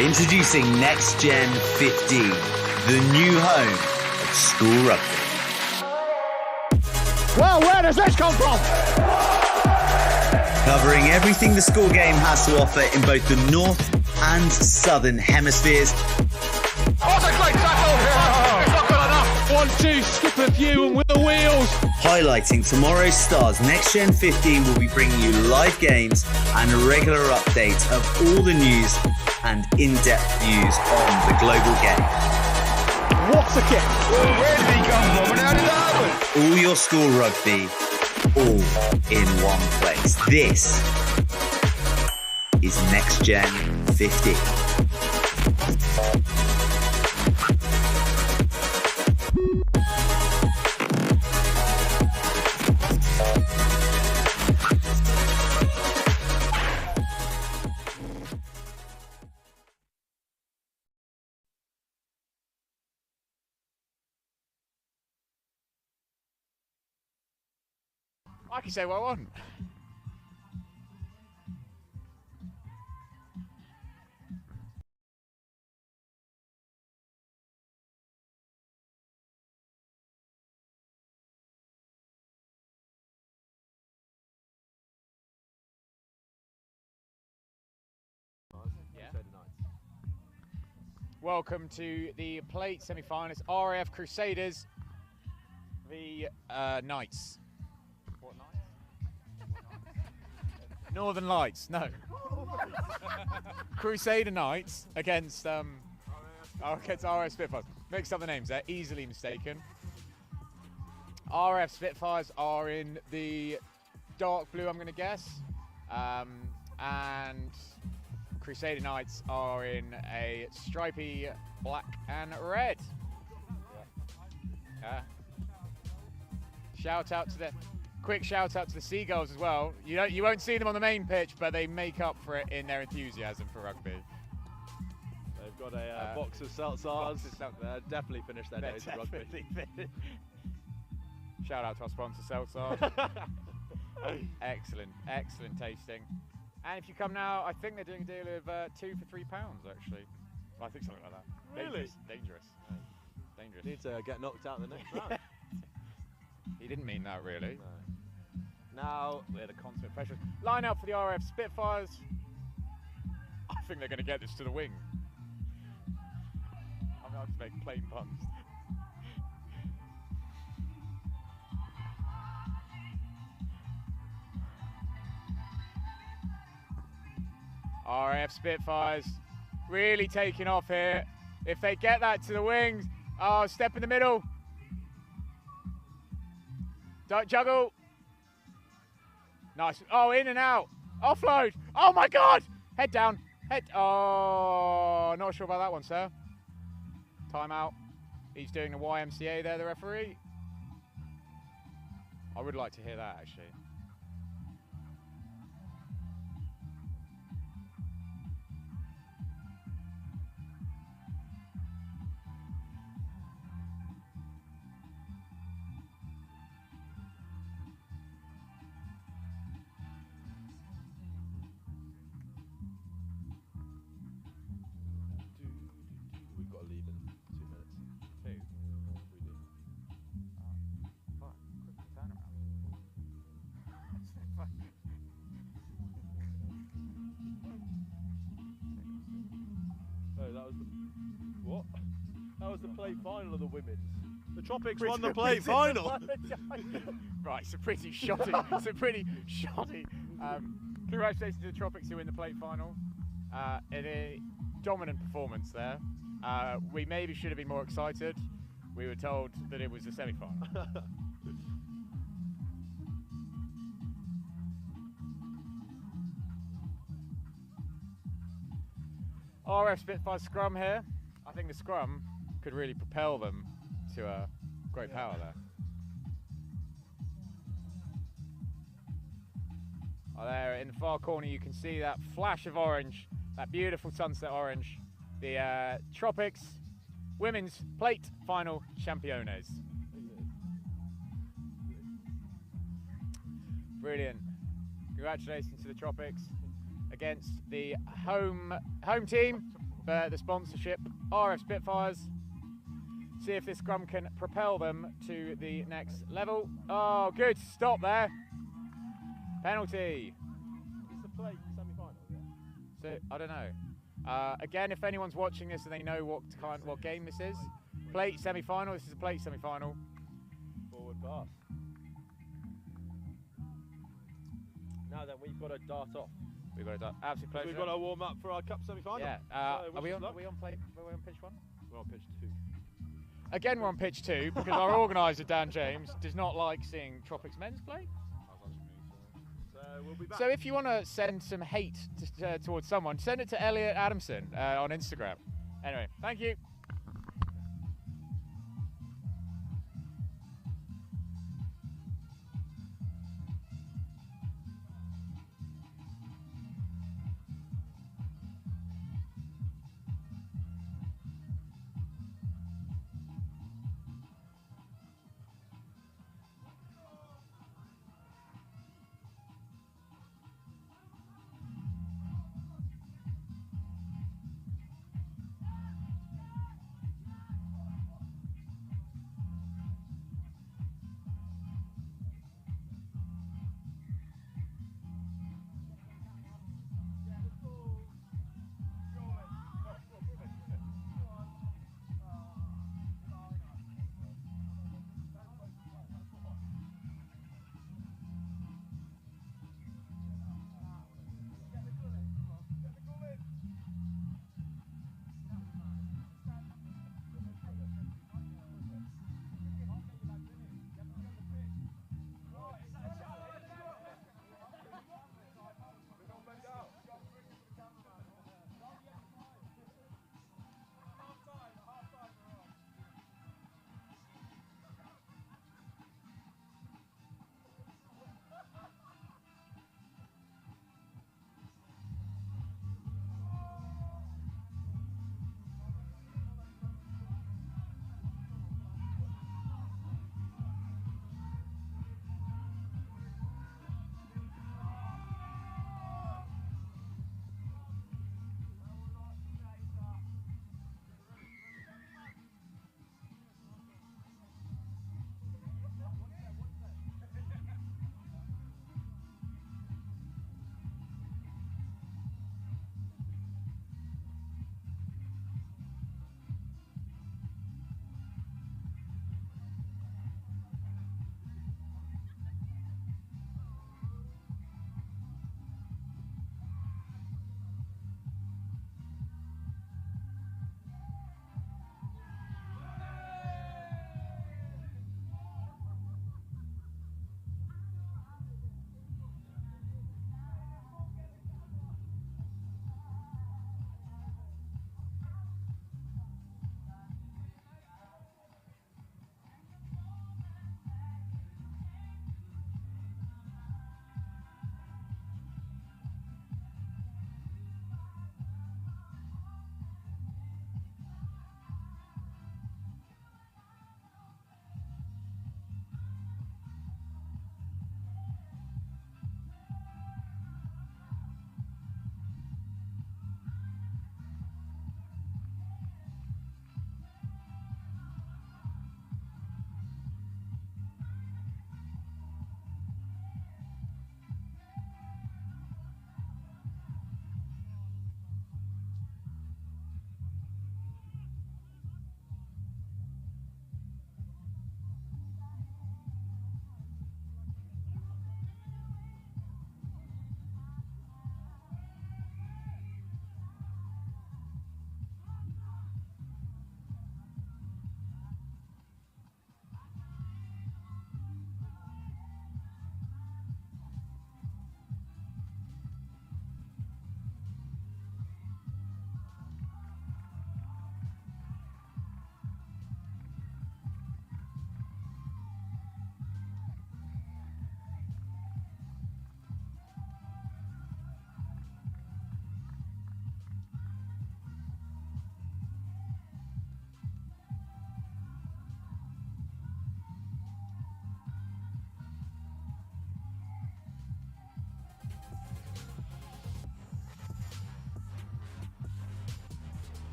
Introducing Next Gen 15, the new home of school rugby. Well, where does this come from? Covering everything the school game has to offer in both the north and southern hemispheres. What a great tackle! It's not good enough. 1-2, skip a few and with the wheels. Highlighting tomorrow's stars, Next Gen 15 will be bringing you live games and regular updates of all the news and in-depth views on the global game. What's a kick? Where did he come from and how did that happen? All your school rugby, all in one place. This is Next Gen 15. I can say what I want. Welcome to the plate semi-finals. RAF Crusaders, the Knights. What Knights? Northern Lights, no. Crusader Knights against RAF Spitfires. Mixed up the names there, easily mistaken. RAF Spitfires are in the dark blue, I'm going to guess. And Crusader Knights are in a stripy black and red. Quick shout out to the Seagulls as well. You won't see them on the main pitch, but they make up for it in their enthusiasm for rugby. They've got a box of seltzers. Definitely finished their days of rugby. Shout out to our sponsor, Seltzer. Excellent tasting. And if you come now, I think they're doing a deal of 2 for £3 actually. Well, I think something like that. Really? Dangerous. Need to get knocked out in the next round. He didn't mean that really. No. Now we're the consummate pressure. Line up for the RF Spitfires. I think they're going to get this to the wing. I'm going to make plain puns. RF Spitfires really taking off here. If they get that to the wings, step in the middle. Don't juggle. Nice. Oh, in and out. Offload. Oh my God. Head down. Oh, not sure about that one, sir. Timeout. He's doing the YMCA there, the referee. I would like to hear that actually. That was the play final of the women's. The Tropics won the play final. Right, it's a pretty shoddy. Congratulations to the Tropics who win the plate final. In a dominant performance there. We maybe should have been more excited. We were told that it was a semi-final. RF Spitfire scrum here. I think the scrum could really propel them to a great power there. There in the far corner you can see that flash of orange, that beautiful sunset orange. The Tropics Women's Plate Final Championes. Brilliant. Congratulations to the Tropics against the home team. the sponsorship, RF Spitfires. See if this scrum can propel them to the next level. Oh, good stop there. Penalty. It's the plate semi-final, So I don't know. Again, if anyone's watching this and they know what game this is, plate semi-final. This is a plate semi-final. Forward pass. Now then, we've got to dart off. We've got to absolute pleasure. We've got to warm up for our cup semi-final. Yeah. So Are we on pitch 1? We're on pitch 2. Again, we're on pitch 2 because our organiser Dan James does not like seeing Tropics men's play. So we'll be back. So if you want to send some hate towards someone, send it to Elliot Adamson on Instagram. Anyway, thank you.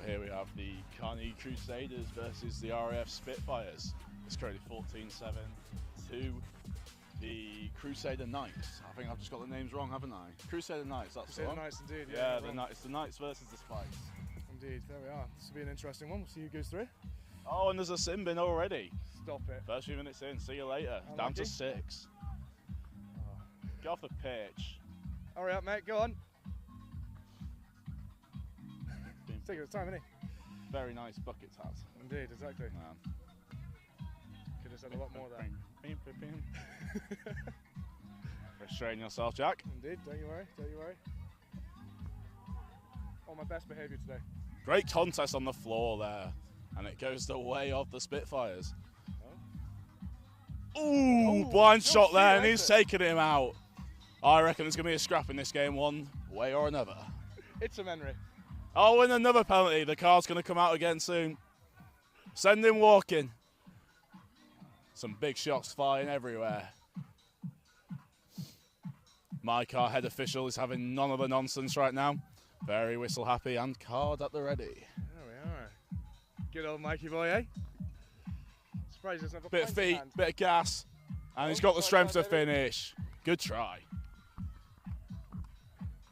here we have the Carney Crusaders versus the RAF Spitfires. It's currently 14-7 to the Crusader Knights. I think I've just got the names wrong, haven't I? Crusader Knights, that's the Crusader one. Knights, indeed. Yeah, the Knights. The Knights versus the Spikes. Indeed, there we are. This will be an interesting one. We'll see who goes through. Oh, and there's a sin bin already. Stop it. First few minutes in, see you later. Down to 6. Get off the pitch. Hurry up, mate, go on. Take its time, innit? Very nice bucket hat. Indeed, exactly. Yeah. Could have said a lot more there. Restrain yourself, Jack. Indeed, don't you worry, don't you worry. On my best behaviour today. Great contest on the floor there. And it goes the way of the Spitfires. Oh. Ooh, blind shot there, and he's taking him out. I reckon there's going to be a scrap in this game one way or another. It's a Henry. Oh, and another penalty. The card's going to come out again soon. Send him walking. Some big shots flying everywhere. My car head official is having none of the nonsense right now. Very whistle happy and card at the ready. There we are. Good old Mikey boy, eh? Surprised he doesn't have a Bit of pint in feet, hand. bit of gas, and he's got the strength to finish. Good try.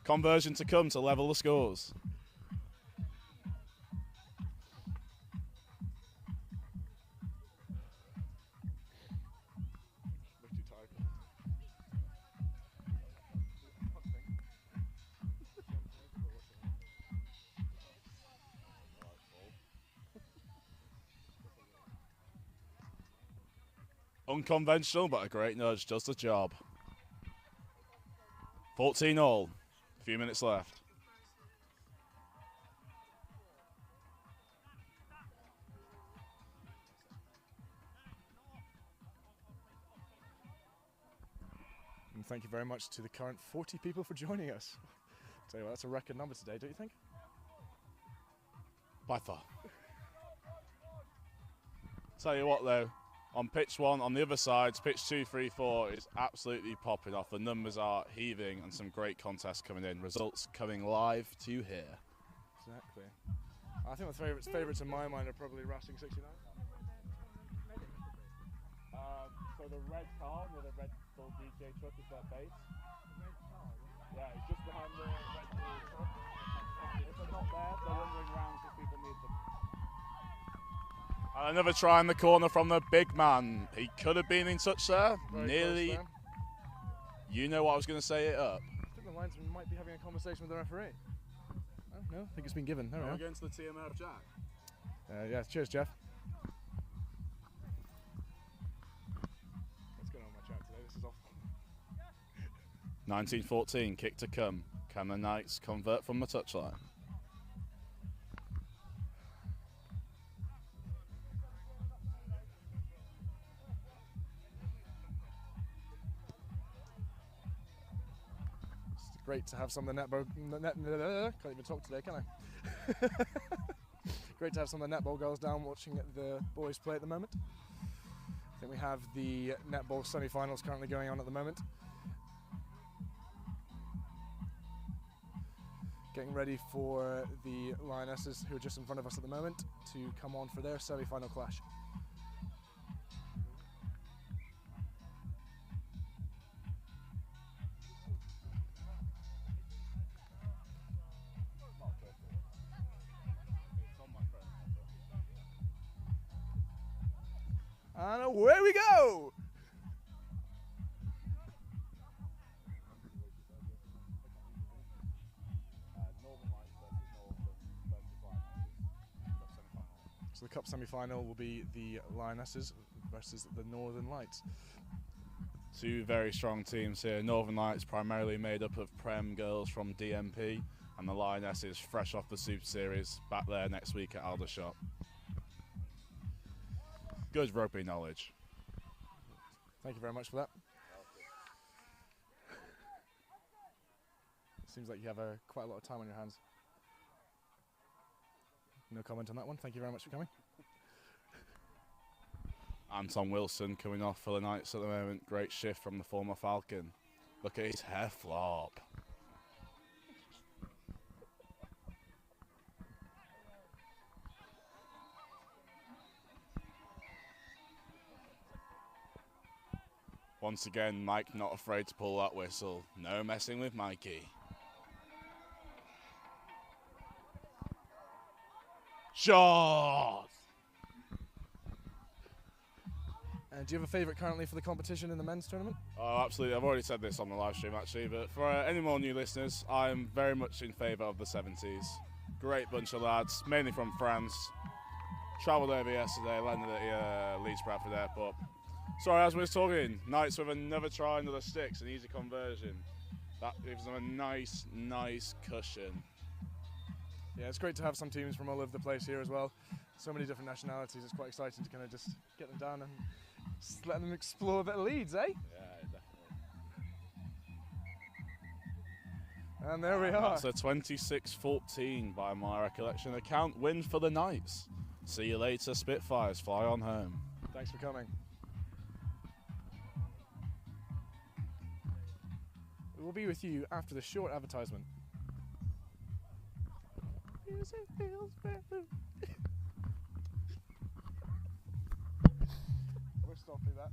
Conversion to come to level the scores. Unconventional, but a great nudge does the job. 14 all. A few minutes left. And thank you very much to the current 40 people for joining us. Tell you what, that's a record number today, don't you think? By far. Tell you what though, on pitch 1, on the other sides, pitch 2, 3, 4 is absolutely popping off. The numbers are heaving and some great contests coming in. Results coming live to here. Exactly. I think the favourites in my mind are probably Racing 69. So the red car with a Red Bull DJ truck is their base. Yeah, it's just behind the Red Bull truck. If they're not there, they're wandering around because people need them. And another try in the corner from the big man. He could have been in touch there. Very Nearly. close there. You know what I was going to say it up. I think the linesman might be having a conversation with the referee. Oh, no, I think it's been given. There we Are are. we going to the TMF, Jack? Yeah, cheers, Jeff. What's going on with my chat today? This is awful. 1914, kick to come. Can the Knights convert from the touchline? It's great to have some of the netball. Can't even talk today, can I? Great to have some of the netball girls down watching the boys play at the moment. I think we have the netball semi-finals currently going on at the moment. Getting ready for the Lionesses, who are just in front of us at the moment, to come on for their semi-final clash. And away we go! So the cup semi-final will be the Lionesses versus the Northern Lights. Two very strong teams here. Northern Lights primarily made up of Prem girls from DMP, and the Lionesses fresh off the Super Series, back there next week at Aldershot. Good rugby knowledge. Thank you very much for that. Seems like you have quite a lot of time on your hands. No comment on that one. Thank you very much for coming. Anton Wilson coming off for the Knights at the moment. Great shift from the former Falcon. Look at his hair flop. Once again, Mike not afraid to pull that whistle. No messing with Mikey. Shot! And do you have a favourite currently for the competition in the men's tournament? Oh, absolutely. I've already said this on the live stream, actually, but for any more new listeners, I'm very much in favour of the 70s. Great bunch of lads, mainly from France. Travelled over yesterday, landed at Leeds Bradford Airport. Sorry, as we were talking, Knights with another try, another sticks, an easy conversion. That gives them a nice, nice cushion. Yeah, it's great to have some teams from all over the place here as well. So many different nationalities. It's quite exciting to kind of just get them down and just let them explore a bit of Leeds, eh? Yeah, definitely. And there we are. That's a 26-14 by my recollection account. Win for the Knights. See you later, Spitfires. Fly on home. Thanks for coming. We'll be with you after the short advertisement. Music feels better. We're stopping that.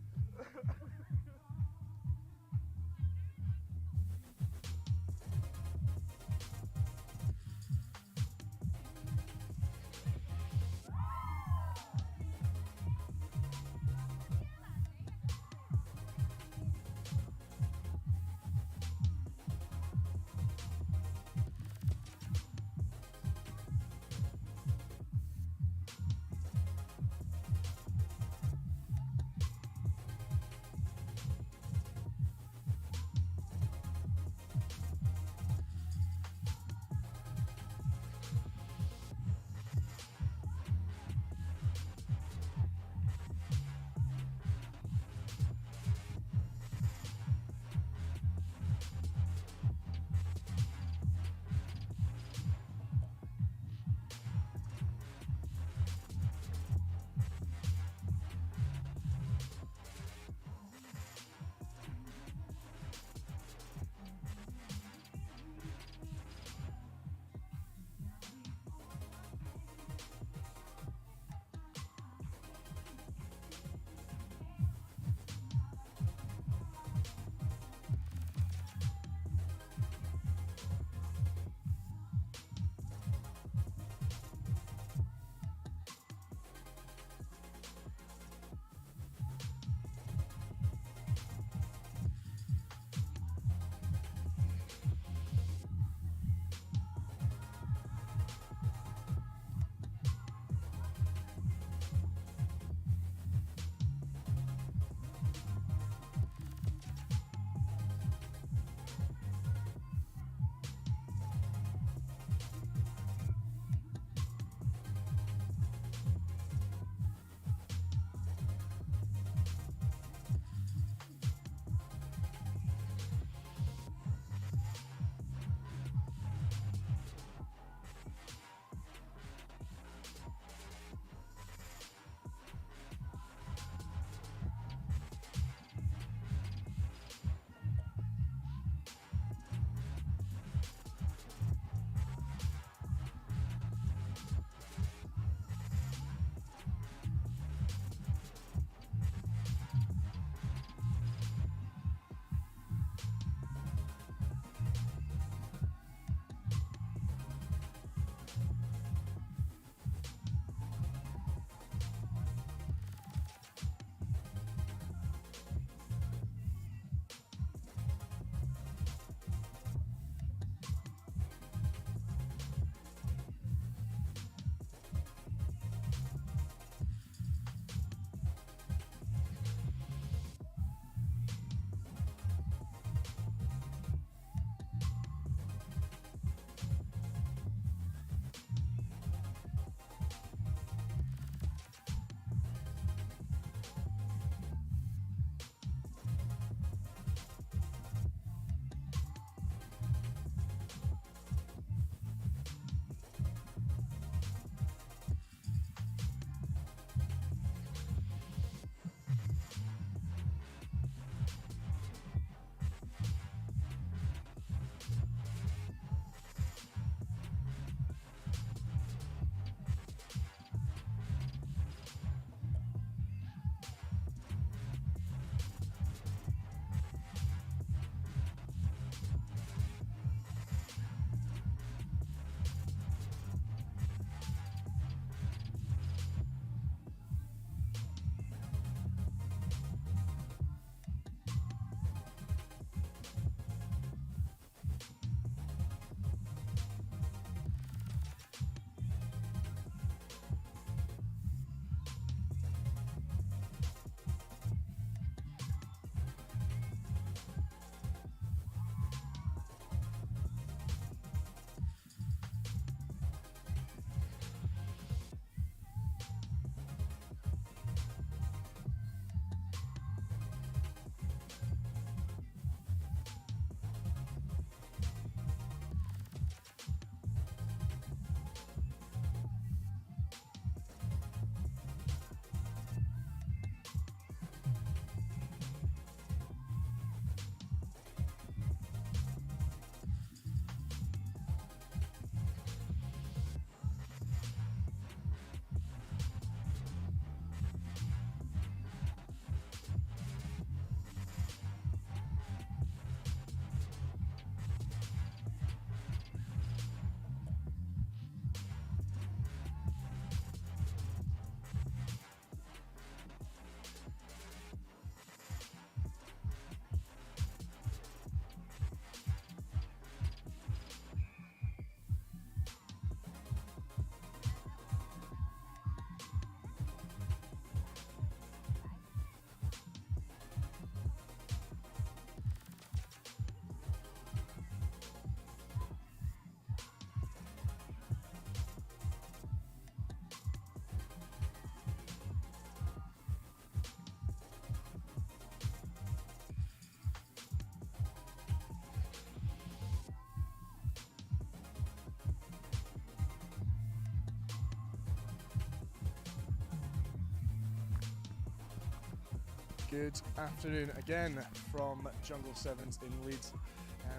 Good afternoon again from Jungle Sevens in Leeds.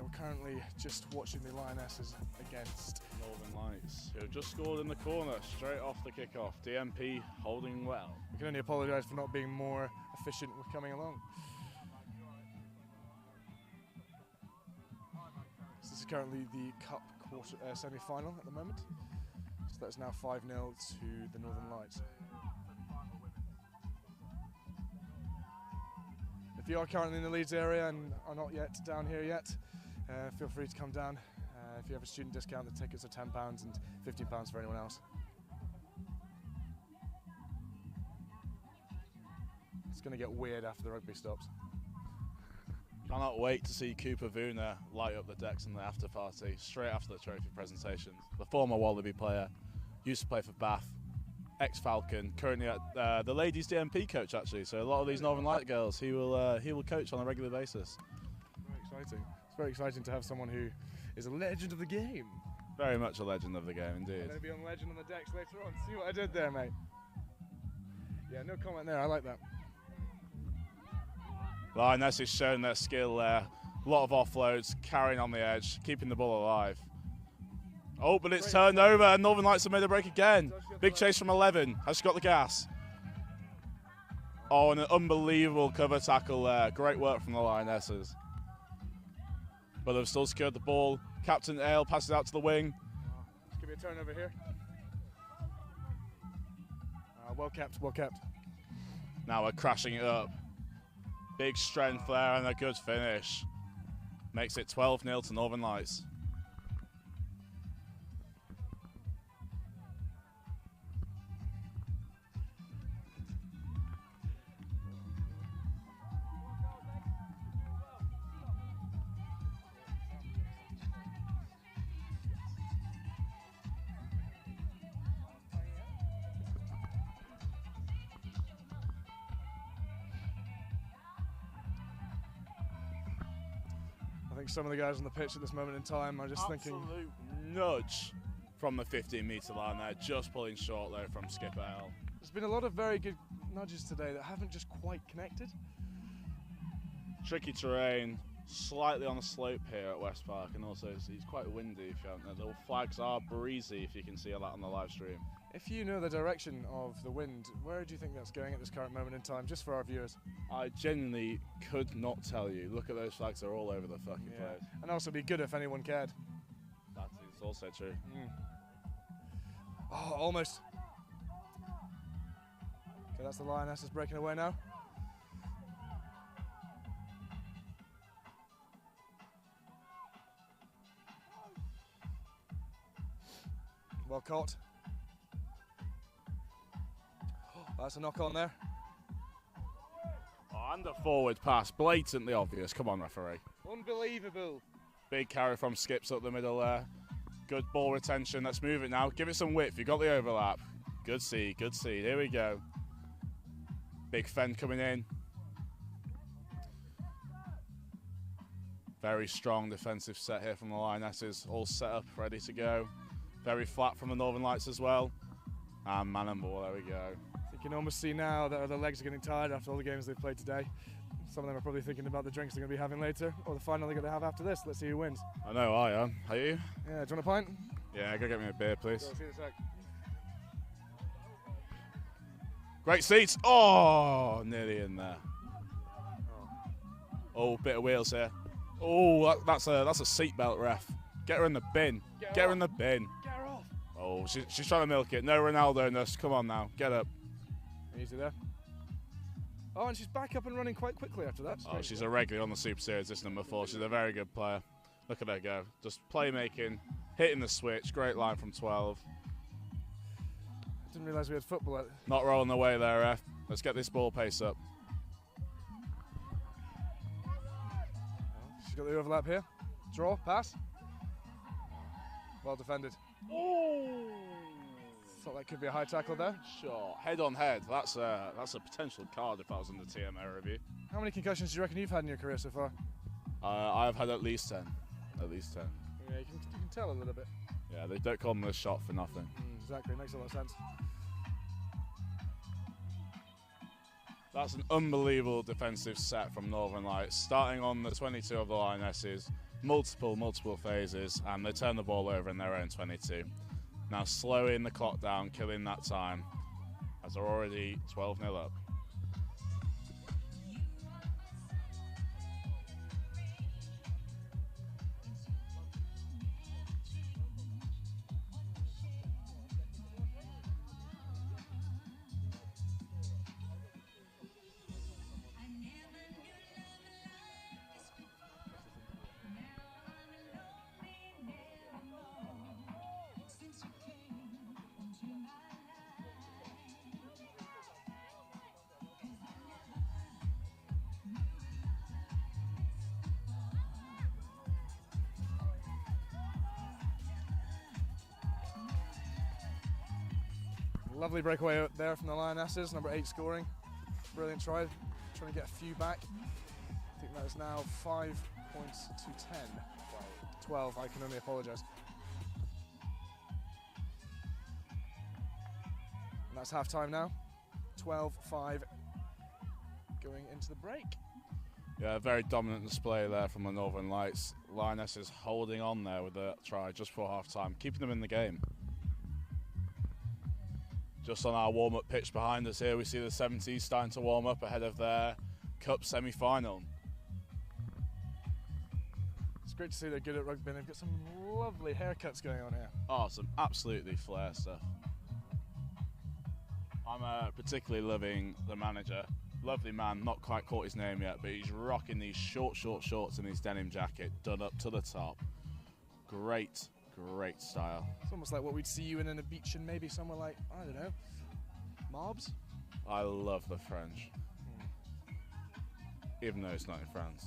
We're currently just watching the Lionesses against Northern Lights, who have just scored in the corner straight off the kickoff. DMP holding well. We can only apologise for not being more efficient with coming along. So this is currently the Cup semi-final at the moment. So that's now 5-0 to the Northern Lights. If you are currently in the Leeds area and are not yet down here yet, feel free to come down. If you have a student discount, the tickets are £10 and £15 for anyone else. It's going to get weird after the rugby stops. Cannot wait to see Cooper Vuna light up the decks in the after party, straight after the trophy presentations. The former Wallaby player, used to play for Bath, ex-Falcon, currently at the ladies DMP coach actually. So a lot of these Northern Light girls, he will coach on a regular basis. Very exciting. It's very exciting to have someone who is a legend of the game. Very much a legend of the game indeed. I'm going to be on legend on the decks later on. See what I did there, mate? Yeah, no comment there. I like that. Lionesses showing their skill there. A lot of offloads, carrying on the edge, keeping the ball alive. Oh, but it's turned over and Northern Lights have made a break again. Big chase from 11. Has she got the gas? Oh, and an unbelievable cover tackle there. Great work from the Lionesses. But they've still secured the ball. Captain Ale passes out to the wing. This could be a turnover here. Well kept, well kept. Now we're crashing it up. Big strength there and a good finish. Makes it 12-0 to Northern Lights. I think some of the guys on the pitch at this moment in time are just thinking... Absolute nudge from the 15-metre line there, just pulling short there from Skipper L. There's been a lot of very good nudges today that haven't just quite connected. Tricky terrain, slightly on the slope here at West Park, and also it's quite windy if you haven't. The flags are breezy if you can see that on the live stream. If you know the direction of the wind, where do you think that's going at this current moment in time, just for our viewers? I genuinely could not tell you. Look at those flags, they're all over the fucking place. And also be good if anyone cared. That is also true. Oh, almost. Okay, that's the Lionesses breaking away now. Well caught. That's a knock on there. Oh, and a forward pass, blatantly obvious. Come on, referee. Unbelievable. Big carry from Skips up the middle there. Good ball retention. Let's move it now. Give it some width. You got the overlap. Good seed, good seed. Here we go. Big fend coming in. Very strong defensive set here from the Lionesses. All set up, ready to go. Very flat from the Northern Lights as well. And man and ball, there we go. You can almost see now that their legs are getting tired after all the games they've played today. Some of them are probably thinking about the drinks they're going to be having later, or the final they're going to have after this. Let's see who wins. I know I am. Are you? Yeah, do you want a pint? Yeah, go get me a beer, please. Go, see you in a sec. Great seats. Oh, nearly in there. Oh, bit of wheels here. Oh, that's a seatbelt, ref. Get her in the bin. Get her in the bin. Get her off. Oh, she's trying to milk it. No Ronaldo-ness. Come on now. Get up. Easy there. Oh, and she's back up and running quite quickly after that. Oh, she's a regular on the Super Series, this number 4. She's a very good player. Look at her go. Just playmaking, hitting the switch. Great line from 12. Didn't realise we had football at... Not rolling away there, ref. Let's get this ball pace up. She's got the overlap here. Draw, pass. Well defended. Oh! Thought that could be a high tackle there. Sure. Head on head. That's a potential card if I was in the TMA review. How many concussions do you reckon you've had in your career so far? I've had at least 10. At least 10. Yeah, you can tell a little bit. Yeah, they don't call them a shot for nothing. Exactly, makes a lot of sense. That's an unbelievable defensive set from Northern Lights, starting on the 22 of the Lionesses, multiple phases, and they turn the ball over in their own 22. Now slowing the clock down, killing that time, as they're already 12-0 up. Lovely breakaway out there from the Lionesses, number 8 scoring. Brilliant try, trying to get a few back. I think that is now 5 points to 10. 12, I can only apologise. And that's half time now. 12-5 going into the break. Yeah, very dominant display there from the Northern Lights. Lionesses holding on there with a try just before half time, keeping them in the game. Just on our warm-up pitch behind us here, we see the 70s starting to warm up ahead of their Cup semi-final. It's great to see they're good at rugby, and they've got some lovely haircuts going on here. Oh, some absolutely flair stuff. I'm particularly loving the manager. Lovely man, not quite caught his name yet, but he's rocking these short shorts and his denim jacket, done up to the top. Great style. It's almost like what we'd see you in a beach and maybe somewhere like, I don't know, Mobs? I love the French. Even though it's not in France.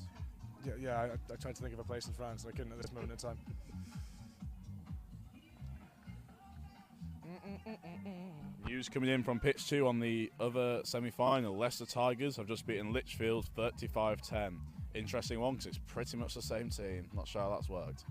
Yeah, I tried to think of a place in France, I couldn't at this moment in time. News coming in from pitch 2 on the other semi-final. Leicester Tigers have just beaten Lichfield 35-10. Interesting one, because it's pretty much the same team. Not sure how that's worked.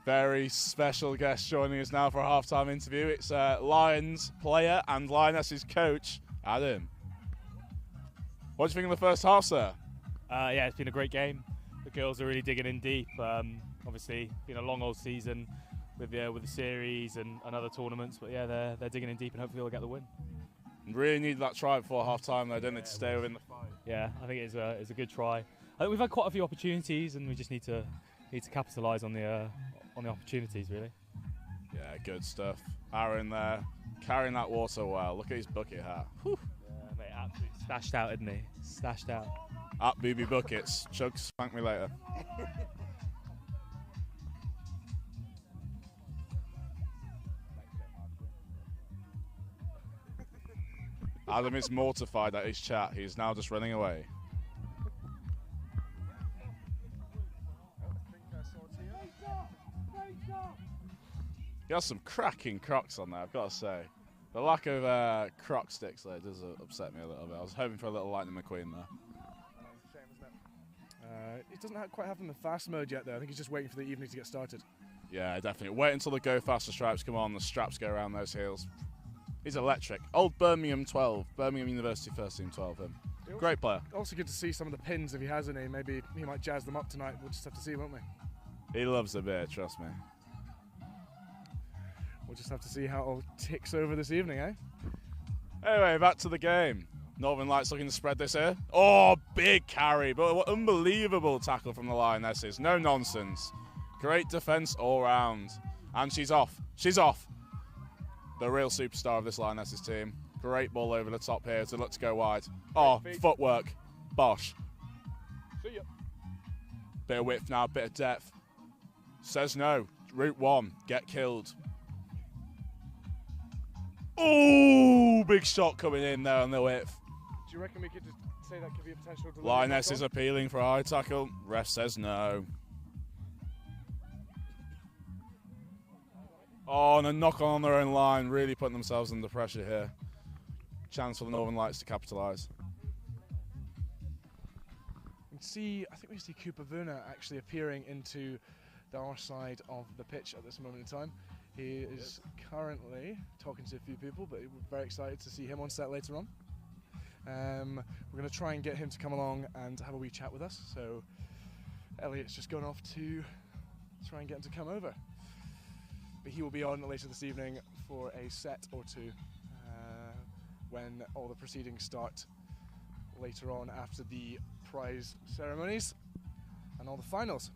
Very special guest joining us now for a half-time interview. It's Lions player and Lionesses coach, Adam. What do you think of the first half, sir? Yeah, it's been a great game. The girls are really digging in deep. Obviously, been a long old season with the series and other tournaments, but yeah, they're digging in deep and hopefully they'll get the win. Really need that try before half-time, though, don't need to stay within the fight. Yeah, I think it's a good try. I think we've had quite a few opportunities, and we just need to capitalise on the opportunities, really. Yeah, good stuff. Aaron there, carrying that water well. Look at his bucket hat. Whew. Yeah, mate, absolutely stashed out, isn't he? Stashed out. At BB Buckets. Chugs, thank me later. Adam is mortified at his chat. He's now just running away. He has some cracking Crocs on there, I've got to say. The lack of Croc sticks there does upset me a little bit. I was hoping for a little Lightning McQueen there. Shame, isn't it? He doesn't quite have them in fast mode yet, though. I think he's just waiting for the evening to get started. Yeah, definitely. Wait until the go faster stripes come on, the straps go around those heels. He's electric. Old Birmingham 12, Birmingham University first team 12, him. Great player. Also good to see some of the pins if he has any. Maybe he might jazz them up tonight. We'll just have to see, won't we? He loves a beer, trust me. We'll just have to see how it all ticks over this evening, eh? Anyway, back to the game. Northern Lights looking to spread this here. Oh, big carry, but what unbelievable tackle from the Lionesses. No nonsense. Great defence all round. And she's off. She's off. The real superstar of this Lionesses team. Great ball over the top here to look to go wide. Oh, footwork. Bosh. See ya. Bit of width now, bit of depth. Says no. Route 1. Get killed. Oh, big shot coming in there on the width. Do you reckon we could just say that could be a potential delivery? Lioness is appealing for a high tackle. Ref says no. Oh, and a knock on their own line, really putting themselves under pressure here. Chance for the Northern Lights to capitalise. see, I think we see Kupavuna actually appearing into our side of the pitch at this moment in time. He is currently talking to a few people, but we're very excited to see him on set later on. We're going to try and get him to come along and have a wee chat with us. So Elliot's just gone off to try and get him to come over. But he will be on later this evening for a set or two when all the proceedings start later on after the prize ceremonies and all the finals.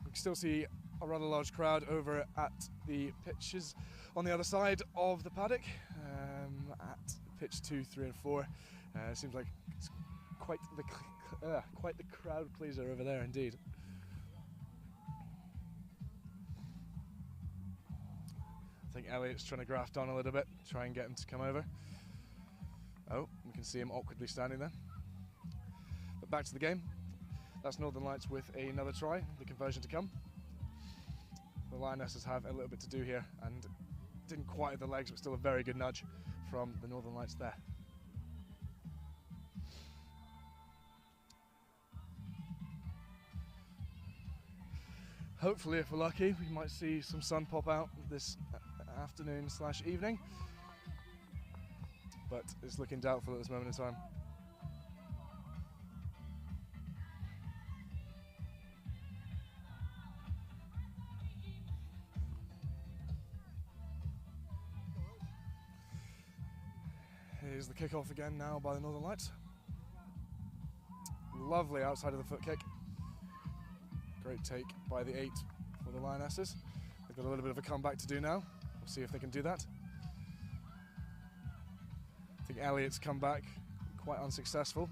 We can still see a rather large crowd over at the pitches on the other side of the paddock at pitch 2, 3 and 4. Seems like it's quite the crowd pleaser over there indeed. I think Elliot's trying to graft on a little bit, try and get him to come over. Oh, we can see him awkwardly standing there. But back to the game. That's Northern Lights with another try, the conversion to come. The Lionesses have a little bit to do here and didn't quite hit the legs, but still a very good nudge from the Northern Lights there. Hopefully, if we're lucky, we might see some sun pop out this afternoon/evening, but it's looking doubtful at this moment in time. Here's the kickoff again now by the Northern Lights. Lovely outside of the foot kick. Great take by the 8 for the Lionesses. They've got a little bit of a comeback to do now. We'll see if they can do that. I think Elliot's come back quite unsuccessful.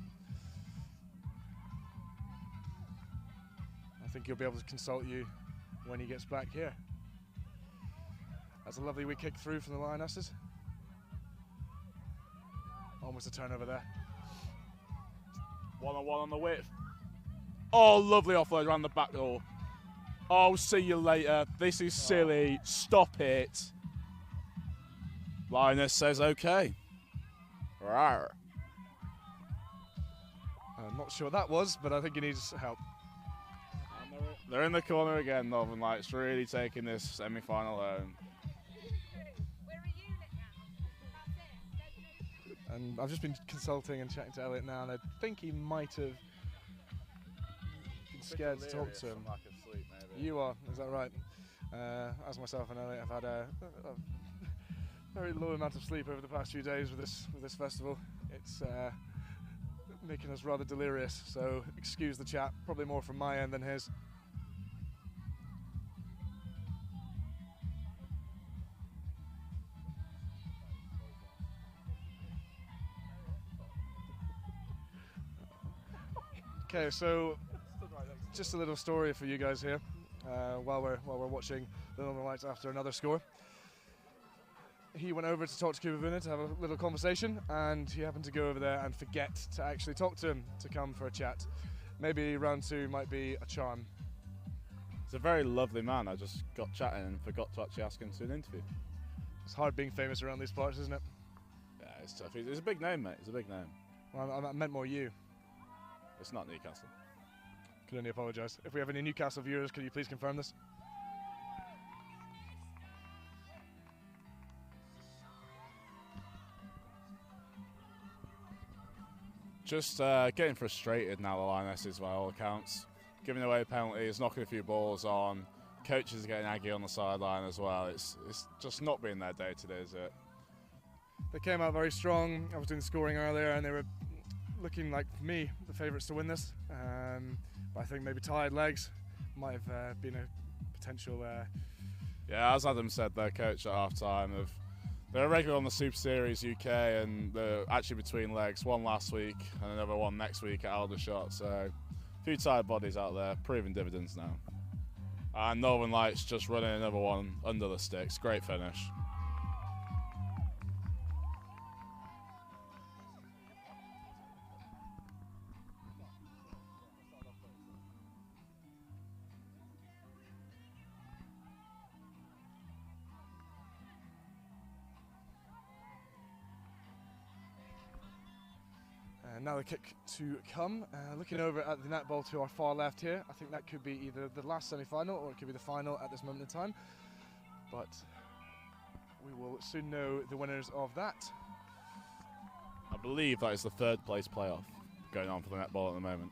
I think he'll be able to consult you when he gets back here. That's a lovely wee kick through from the Lionesses. Almost a turnover there. 1-on-1 on the width. Oh, lovely offload around the back door. Oh, see you later. This is silly. Stop it. Lioness says okay. Rawr. I'm not sure what that was, but I think he needs help. They're in the corner again, Northern Lights, really taking this semi-final home. And I've just been consulting and chatting to Elliot now, and I think he might have been scared to talk to him. Lack of sleep, maybe. You are, is that right? As myself and Elliot have had a very low amount of sleep over the past few days with this festival. It's making us rather delirious, so excuse the chat, probably more from my end than his. Okay, so just a little story for you guys here while we're watching the Northern Lights after another score. He went over to talk to Kupavuna to have a little conversation, and he happened to go over there and forget to actually talk to him to come for a chat. Maybe round 2 might be a charm. He's a very lovely man. I just got chatting and forgot to actually ask him to an interview. It's hard being famous around these parts, isn't it? Yeah, it's tough. He's a big name, mate. He's a big name. Well, I meant more you. It's not Newcastle. Can only apologise. If we have any Newcastle viewers, could you please confirm this? Just getting frustrated now, the Lionesses, by all accounts. Giving away penalties, knocking a few balls on. Coaches are getting aggy on the sideline as well. It's just not been their day today, is it? They came out very strong. I was doing scoring earlier, and they were looking like, for me, the favourites to win this. But I think maybe tired legs might have been a potential... Yeah, as Adam said, their coach at half-time, they're a regular on the Super Series UK, and they're actually between legs, one last week and another one next week at Aldershot. So a few tired bodies out there, proving dividends now. And Northern Lights just running another one under the sticks. Great finish. And now the kick to come. Looking over at the netball to our far left here, I think that could be either the last semi-final or it could be the final at this moment in time. But we will soon know the winners of that. I believe that is the third place playoff going on for the netball at the moment.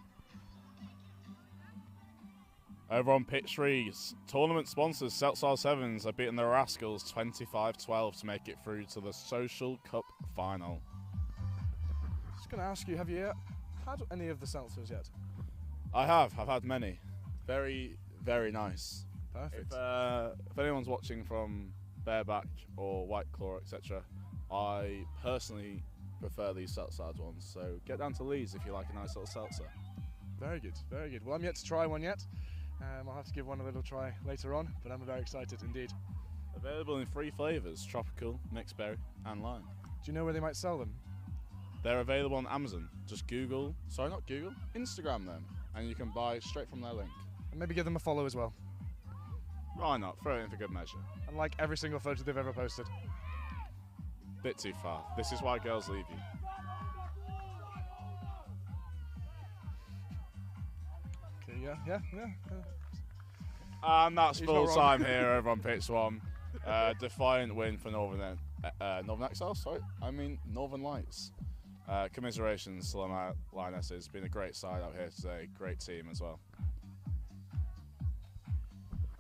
Over on pitch 3, tournament sponsors Seltzar Sevens are beating the Rascals 25-12 to make it through to the Social Cup final. Just going to ask you, have you had any of the seltzers yet? I have. I've had many. Very, very nice. Perfect. If anyone's watching from Bareback or White Claw, etc., I personally prefer these Seltzar ones. So get down to Leeds if you like a nice little seltzer. Very good, very good. Well, I'm yet to try one yet. I'll have to give one a little try later on, but I'm very excited indeed. Available in 3 flavours: tropical, mixed berry, and lime. Do you know where they might sell them? They're available on Amazon. Just Instagram them, and you can buy straight from their link. And maybe give them a follow as well. Why not? Throw it in for good measure. And like every single photo they've ever posted. Bit too far. This is why girls leave you. Okay, yeah. And that's full time here over on pitch 1. Defiant win for Northern Exiles, Northern Lights. Commiserations to the Lionesses. Been a great side out here today. Great team as well.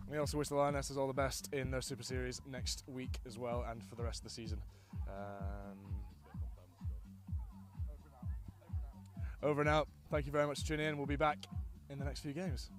We also wish the Lionesses all the best in their Super Series next week as well, and for the rest of the season. Over and out. Thank you very much for tuning in. We'll be back in the next few games.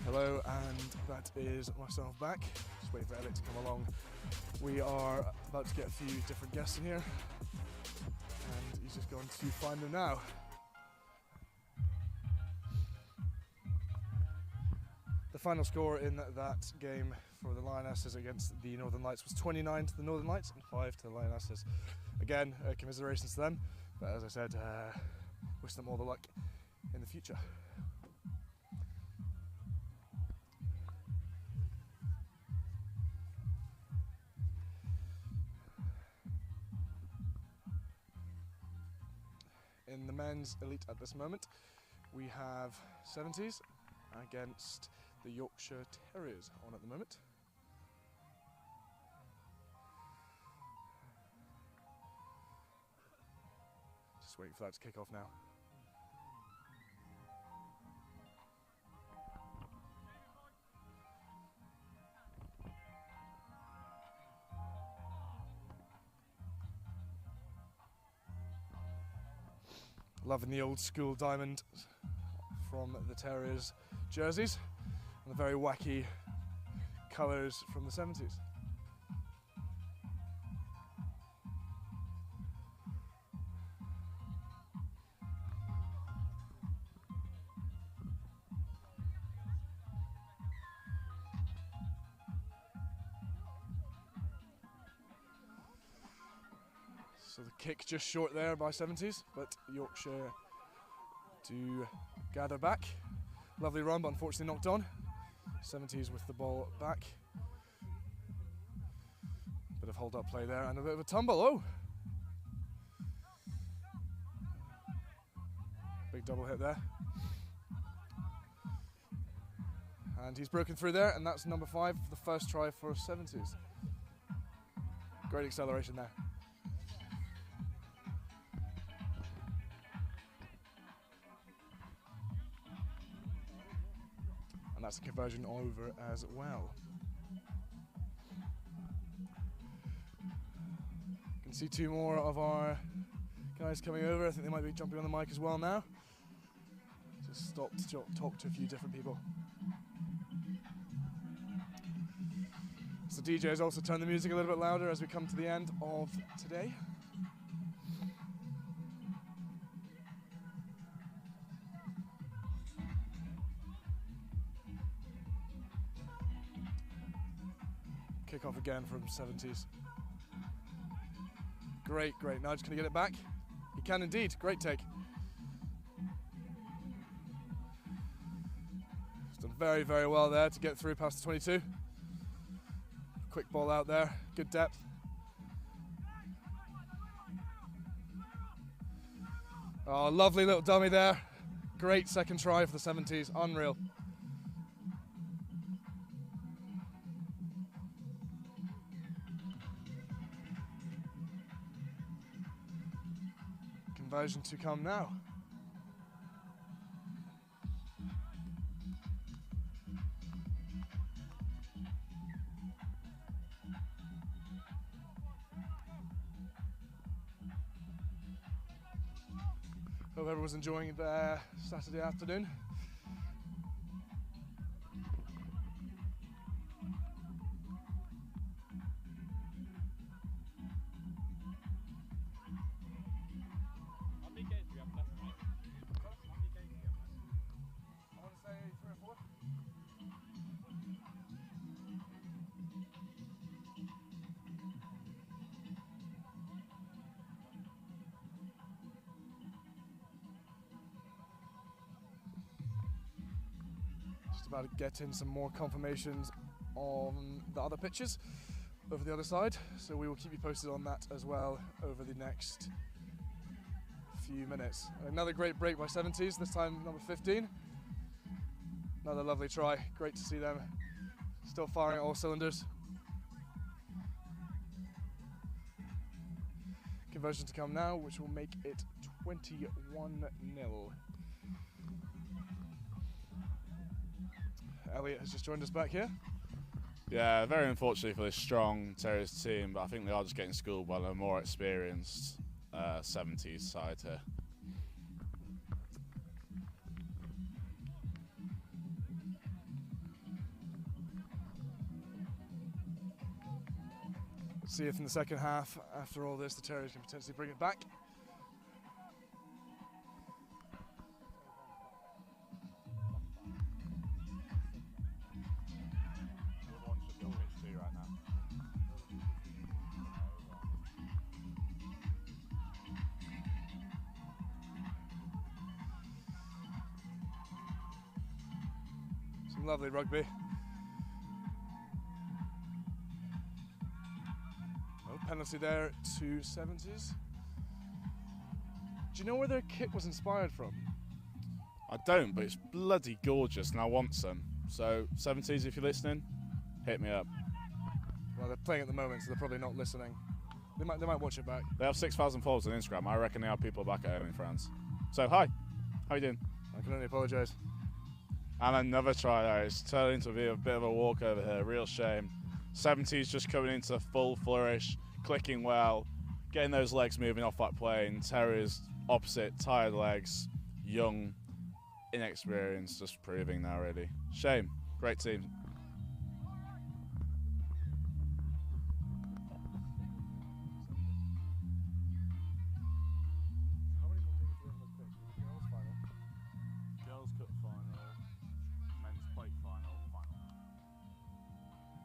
Hello, and that is myself back. Just waiting for Elliot to come along. We are about to get a few different guests in here, and he's just going to find them now. The final score in that game for the Lionesses against the Northern Lights was 29 to the Northern Lights and 5 to the Lionesses. Again, commiserations to them, but as I said, wish them all the luck in the future. In the men's elite at this moment, we have 70s against the Yorkshire Terriers on at the moment. Just waiting for that to kick off now. Loving the old school diamond from the Terriers jerseys and the very wacky colours from the 70s. So the kick just short there by 70s, but Yorkshire do gather back. Lovely run, but unfortunately knocked on. 70s with the ball back. Bit of hold-up play there and a bit of a tumble. Oh! Big double hit there. And he's broken through there, and that's number 5, the first try for 70s. Great acceleration there. And that's a conversion over as well. You can see 2 more of our guys coming over. I think they might be jumping on the mic as well now. Just stopped to talk to a few different people. So DJ has also turned the music a little bit louder as we come to the end of today. Kick off again from 70s. Great nudge. Can he get it back? He can indeed. Great take. He's done very, very well there to get through past the 22. Quick ball out there. Good depth. Oh, lovely little dummy there. Great second try for the 70s. Unreal. Conversion to come now. Hope everyone's enjoying their Saturday afternoon. About to get in some more confirmations on the other pitches over the other side, so we will keep you posted on that as well over the next few minutes. Another great break by 70s, this time number 15. Another lovely try. Great to see them still firing at all cylinders. Conversion to come now, which will make it 21-0. Elliot has just joined us back here. Yeah, very unfortunately for this strong Terriers team, but I think they are just getting schooled by a more experienced 70s side here. Let's see if in the second half, after all this, the Terriers can potentially bring it back. Lovely rugby. Oh, penalty there to 70s. Do you know where their kit was inspired from? I don't, but it's bloody gorgeous and I want some. So 70s, if you're listening, hit me up. Well, they're playing at the moment, so they're probably not listening. They might watch it back. They have 6,000 followers on Instagram. I reckon they have people back at home in France. So hi, how you doing? I can only apologise. And another try there. It's turning to be a bit of a walkover here. Real shame. 70s just coming into full flourish, clicking well, getting those legs moving off that plane. Terriers opposite, tired legs, young, inexperienced, just proving now really. Shame, great team. Girls Cup final, men's plate final.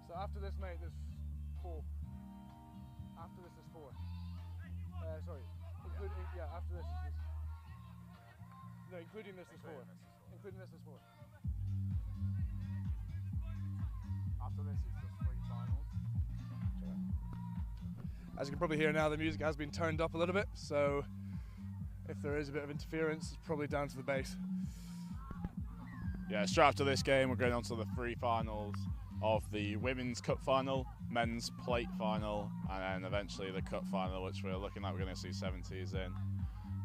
So after this, mate, there's 4. After this, there's 4. Sorry, after this is no, including this is 4. Including this is 4. After this is just 3 finals. As you can probably hear now, the music has been turned up a little bit, so if there is a bit of interference, it's probably down to the bass. Yeah, straight after this game, we're going on to the 3 finals of the Women's Cup final, Men's Plate final, and then eventually the Cup final, which we're looking like we're going to see 70s in.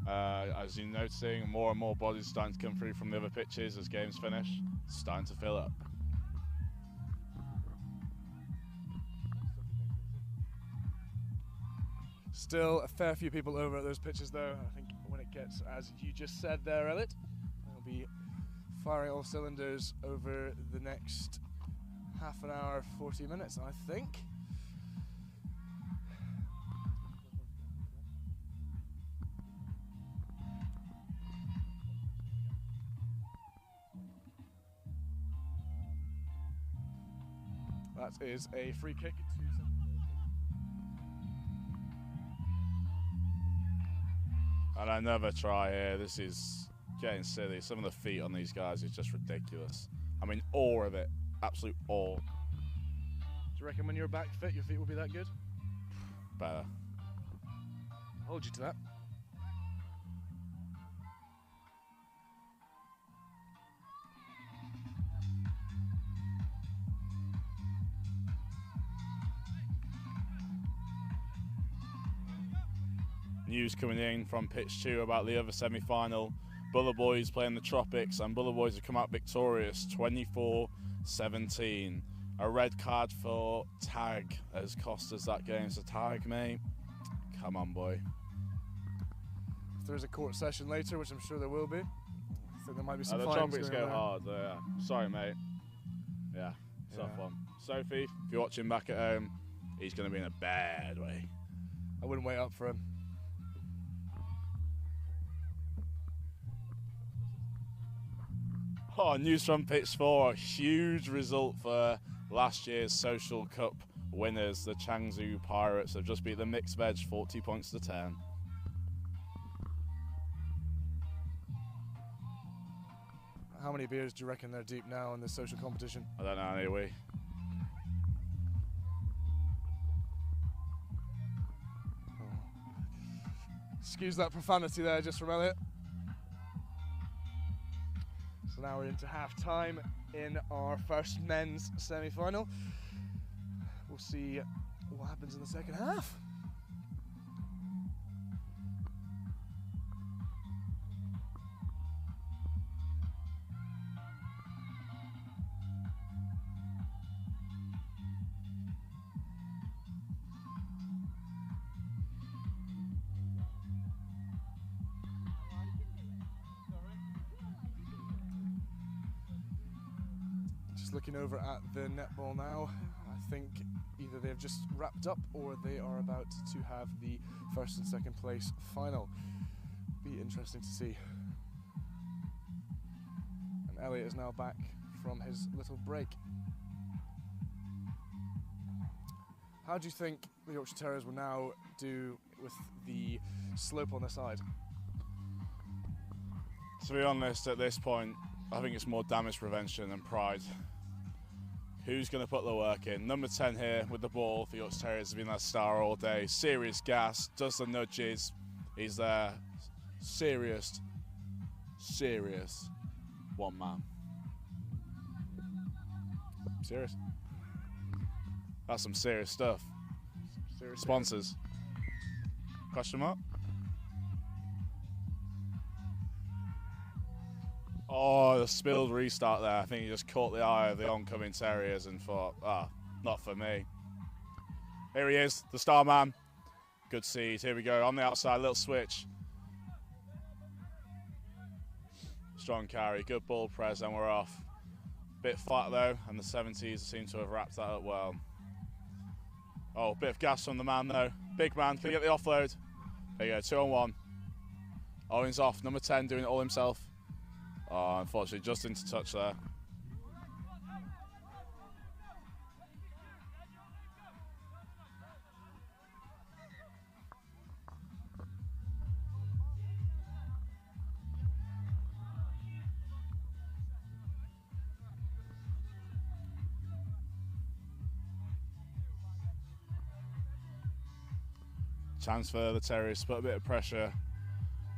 As you're noticing, more and more bodies starting to come through from the other pitches as games finish. It's starting to fill up. Still a fair few people over at those pitches though. I think when it gets, as you just said there, Elliot, they'll be firing all cylinders over the next half an hour, 40 minutes, I think. That is a free kick to And another try here. This is getting silly. Some of the feet on these guys is just ridiculous. I mean, awe of it. Absolute awe. Do you reckon when you're back fit, your feet will be that good? Better. I'll hold you to that. News coming in from pitch 2 about the other semi-final. Boulevards playing the Tropics, and Boulevards have come out victorious, 24-17. A red card for Tag has cost us that game. So Tag, mate, come on, boy. If there's a court session later, which I'm sure there will be, I think there might be some the fines Tropics going go on hard. Yeah. Sorry, mate. Yeah, tough one. Sophie, if you're watching back at home, he's going to be in a bad way. I wouldn't wait up for him. Oh, news from pitch 4, a huge result for last year's Social Cup winners. The Changzhou Pirates have just beat the Mixed Veg 40 points to 10. How many beers do you reckon they're deep now in this social competition? I don't know, anyway. Excuse that profanity there just from Elliot. So now we're into half time in our first men's semi-final. We'll see what happens in the second half. Looking over at the netball now, I think either they've just wrapped up or they are about to have the first and second place final. Be interesting to see. And Elliot is now back from his little break. How do you think the Yorkshire Terriers will now do with the slope on their side? To be honest, at this point, I think it's more damage prevention than pride. Who's going to put the work in? Number 10 here with the ball for Yorkshire Terriers has been that star all day. Serious gas, does the nudges. He's there. Serious one man. Serious. That's some serious stuff. Serious Sponsors. Question mark? Oh, the spilled restart there. I think he just caught the eye of the oncoming Terriers and thought, not for me. Here he is, the star man. Good seed. Here we go. On the outside, little switch. Strong carry, good ball press, and we're off. Bit flat though, and the 70s seem to have wrapped that up well. Oh, bit of gas from the man though. Big man, can he get the offload? There you go, 2 on 1. Owen's off, number 10 doing it all himself. Oh, unfortunately, just into touch there. Chance for the Terriers to put a bit of pressure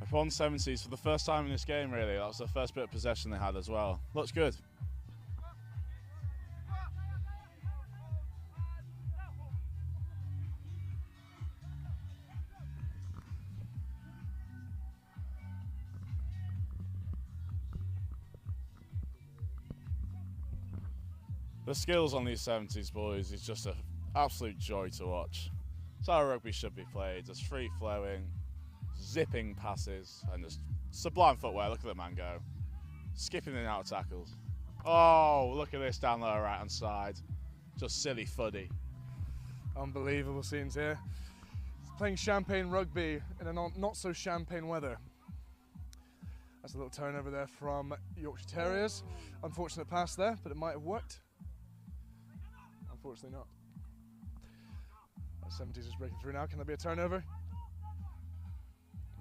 upon 70s for the first time in this game, really. That was the first bit of possession they had as well. Looks good. The skills on these 70s boys is just an absolute joy to watch. It's how rugby should be played, just free-flowing, zipping passes, and just sublime footwear. Look at the man go. Skipping in and out of tackles. Oh, look at this down the right-hand side. Just silly fuddy. Unbelievable scenes here. It's playing champagne rugby in a not-so-champagne weather. That's a little turnover there from Yorkshire Terriers. Unfortunate pass there, but it might have worked. Unfortunately not. 70s is breaking through now. Can there be a turnover?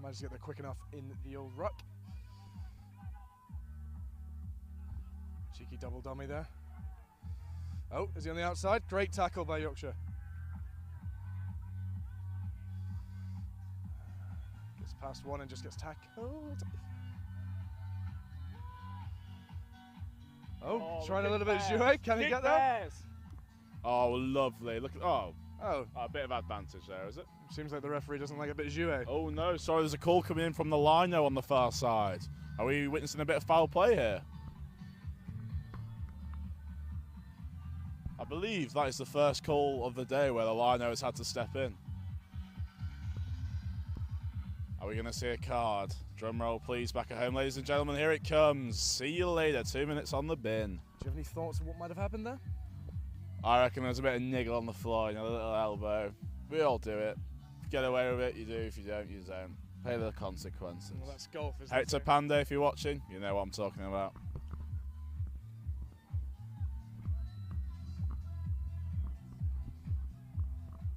Managed to get there quick enough in the old ruck. Cheeky double dummy there. Oh, is he on the outside? Great tackle by Yorkshire. Gets past one and just gets tackled. Oh, trying a little bit of jouet. Can he get that? Oh, lovely. Look at Oh, a bit of advantage there, is it? Seems like the referee doesn't like a bit of jouet. Oh no, sorry, there's a call coming in from the lino on the far side. Are we witnessing a bit of foul play here? I believe that is the first call of the day where the lino has had to step in. Are we going to see a card? Drum roll please, back at home ladies and gentlemen, here it comes. See you later, 2 minutes on the bin. Do you have any thoughts of what might have happened there? I reckon there's a bit of niggle on the floor, you know, a little elbow. We all do it. If you get away with it, you do. If you don't, you don't. Pay the consequences. Well, that's golf, isn't it? Hector Panda, if you're watching, you know what I'm talking about.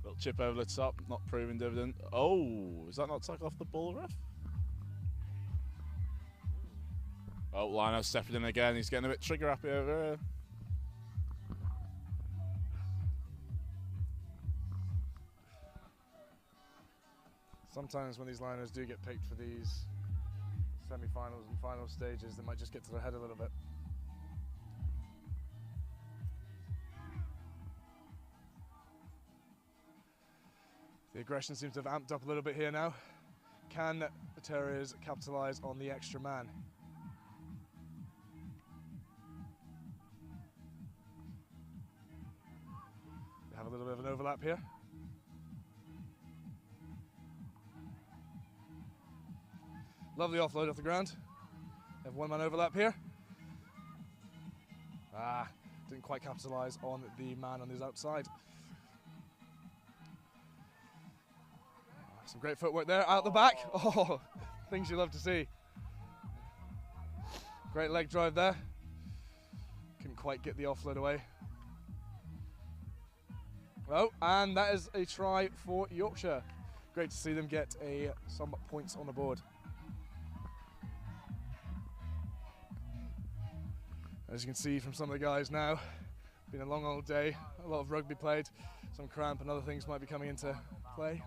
Little chip over the top, not proving dividend. Oh, is that not taken off the ball, ref? Oh, Lino stepping in again. He's getting a bit trigger happy over here. Sometimes when these liners do get picked for these semi-finals and final stages, they might just get to their head a little bit. The aggression seems to have amped up a little bit here now. Can the Terriers capitalise on the extra man? They have a little bit of an overlap here. Lovely offload off the ground. Have one man overlap here. Didn't quite capitalise on the man on his outside. Some great footwork there, out the back. Oh, things you love to see. Great leg drive there. Couldn't quite get the offload away. Oh, and that is a try for Yorkshire. Great to see them get some points on the board. As you can see from some of the guys now, been a long old day, a lot of rugby played, some cramp and other things might be coming into play.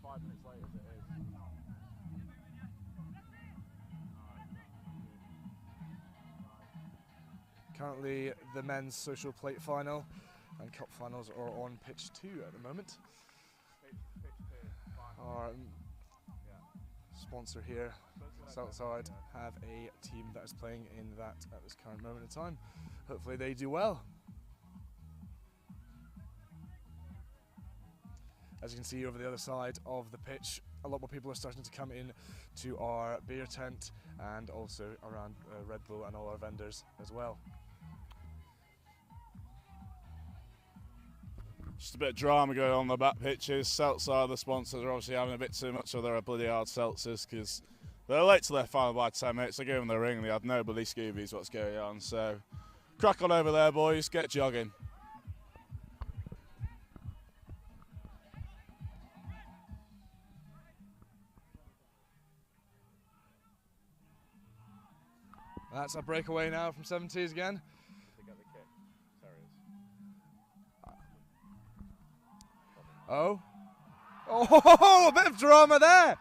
5 minutes later, it is. Currently the men's social plate final and cup finals are on pitch 2 at the moment. Our sponsor here, Southside, have a team that is playing in that at this current moment in time. Hopefully they do well. As you can see over the other side of the pitch, a lot more people are starting to come in to our beer tent and also around Red Bull and all our vendors as well. Just a bit of drama going on the back pitches. Seltzer, the sponsors, are obviously having a bit too much of their bloody hard seltzers because they're late to their final by 10 minutes. They gave them the ring. They had no bloody Scoobies. What's going on? So crack on over there, boys. Get jogging. That's a breakaway now from 70s again. They get the kick. Terriers. Oh, a bit of drama there.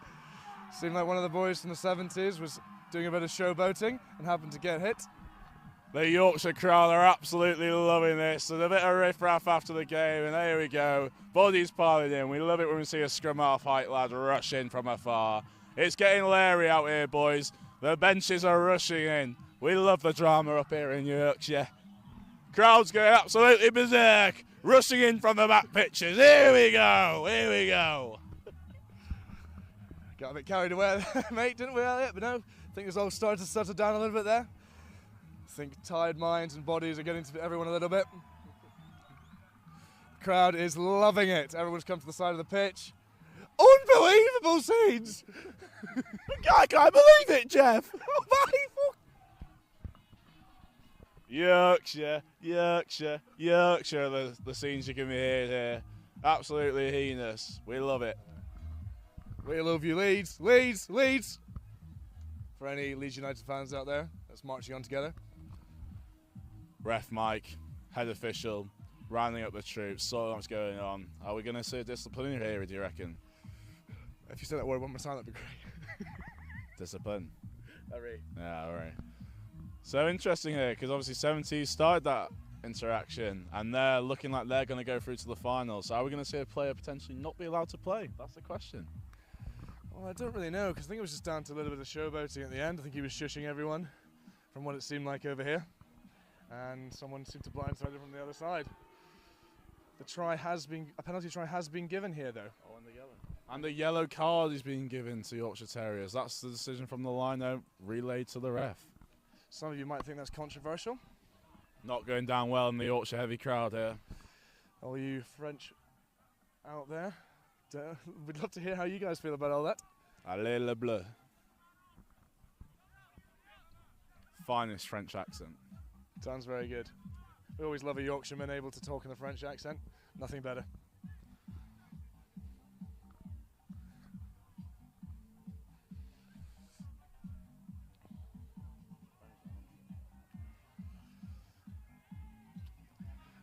Seemed like one of the boys from the 70s was doing a bit of showboating and happened to get hit. The Yorkshire crowd are absolutely loving this. There's a bit of riff-raff after the game, and there we go. Bodies piling in. We love it when we see a scrum half height lad rush in from afar. It's getting leery out here, boys. The benches are rushing in. We love the drama up here in Yorkshire. Crowd's going absolutely berserk, rushing in from the back pitches. Here we go, here we go. Got a bit carried away there, mate, didn't we, Elliot? But no, I think it's all started to settle down a little bit there. I think tired minds and bodies are getting to everyone a little bit. The crowd is loving it. Everyone's come to the side of the pitch. Unbelievable scenes! I can't believe it, Jeff. Yorkshire, Yorkshire, Yorkshire, the scenes you can be hearing here. Absolutely heinous. We love it. We love you, Leeds, Leeds, Leeds. For any Leeds United fans out there, that's marching on together. Ref Mike, head official, rounding up the troops, so what's going on. Are we going to see a disciplinary here, do you reckon? If you said that word one more time, that'd be great. Discipline. Hurry. Yeah, all right. So interesting here, because obviously 70s started that interaction, and they're looking like they're going to go through to the finals. So are we going to see a player potentially not be allowed to play? That's the question. Well, I don't really know, because I think it was just down to a little bit of showboating at the end. I think he was shushing everyone, from what it seemed like over here, and someone seemed to blindside him from the other side. A penalty try has been given here, though. Oh, and the yellow. And the yellow card is being given to Yorkshire Terriers. That's the decision from the line, relayed to the ref. Some of you might think that's controversial. Not going down well in the Yorkshire heavy crowd here. All you French out there, we'd love to hear how you guys feel about all that. Allez le bleu. Finest French accent. Sounds very good. We always love a Yorkshireman able to talk in a French accent. Nothing better.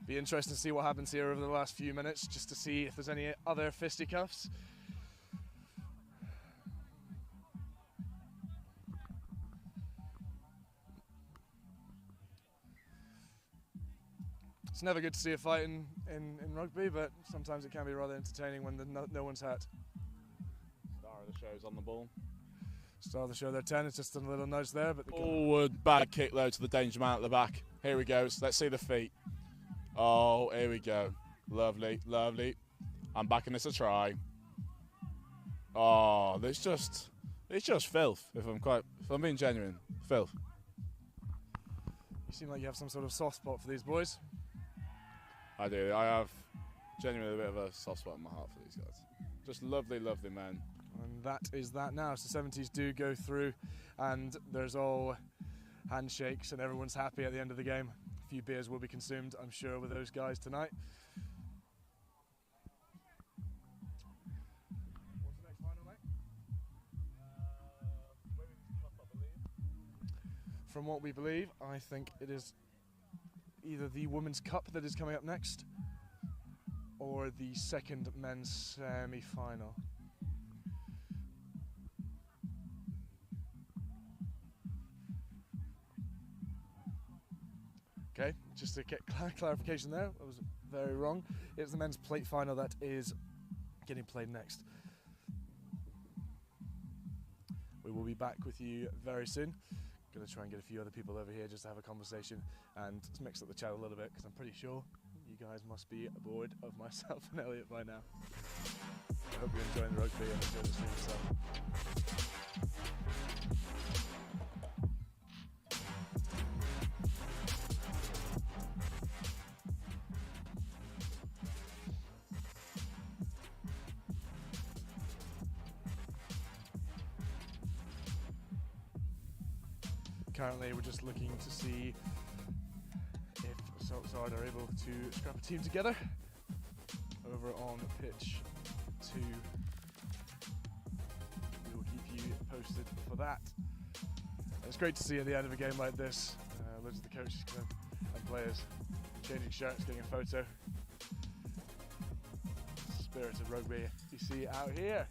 Be interesting to see what happens here over the last few minutes, just to see if there's any other fisticuffs. It's never good to see a fight in rugby, but sometimes it can be rather entertaining when no one's hurt. Star of the show's on the ball. Star of the show, they're 10. It's just a little nudge there, but forward, bad kick though to the danger man at the back. Here he goes. Let's see the feet. Oh, here we go. Lovely, lovely. I'm backing this a try. Oh, it's just filth. If I'm being genuine, filth. You seem like you have some sort of soft spot for these boys. I do. I have genuinely a bit of a soft spot in my heart for these guys. Just lovely, lovely men. And that is that now. So 70s do go through, and there's all handshakes, and everyone's happy at the end of the game. A few beers will be consumed, I'm sure, with those guys tonight. What's the next final, mate? From what we believe, I think it is either the Women's Cup that is coming up next, or the second men's semi-final. Okay, just to get clarification there, I was very wrong. It's the men's plate final that is getting played next. We will be back with you very soon. Going to try and get a few other people over here just to have a conversation and mix up the chat a little bit, because I'm pretty sure you guys must be bored of myself and Elliot by now. I hope you're enjoying the rugby and enjoying the stream itself. Currently, we're just looking to see if Southside are able to scrap a team together over on pitch 2. We will keep you posted for that. It's great to see at the end of a game like this, loads of the coaches and players changing shirts, getting a photo. Spirit of rugby you see out here.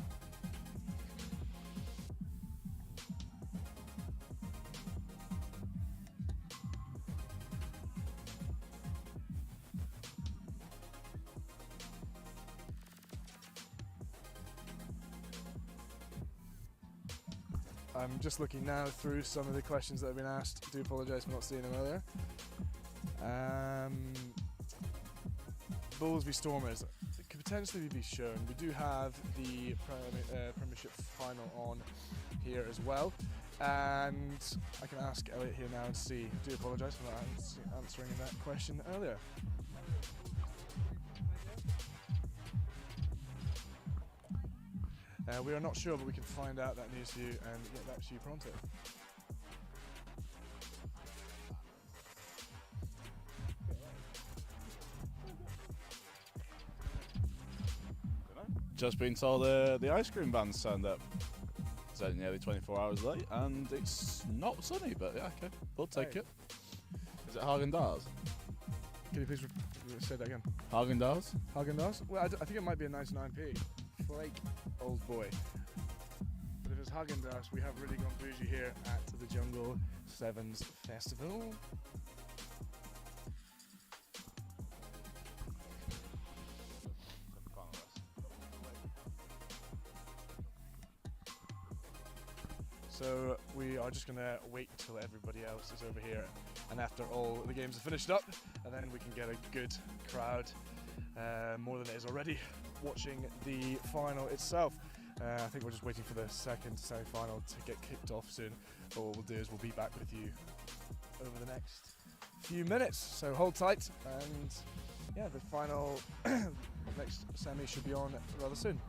I'm just looking now through some of the questions that have been asked. I do apologise for not seeing them earlier. Bulls v Stormers could potentially be shown. We do have the Premiership final on here as well. And I can ask Elliot here now and see. I do apologise for not answering that question earlier. We are not sure, but we can find out that news to you and get back to you pronto. Just been told the ice cream van's turned up. It's only nearly 24 hours late, and it's not sunny, but yeah, okay, we'll take it. Is it Häagen-Dazs? Can you please say that again? Häagen-Dazs? Häagen-Dazs? Well, I think it might be a 99p. Flake, old boy. But if it's Häagen-Dazs, we have really gone bougie here at the Jungle Sevens Festival. So we are just going to wait till everybody else is over here, and after all the games are finished up, and then we can get a good crowd, more than it is already, watching the final itself. I think we're just waiting for the second semi-final to get kicked off soon, but what we'll do is we'll be back with you over the next few minutes, so hold tight, and yeah, the final next semi should be on rather soon.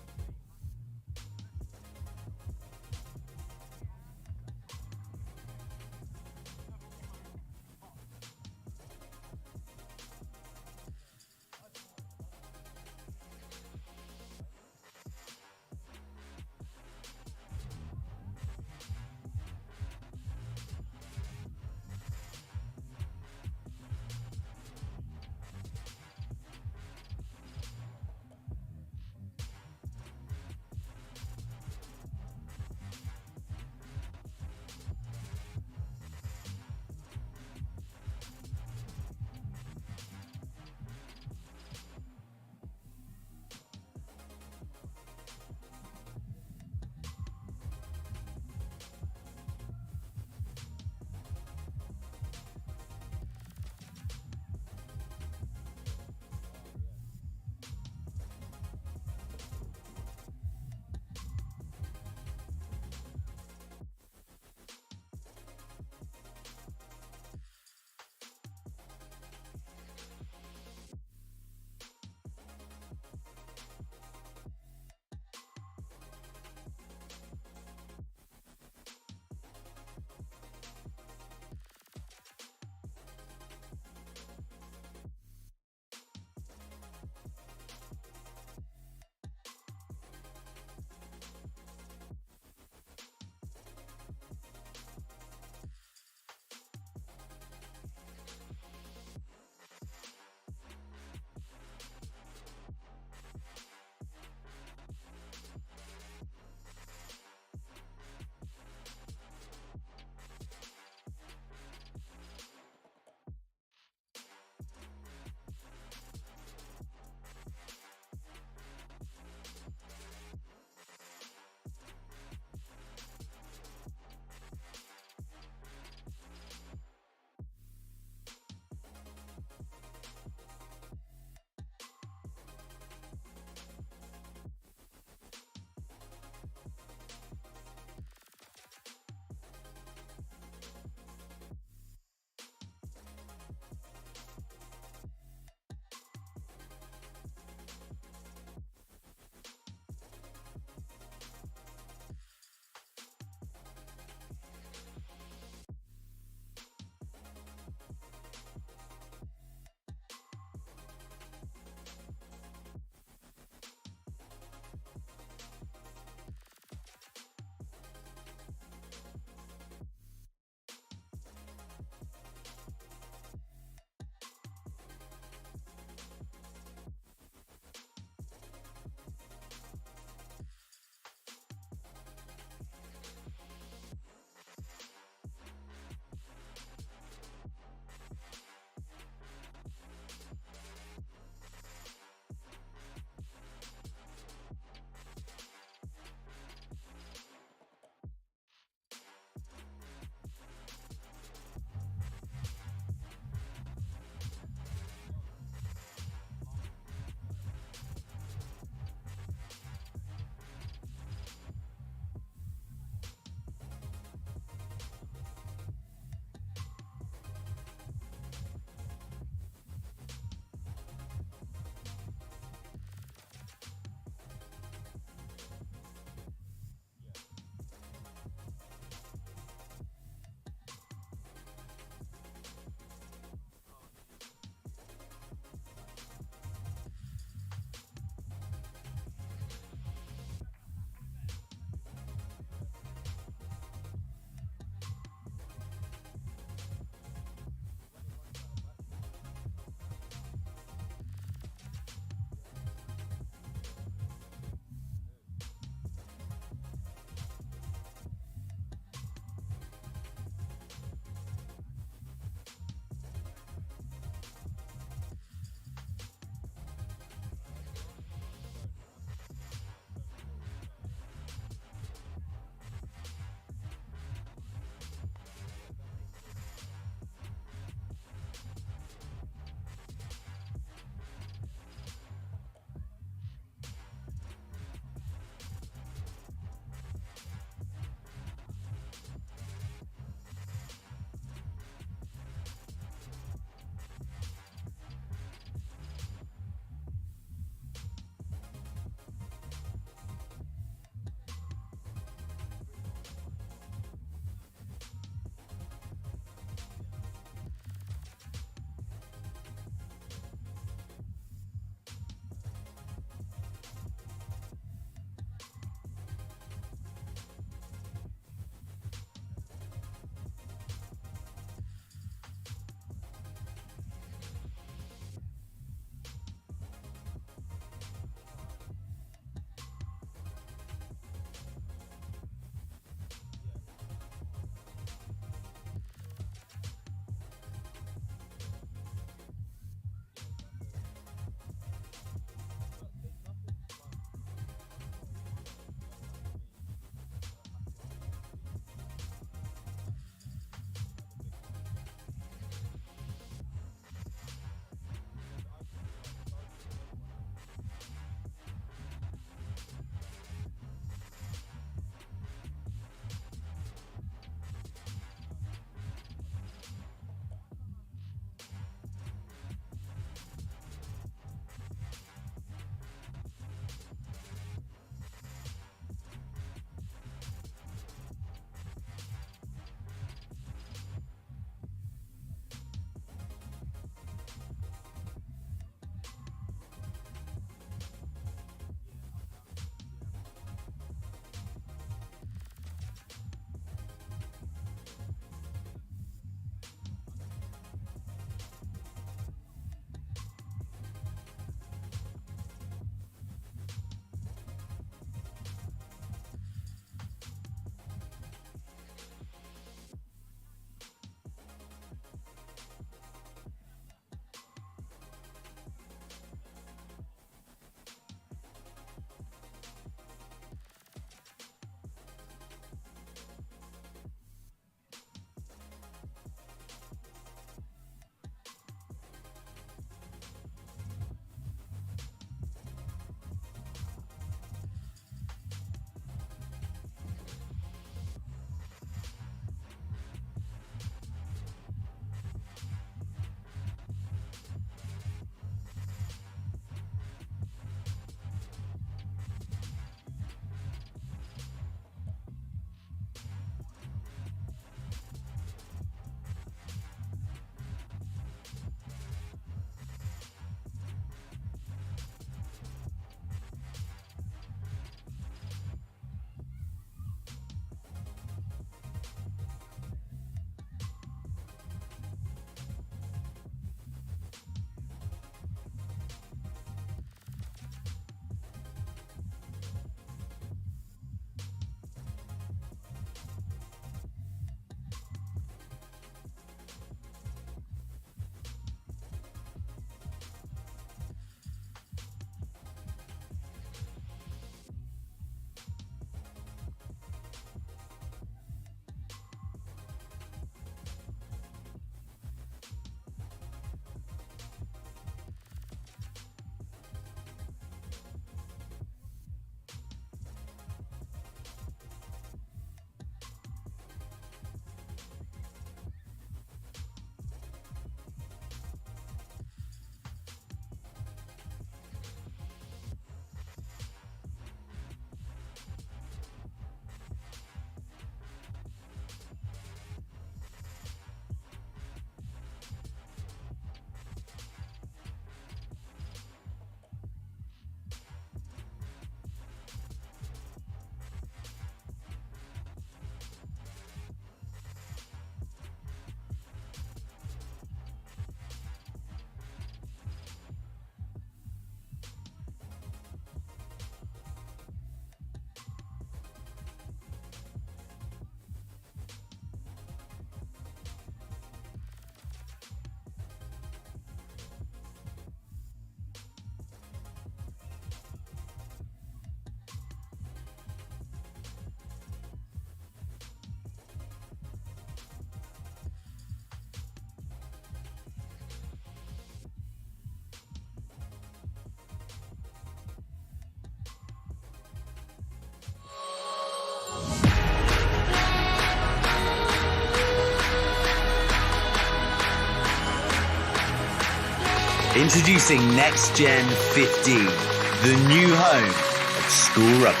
Introducing Next Gen 15, the new home of school rugby.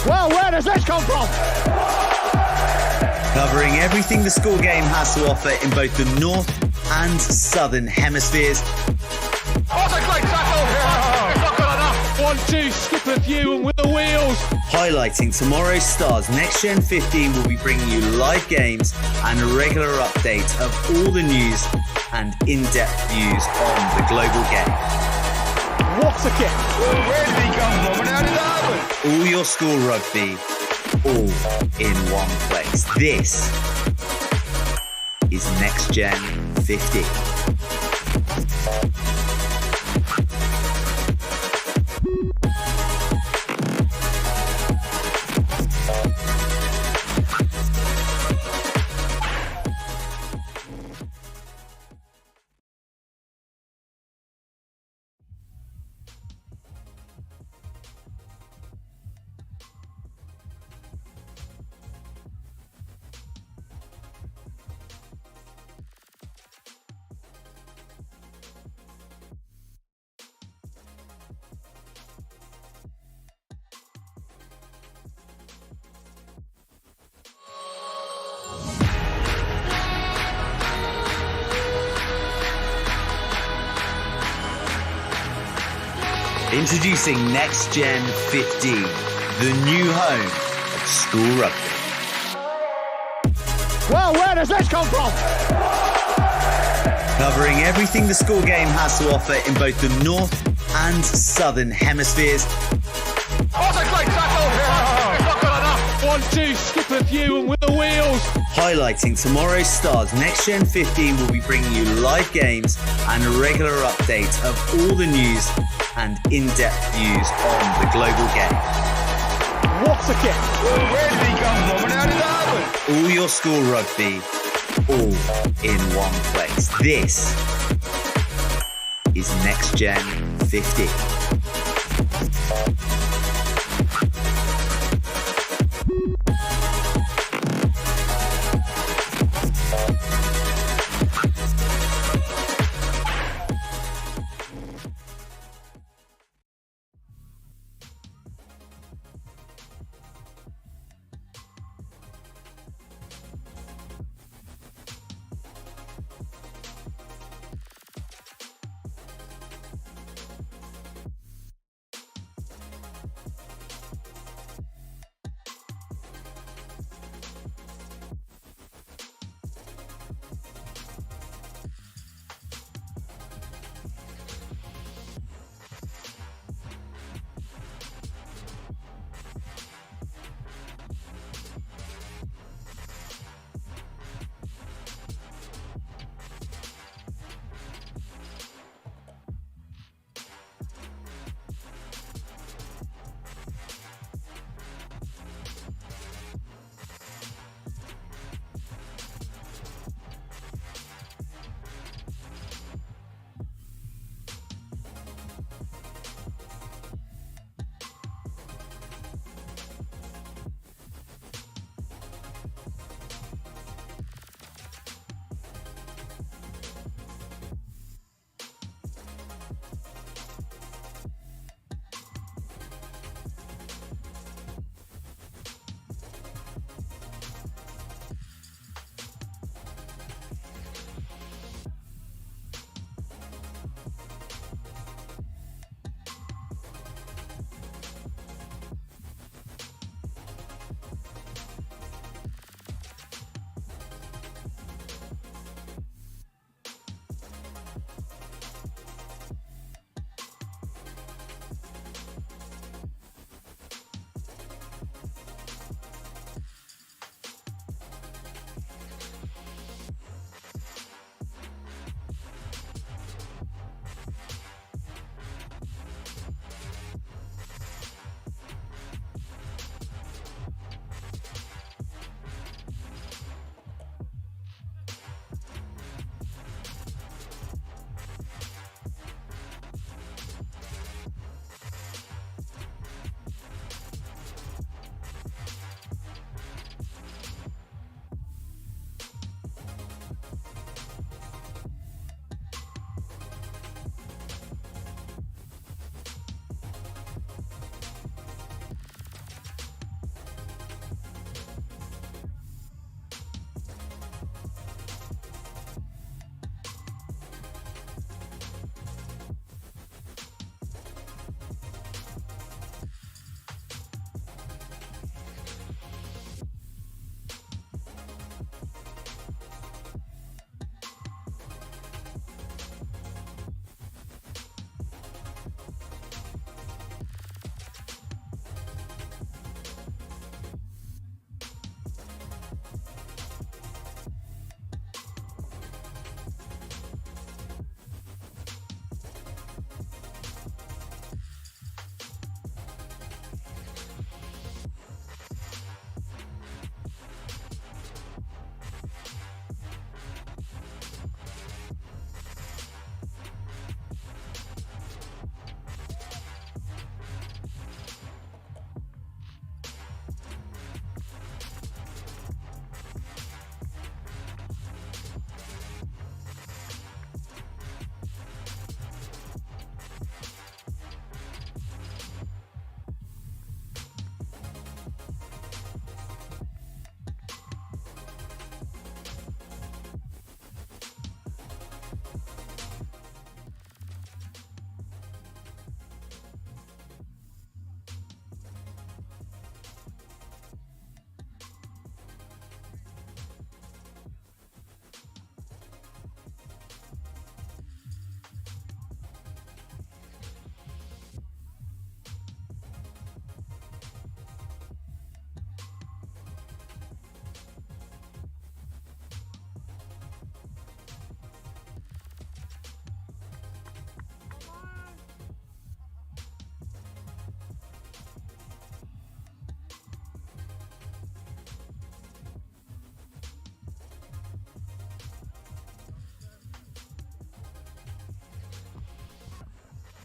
Well, where does this come from? Covering everything the school game has to offer in both the north and southern hemispheres. Oh, it's a great tackle! It's not good enough! 1-2, skip a few and with the wheels! Highlighting tomorrow's stars, Next Gen 15 will be bringing you live games and a regular update of all the news and in-depth views on the global game. What's a kick? Where did he come from and how did that happen? All your school rugby, all in one place. This is Next Gen 15. Introducing Next Gen 15, the new home of school rugby. Well, where does this come from? Covering everything the school game has to offer in both the north and southern hemispheres. Oh, it's a great tackle! It's not good enough! 1-2, skip a few and with the wheels! Highlighting tomorrow's stars, Next Gen 15 will be bringing you live games and a regular update of all the news and in-depth views on the global game. What's a kick? Where did he come from and how did that happen? All your school rugby, all in one place. This is Next Gen 15.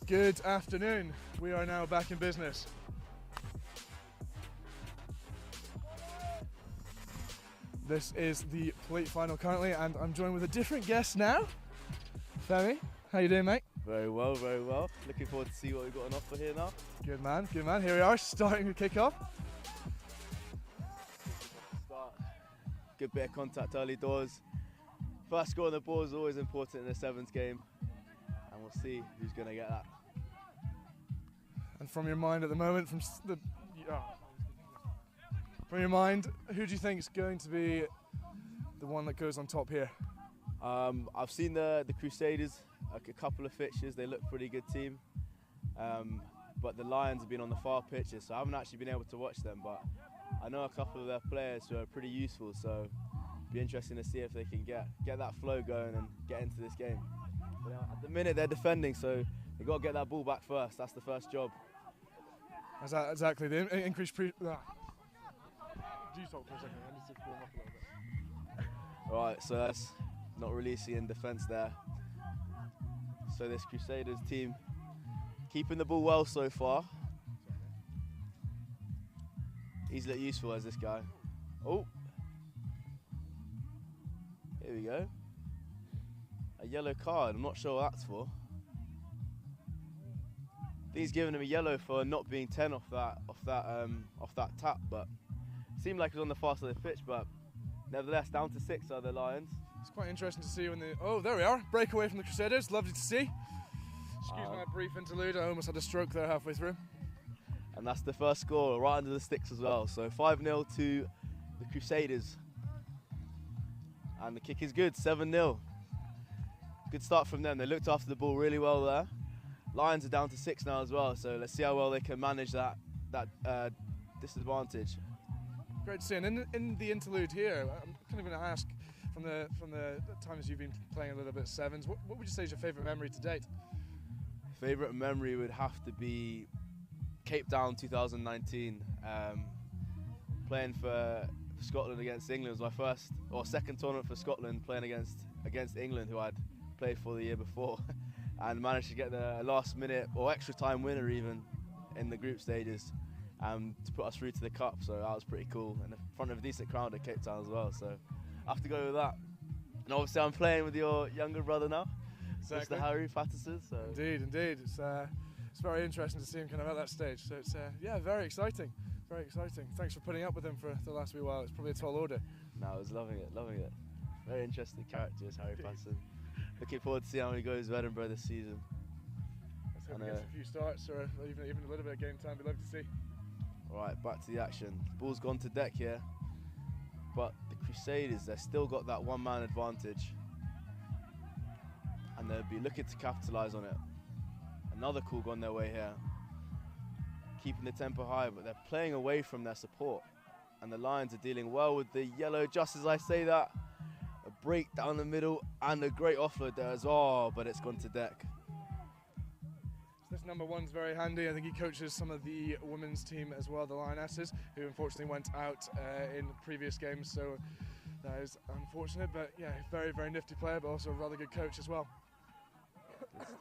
Good afternoon. We are now back in business. This is the plate final currently, and I'm joined with a different guest now. Femi, how you doing, mate? Very well, very well. Looking forward to see what we've got on offer here now. Good man, good man. Here we are, starting the kick-off. Start. Good bit of contact early doors. First score on the ball is always important in a sevens game, and we'll see who's going to get that. And from your mind at the moment, from your mind, who do you think is going to be the one that goes on top here? I've seen the Crusaders, a couple of fixtures. They look pretty good team, but the Lions have been on the far pitches, so I haven't actually been able to watch them. But I know a couple of their players who are pretty useful, so it'll be interesting to see if they can get that flow going and get into this game. But at the minute they're defending, so they've got to get that ball back first. That's the first job. Exactly. The increased Do you talk for a second? I need to warm up a little bit. Right, so that's not releasing in defence there. So this Crusaders team keeping the ball well so far. He's looked useful as this guy. Oh, here we go. A yellow card. I'm not sure what that's for. I think he's giving him a yellow for not being 10 off that tap, but seemed like it was on the far side of the pitch. But nevertheless, down to 6 are the Lions. It's quite interesting to see when they. Oh, there we are. Breakaway from the Crusaders. Lovely to see. Excuse my brief interlude. I almost had a stroke there halfway through. And that's the first score, right under the sticks as well. So 5-0 to the Crusaders. And the kick is good, 7-0. Good start from them. They looked after the ball really well there. Lions are down to 6 now as well, so let's see how well they can manage that disadvantage. Great to see. And in the interlude here, I'm kind of going to ask, from the times you've been playing a little bit sevens, what would you say is your favourite memory to date? Favourite memory would have to be Cape Town 2019. Playing for Scotland against England was my second tournament for Scotland, playing against England, who I'd played for the year before, and managed to get the last minute or extra time winner even in the group stages to put us through to the cup. So that was pretty cool, and in front of a decent crowd at Cape Town as well. So I have to go with that. And obviously I'm playing with your younger brother now, Exactly. Mr. Harry Patterson. So Indeed. It's very interesting to see him kind of at that stage. So it's yeah, very exciting. Very exciting. Thanks for putting up with him for the last wee while. It's probably a tall order. No, I was loving it. Very interesting characters, Harry Patterson. Looking forward to see how he goes with Edinburgh this season. Let's hope he gets a few starts or even a little bit of game time. We'd love to see. Right, back to the action. Ball's gone to deck here, but the Crusaders, they've still got that one-man advantage, and they'll be looking to capitalise on it. Another call gone their way here. Keeping the tempo high, but they're playing away from their support, and the Lions are dealing well with the yellow. Just as I say that, a break down the middle and a great offload there as well, but it's gone to deck. This number one's very handy. I think he coaches some of the women's team as well, the Lionesses, who unfortunately went out in previous games, so that is unfortunate. But yeah, very, very nifty player, but also a rather good coach as well. Good stuff.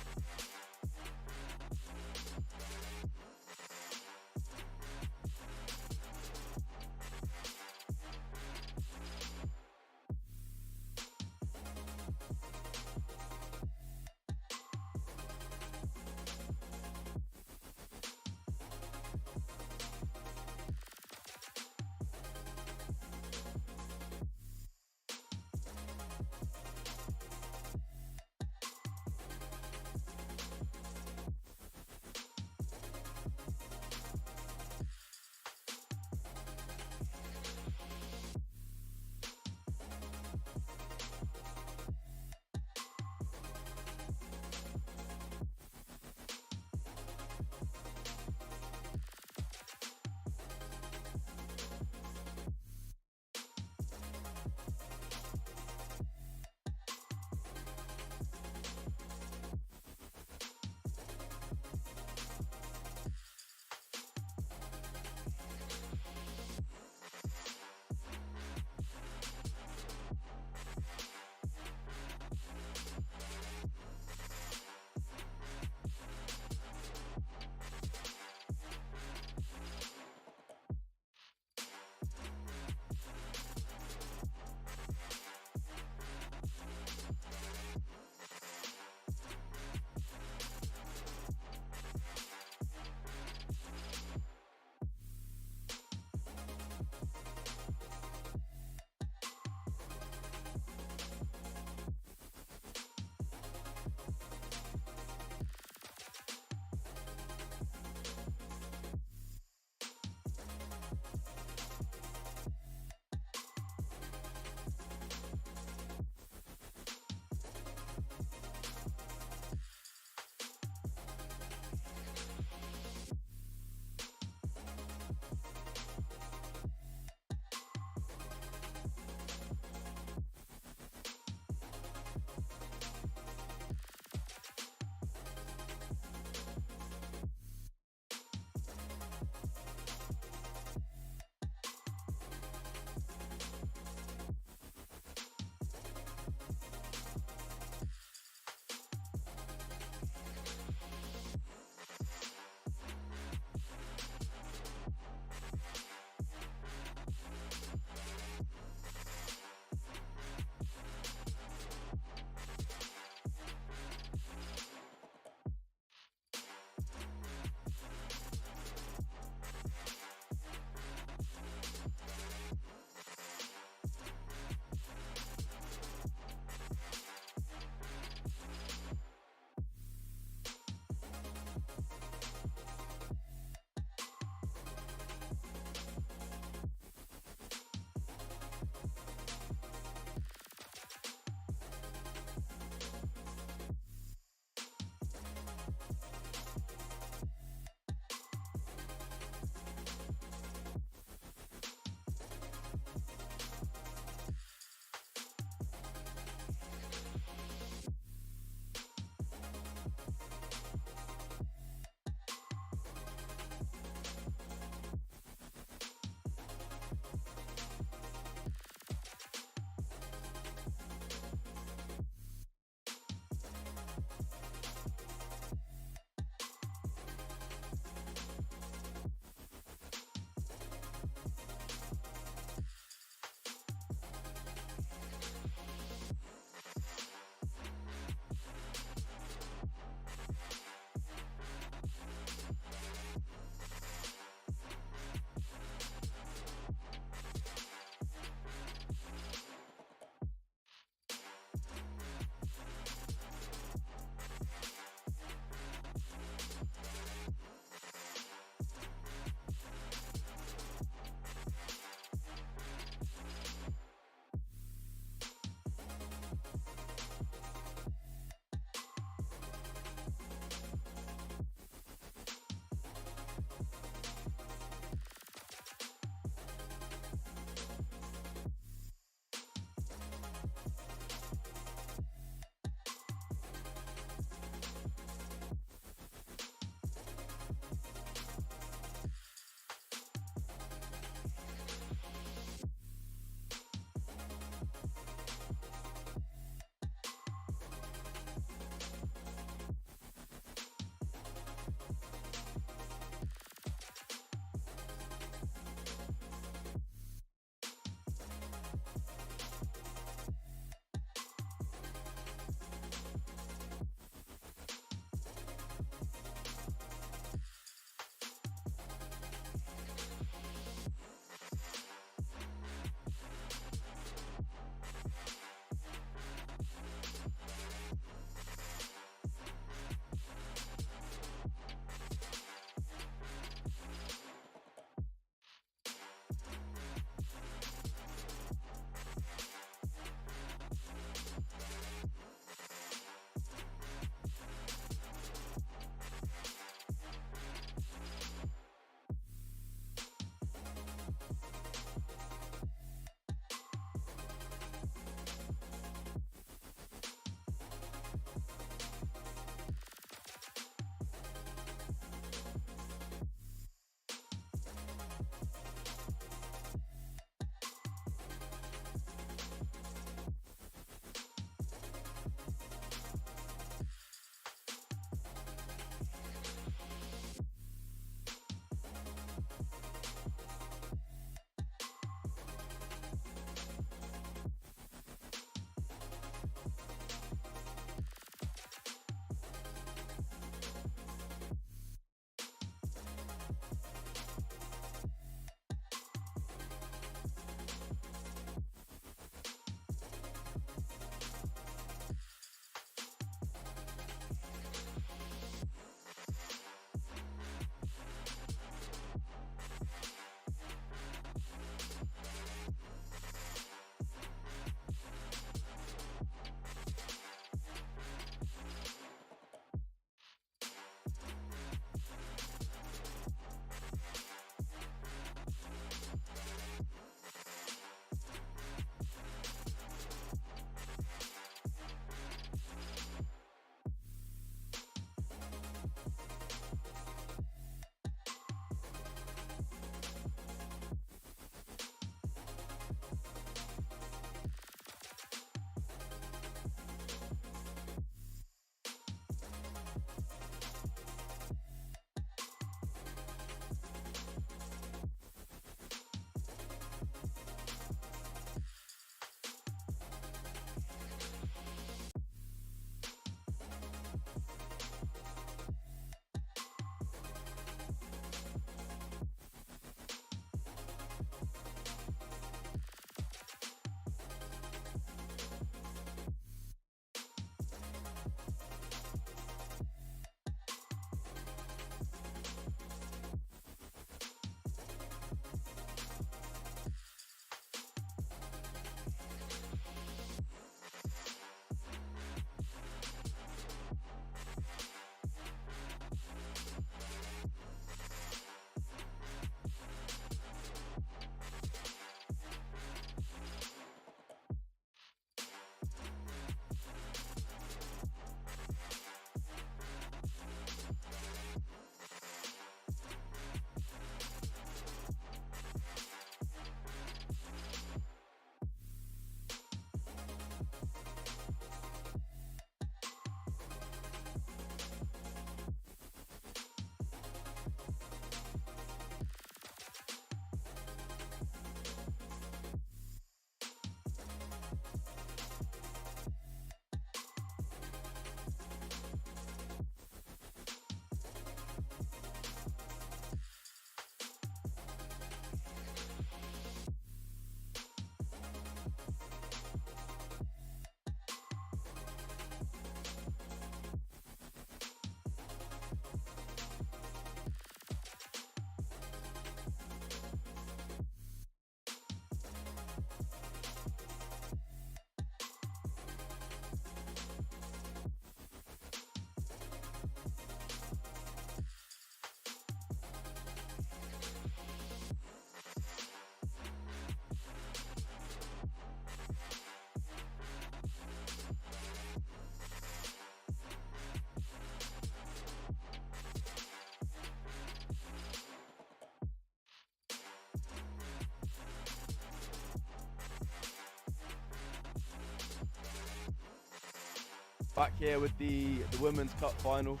Back here with the Women's Cup final.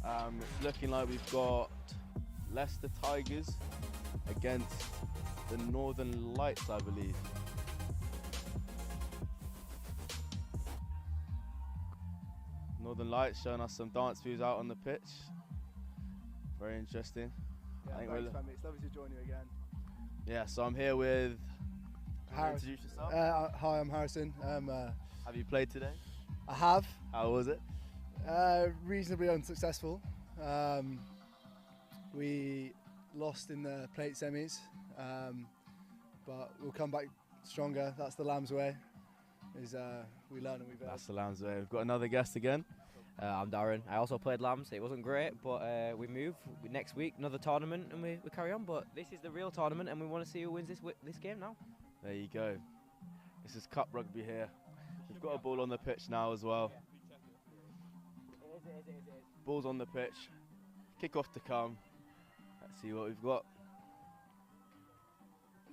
It's looking like we've got Leicester Tigers against the Northern Lights, I believe. Northern Lights showing us some dance views out on the pitch. Very interesting. Yeah, thanks, family. It's lovely to join you again. Yeah, so I'm here with. Harrison. Introduce yourself. Hi, I'm Harrison. Have you played today? I have. How was it? Reasonably unsuccessful. We lost in the plate semis, but we'll come back stronger. That's the Lamb's way. We learn and we build. That's the Lamb's way. We've got another guest again. I'm Darren. I also played Lambs. It wasn't great, but we move next week, another tournament, and we carry on. But this is the real tournament, and we want to see who wins this game now. There you go. This is Cup Rugby here. We've got a ball on the pitch now as well. Ball's on the pitch. Kick off to come. Let's see what we've got.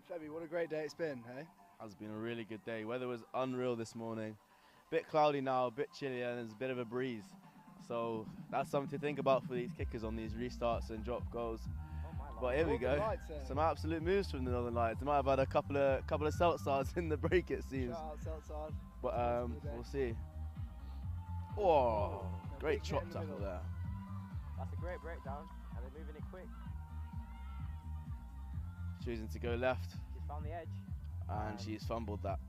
Febby, what a great day it's been, hey? Has been a really good day. Weather was unreal this morning. Bit cloudy now, a bit chilly, and there's a bit of a breeze. So that's something to think about for these kickers on these restarts and drop goals. But here we go. Some absolute moves from the Northern Lights. They might have had a couple of Seltzars in the break, it seems. But we'll see. Oh, great chop tackle there. That's a great breakdown, and they're moving it quick. Choosing to go left. She's found the edge. And she's fumbled that.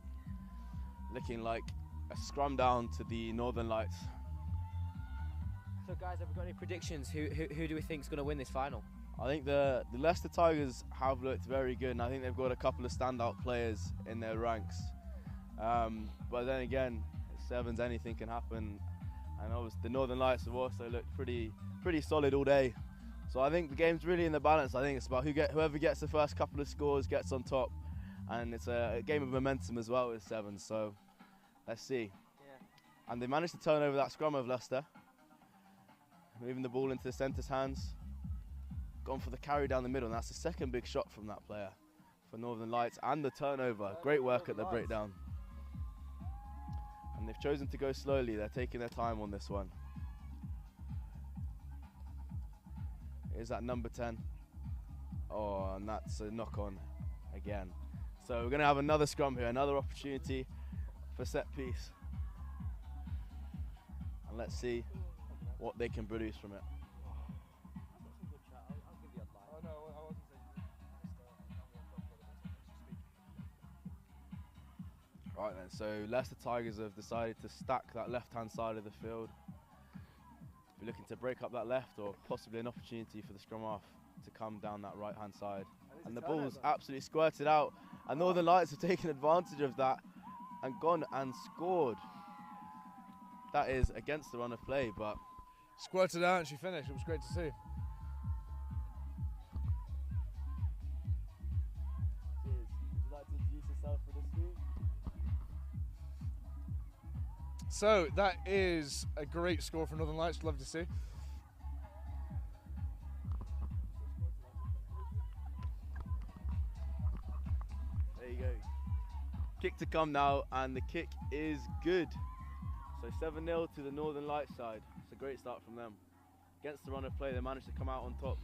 Looking like a scrum down to the Northern Lights. So guys, have we got any predictions? Who do we think is going to win this final? I think the Leicester Tigers have looked very good, and I think they've got a couple of standout players in their ranks. But then again, sevens, anything can happen. And obviously the Northern Lights have also looked pretty solid all day. So I think the game's really in the balance. I think it's about whoever gets the first couple of scores gets on top. And it's a game of momentum as well with sevens. So let's see. Yeah. And they managed to turn over that scrum of Leicester. Moving the ball into the centre's hands. Gone for the carry down the middle, and that's the second big shot from that player for Northern Lights, and the turnover. Great work at the breakdown. And they've chosen to go slowly. They're taking their time on this one. Is that number 10? Oh, and that's a knock on again. So we're going to have another scrum here, another opportunity for set piece. And let's see what they can produce from it. Right then, so Leicester Tigers have decided to stack that left-hand side of the field. We're looking to break up that left, or possibly an opportunity for the scrum half to come down that right-hand side. And the ball's absolutely squirted out, and Northern Lights have taken advantage of that and gone and scored. That is against the run of play, but squirted out and she finished. It was great to see. Cheers. Would you like to introduce yourself for this team? So that is a great score for Northern Lights. Love to see. There you go. Kick to come now, and the kick is good. So 7-0 to the Northern Lights side. It's a great start from them. Against the run of play, they managed to come out on top.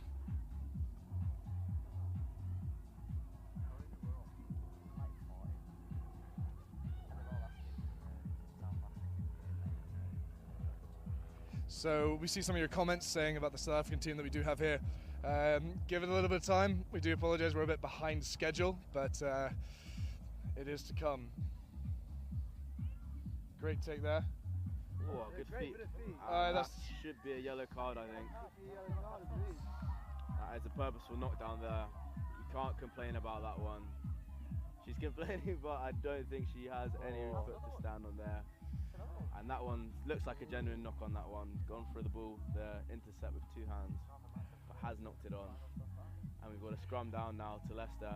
So we see some of your comments saying about the South African team that we do have here. Give it a little bit of time. We do apologise, we're a bit behind schedule, but it is to come. Great take there. Oh, good feet. That should be a yellow card, I think. That is a purposeful knockdown there. You can't complain about that one. She's complaining, but I don't think she has any foot to stand on there. And that one looks like a genuine knock on that one. Gone for the ball, the intercept with two hands, but has knocked it on. And we've got a scrum down now to Leicester.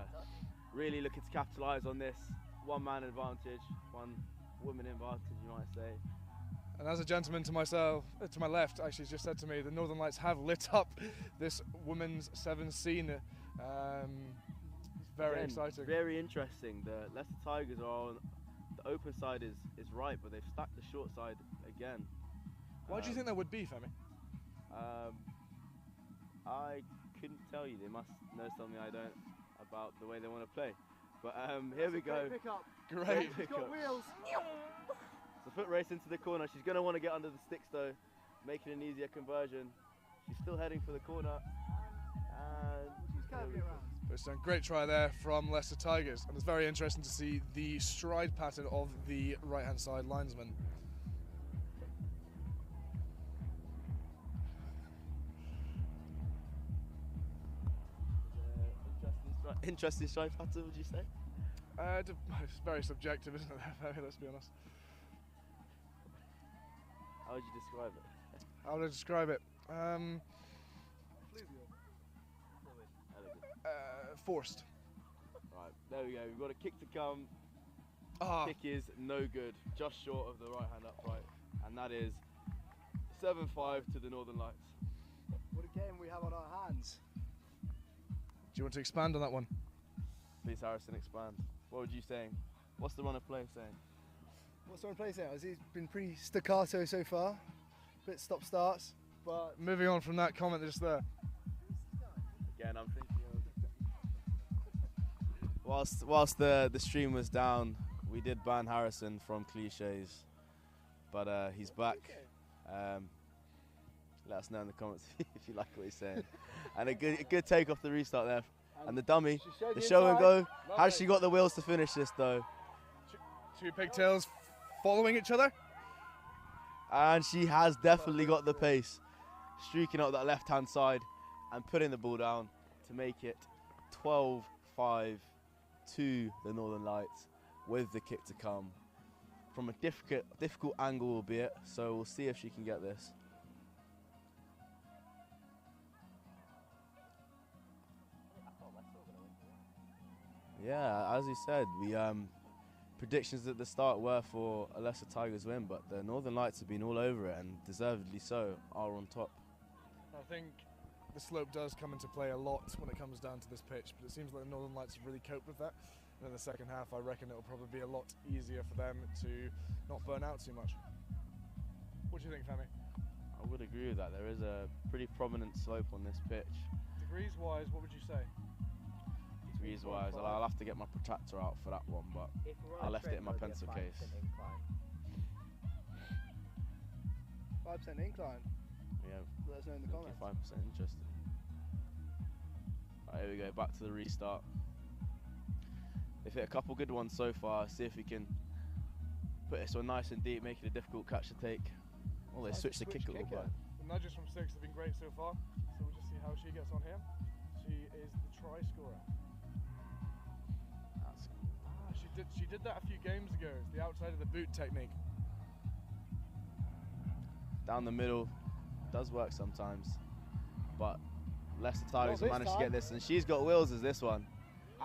Really looking to capitalise on this. One man advantage, one woman advantage, you might say. And as a gentleman to my left, actually just said to me, the Northern Lights have lit up this women's sevens scene. It's very exciting. Very interesting. The Leicester Tigers are open side is right, but they've stacked the short side again. Why do you think that would be, Femi? I couldn't tell you. They must know something I don't about the way they want to play. But here we go. Great He's got wheels. It's a foot race into the corner. She's going to want to get under the sticks though, making an easier conversion. She's still heading for the corner. And she's curving around. But it's a great try there from Leicester Tigers, and it's very interesting to see the stride pattern of the right-hand side linesman. Interesting stride pattern, would you say? It's very subjective, isn't it, Femi? Let's be honest. How would you describe it? How would I describe it? Forced. Right, there we go. We've got a kick to come. Kick is no good, just short of the right hand upright, and that is 7-5 to the Northern Lights. What a game we have on our hands. Do you want to expand on that one? Please, Harrison, expand. What would you saying? What's the run of play saying? What's the run of play saying? He's been pretty staccato so far, bit stop starts, but moving on from that comment just there. Again, I'm thinking of whilst the stream was down, we did ban Harrison from cliches, but he's back. Let us know in the comments if you like what he's saying. And a good take off the restart there. And the dummy, the show and go. Has she got the wheels to finish this though? Two pigtails following each other. And she has definitely got the pace. Streaking up that left-hand side and putting the ball down to make it 12-5 to the Northern Lights with the kick to come. From a difficult angle albeit, so we'll see if she can get this. Yeah, as he said, we predictions at the start were for a Leicester Tigers win, but the Northern Lights have been all over it, and deservedly so, are on top. I think the slope does come into play a lot when it comes down to this pitch, but it seems like the Northern Lights have really coped with that. And in the second half, I reckon it'll probably be a lot easier for them to not burn out too much. What do you think, Femi? I would agree with that. There is a pretty prominent slope on this pitch. Degrees-wise, what would you say? Degrees-wise, I'll have to get my protractor out for that one, but I left it in my pencil case. 5% incline. Yeah. Let us know in the comments. 5% interesting. Right, here we go, back to the restart. They've hit a couple good ones so far. See if we can put this one nice and deep, make it a difficult catch to take. Oh, they switched the kick a little bit. The nudges from 6 have been great so far, so we'll just see how she gets on here. She is the try scorer. She did that a few games ago. It's the outside of the boot technique. Down the middle does work sometimes, but Leicester Tigers have managed to get this, and she's got wheels as this one.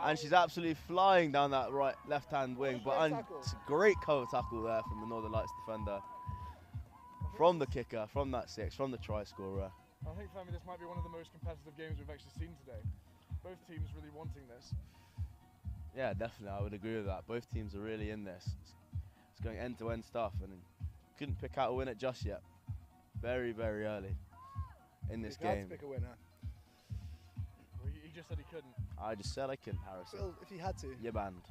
And she's absolutely flying down that left-hand wing, but it's a great cover tackle there from the Northern Lights defender. From the kicker, from that 6, from the try scorer. I think, Femi, this might be one of the most competitive games we've actually seen today. Both teams really wanting this. Yeah, definitely, I would agree with that. Both teams are really in this. It's going end-to-end stuff, and couldn't pick out a winner just yet. Very, very early in this game. To pick a winner. Well, he just said he couldn't. I just said I couldn't, Harrison. Well, if he had to. You're banned.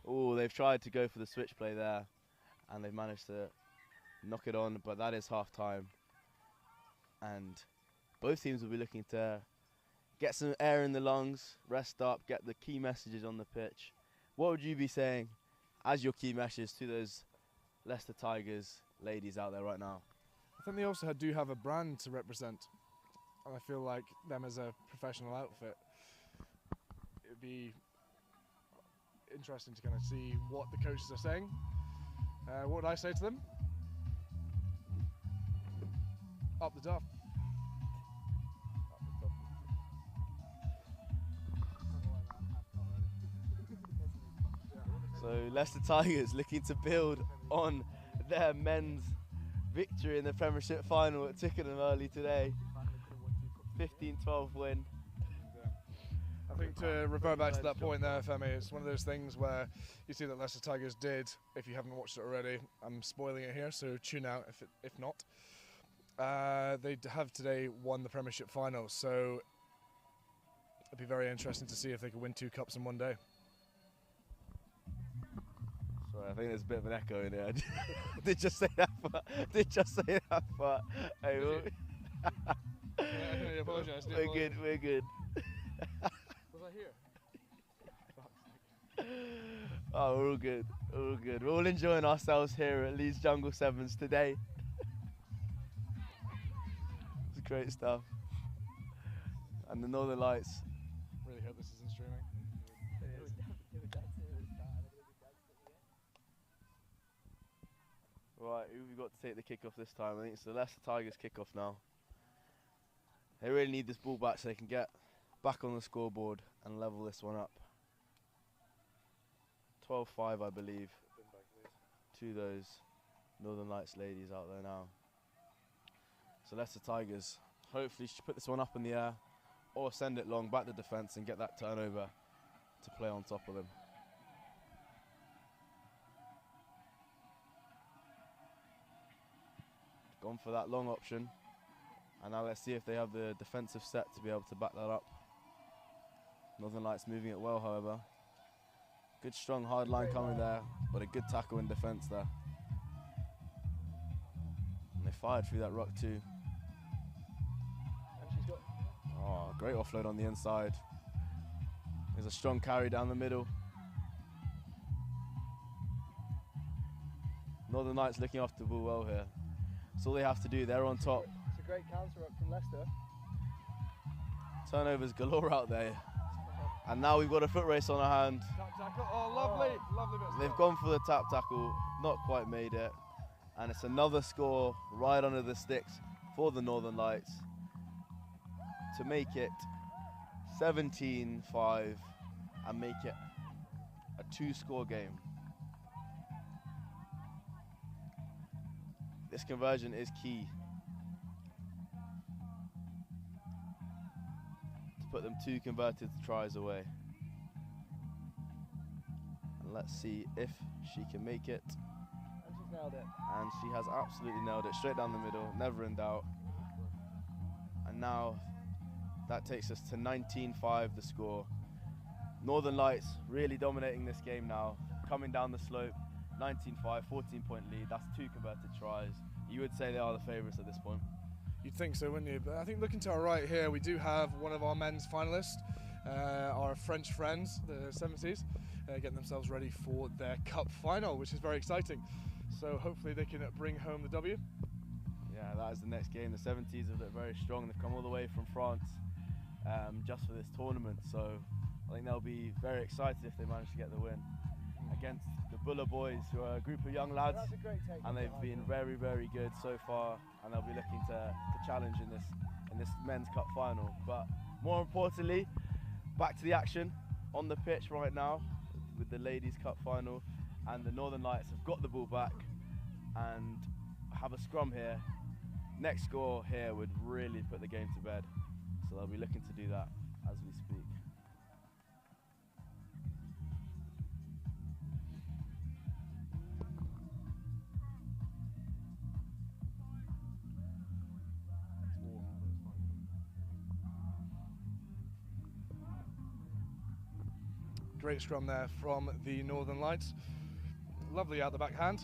Oh, they've tried to go for the switch play there, and they've managed to knock it on, but that is half-time. And both teams will be looking to get some air in the lungs, rest up, get the key messages on the pitch. What would you be saying as your key message to those Leicester Tigers ladies out there right now? I think they also do have a brand to represent, and I feel like them as a professional outfit, it would be interesting to kind of see what the coaches are saying. What would I say to them? Up the duff. So Leicester Tigers looking to build on their men's victory in the Premiership final at Twickenham early today. 15-12 win. I think to revert back to that point there, Femi, it's one of those things where you see that Leicester Tigers did, if you haven't watched it already, I'm spoiling it here, so tune out if not. They have today won the Premiership final, so it'd be very interesting to see if they could win 2 cups in one day. Sorry, I think there's a bit of an echo in there. Did just say that part. Hey, I apologise. We're good. Was I here? Oh, we're all good. We're all enjoying ourselves here at Leeds Jungle Sevens today. It's great stuff. And the Northern Lights. Really hope this isn't streaming. Right, who have we got to take the kickoff this time? I think it's the Leicester Tigers kickoff now. They really need this ball back so they can get back on the scoreboard and level this one up. 12-5, I believe, to those Northern Lights ladies out there now. So Leicester Tigers hopefully should put this one up in the air or send it long back to defence and get that turnover to play on top of them. Gone for that long option, and now let's see if they have the defensive set to be able to back that up. Northern Lights moving it well, however. Good strong hard line coming there, but a good tackle in defence there. And they fired through that ruck too. Oh, great offload on the inside. There's a strong carry down the middle. Northern Lights looking after the ball well here. That's all they have to do, they're on top. It's a great counter up from Leicester. Turnovers galore out there. And now we've got a foot race on our hand. Tap tackle, oh lovely, lovely bit. They've gone for the tap tackle, not quite made it. And it's another score right under the sticks for the Northern Lights to make it 17-5 and make it a 2-score game. This conversion is key to put them 2 converted tries away. And let's see if she can make it. And she's nailed it. And she has absolutely nailed it, straight down the middle, never in doubt. And now that takes us to 19-5 the score. Northern Lights really dominating this game now, coming down the slope. 19-5, 14-point lead, that's 2 converted tries. You would say they are the favourites at this point. You'd think so, wouldn't you? But I think looking to our right here, we do have one of our men's finalists, our French friends, the 70s, getting themselves ready for their cup final, which is very exciting. So hopefully they can bring home the W. Yeah, that is the next game. The 70s have looked very strong. They've come all the way from France just for this tournament. So I think they'll be very excited if they manage to get the win against the Boulevards, who are a group of young lads, That's a great take, and they've been very, very good so far, and they'll be looking to challenge in this men's cup final. But more importantly, back to the action on the pitch right now with the ladies cup final, and the Northern Lights have got the ball back and have a scrum here. Next score here would really put the game to bed, so they'll be looking to do that as we speak. Great scrum there from the Northern Lights. Lovely out the backhand.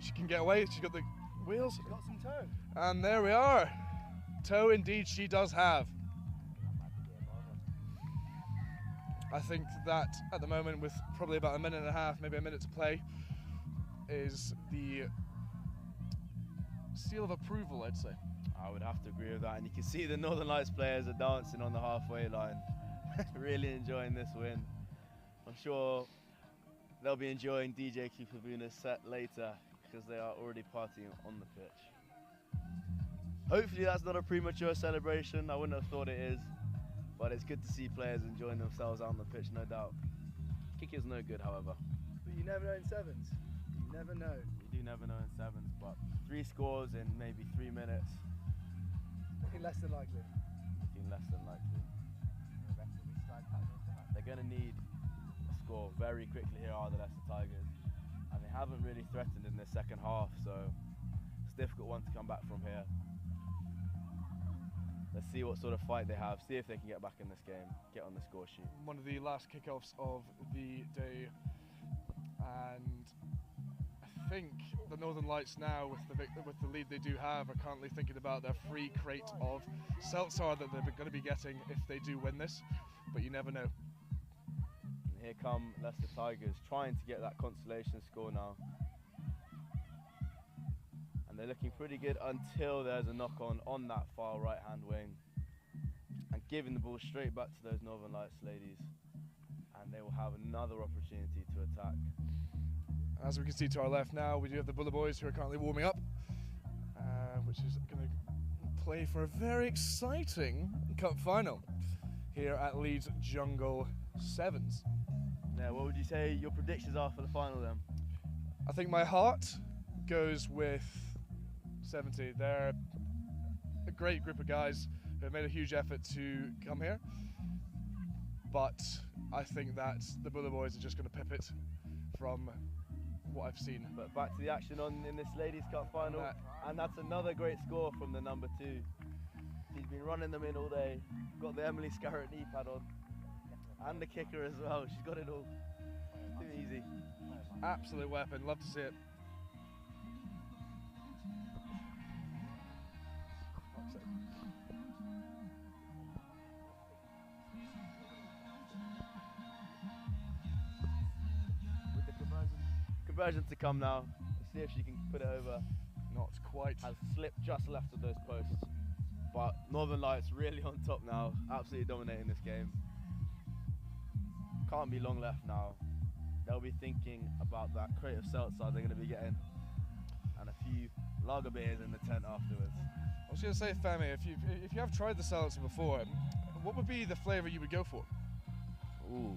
She can get away, she's got the wheels. She's got some toe. And there we are. Toe indeed she does have. I think that at the moment, with probably about a minute and a half, maybe a minute to play, is the seal of approval, I'd say. I would have to agree with that, and you can see the Northern Lights players are dancing on the halfway line. Really enjoying this win. I'm sure they'll be enjoying DJ Kupabuna's set later because they are already partying on the pitch. Hopefully that's not a premature celebration. I wouldn't have thought it is, but it's good to see players enjoying themselves on the pitch, no doubt. Kick is no good, however. But you never know in sevens. You never know. You do never know in sevens, but 3 scores in maybe 3 minutes. Looking less than likely. Looking less than likely. They're going to need a score very quickly here, are the Leicester Tigers. And they haven't really threatened in the second half, so it's a difficult one to come back from here. Let's see what sort of fight they have, see if they can get back in this game, get on the score sheet. One of the last kickoffs of the day, and I think the Northern Lights now, with the lead they do have, are currently thinking about their free crate of Seltzer that they're going to be getting if they do win this, but you never know. And here come Leicester Tigers trying to get that consolation score now. And they're looking pretty good until there's a knock-on on that far right-hand wing. And giving the ball straight back to those Northern Lights ladies. And they will have another opportunity to attack. As we can see to our left now, we do have the Boulevards who are currently warming up, which is going to play for a very exciting cup final here at Leeds Jungle Sevens. Yeah, what would you say your predictions are for the final then? I think my heart goes with 70. They're a great group of guys who have made a huge effort to come here, but I think that the Boulevards are just going to pip it from what I've seen. But back to the action in this Ladies' Cup final, and that's another great score from the number 2. She's been running them in all day, got the Emily Scarrett knee pad on, and the kicker as well. She's got it all. Too easy. Absolute weapon, love to see it. Conversion to come now. Let's see if she can put it over. Not quite. Has slipped just left of those posts. But Northern Lights really on top now. Absolutely dominating this game. Can't be long left now. They'll be thinking about that crate of seltzer they're going to be getting. And a few lager beers in the tent afterwards. I was going to say, Femi, if you have tried the seltzer before, what would be the flavour you would go for? Ooh.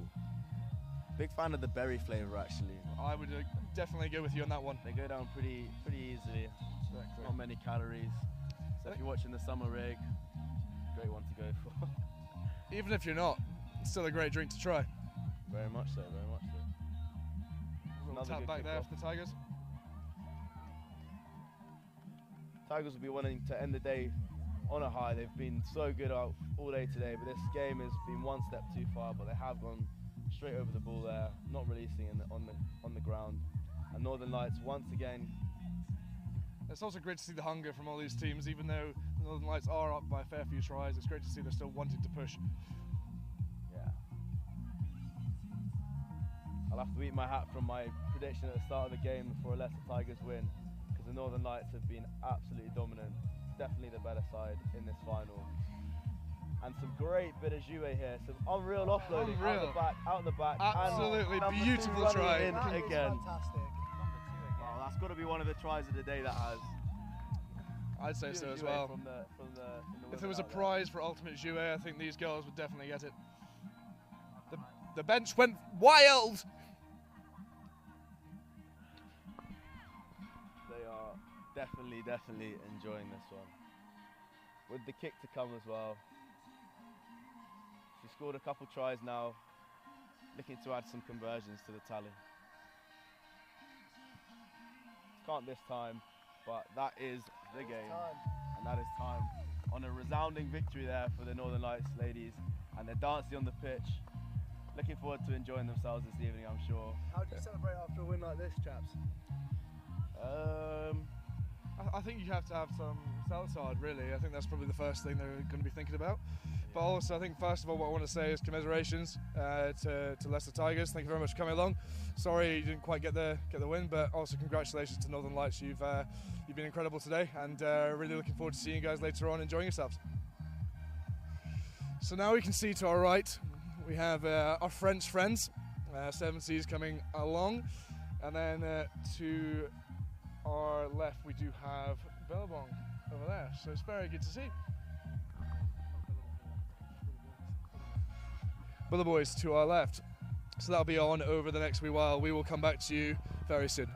Big fan of the berry flavour actually. I would definitely go with you on that one. They go down pretty easily. Exactly. Not many calories. So if you're watching the summer rig, great one to go for. Even if you're not, it's still a great drink to try. Very much so, very much so. Another tap back there for the Tigers. Tigers will be wanting to end the day on a high. They've been so good out all day today, but this game has been one step too far, but they have gone straight over the ball there, not releasing on the ground. And Northern Lights once again. It's also great to see the hunger from all these teams, even though the Northern Lights are up by a fair few tries. It's great to see they're still wanting to push. Yeah. I'll have to eat my hat from my prediction at the start of the game for a Leicester Tigers win, because the Northern Lights have been absolutely dominant. Definitely the better side in this final. And some great bit of jouet here, some unreal offloading out the back. Absolutely and beautiful try. In again. Fantastic. Wow, that's got to be one of the tries of the day that has. I'd say so as well. From the if there was a prize for ultimate jouet, I think these girls would definitely get it. The bench went wild. They are definitely enjoying this one. With the kick to come as well. She scored a couple tries now, looking to add some conversions to the tally. Can't this time, but that is the game. And that is time. On a resounding victory there for the Northern Lights ladies, and they're dancing on the pitch. Looking forward to enjoying themselves this evening, I'm sure. How do you celebrate after a win like this, chaps? I think you have to have some seltzer, really. I think that's probably the first thing they're going to be thinking about. But also, I think first of all, what I want to say is commiserations to Leicester Tigers. Thank you very much for coming along. Sorry you didn't quite get the win, but also congratulations to Northern Lights. You've been incredible today, and really looking forward to seeing you guys later on enjoying yourselves. So now we can see to our right, we have our French friends, 7Cs coming along, and then to our left we do have Billabong over there. So it's very good to see. But the boys to our left. So that'll be on over the next wee while. We will come back to you very soon.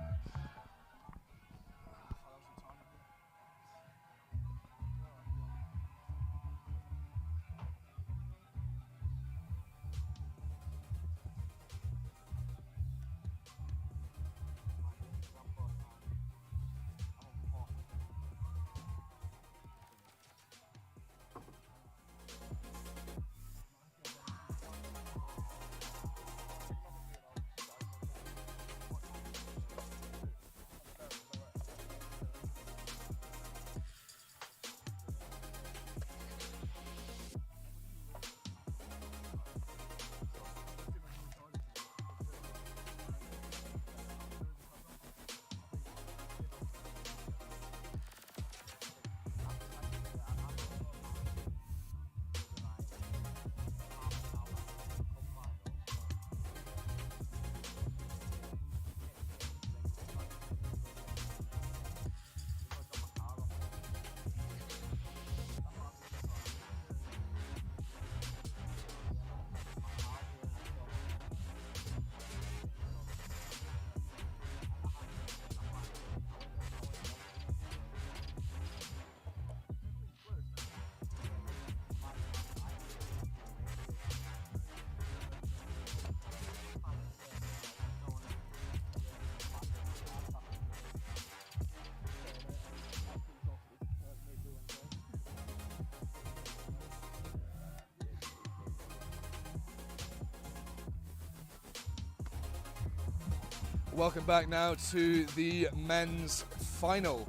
Welcome back now to the men's final,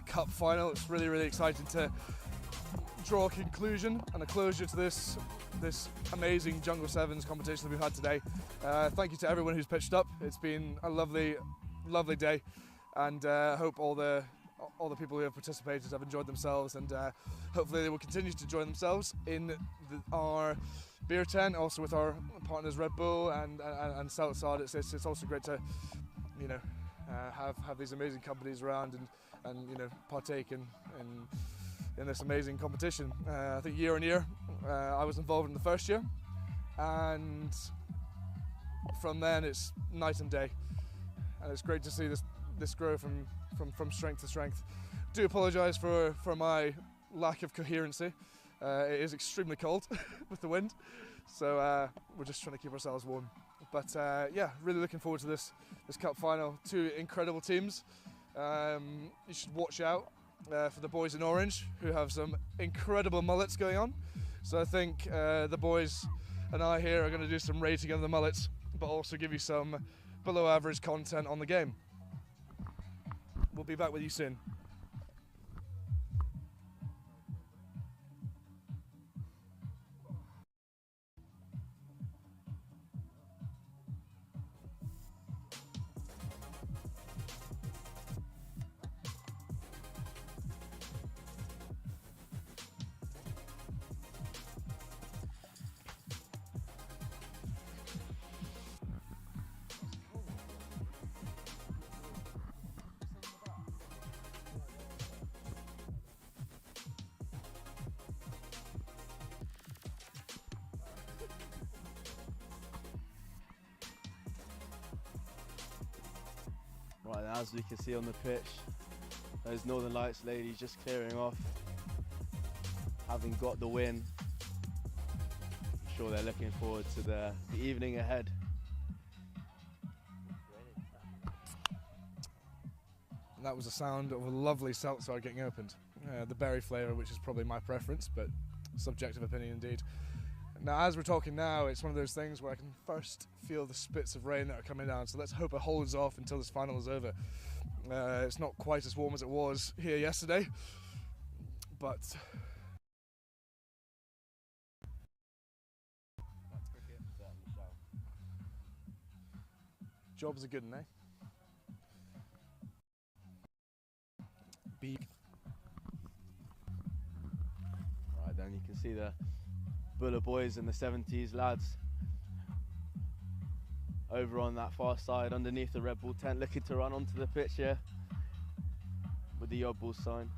cup final. It's really, really exciting to draw a conclusion and a closure to this amazing Jungle Sevens competition that we've had today. Thank you to everyone who's pitched up. It's been a lovely, lovely day, and I hope all the people who have participated have enjoyed themselves, and hopefully they will continue to enjoy themselves in our beer tent, also with our partners Red Bull and Southside. It's also great to, you know, have these amazing companies around and you know, partake in this amazing competition. I think year on year, I was involved in the first year, and from then it's night and day, and it's great to see this grow from strength to strength. Do apologise for my lack of coherency. It is extremely cold with the wind, so we're just trying to keep ourselves warm. But yeah, really looking forward to this cup final. Two incredible teams. You should watch out for the boys in orange, who have some incredible mullets going on. So I think the boys and I here are going to do some rating of the mullets, but also give you some below average content on the game. We'll be back with you soon. Right, as we can see on the pitch, those Northern Lights ladies just clearing off, having got the win. I'm sure they're looking forward to the evening ahead. And that was the sound of a lovely Southside getting opened. The berry flavour, which is probably my preference, but subjective opinion indeed. Now, as we're talking now, it's one of those things where I can first feel the spits of rain that are coming down, so let's hope it holds off until this final is over. It's not quite as warm as it was here yesterday, but jobs are good, eh? Right, then you can see the Buller boys and the 70s lads over on that far side underneath the Red Bull tent, looking to run onto the pitch here with the Odd Bull sign.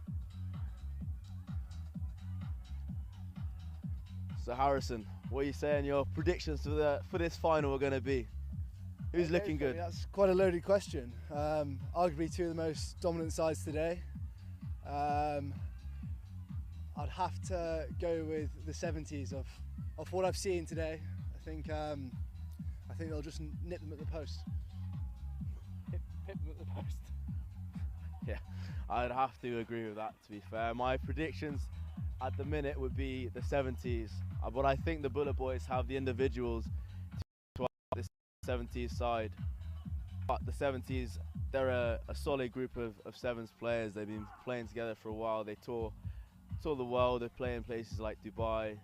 So Harrison, what are you saying your predictions for this final are going to be? Who's looking good? That's quite a loaded question. Arguably two of the most dominant sides today. I'd have to go with the 70s of what I've seen today. I think they'll just nip them at the post. Hit them at the post. Yeah, I'd have to agree with that, to be fair. My predictions at the minute would be the 70s, but I think the Buller boys have the individuals to the 70s side. But the 70s, they're a solid group of sevens players. They've been playing together for a while. They tour the world. They play in places like Dubai,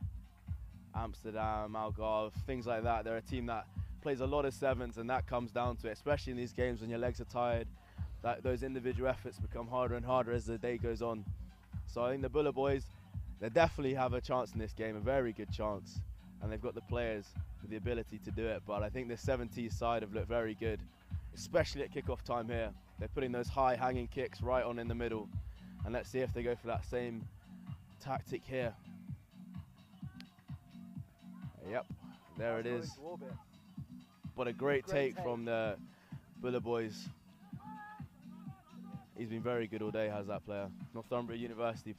Amsterdam, Algarve, things like that. They're a team that plays a lot of sevens, and that comes down to it, especially in these games when your legs are tired. Those individual efforts become harder and harder as the day goes on. So I think the Buller boys, they definitely have a chance in this game, a very good chance, and they've got the players with the ability to do it. But I think the 70s side have looked very good, especially at kick-off time here. They're putting those high hanging kicks right on in the middle, and let's see if they go for that same tactic here. Yep, there it is. What a great take from the Buller boys. He's been very good all day, has that player. Northumbria University.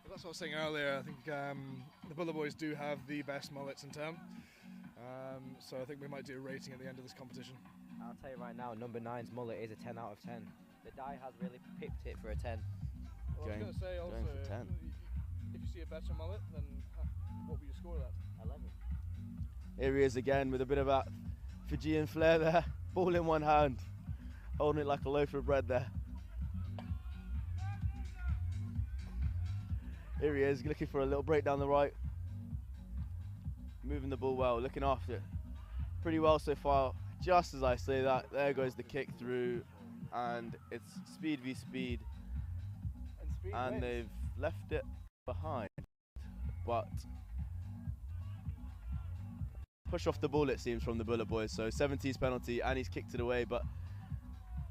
That's what I was saying earlier. I think the Buller boys do have the best mullets in town. So I think we might do a rating at the end of this competition. I'll tell you right now, number 9's mullet is a 10 out of 10. The dye has really pipped it for a 10. Well, I was going to say also, if you see a better mullet, then what would you score that? 11. Here he is again with a bit of that Fijian flair there. Ball in one hand, holding it like a loaf of bread there. Here he is, looking for a little break down the right. Moving the ball well, looking after it pretty well so far. Just as I say that, there goes the kick through, and it's speed v speed. And they've left it behind. But push off the ball, it seems, from the Bullet boys. So 70s penalty, and he's kicked it away, but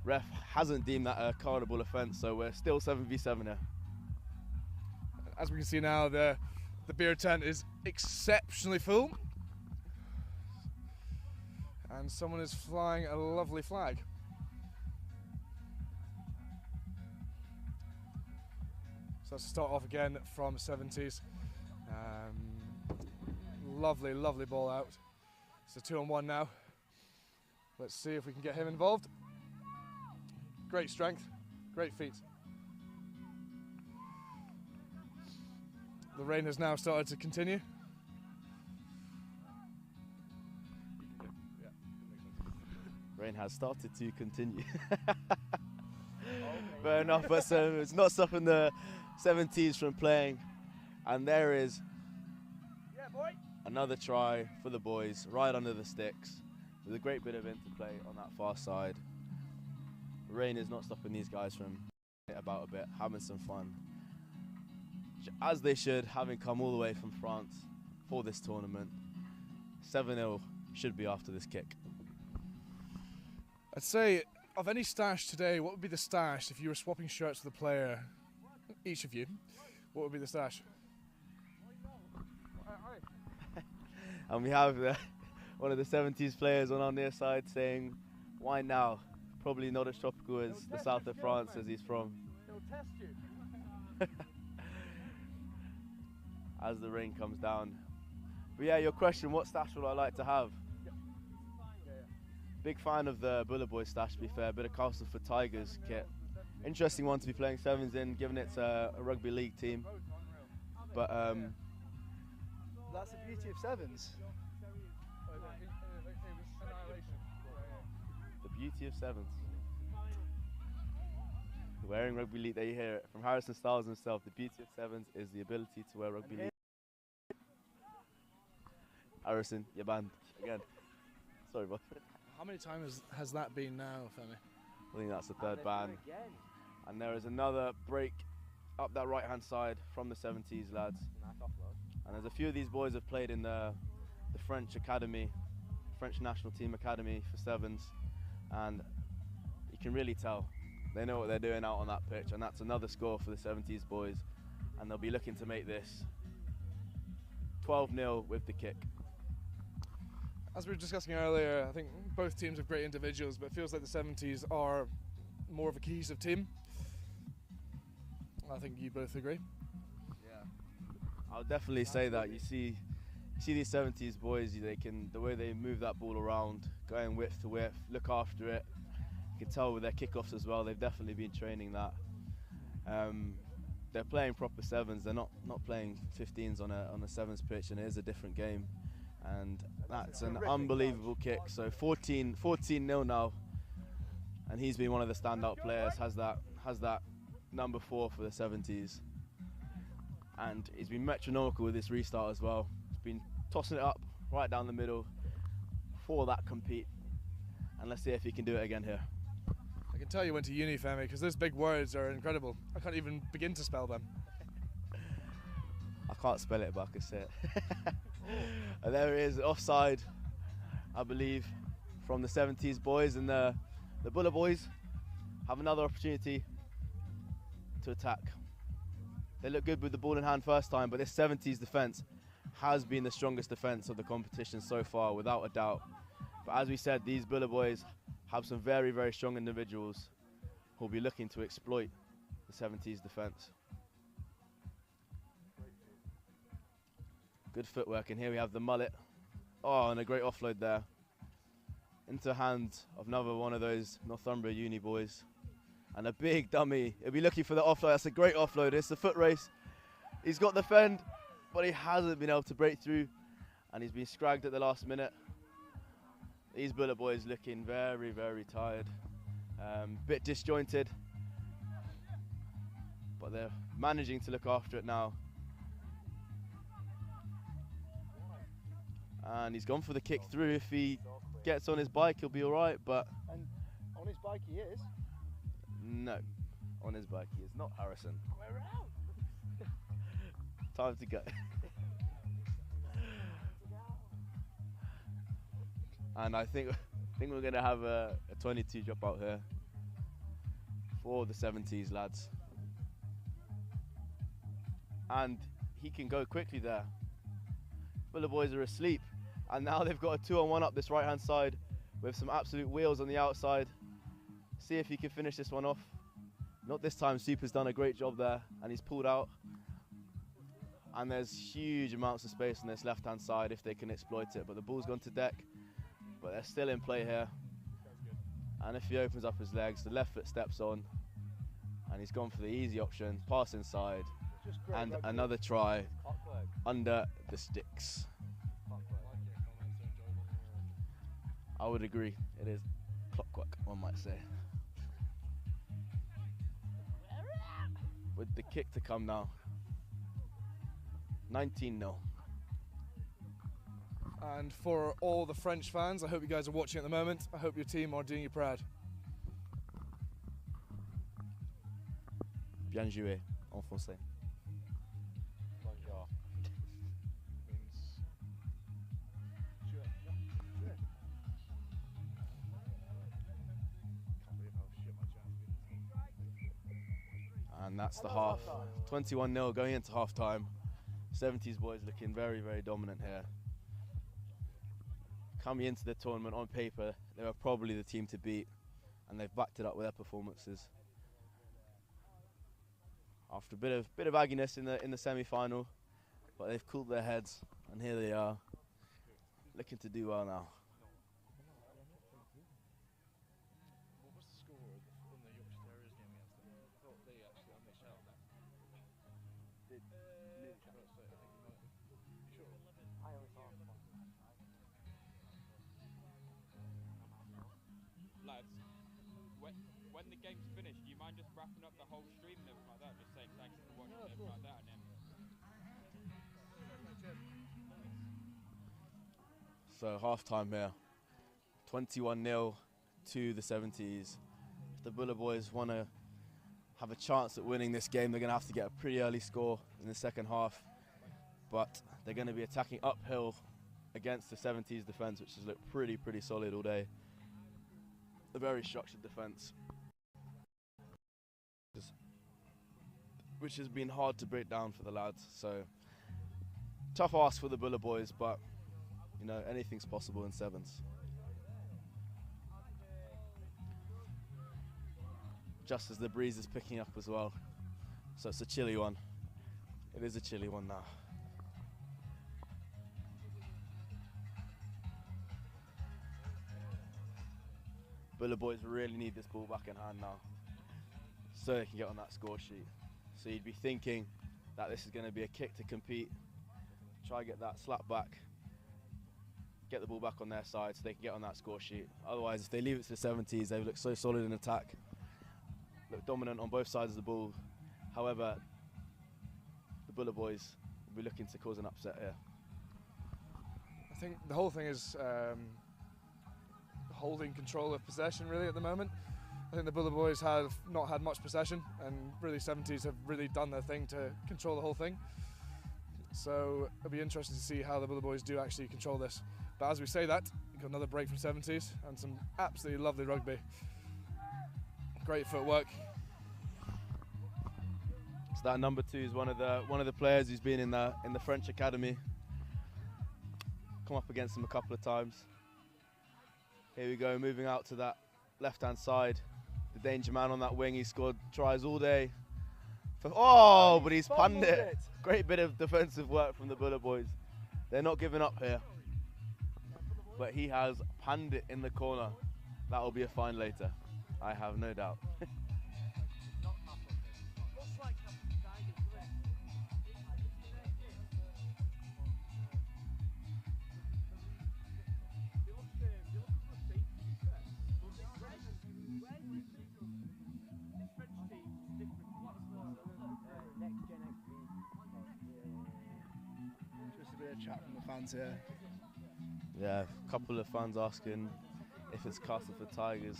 ref hasn't deemed that a cardable offence, so we're still 7v7 here. As we can see now, the beer tent is exceptionally full, and someone is flying a lovely flag. So let's start off again from 70s. Lovely, lovely ball out. It's a 2-on-1 now. Let's see if we can get him involved. Great strength, great feet. The rain has now started to continue. Rain has started to continue. Fair enough, but it's not stopping the 70s from playing. And there is another try for the boys, right under the sticks, with a great bit of interplay on that far side. Rain is not stopping these guys from about a bit, having some fun. As they should, having come all the way from France for this tournament. 7-0 should be after this kick. I'd say, of any stash today, what would be the stash if you were swapping shirts with a player, each of you? What would be the stash? And we have one of the 70s players on our near side saying, why now? Probably not as tropical as the south of France as he's from. He'll test you. As the rain comes down. But yeah, your question, what stash would I like to have? Big fan of the Bullet Boy stash, to be fair. A bit of Castleford Tigers kit. Interesting one to be playing sevens in, given it's a rugby league team. But that's the beauty of sevens. The beauty of sevens. Wearing rugby league, there you hear it from Harrison Styles himself. The beauty of sevens is the ability to wear rugby league. Harrison, you're banned again. Sorry, boss. How many times has that been now, Femi? I think that's the third ban. And there is another break up that right-hand side from the 70s lads. And there's a few of these boys have played in the French academy, French national team academy for sevens, and you can really tell they know what they're doing out on that pitch. And that's another score for the 70s boys, and they'll be looking to make this 12-0 with the kick. As we were discussing earlier, I think both teams have great individuals, but it feels like the 70s are more of a cohesive team. I think you both agree. Yeah, I'll definitely say that. You see these 70s boys, the way they move that ball around, going width to width, look after it. You can tell with their kickoffs as well, they've definitely been training that. They're playing proper sevens, they're not playing 15s on a sevens pitch, and it is a different game. And that's an unbelievable kick. So 14-0 now, and he's been one of the standout players, has that number 4 for the 70s, and he's been metronomical with this restart as well. He's been tossing it up right down the middle for that compete, and let's see if he can do it again here. I can tell you went to uni, Femi, because those big words are incredible. I can't even begin to spell them. I can't spell it, but I can say it. And there it is, offside, I believe, from the 70s boys, and the Bullet boys have another opportunity to attack. They look good with the ball in hand first time, but this 70s defence has been the strongest defence of the competition so far, without a doubt. But as we said, these Bullet boys have some very, very strong individuals who will be looking to exploit the 70s defence. Good footwork, and here we have the mullet. Oh, and a great offload there. Into hands of another one of those Northumbria uni boys. And a big dummy. He'll be looking for the offload. That's a great offload. It's the foot race. He's got the fend, but he hasn't been able to break through. and he's been scragged at the last minute. These Bullet boys looking very, very tired. Bit disjointed, but they're managing to look after it now. And he's gone for the kick through. If he gets on his bike, he'll be all right, but... And on his bike he is? No, on his bike he is not, Harrison. We're out! Time to go. And I think we're going to have a 22 drop out here for the 70s lads. And he can go quickly there. Bullet boys are asleep, and now they've got a 2-on-1 up this right hand side with some absolute wheels on the outside. See if he can finish this one off. Not this time. Super's done a great job there, and he's pulled out. And there's huge amounts of space on this left hand side if they can exploit it, but the ball's gone to deck, but they're still in play here. And if he opens up his legs, the left foot steps on, and he's gone for the easy option, pass inside, and another try under the sticks. I would agree, it is clockwork, one might say. With the kick to come now. 19-0. And for all the French fans, I hope you guys are watching at the moment. I hope your team are doing you proud. Bien joué, en français. And that's the half. 21-0 going into half time. 70s boys looking very, very dominant here. Coming into the tournament on paper, they were probably the team to beat, and they've backed it up with their performances. After a bit of agginess in the semi-final, but they've cooled their heads, and here they are, looking to do well now. What was the score in the Yorkshire Terriers game against them? I thought they actually unleashed out on them. Lads, when the game's finished, do you mind just wrapping up the whole stream and everything like that? Just saying thanks for watching and everything like that, and then... So half time here, 21-0 to the 70s. If the Bullet boys want to have a chance at winning this game, they're going to have to get a pretty early score in the second half, but they're going to be attacking uphill against the 70s defence, which has looked pretty solid all day. A very structured defence, which has been hard to break down for the lads. So tough ask for the Bullet boys, but you know, anything's possible in sevens. Just as the breeze is picking up as well. So it's a chilly one. It is a chilly one now. Bullet boys really need this ball back in hand now, so they can get on that score sheet. So you'd be thinking that this is going to be a kick to compete, try get that slap back, get the ball back on their side so they can get on that score sheet. Otherwise, if they leave it to the 70s, they look so solid in attack, look dominant on both sides of the ball. However, the Bullet boys will be looking to cause an upset here. I think the whole thing is holding control of possession really at the moment. I think the Bullet boys have not had much possession, and really 70s have really done their thing to control the whole thing. So it'll be interesting to see how the Bullet boys do actually control this. But as we say that, we've got another break from 70s and some absolutely lovely rugby. Great footwork. So that number 2 is one of the players who's been in the French academy. Come up against him a couple of times. Here we go, moving out to that left-hand side. The danger man on that wing, he scored tries all day. But he's punned it. Great bit of defensive work from the Bullet boys. They're not giving up here. But he has panned it in the corner. That will be a fine later, I have no doubt. of chat from the fans here. Yeah, a couple of fans asking if it's Castle for Tigers.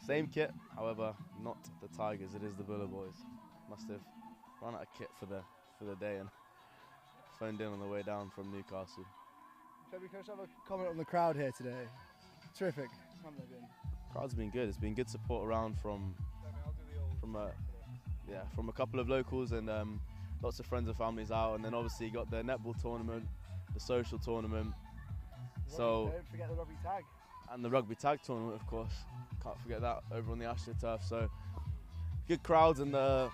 Same kit, however, not the Tigers. It is the Boulevards. Must have run out of kit for the day and phoned in on the way down from Newcastle. Shall we have a comment on the crowd here today? Terrific, haven't they been? Crowd's been good. It's been good support around from a couple of locals and lots of friends and families out, and then obviously you got the netball tournament, the social tournament. So don't forget the rugby tag. And the rugby tag tournament, of course. Can't forget that over on the AstroTurf. So good crowds, and as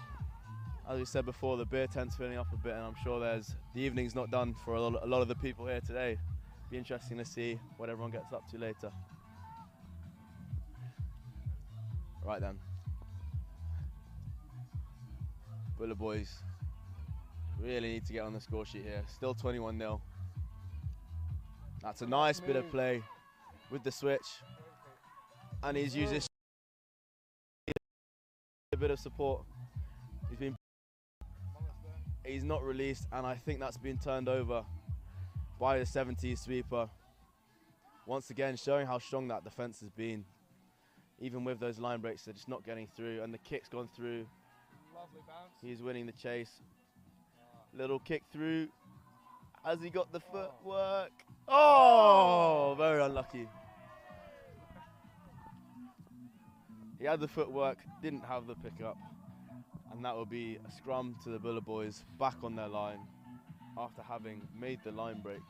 we said before, the beer tent's filling up a bit, and I'm sure the evening's not done for a lot of the people here today. Be interesting to see what everyone gets up to later. Right then. Buller boys really need to get on the score sheet here. Still 21-0. That's a nice bit of play with the switch. And he's used this a bit of support. He's not released, and I think that's been turned over by the 70s sweeper. Once again, showing how strong that defense has been. Even with those line breaks, they're just not getting through, and the kick's gone through. Lovely bounce. He's winning the chase. Little kick through. Has he got the footwork? Oh, very unlucky. He had the footwork, didn't have the pickup, and that will be a scrum to the Buller boys back on their line after having made the line break.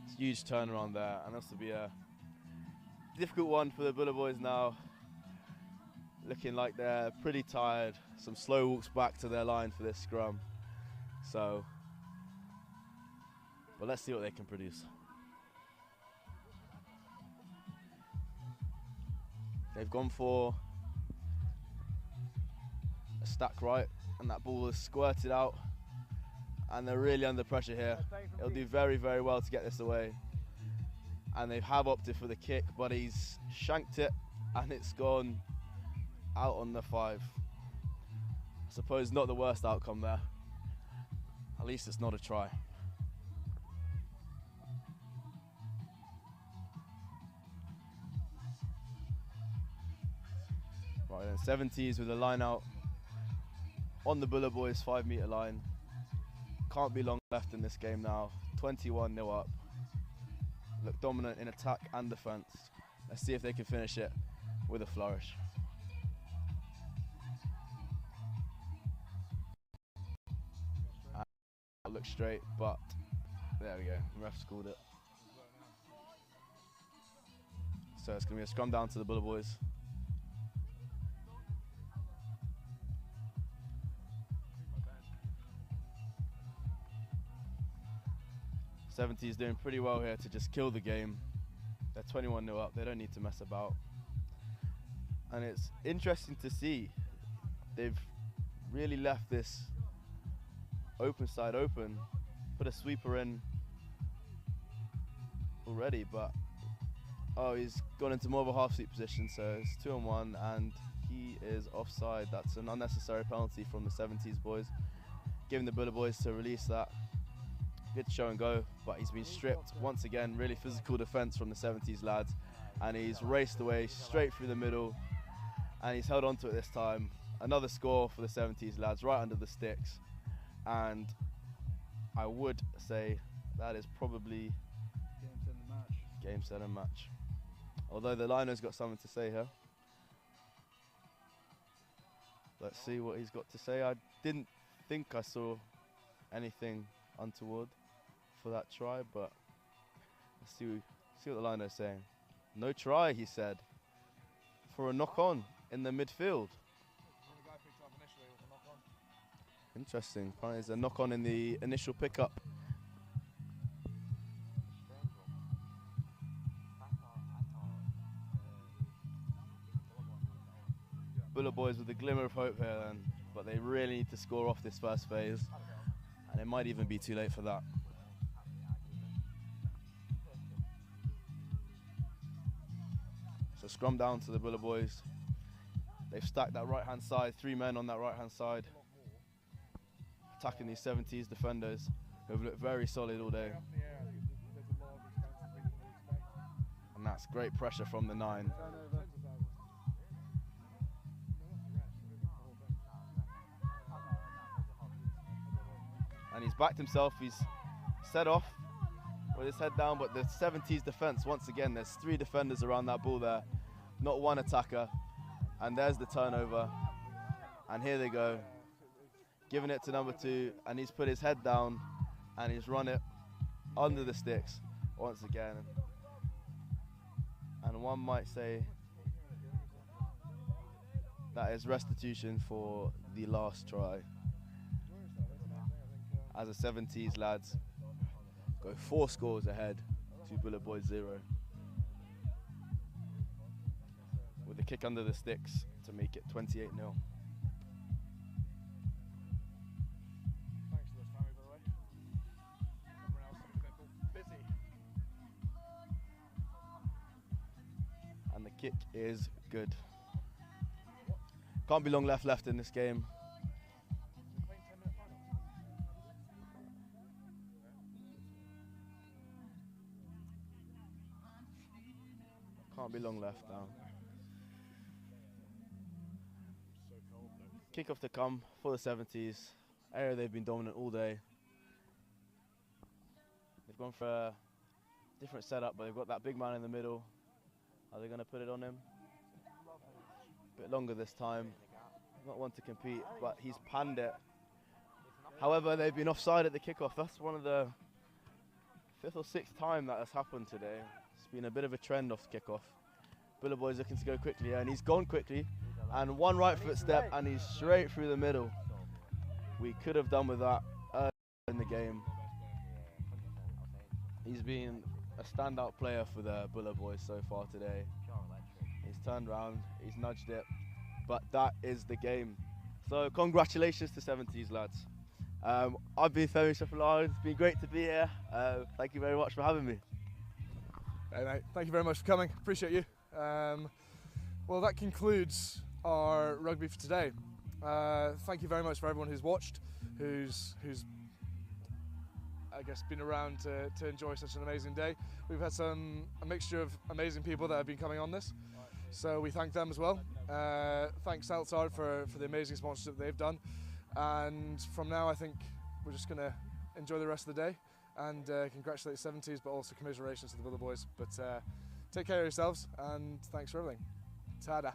It's a huge turnaround there, and this will be a difficult one for the Buller boys now. Looking like they're pretty tired. Some slow walks back to their line for this scrum. So, but let's see what they can produce. They've gone for a stack right, and that ball is squirted out, and they're really under pressure here. It'll do very, very well to get this away. And they have opted for the kick, but he's shanked it, and it's gone out on the 5. I suppose not the worst outcome there. At least it's not a try. Right then, 70s with a line out on the Buller boys 5-metre line. Can't be long left in this game now. 21-0 up. Look dominant in attack and defence. Let's see if they can finish it with a flourish. Look straight, but there we go. The ref called it. So it's going to be a scrum down to the Buller boys. '70s doing pretty well here to just kill the game. They're 21-0 up. They don't need to mess about. And it's interesting to see they've really left this open side open, put a sweeper in already, but he's gone into more of a half sweep position, so it's 2-on-1 and he is offside. That's an unnecessary penalty from the 70s boys, giving the Buller boys to release that. Good show and go, but he's been stripped once again. Really physical defense from the 70s lads, and he's raced away straight through the middle, and he's held on to it this time. Another score for the 70s lads right under the sticks. And I would say that is probably game, set and match. Although the liner's got something to say here. Let's see what he's got to say. I didn't think I saw anything untoward for that try, but let's see what the liner's saying. No try, he said, for a knock-on in the midfield. Interesting. Apparently there's a knock-on in the initial pickup. Buller boys with a glimmer of hope here then, but they really need to score off this first phase, and it might even be too late for that. So scrum down to the Buller boys. They've stacked that right-hand side, 3 men on that right-hand side. attacking these 70s defenders who have looked very solid all day. And that's great pressure from the 9. And he's backed himself, he's set off with his head down, but the 70s defense, once again, there's 3 defenders around that ball there, not 1 attacker. And there's the turnover. And here they go, giving it to number 2, and he's put his head down and he's run it under the sticks once again. And one might say that is restitution for the last try. As the 70s lads go 4 scores ahead to Boulevards 0. With a kick under the sticks to make it 28-0. And the kick is good. Can't be long left in this game. Can't be long left now. Kick off to come for the 70s. Area they've been dominant all day. They've gone for a different setup, but they've got that big man in the middle. Are they going to put it on him? A bit longer this time. Not one to compete, but he's panned it. However, they've been offside at the kickoff. That's one of the 5th or 6th time that has happened today. It's been a bit of a trend off the kickoff. Boulevards looking to go quickly, and he's gone quickly. And 1 right foot step, and he's straight through the middle. We could have done with that earlier in the game. He's been a standout player for the Boulevards so far today. He's turned around, he's nudged it, but that is the game. So congratulations to 70s lads. I've been Femi Shafalard. It's been great to be here. Thank you very much for having me. Hey mate, thank you very much for coming. Appreciate you. Well, that concludes our rugby for today. Thank you very much for everyone who's watched, who's I guess been around to enjoy such an amazing day. We've had a mixture of amazing people that have been coming on this, so we thank them as well. Thanks Outside for the amazing sponsorship they've done, and from now I think we're just going to enjoy the rest of the day and congratulate the 70s, but also commiserations to the other boys. But take care of yourselves, and thanks for everything. Ta-da.